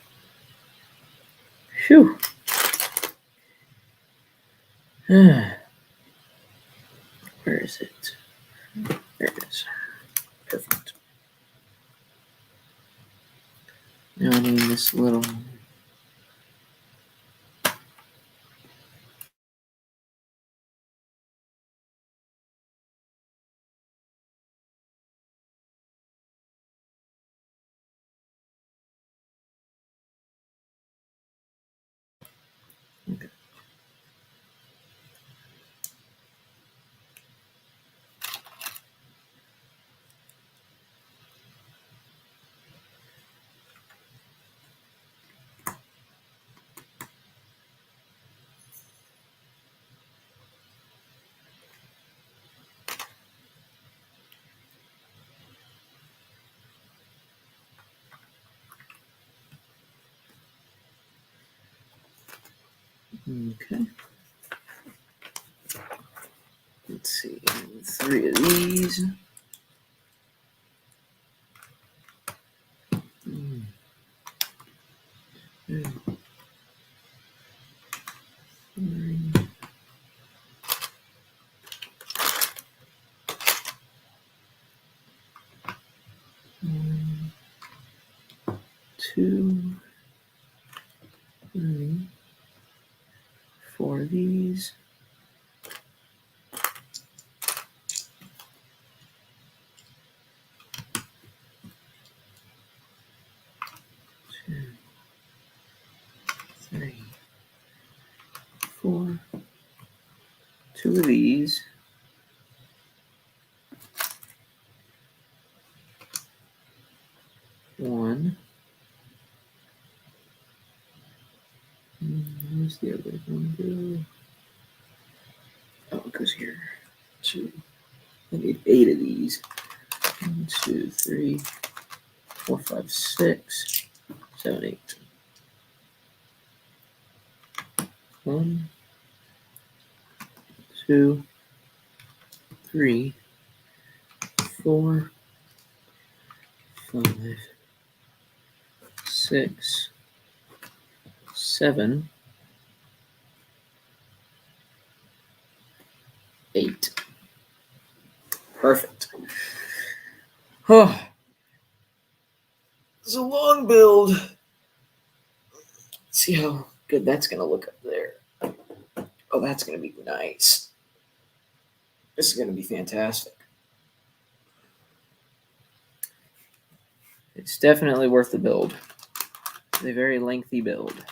Phew. Where is it? There it is. Perfect. Now I need this little. Okay. Okay. Let's see. 3 of these. Mm. Mm. 3. 1, 2, 3, 4 of these. 2, 3, 4. 2 of these. 1. Where's the other one go? Oh, it goes here. 2. I need 8 of these. 1, 2, 3, 4, 5, 6, 7, 8. 1, 2, 3, 4, 5, 6, 7, 8. Perfect. Oh, it's a long build. Let's see how good that's going to look up there. Oh, that's going to be nice. This is going to be fantastic. It's definitely worth the build. It's a very lengthy build.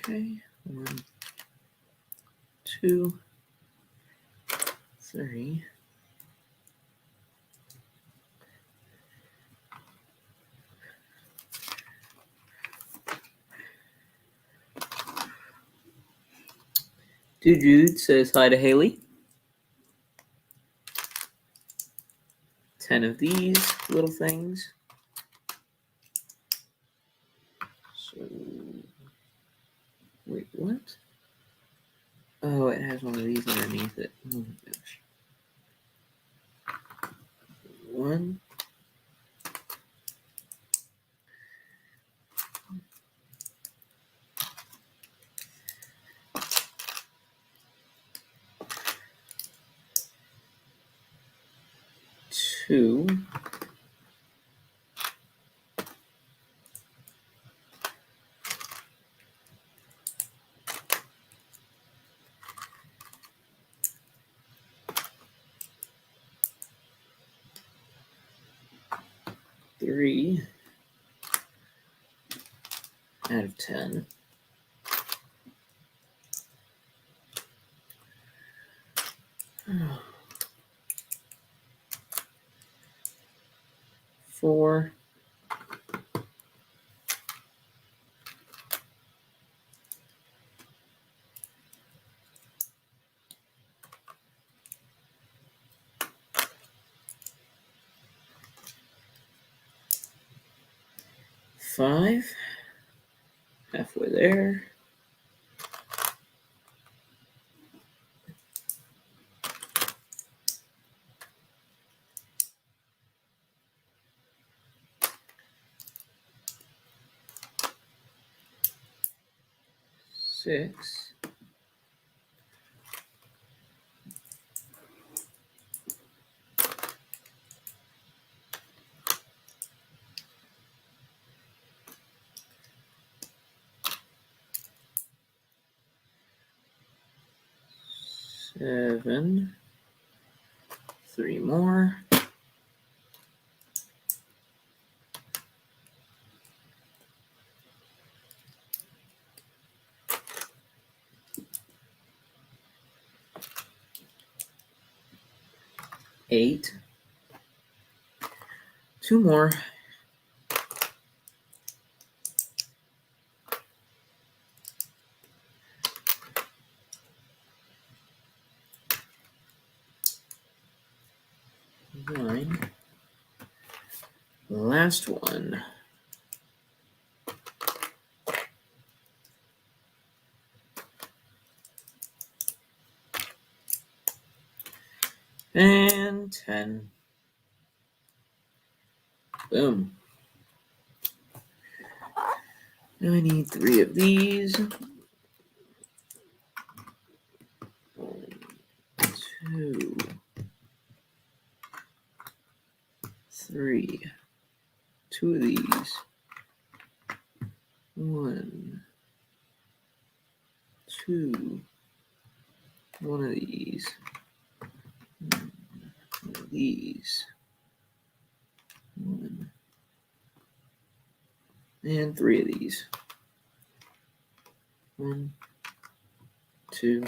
Okay. 1, 2, 3. Dude Jude says hi to Haley. 10 of these little things. So, wait, what? Oh, it has one of these underneath it. Oh my gosh. 1, 2. 3 out of 10. Four. Five. Halfway there. 6. 7. 3 more. 8. 2 more. 9. Last one. And 10. Boom. Now I need 3 of these. 1, 2, 3. 2 of these. 1, 2. 1 of these. 1 of these. 1. And 3 of these. 1, 2,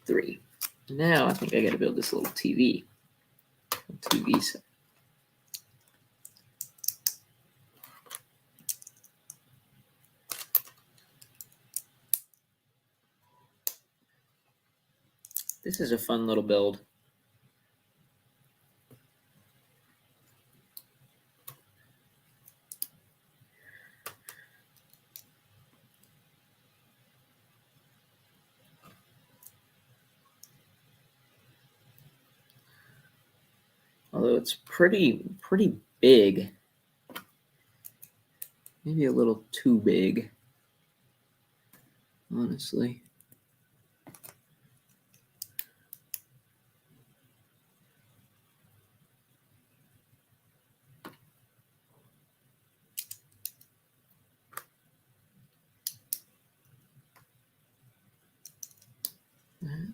3. Now I think I got to build this little TV. TV set. This is a fun little build. Although it's pretty big. Maybe a little too big, honestly.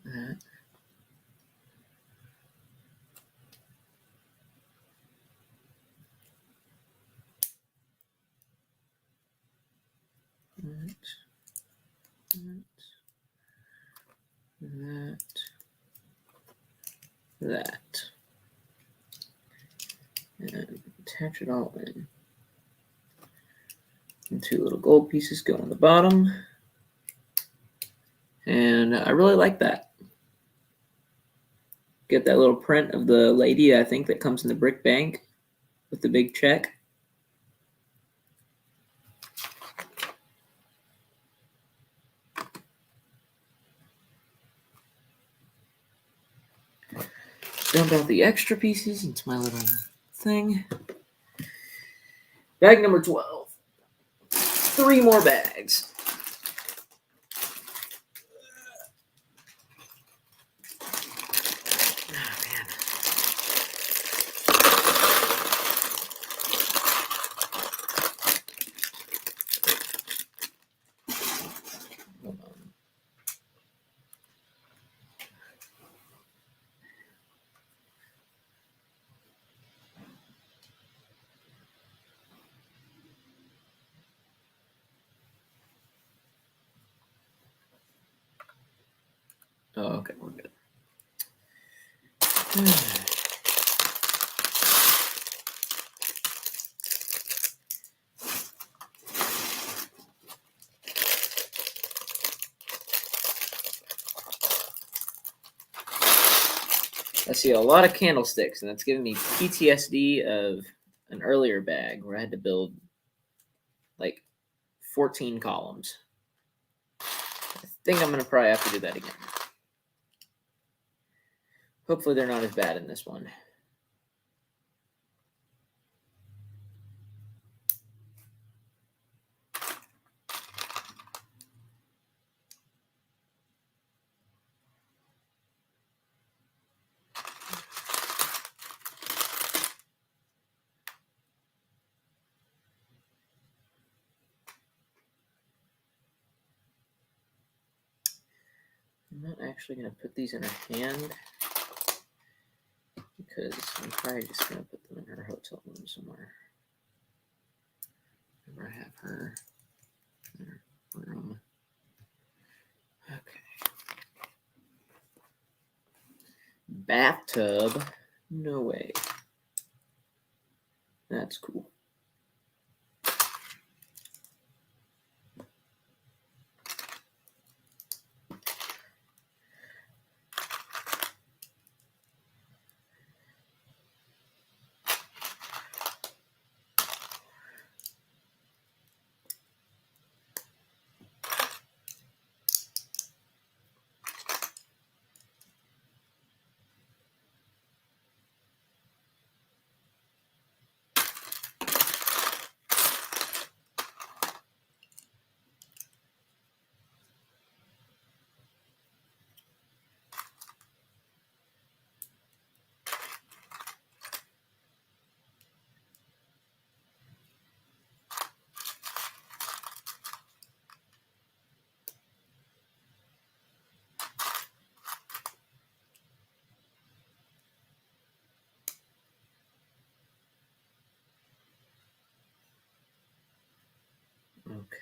That. That. that. And attach it all in. And 2 little gold pieces go on the bottom. And I really like that. Get that little print of the lady, I think, that comes in the brick bank with the big check. Dump out the extra pieces into my little thing. Bag number 12. 3 more bags. Oh, man. Hold on. Oh, okay, we're good. I see a lot of candlesticks, and that's giving me PTSD of an earlier bag where I had to build like 14 columns. I think I'm going to probably have to do that again. Hopefully they're not as bad in this one. I'm not actually going to put these in her hand because I'm probably just going to put them in her hotel room somewhere. Wherever I have her in her room. Okay. Bathtub? No way. That's cool.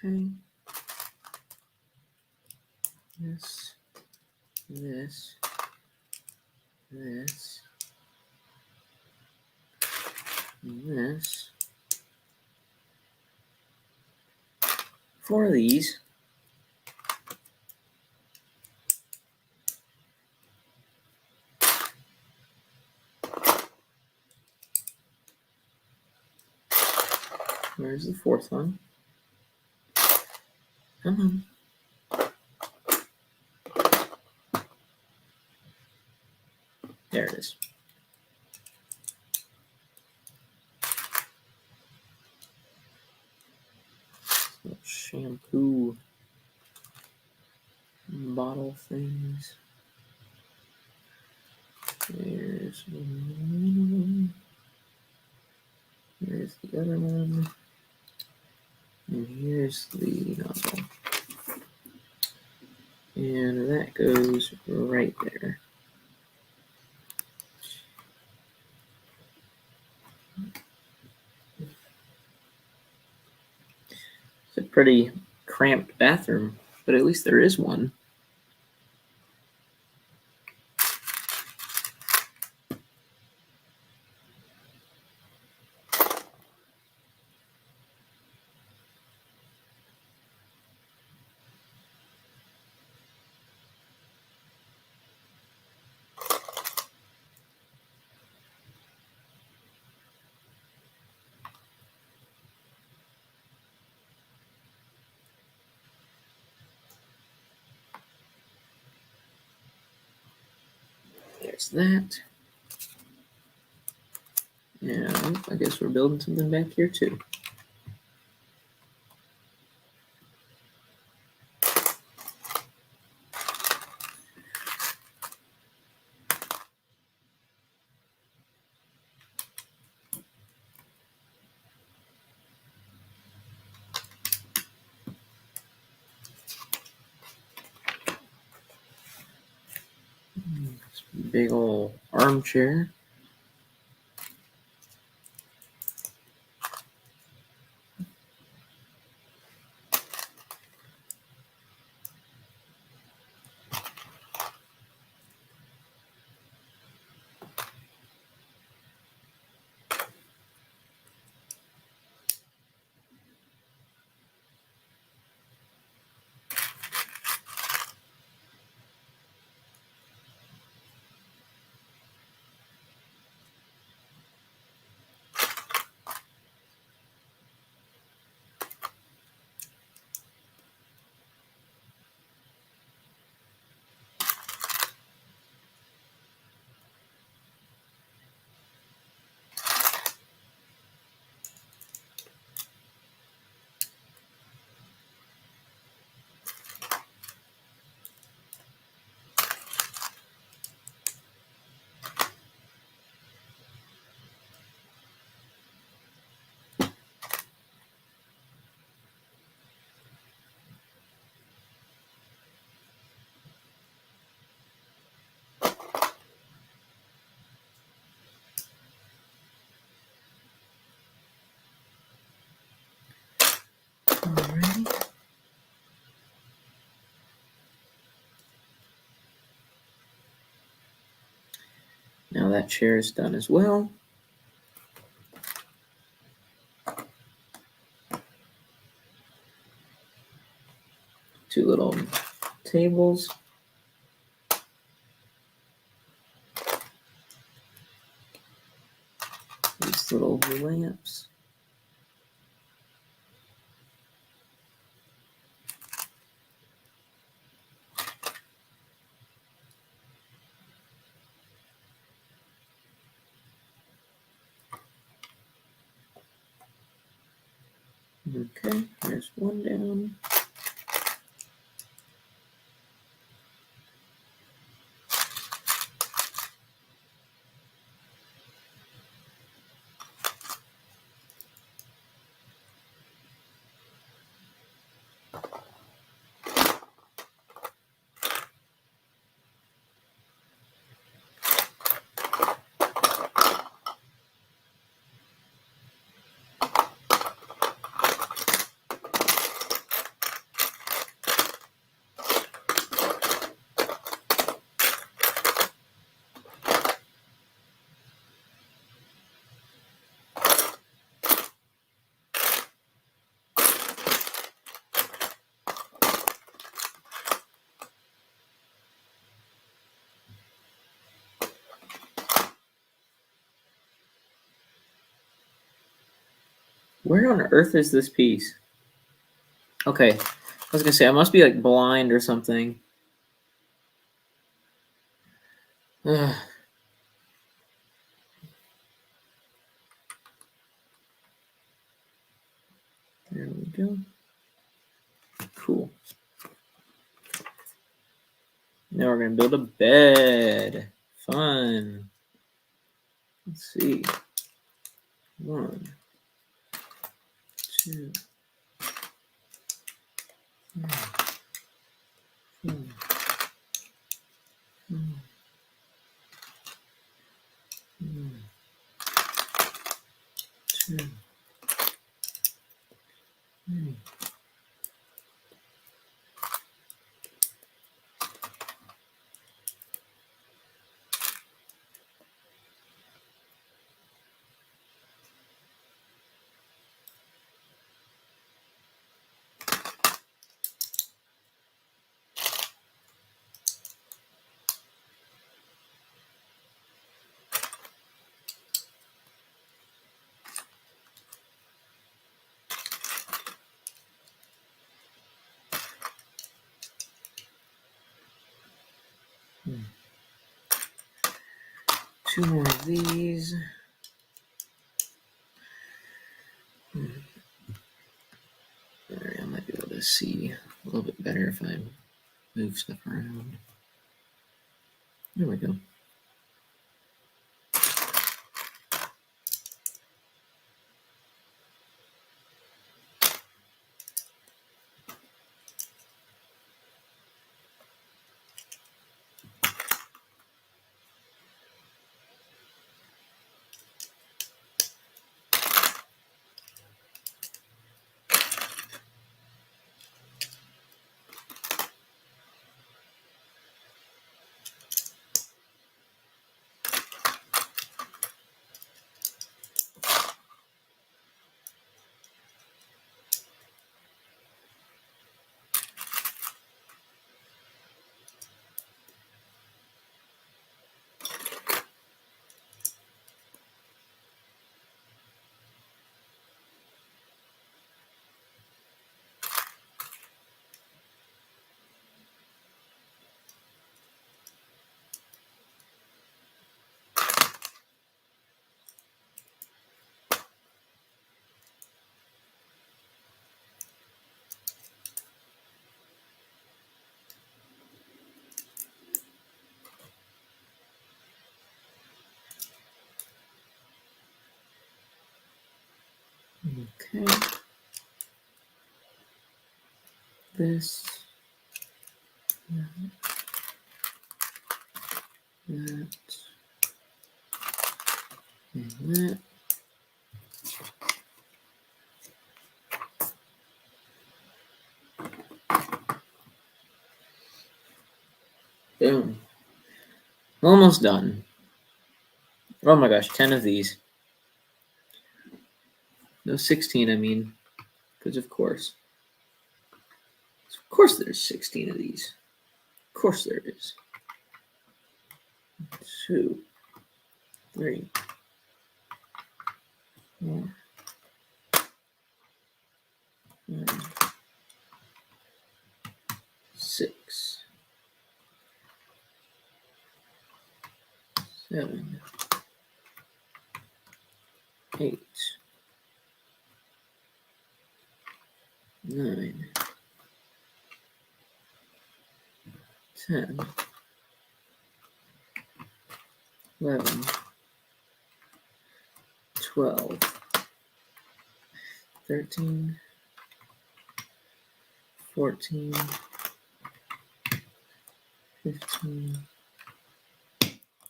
Okay. This, this, this, and this. 4 of these. Where's the 4th one? Come on. There it is. Little shampoo bottle things. There's one. There's the other one. And here's the nozzle. And that goes right there. It's a pretty cramped bathroom, but at least there is one. There's that. Yeah, I guess we're building something back here too. Big old armchair. Alrighty. Now that chair is done as well. Two little tables. These little lamps. Okay, there's one down. Where on earth is this piece? Okay, I was gonna say I must be like blind or something. Ugh. There we go. Cool. Now we're gonna build a bed. Fun. Let's see. 1, 2, 3, 4, 5, 1, 2, 3. 2 more of these. There, I might be able to see a little bit better if I move stuff around. There we go. Okay. This. That. And that. Boom. Almost done. Oh my gosh, 10 of these. No, 16, I mean. Because of course. Of course there's 16 of these. Of course there is. 2, 3, 4, 5, 6, 7, 8, 9, 10, 11, 12, 13, 14, 15,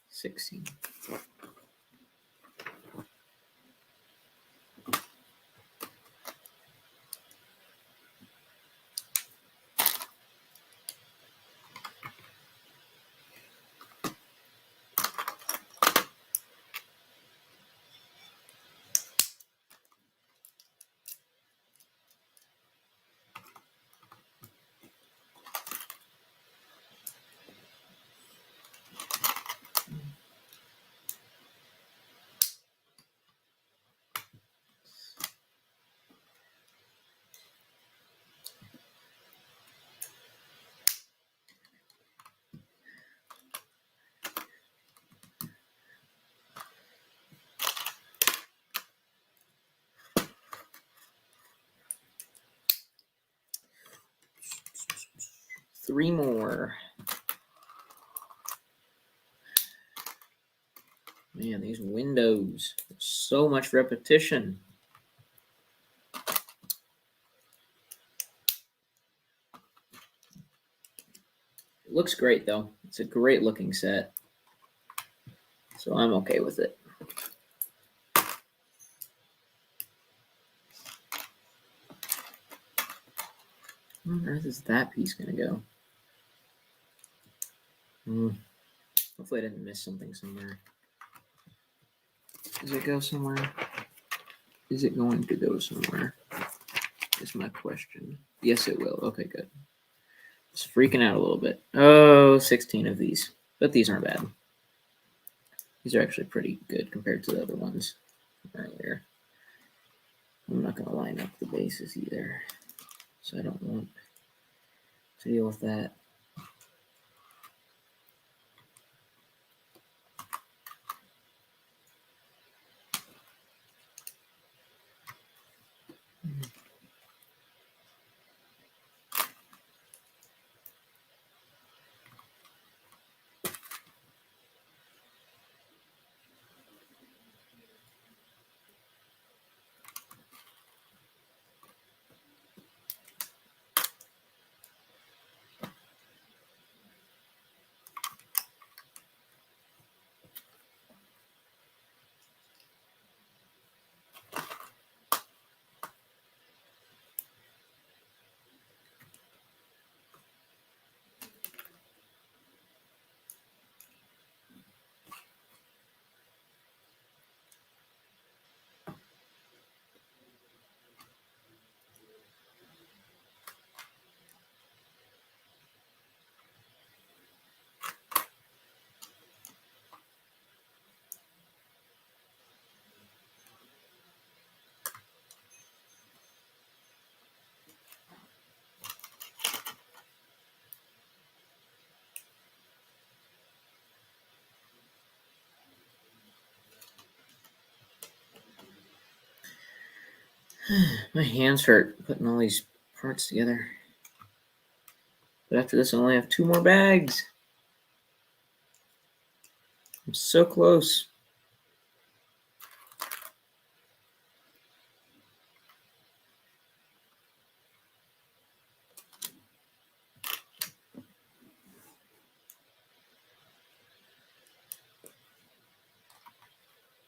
16. Three more. Man, these windows. So much repetition. It looks great though. It's a great looking set. So I'm okay with it. Where on earth is that piece gonna go? Hopefully I didn't miss something somewhere. Does it go somewhere? Is it going to go somewhere? Is my question. Yes, it will. Okay, good. Just freaking out a little bit. Oh, 16 of these. But these aren't bad. These are actually pretty good compared to the other ones from earlier. I'm not going to line up the bases either. So I don't want to deal with that. My hands hurt putting all these parts together. But after this, I only have 2 more bags. I'm so close.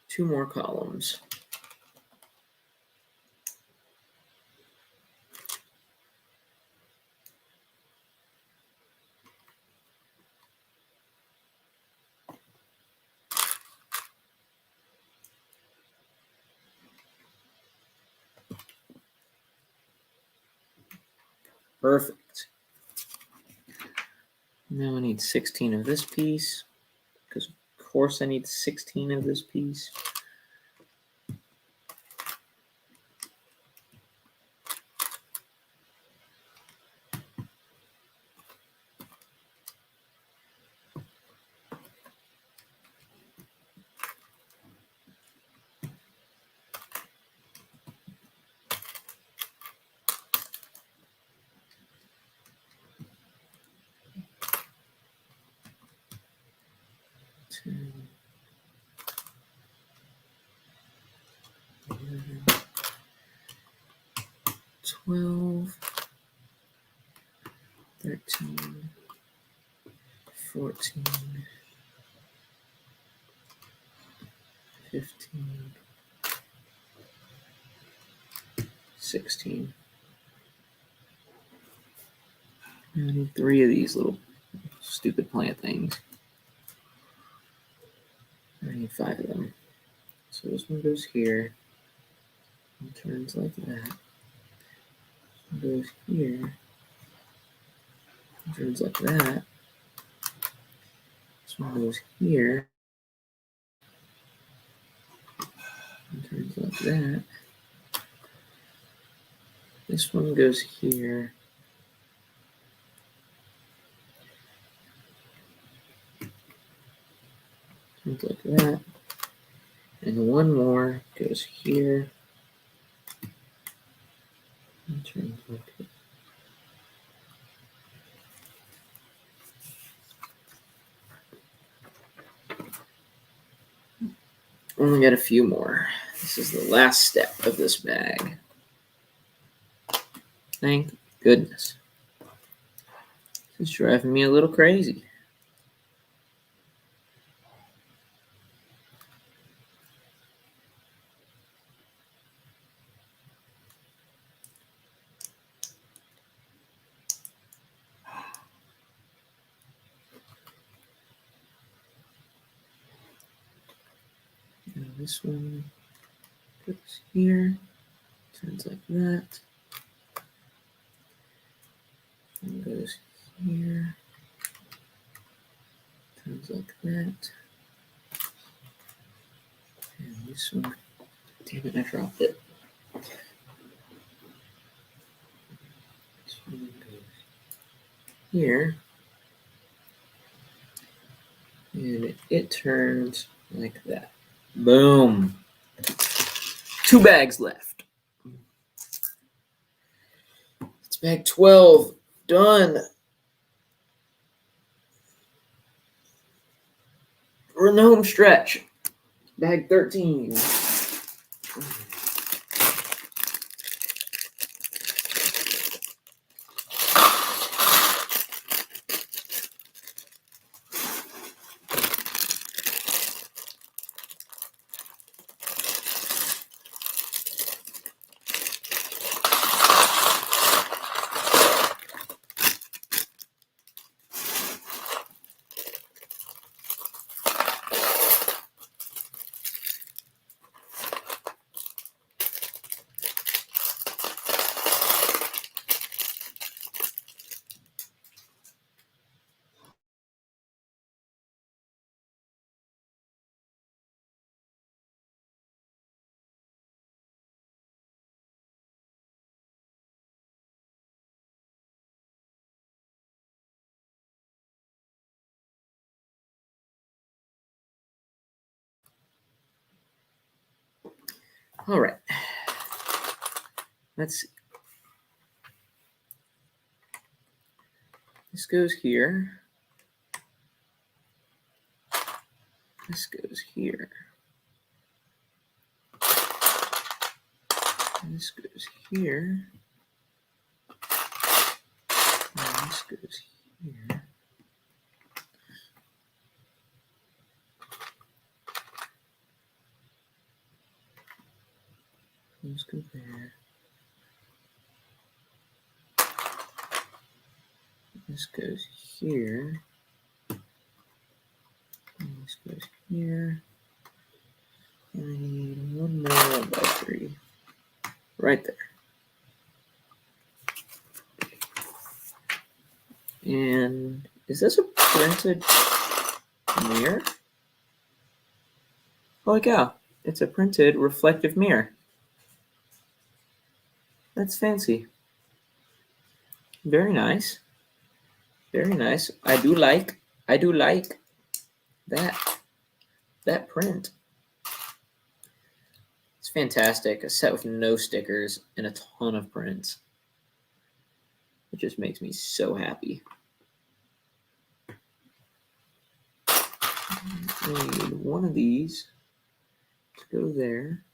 Two more columns. Perfect. Now I need 16 of this piece, because of course I need 16 of this piece. Ten, 11, 12, 13, 14, 15, 16. I need 3 of these little stupid plant things. I need 5 of them. So this one goes here and turns like that. This one goes here and turns like that. This one goes here and turns like that. This one goes here. Turns like that. And one more goes here and turns like that. Only got a few more. This is the last step of this bag. Thank goodness. This is driving me a little crazy. Now this one goes here, turns like that. This one goes here, turns like that. And this one, damn it, I dropped it. This one goes here, and it turns like that. Boom. 2 bags left. It's bag 12. Done. We're in the home stretch. Bag 13. All right. Let's. This goes here. This goes here. And this goes here. And this goes here. Let's go there. This goes here. And this goes here. And I need one more 1x3. Right there. And is this a printed mirror? Holy cow. It's a printed reflective mirror. That's fancy. Very nice. Very nice. I do like that print. It's fantastic. A set with no stickers and a ton of prints. It just makes me so happy. I need one of these to go there.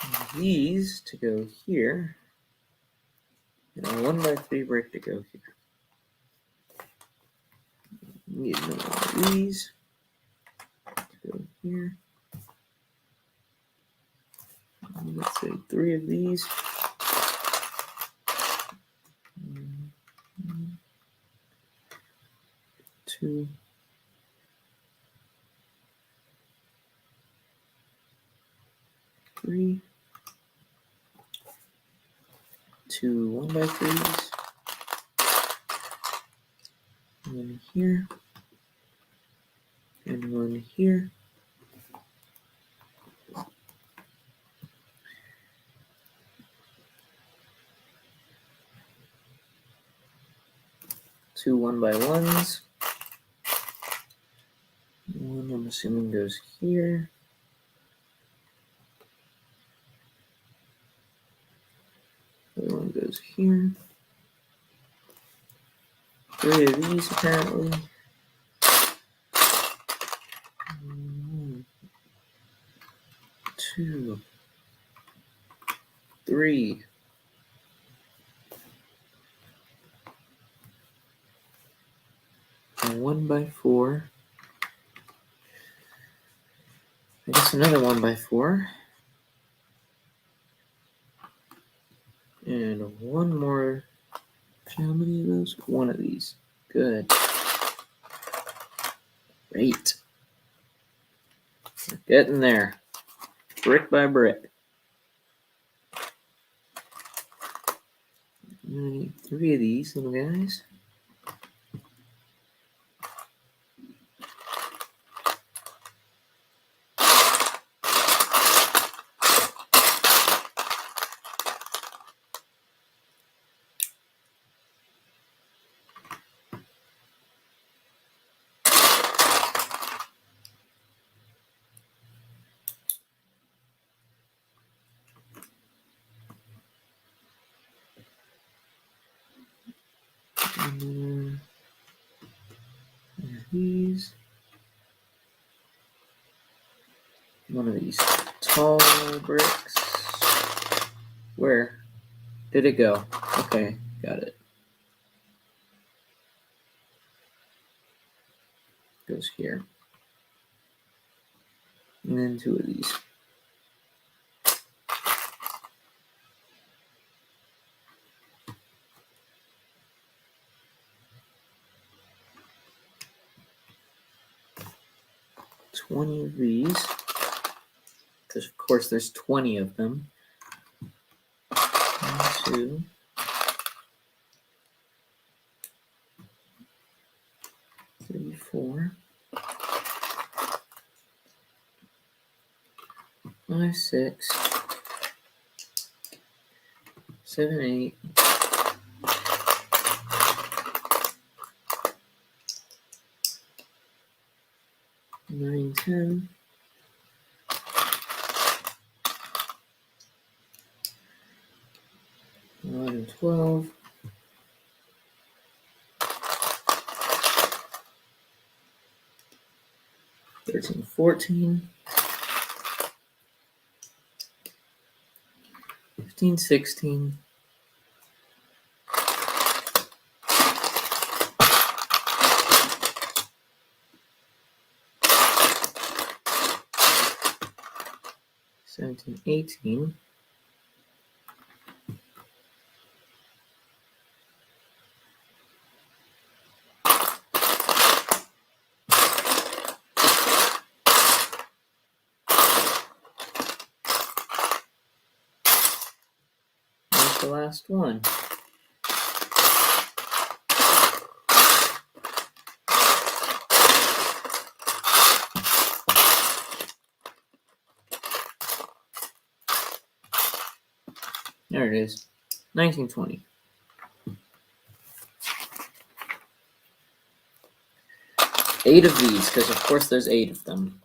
And these to go here. And a 1x3 brick to go here. Need another one of these to go here. And let's say 3 of these. 2. 3. 2 1x3s. One here. And one here. Two 1x1s. One I'm assuming goes here. The other one goes here. 3 of these apparently. 1, 2, 3. And 1x4. I guess another 1x4. And one more. How many of those? One of these. Good. Great. We're getting there. Brick by brick. I need 3 of these little guys. And these. One of these tall bricks. Where did it go? Okay, got it. Goes here. And then 2 of these. $20 of these. Because of course there's 20 of them. 1, 2. 3, 4. 5, 6. 7, 8. 9, 10. 12. 13, 14. 15, 16. 17, 18. 'That's the last one. There it is. 1920. 8 of these, because of course there's 8 of them.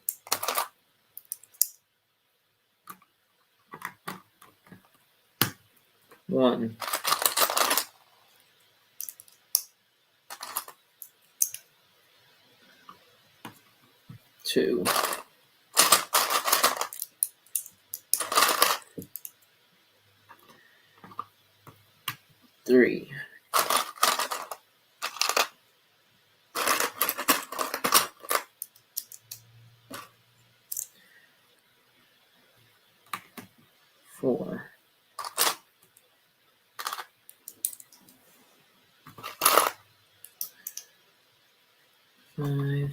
One. Two. Three. Four. Five.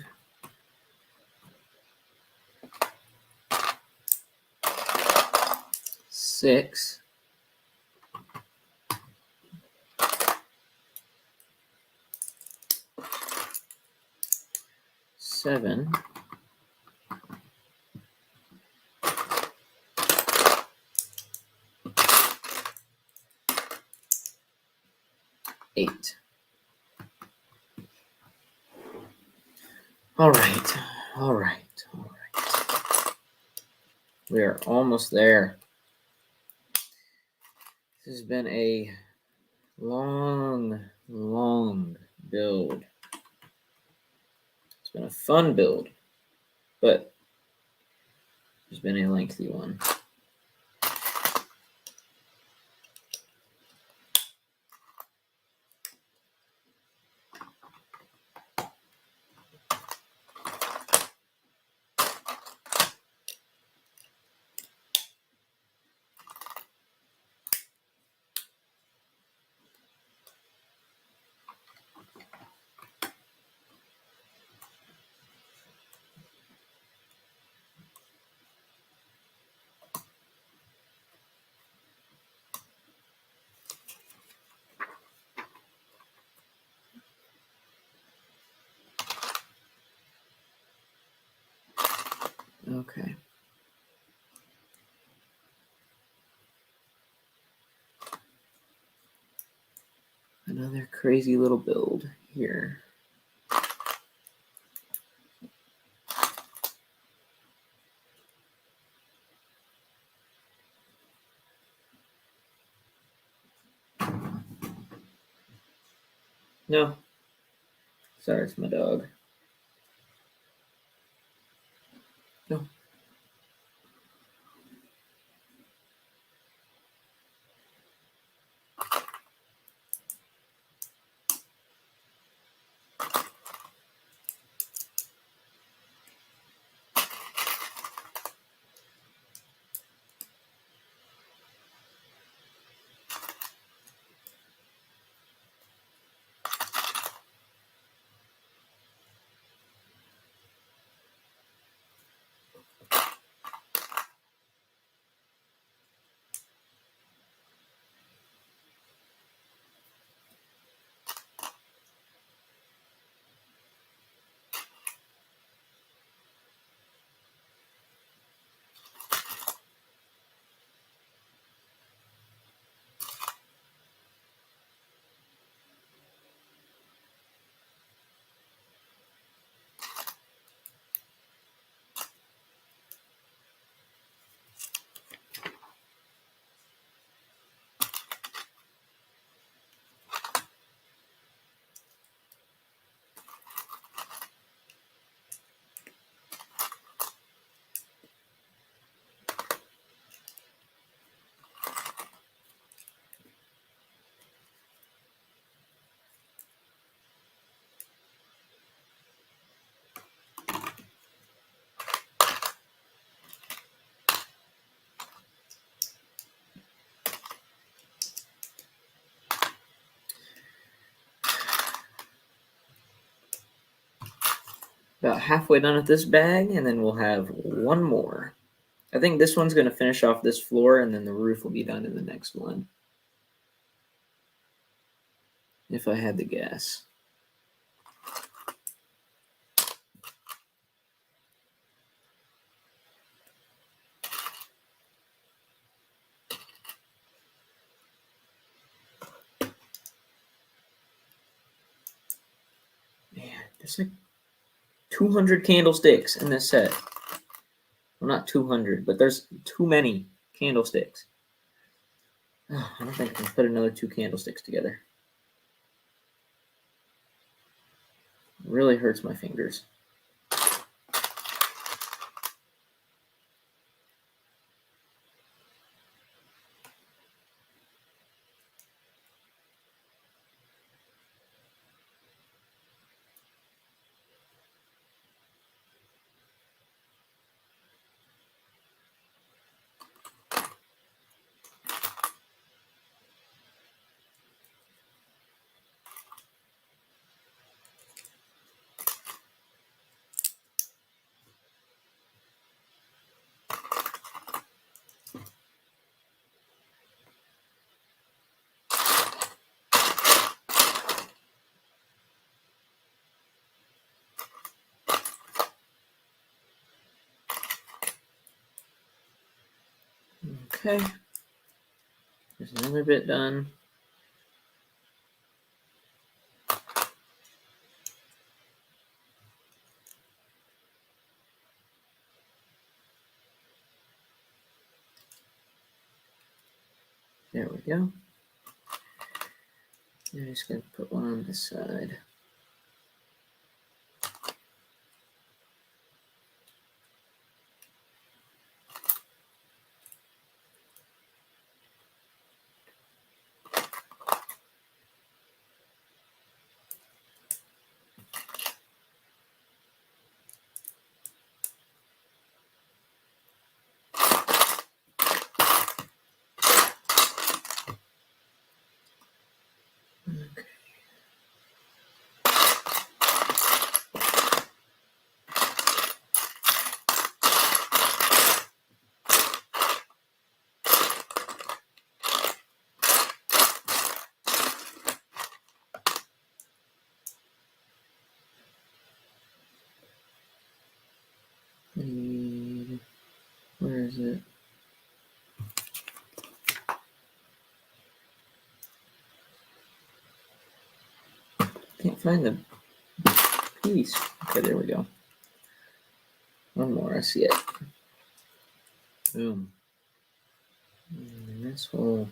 Six. Seven. Eight. All right. All right. All right. We are almost there. This has been a long build. It's been a fun build, but it's been a lengthy one. Okay. Another crazy little build here. No. Sorry, it's my dog. No. about halfway done with this bag, and then we'll have one more. I think this one's going to finish off this floor, and then the roof will be done in the next one. If I had to guess. Man, there's like 200 candlesticks in this set. Well, not 200, but there's too many candlesticks. Oh, I don't think I can put another 2 candlesticks together. It really hurts my fingers. Okay. There's another bit done. There we go. I'm just going to put one on this side. Okay. Where is it? Can't find the piece. Okay, there we go. One more, I see it. Boom. And this whole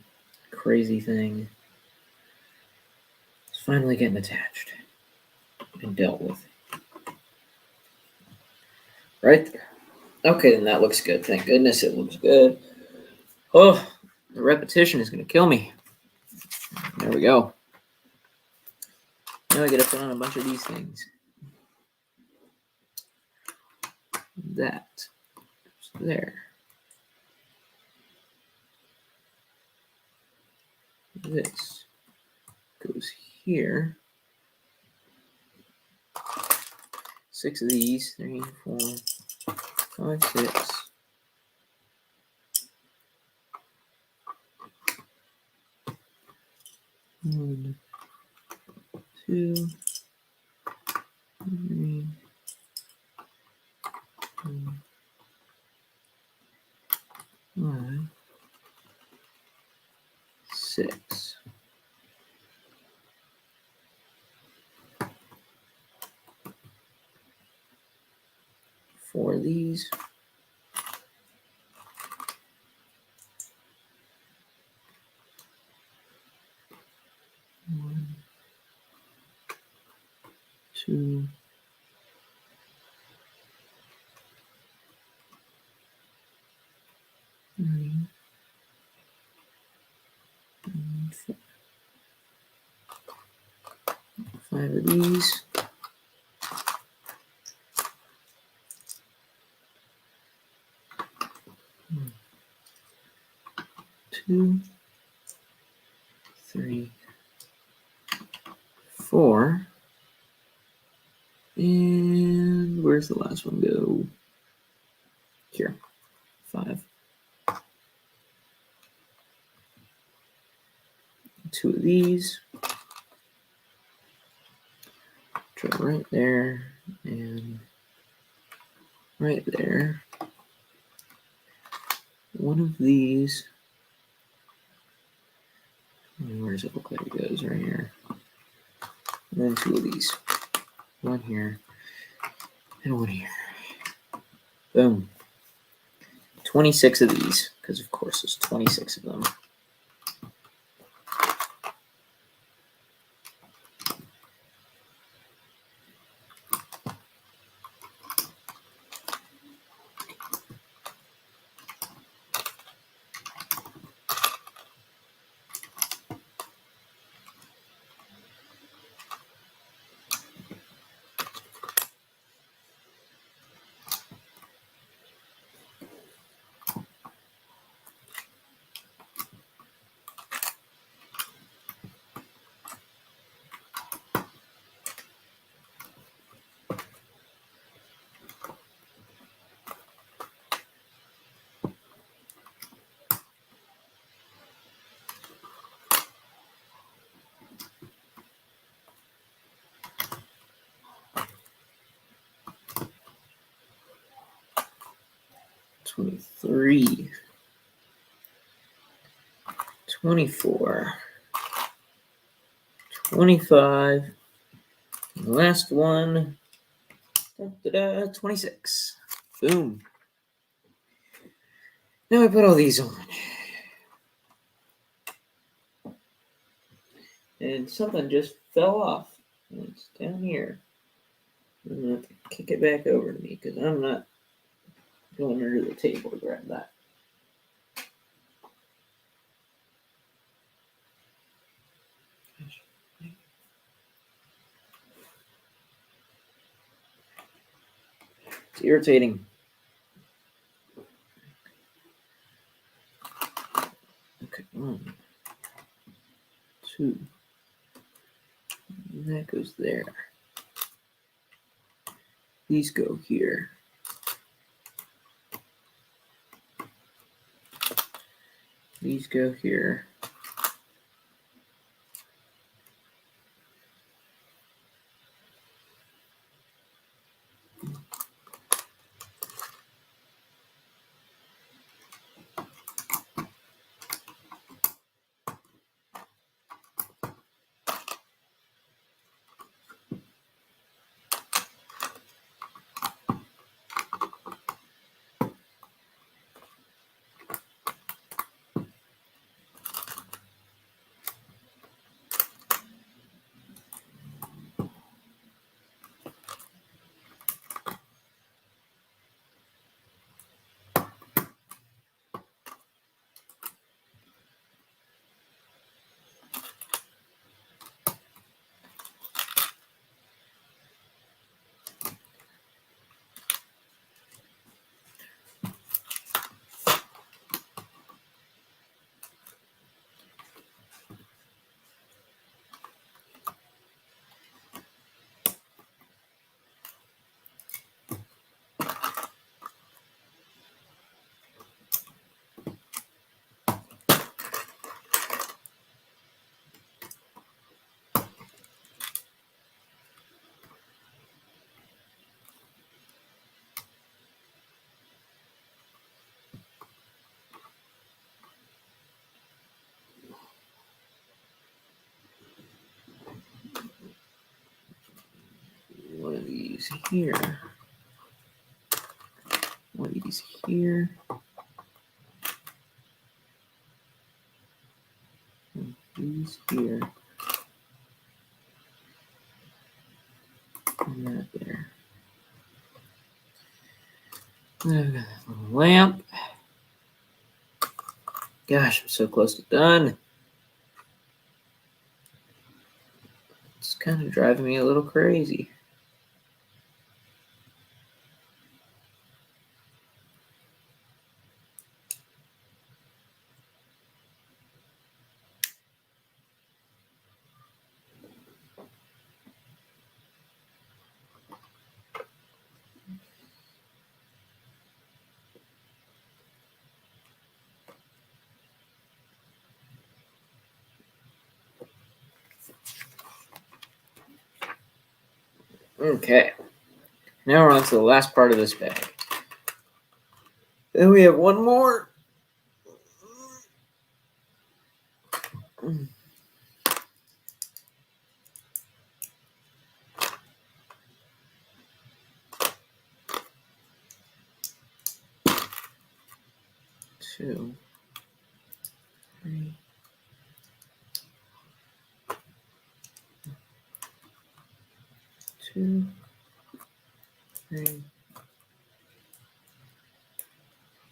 crazy thing is finally getting attached and dealt with. Right there. Okay, then that looks good. Thank goodness it looks good. Oh, the repetition is going to kill me. There we go. Now I got to put on a bunch of these things. That. There. This goes here. 6 of these. 3, 4, 5, 6. One, 2, 3, 4, 5, 6. Four of these. One, 2, 3, 4. 5 of these. One, 2, 3, 4. And we're Where's the last one go? Here. 5. 2 of these. Drill right there and right there. 1 of these. Where does it look like it goes? Right here. And then 2 of these. 1 here and 1 here. Boom. 26 of these, because of course there's 26 of them. Three, 24, 25, and the last one, 26. Boom. Now I put all these on. And something just fell off. It's down here. I'm going to have to kick it back over to me because I'm not going under the table to grab that. It's irritating. Okay, 1, 2. And that goes there. These go here. These go here. One of these here. One of these here. And these here. And that there. Then I've got that little lamp. Gosh, I'm so close to done. It's kind of driving me a little crazy. Okay. Now we're on to the last part of this bag. Then we have one more. Two, three. Two, three,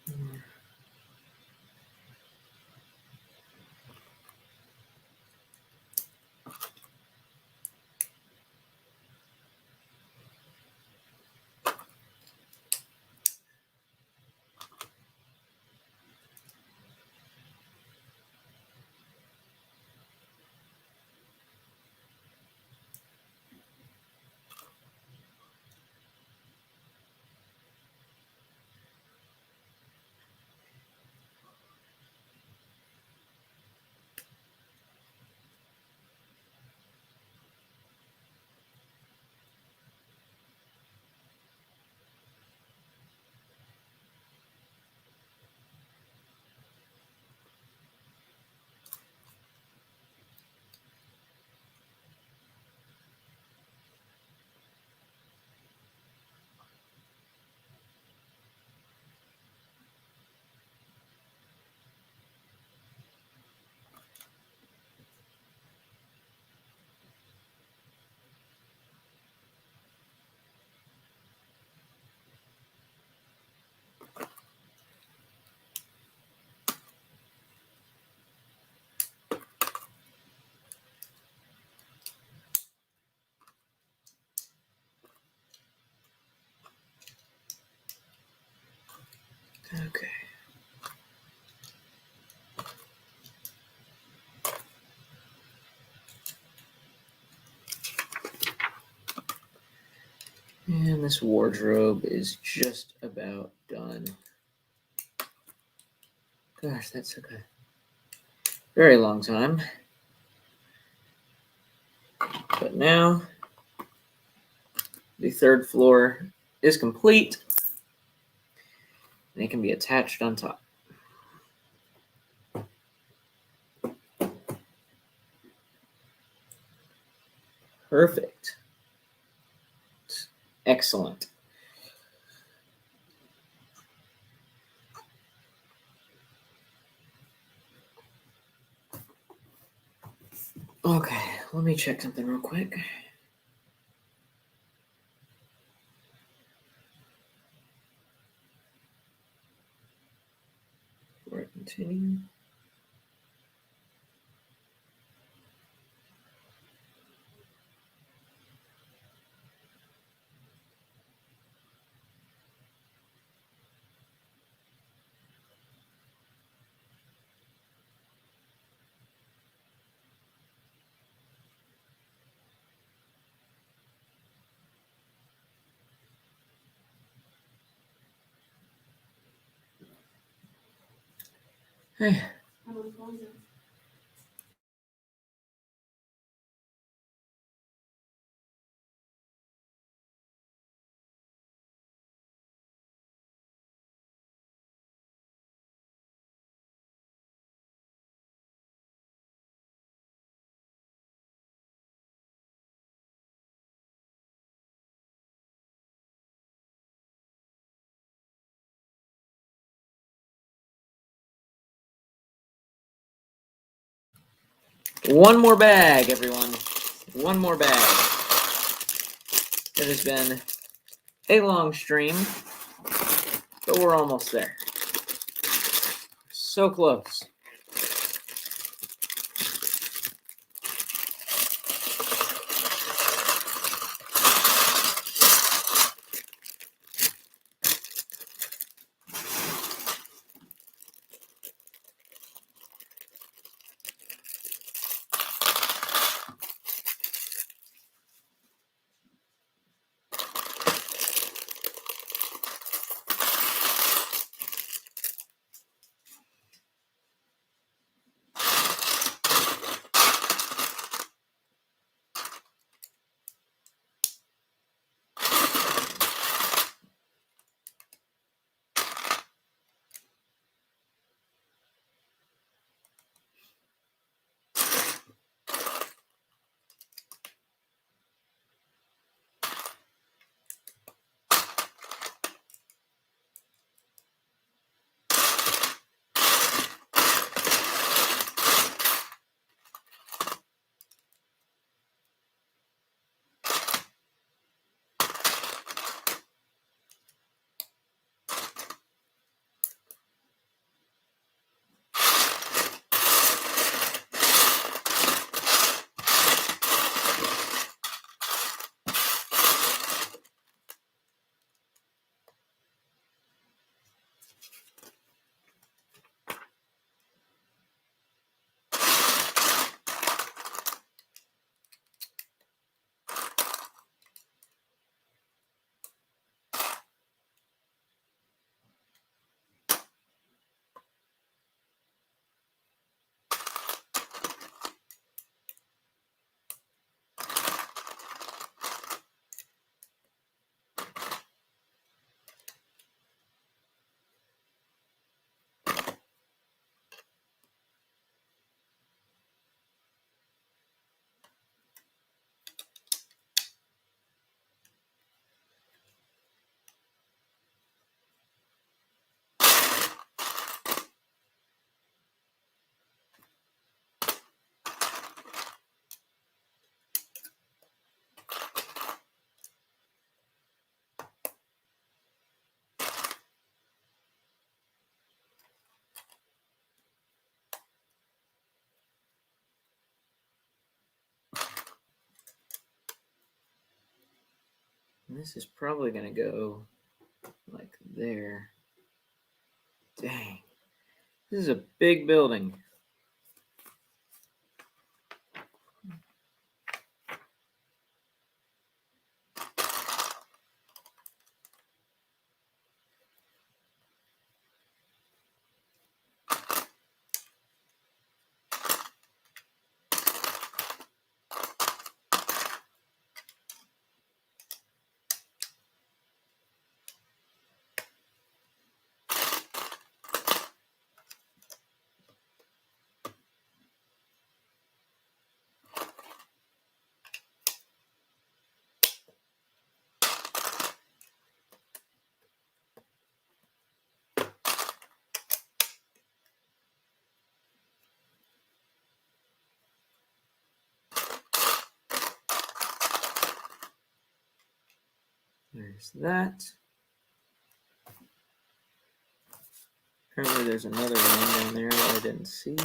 four. Okay. And this wardrobe is just about done. Gosh, that took a very long time. But now the third floor is complete and it can be attached on top. Perfect. Excellent. Okay, let me check something real quick. Before I continue. Hey. One more bag, everyone. One more bag. It has been a long stream, but we're almost there. So close. And this is probably going to go like there. Dang. This is a big building. There's that. Apparently there's another one down there that I didn't see.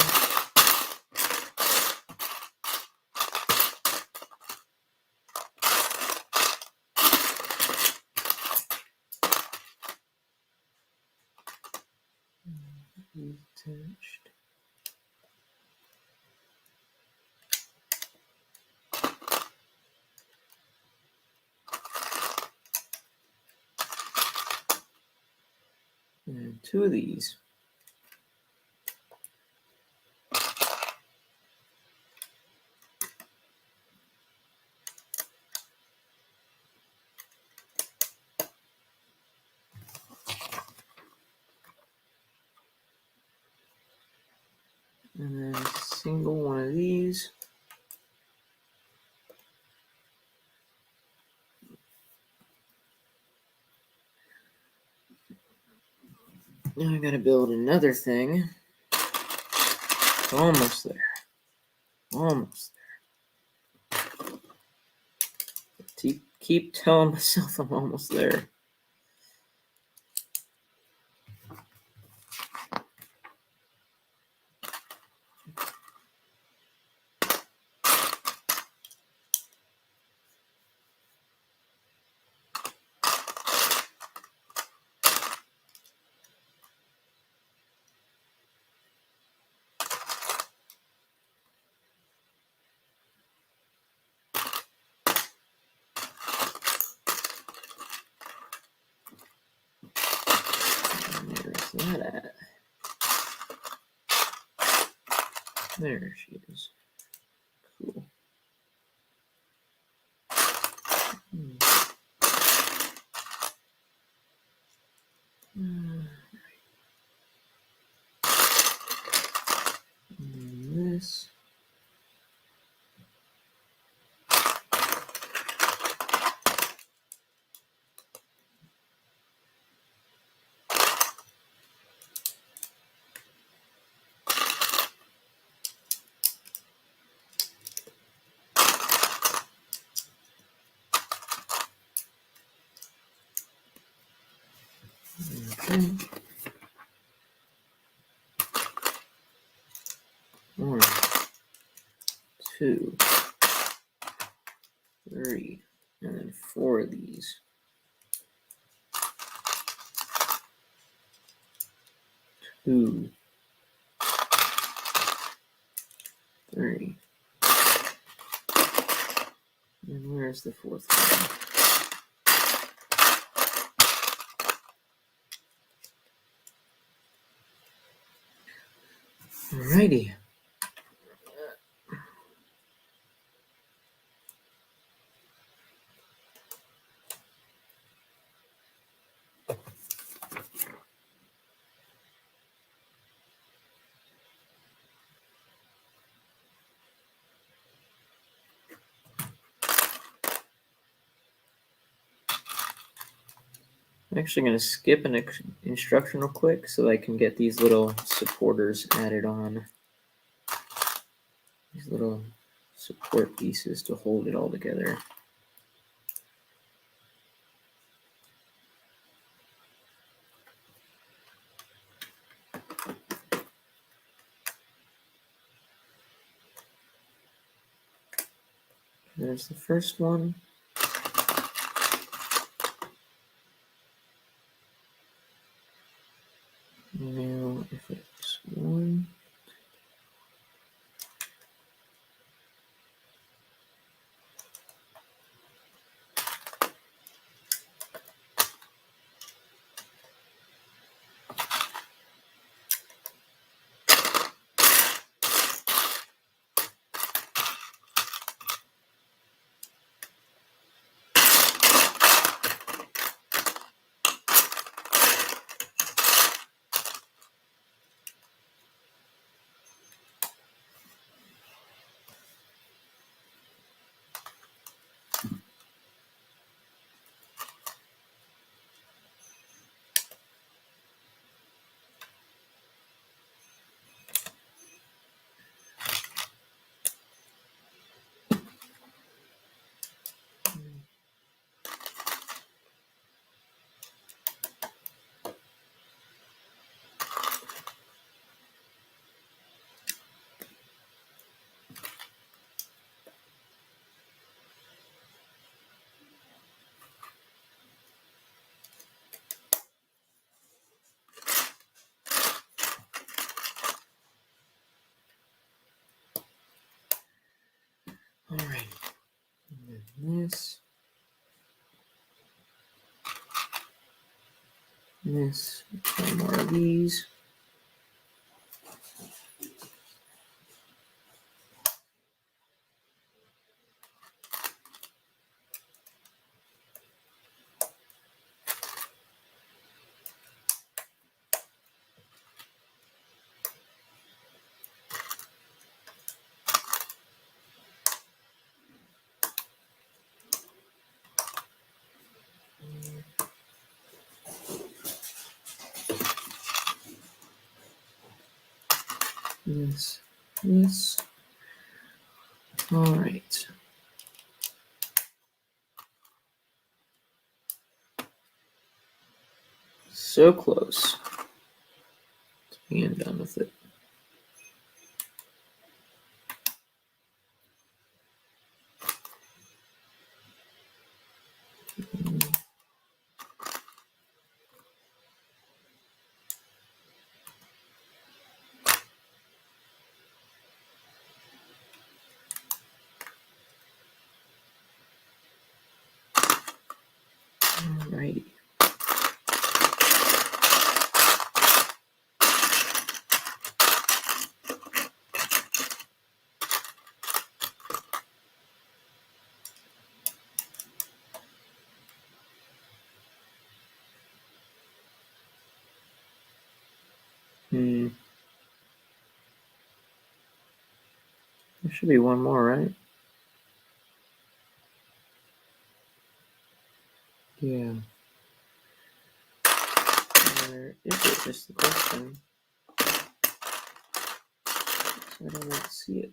Attached. And two of these. And then a single one of these. Now I gotta build another thing. Almost there. Almost there. Keep telling myself I'm almost there. Where's that at? There she is. Cool. And this. Okay. One, two, three, and then four of these. Two, three. And where's the fourth one? Alrighty. I'm actually going to skip an instruction real quick so I can get these little supporters added on. These little support pieces to hold it all together. There's the first one. Now, if it's 1. All right. And then this. This. 10 more of these. This. All right. So close to being done with it. All righty. There should be one more, right? Yeah. Where is it? Is the question. I don't see it.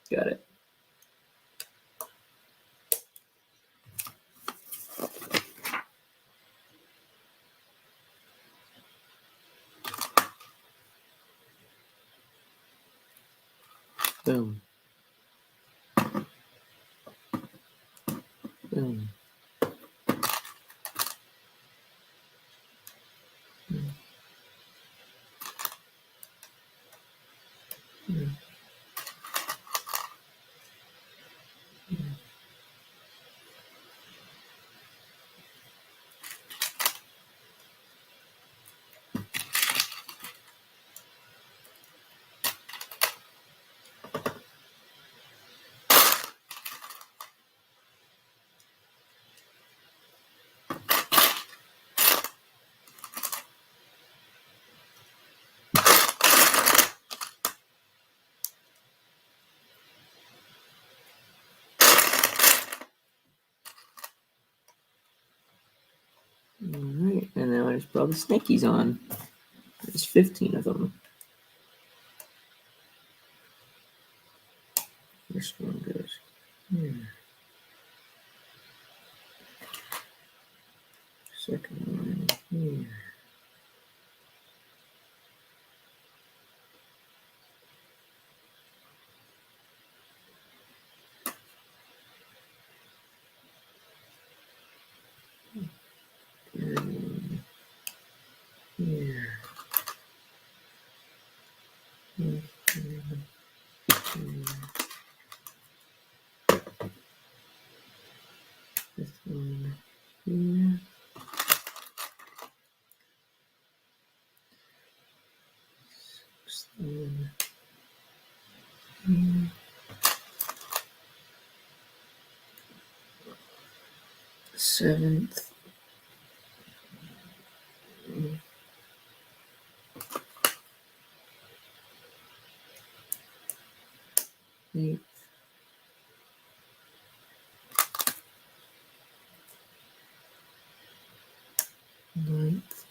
Got it. Boom. Boom. All right, and now I just put all the snakies on. There's 15 of them. First one goes here. Second one here. This one here. Sixth one here. Seventh. Eighth. Ninth.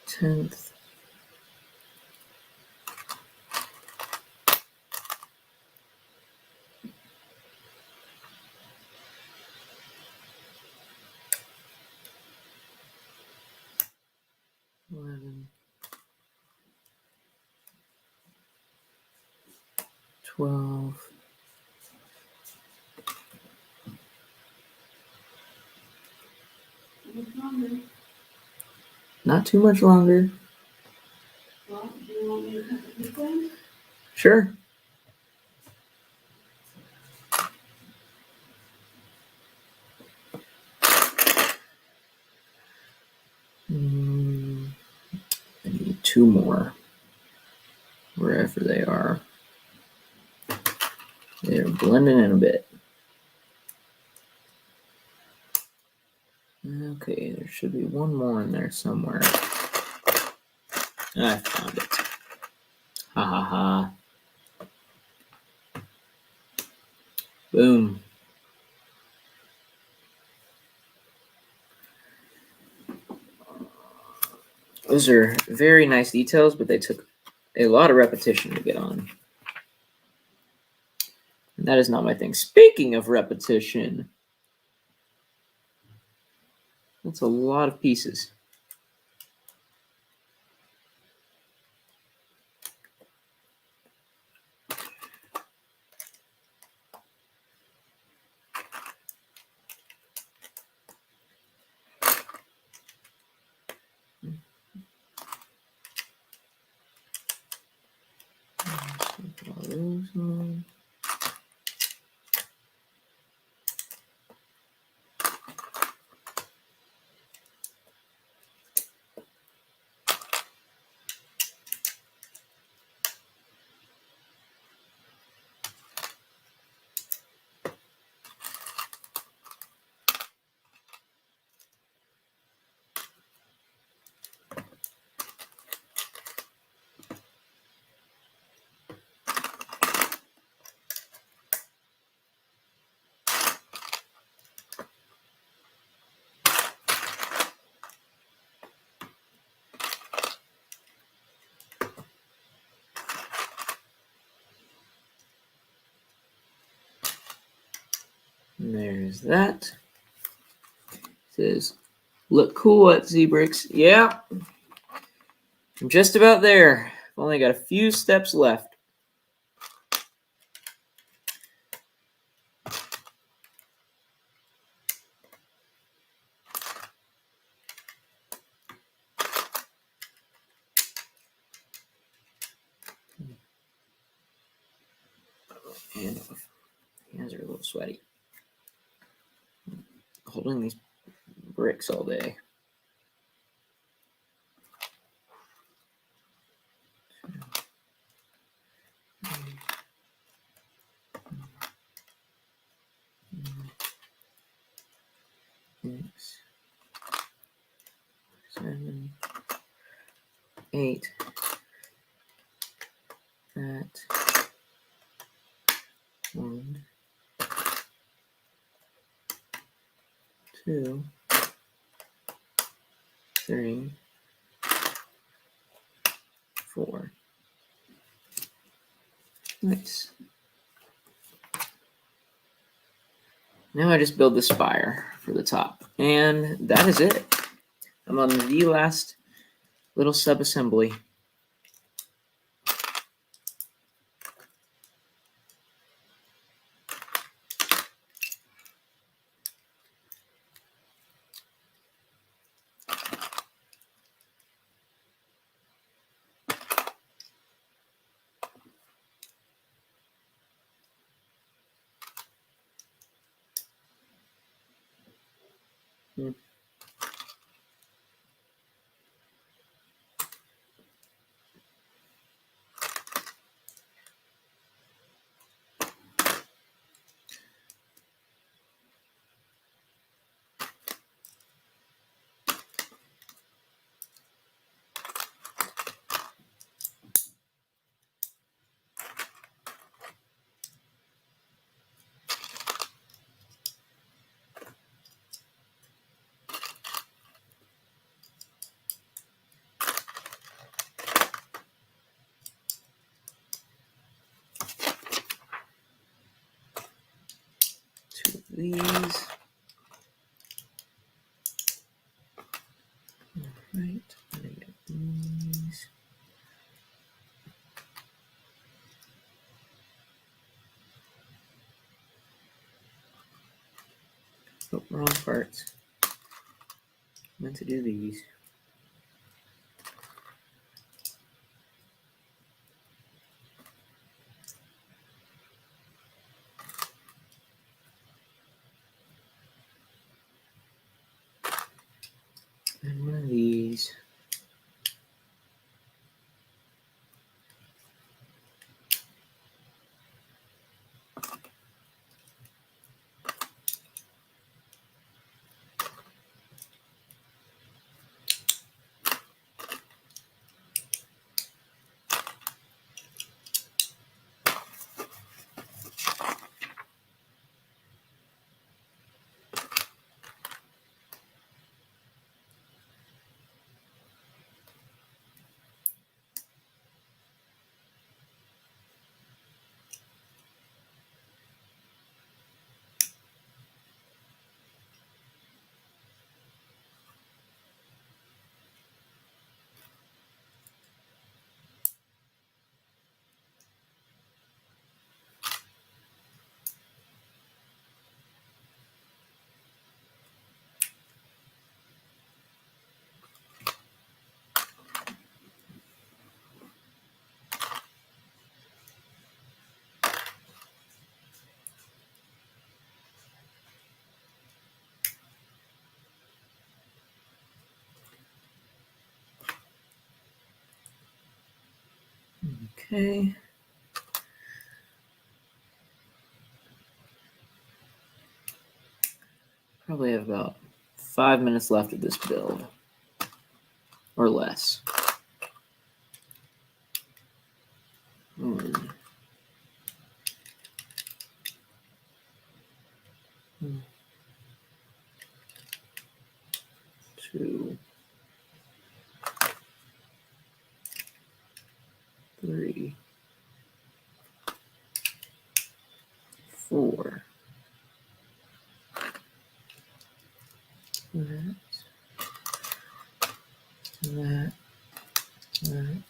10th. 11. 12. Not too much longer. Well, do you want me to cut the big one? Sure. I need 2 more. Wherever they are. They're blending in a bit. Okay, there should be 1 more in there somewhere. I found it. Ha ha ha. Boom. Those are very nice details, but they took a lot of repetition to get on. And that is not my thing. Speaking of repetition, that's a lot of pieces. Put all those on. And there's that. It says, look cool at ZBricks. Yeah. I'm just about there. I've only got a few steps left. And hands are a little sweaty. Holding these bricks all day. Six, 7, 8. That. 1, 2, 3, 4. Nice. Now I just build the spire for the top. And that is it. I'm on the last little sub-assembly. Hmm. Two of these. All right. I get these. Oh, wrong parts. Meant to do these. And one of these. Okay. Probably have about 5 minutes left of this build. Or less. One. Two. 3. 4. That. That. That.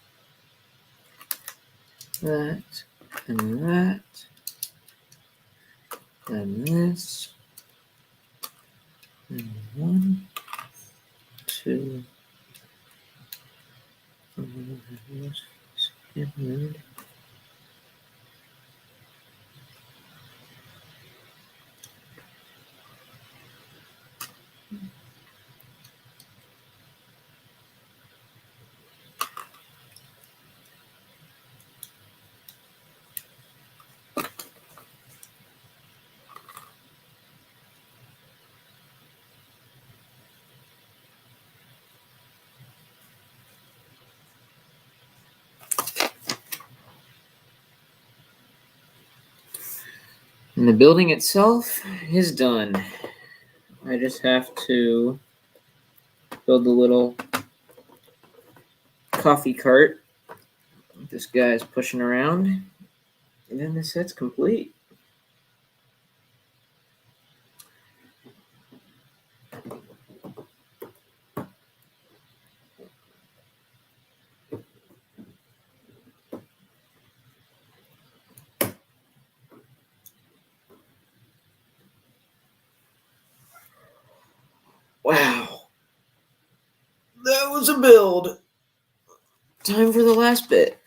That. And that. And this. And 1. 2. And the building itself is done. I just have to build the little coffee cart this guy's pushing around, and then the set's complete. Wow. That was a build. Time for the last bit.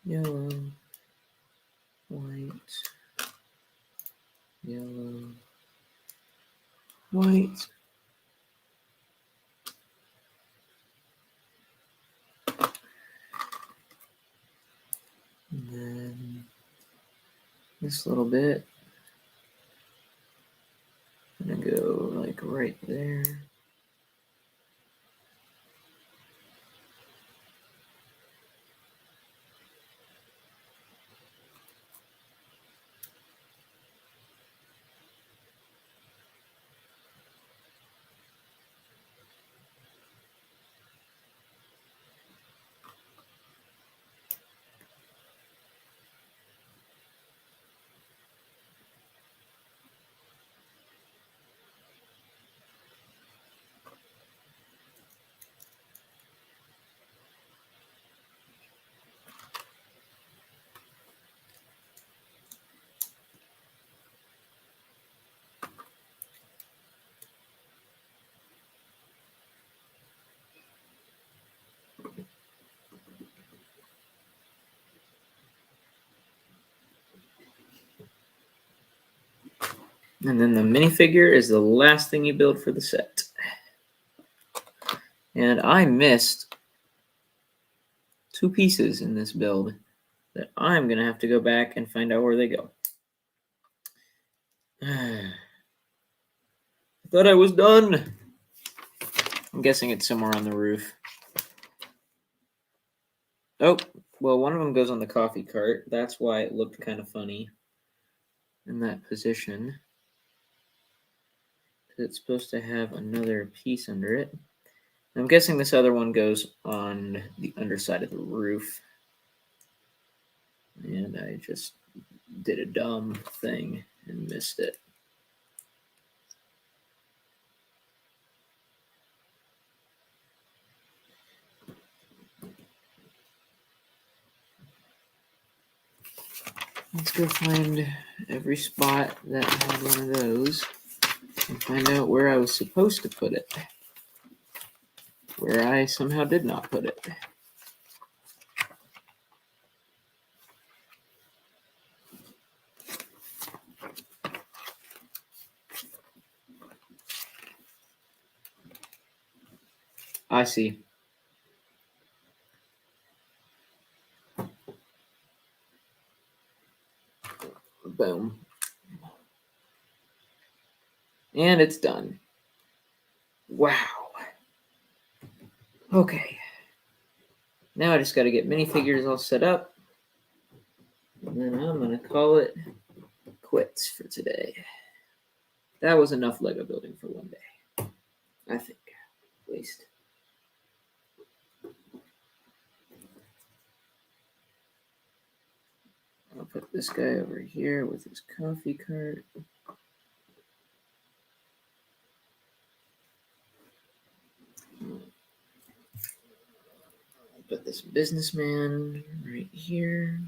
yellow, white, yellow, white. And then this little bit, I'm gonna go like right there. And then the minifigure is the last thing you build for the set. And I missed 2 pieces in this build that I'm going to have to go back and find out where they go. I thought I was done. I'm guessing it's somewhere on the roof. Oh, well, one of them goes on the coffee cart. That's why it looked kind of funny in that position. It's supposed to have another piece under it. I'm guessing this other one goes on the underside of the roof. And I just did a dumb thing and missed it. Let's go find every spot that had one of those and find out where I was supposed to put it. Where I somehow did not put it. I see. Boom. And it's done. Wow. Okay. Now I just got to get minifigures all set up. And then I'm going to call it quits for today. That was enough Lego building for one day. I think. At least. I'll put this guy over here with his coffee cart. I'll put this businessman right here.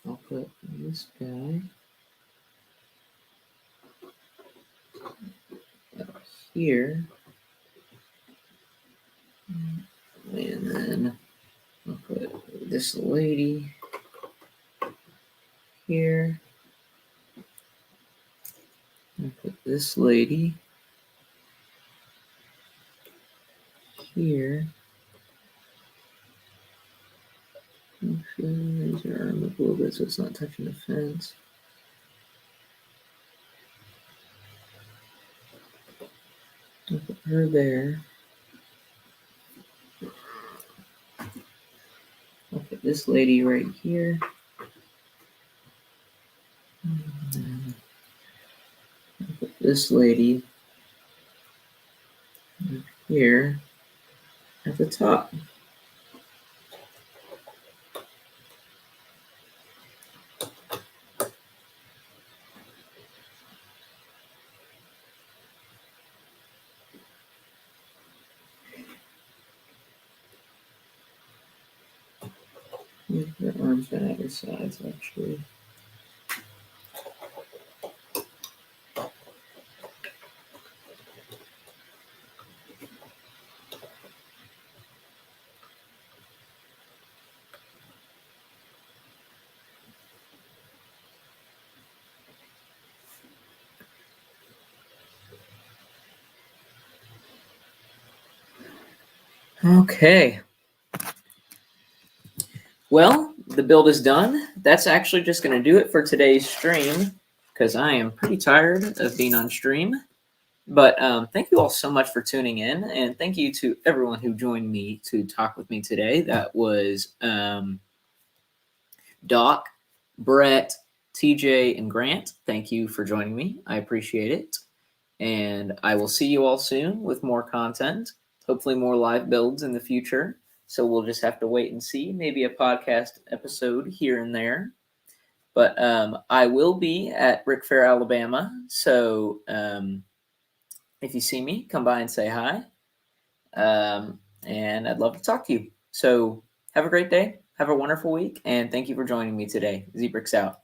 I'll put this guy up here. And then I'll put this lady here. I'll put this lady here. Actually, raise her arm up a little bit so it's not touching the fence. I'll put her there. I'll put this lady right here. And I'll put this lady here at the top. Your arms been at your sides, actually. Okay. Well, the build is done. That's actually just going to do it for today's stream because I am pretty tired of being on stream. But thank you all so much for tuning in. And thank you to everyone who joined me to talk with me today. That was Doc, Brett, TJ, and Grant. Thank you for joining me. I appreciate it. And I will see you all soon with more content, hopefully more live builds in the future. So we'll just have to wait and see. Maybe a podcast episode here and there. But I will be at Brick Fair, Alabama. So if you see me, come by and say hi. And I'd love to talk to you. So have a great day. Have a wonderful week. And thank you for joining me today. ZBricks out.